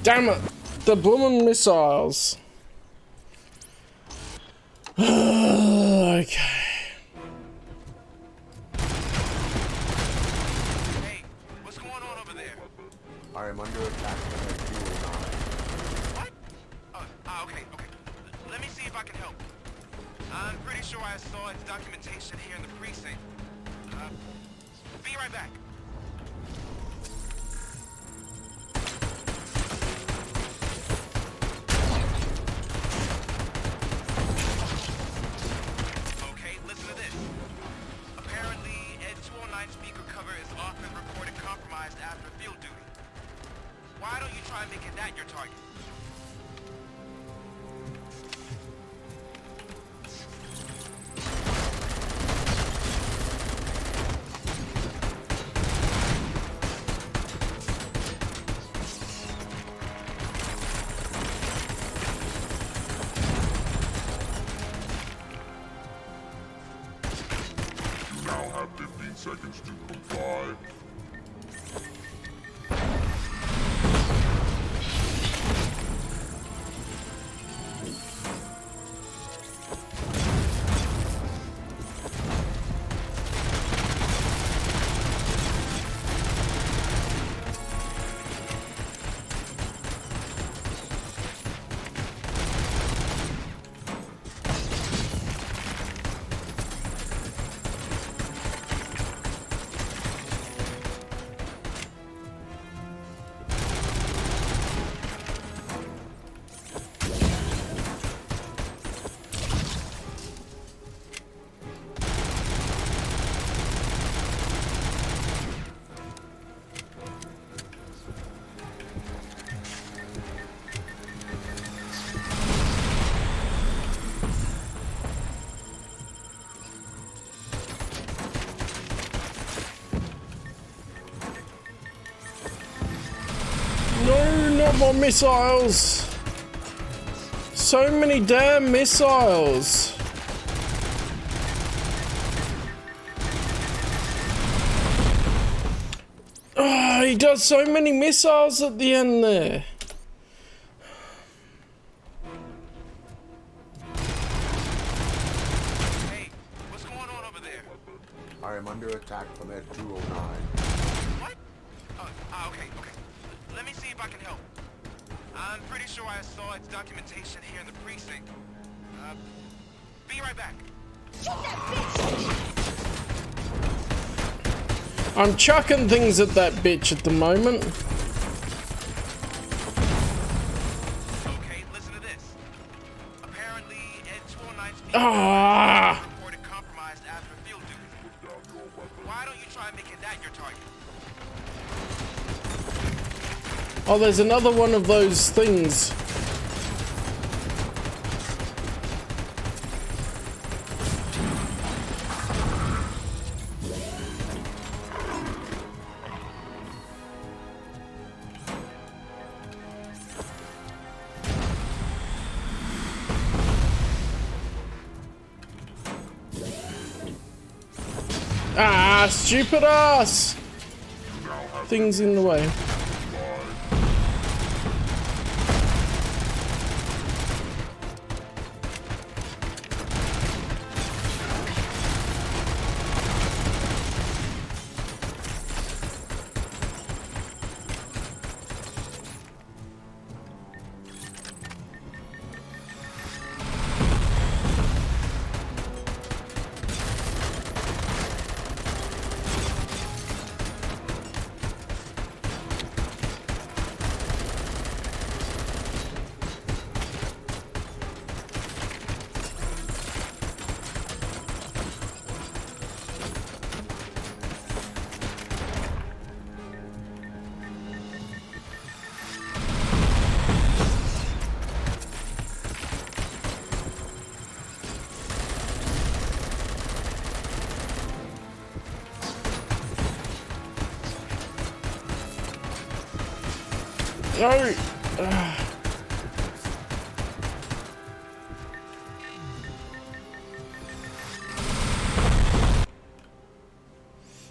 Damn it! The bloomin' missiles. Okay. I am under attack from a fuel line. What? Okay. Let me see if I can help. I'm pretty sure I saw its documentation here in the precinct. Be right back. Okay, listen to this. Apparently, Ed 209 speaker cover is often reported compromised after field duty. Why don't you try making that your target? You now have 15 seconds to comply. No, not more missiles! So many damn missiles! Oh, he does so many missiles at the end there. Hey, what's going on over there? I am under attack from Ed 209. What? Okay. Let me see if I can help. I'm pretty sure I saw its documentation here in the precinct. Be right back. I'm chucking things at that bitch at the moment. Okay, listen to this. Apparently, Ed 209 Ah! reported compromised after field duty. Why don't you try making that your target? Oh, there's another one of those things. Ah, stupid ass! Things in the way. No!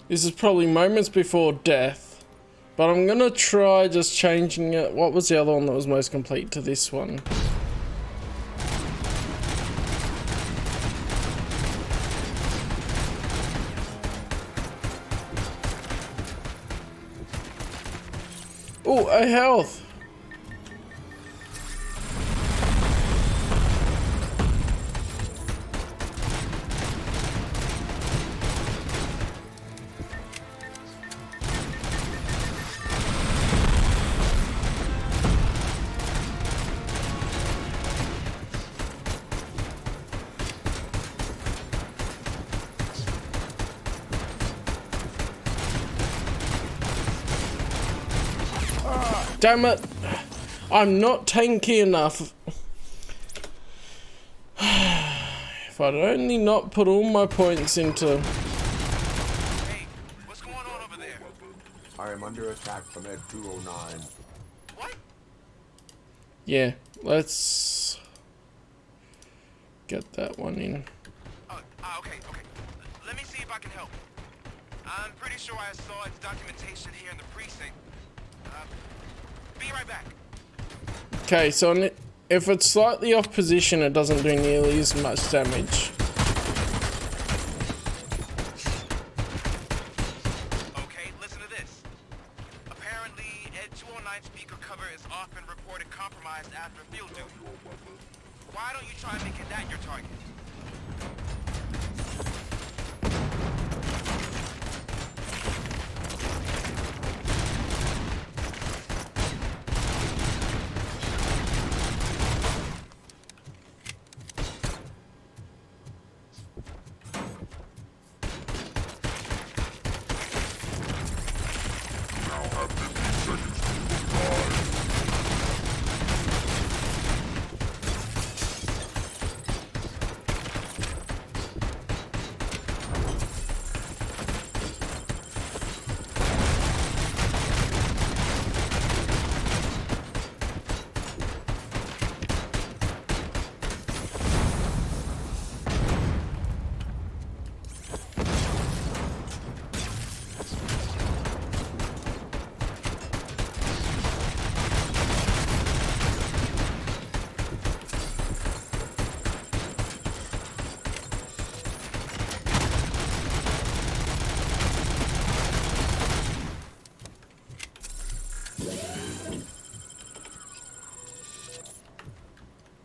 This is probably moments before death, but I'm gonna try just changing it. What was the other one that was most complete to this one? Oh, a health! Damn it! I'm not tanky enough. If I'd only not put all my points into... I am under attack from Ed 209. Yeah, let's get that one in. Okay. Let me see if I can help. I'm pretty sure I saw its documentation here in the precinct. Be right back. Okay, so if it's slightly off position, it doesn't do nearly as much damage. Okay, listen to this. Apparently, Ed 209 speaker cover is often reported compromised after field duty. Why don't you try making that your target?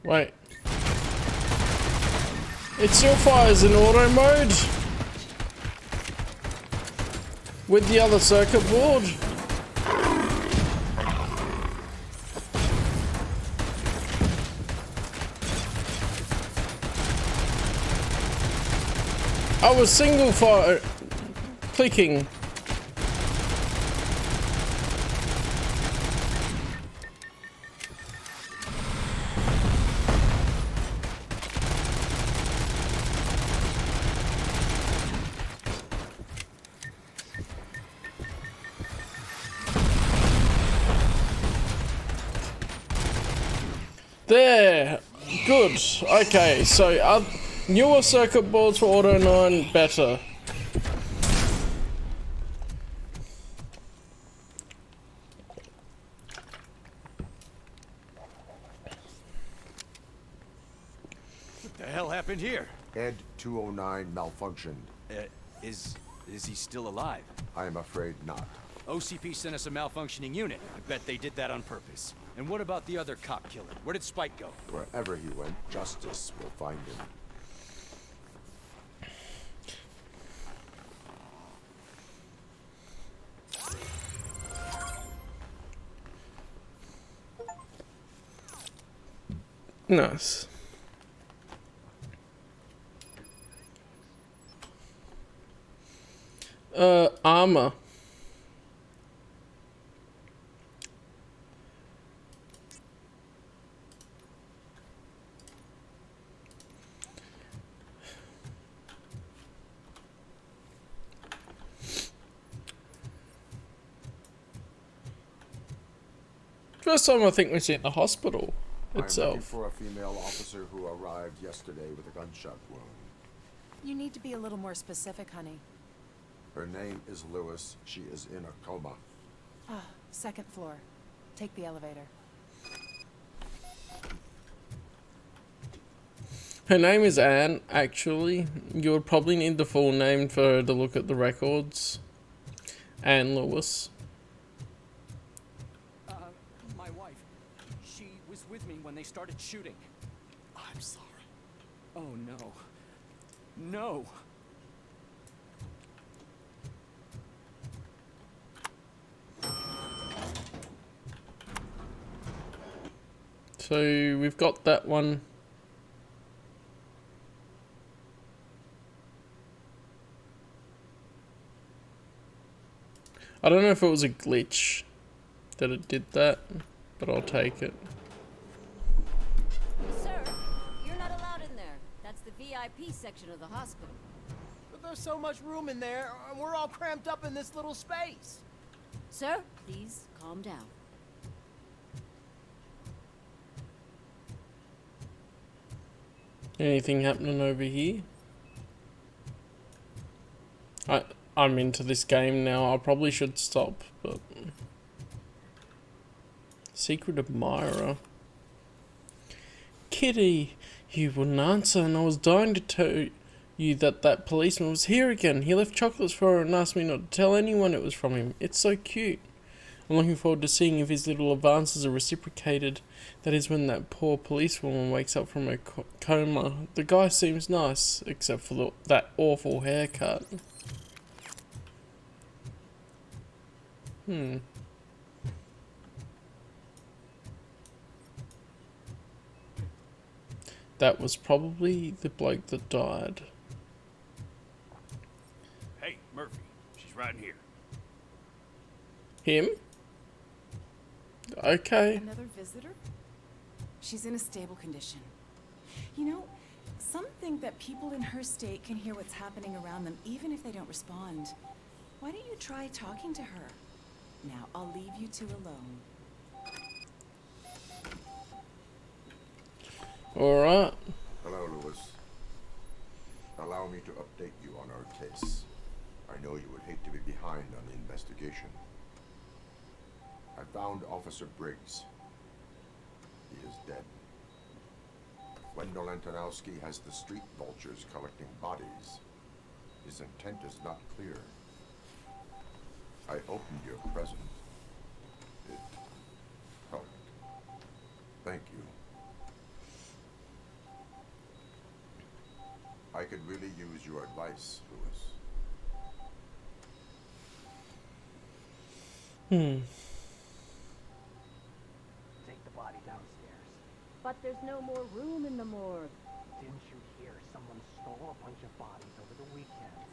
Wait. It still fires in auto mode with the other circuit board. I was single fire clicking. There! Good. Okay, so newer circuit boards for Auto 9 better. What the hell happened here? Ed 209 malfunctioned. Is he still alive? I am afraid not. OCP sent us a malfunctioning unit. I bet they did that on purpose. And what about the other cop killer? Where did Spike go? Wherever he went, justice will find him. Nice. Armor. First time I think we see it in the hospital I'm looking itself. for a female officer who arrived yesterday with a gunshot wound. You need to be a little more specific, honey. Her name is Lewis. She is in a coma. Ah, second floor. Take the elevator. Her name is Anne, actually. You would probably need the full name for her to look at the records. Anne Lewis. My wife. She was with me when they started shooting. I'm sorry. Oh, no. No. So we've got that one. I don't know if it was a glitch that it did that, but I'll take it. Sir, you're not allowed in there. That's the VIP section of the hospital. But there's so much room in there, and we're all cramped up in this little space. Sir, please calm down. Anything happening over here? I'm into this game now. I probably should stop, but... Secret admirer. Kitty, you wouldn't answer, and I was dying to tell you that that policeman was here again. He left chocolates for her and asked me not to tell anyone it was from him. It's so cute. I'm looking forward to seeing if his little advances are reciprocated. That is when that poor policewoman wakes up from her coma. The guy seems nice, except for that awful haircut. That was probably the bloke that died. Hey, Murphy. She's right in here. Him? Okay. Another visitor? She's in a stable condition. You know, some think that people in her state can hear what's happening around them even if they don't respond. Why don't you try talking to her? Now, I'll leave you two alone. Alright. Hello, Lewis. Allow me to update you on our case. I know you would hate to be behind on the investigation. I found Officer Briggs. He is dead. Wendell Antonowski has the street vultures collecting bodies. His intent is not clear. I opened your present. It helped. Thank you. I could really use your advice, Lewis. Take the body downstairs. But there's no more room in the morgue. Didn't you hear someone stole a bunch of bodies over the weekend?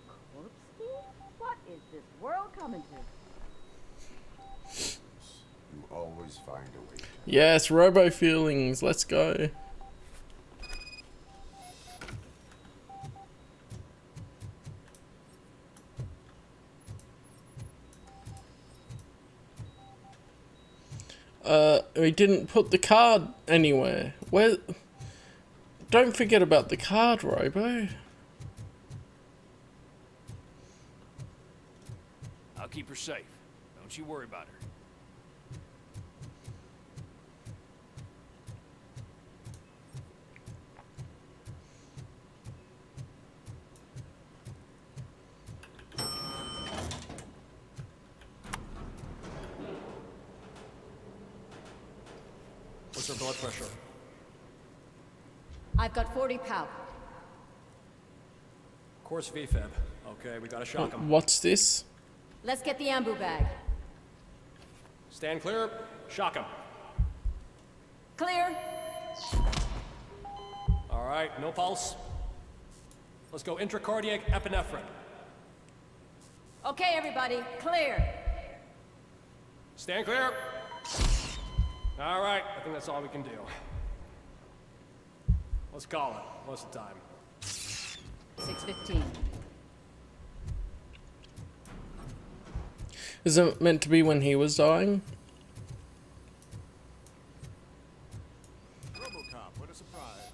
A corpse thief? What is this world coming to? You always find a way to... Yes, Robo feelings. Let's go. We didn't put the card anywhere. Where? Don't forget about the card, Robo. I'll keep her safe. Don't you worry about her. What's her blood pressure? I've got 40 pow. Course VFib. Okay, we gotta shock him. What's this? Let's get the ambu bag. Stand clear. Shock him. Clear. All right, no pulse. Let's go intracardiac epinephrine. Okay, everybody, clear. Stand clear. All right, I think that's all we can do. Let's call it. What's the time? 6:15. Is it meant to be when he was dying? Robocop. What a surprise.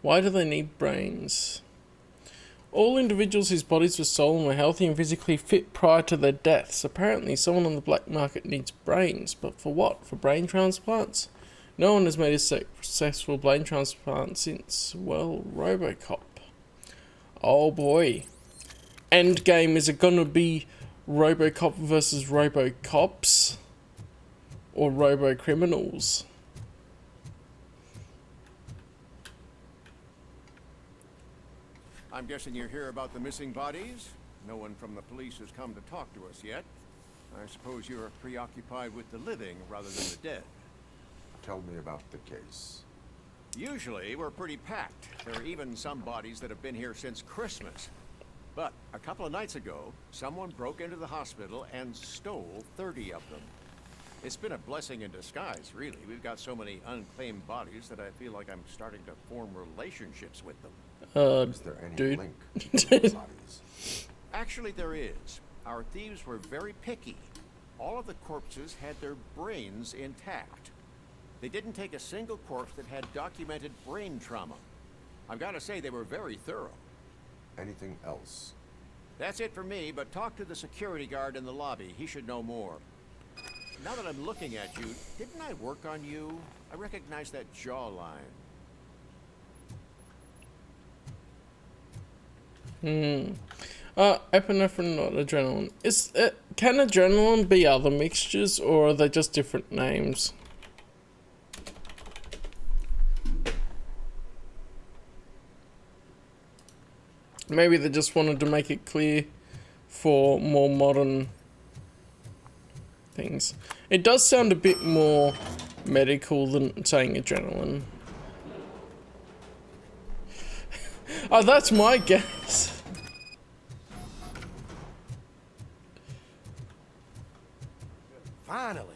Why do they need brains? All individuals whose bodies were stolen were healthy and physically fit prior to their deaths. Apparently, someone on the black market needs brains, but for what? For brain transplants? No one has made a successful brain transplant since, well, Robocop. Oh boy. Endgame, is it gonna be Robocop versus Robocops? Or Robo-criminals? I'm guessing you're here about the missing bodies? No one from the police has come to talk to us yet. I suppose you're preoccupied with the living rather than the dead. Tell me about the case. Usually, we're pretty packed. There are even some bodies that have been here since Christmas. But a couple of nights ago, someone broke into the hospital and stole 30 of them. It's been a blessing in disguise, really. We've got so many unclaimed bodies that I feel like I'm starting to form relationships with them. Is there any link to the bodies? Actually, there is. Our thieves were very picky. All of the corpses had their brains intact. They didn't take a single corpse that had documented brain trauma. I've got to say, they were very thorough. Anything else? That's it for me, but talk to the security guard in the lobby. He should know more. Now that I'm looking at you, didn't I work on you? I recognize that jawline. Epinephrine, not adrenaline. Can adrenaline be other mixtures, or are they just different names? Maybe they just wanted to make it clear for more modern things. It does sound a bit more medical than saying adrenaline. Oh, that's my guess. Finally,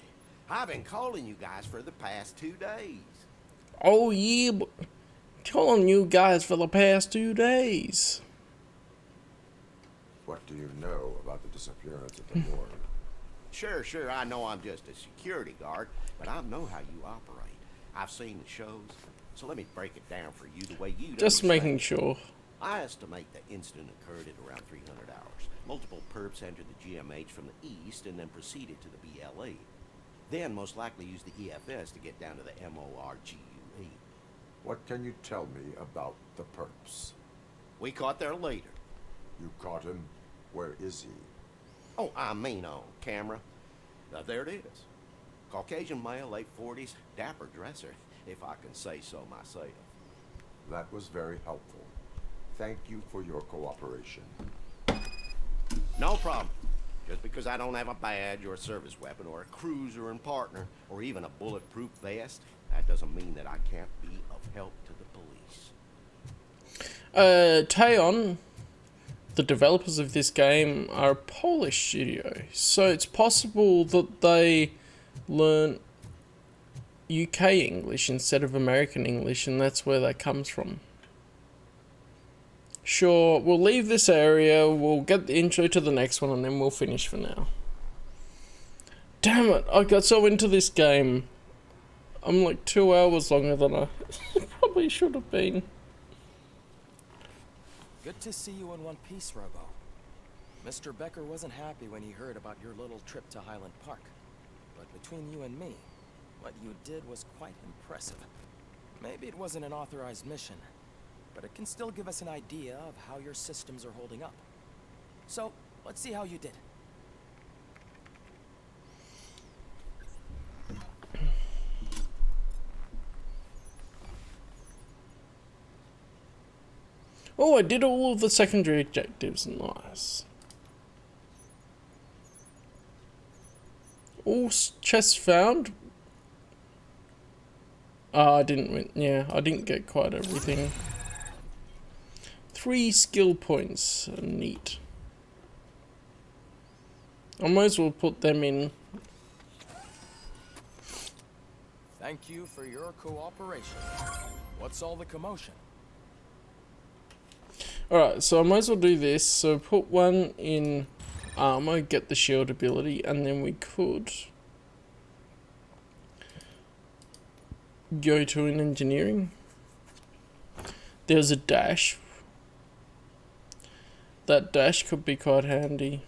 I've been calling you guys for the past 2 days. Oh yeah, but calling you guys for the past 2 days. What do you know about the disappearance at the morgue? Sure, I know I'm just a security guard, but I know how you operate. I've seen the shows, so let me break it down for you the way you Just making sure. I estimate the incident occurred at around 300 hours. Multiple perps entered the GMH from the east and then proceeded to the BLE. Then most likely used the EFS to get down to the MORGUE. What can you tell me about the perps? We caught their leader. You caught him? Where is he? Oh, I mean on camera. Now there it is. Caucasian male, late 40s, dapper dresser, if I can say so myself. That was very helpful. Thank you for your cooperation. No problem. Just because I don't have a badge or a service weapon or a cruiser and partner or even a bulletproof vest, that doesn't mean that I can't be of help to the police. Teon, the developers of this game, are a Polish studio, so it's possible that they learn UK English instead of American English, and that's where that comes from. Sure, we'll leave this area, we'll get the intro to the next one, and then we'll finish for now. Damn it, I got so into this game. I'm like 2 hours longer than I probably should have been. Good to see you in one piece, Robo. Mr. Becker wasn't happy when he heard about your little trip to Highland Park. But between you and me, what you did was quite impressive. Maybe it wasn't an authorized mission, but it can still give us an idea of how your systems are holding up. So, let's see how you did. Oh, I did all of the secondary objectives. Nice. All chests found. I didn't win. Yeah, I didn't get quite everything. 3 skill points. Neat. I might as well put them in. Thank you for your cooperation. What's all the commotion? Alright, so I might as well do this. So put one in armor, get the shield ability, and then we could go to an engineering. There's a dash. That dash could be quite handy.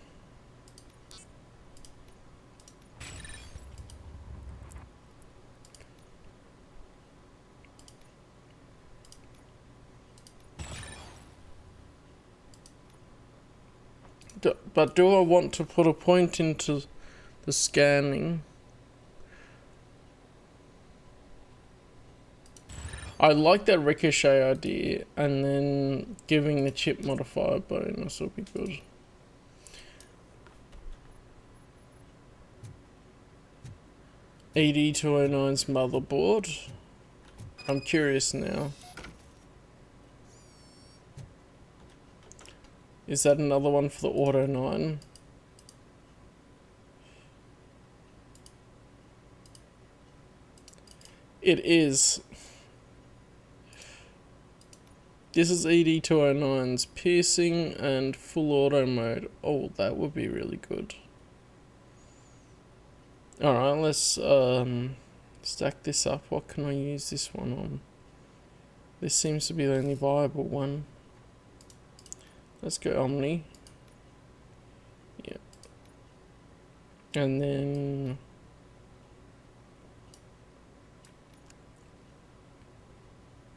But do I want to put a point into the scanning? I like that ricochet idea, and then giving the chip modifier bonus will be good. ED209's motherboard. I'm curious now. Is that another one for the Auto 9? It is. This is ED209's piercing and full auto mode. Oh, that would be really good. Alright, let's stack this up. What can I use this one on? This seems to be the only viable one. Let's go Omni. Yeah. And then...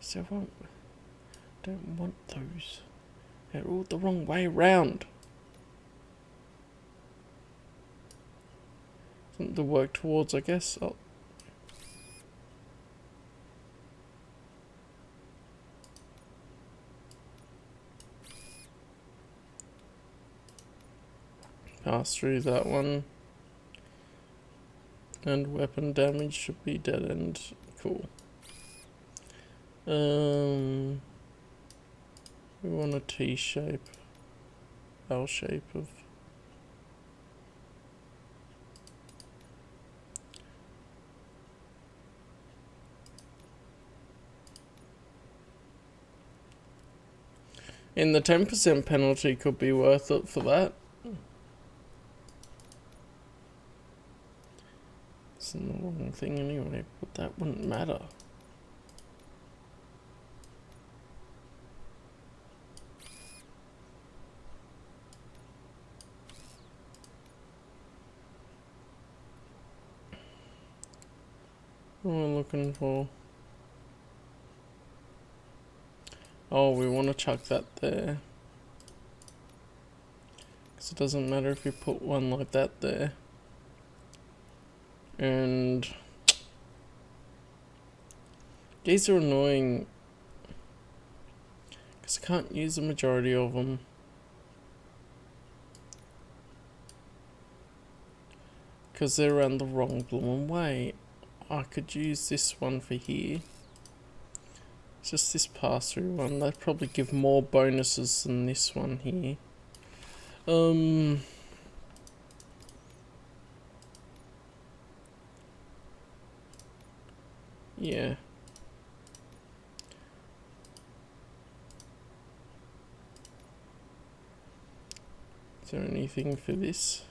So I don't want those. They're all the wrong way around. Something to work towards, I guess. Oh. Pass through that one. And weapon damage should be dead end. Cool. We want a T shape. L shape of... And the 10% penalty could be worth it for that. It's the wrong thing anyway, but that wouldn't matter. What am I looking for? Oh, we want to chuck that there. Because it doesn't matter if you put one like that there. And these are annoying because I can't use the majority of them. Because they're around the wrong blooming way. I could use this one for here. Just this pass-through one. They'd probably give more bonuses than this one here. Yeah. Is there anything for this?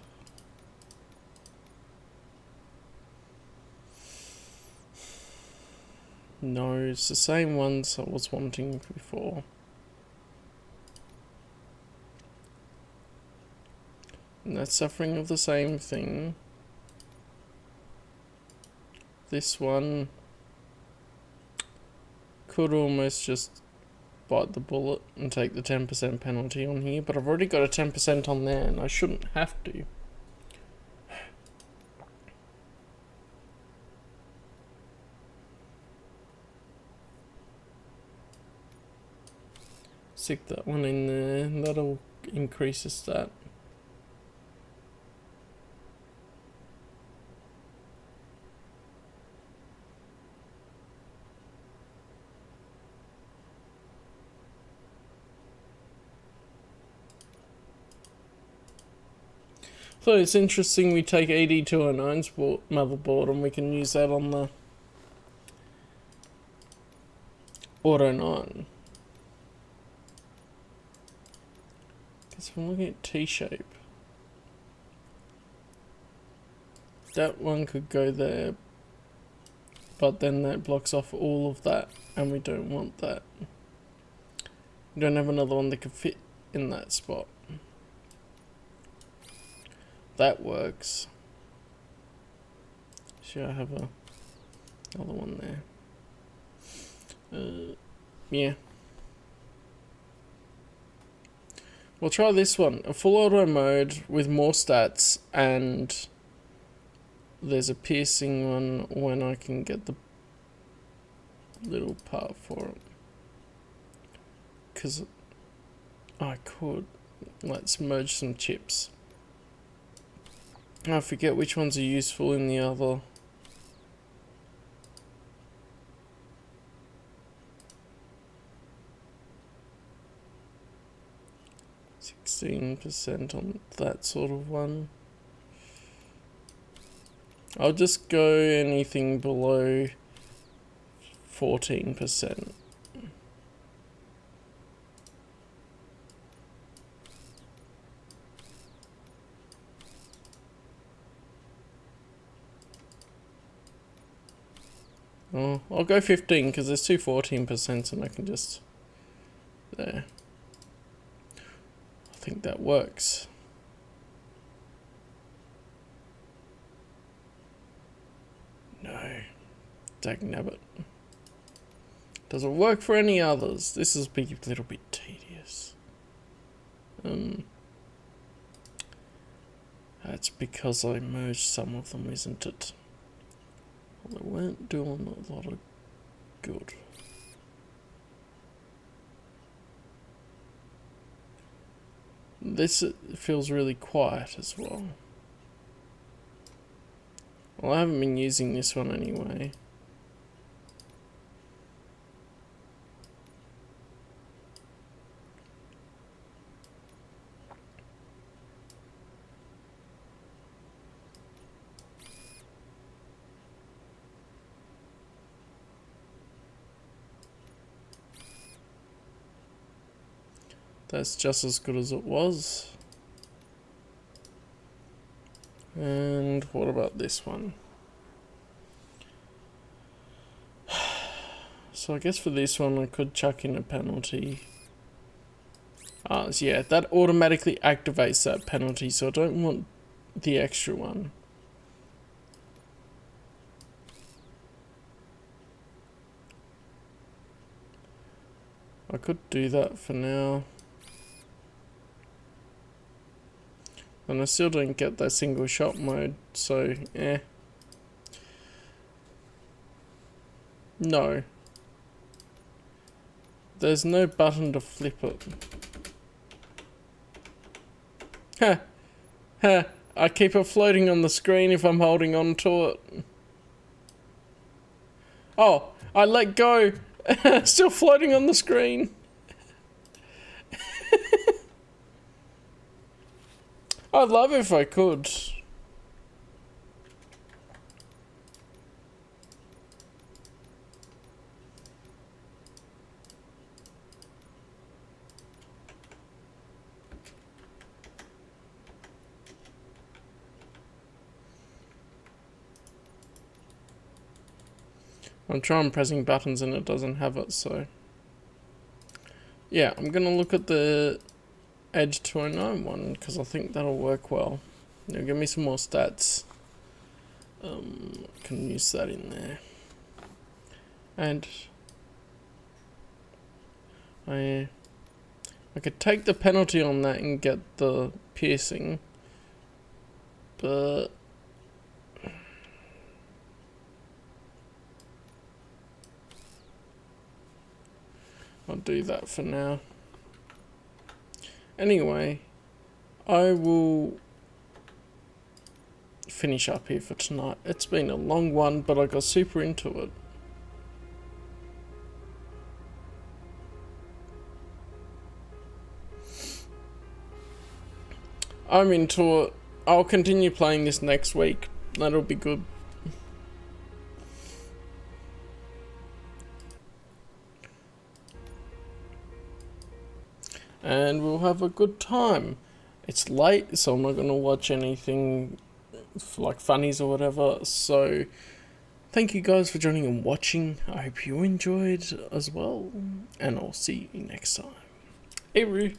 No, it's the same ones I was wanting before. And that's suffering of the same thing. This one could almost just bite the bullet and take the 10% penalty on here, but I've already got a 10% on there and I shouldn't have to. Stick that one in there, and that'll increase the stat. So it's interesting we take ED209's motherboard and we can use that on the Auto 9. Because if I'm looking at T-shape, That one could go there, but then that blocks off all of that, and we don't want that. We don't have another one that could fit in that spot. That works. Should I have another one there? Yeah. We'll try this one. A full auto mode with more stats, and there's a piercing one when I can get the little part for it. Because I could. Let's merge some chips. I forget which ones are useful in the other. %, on that sort of one. I'll just go anything below 14%. Oh, I'll go 15 because there's two 14% and I can just there. I think that works. No. Dagnabbit. Does it work for any others? This is a little bit tedious. That's because I merged some of them, isn't it? Well, they weren't doing a lot of good. This feels really quiet as well. Well, I haven't been using this one anyway. That's just as good as it was. And what about this one? So I guess for this one I could chuck in a penalty. So yeah, that automatically activates that penalty, so I don't want the extra one. I could do that for now. And I still don't get that single shot mode, so eh. No. There's no button to flip it. Ha! Ha! I keep it floating on the screen if I'm holding on to it. Oh, I let go. Still floating on the screen. I'd love if I could. I'm trying pressing buttons and it doesn't have it, so yeah, I'm gonna look at the Edge 209 one because I think that'll work well. It'll give me some more stats. Can use that in there, and I could take the penalty on that and get the piercing, but I'll do that for now. Anyway, I will finish up here for tonight. It's been a long one, but I got super into it. I'm into it. I'll continue playing this next week. That'll be good. And we'll have a good time. It's late, so I'm not going to watch anything like funnies or whatever. So thank you guys for joining and watching. I hope you enjoyed as well, and I'll see you next time. Hey, Roo.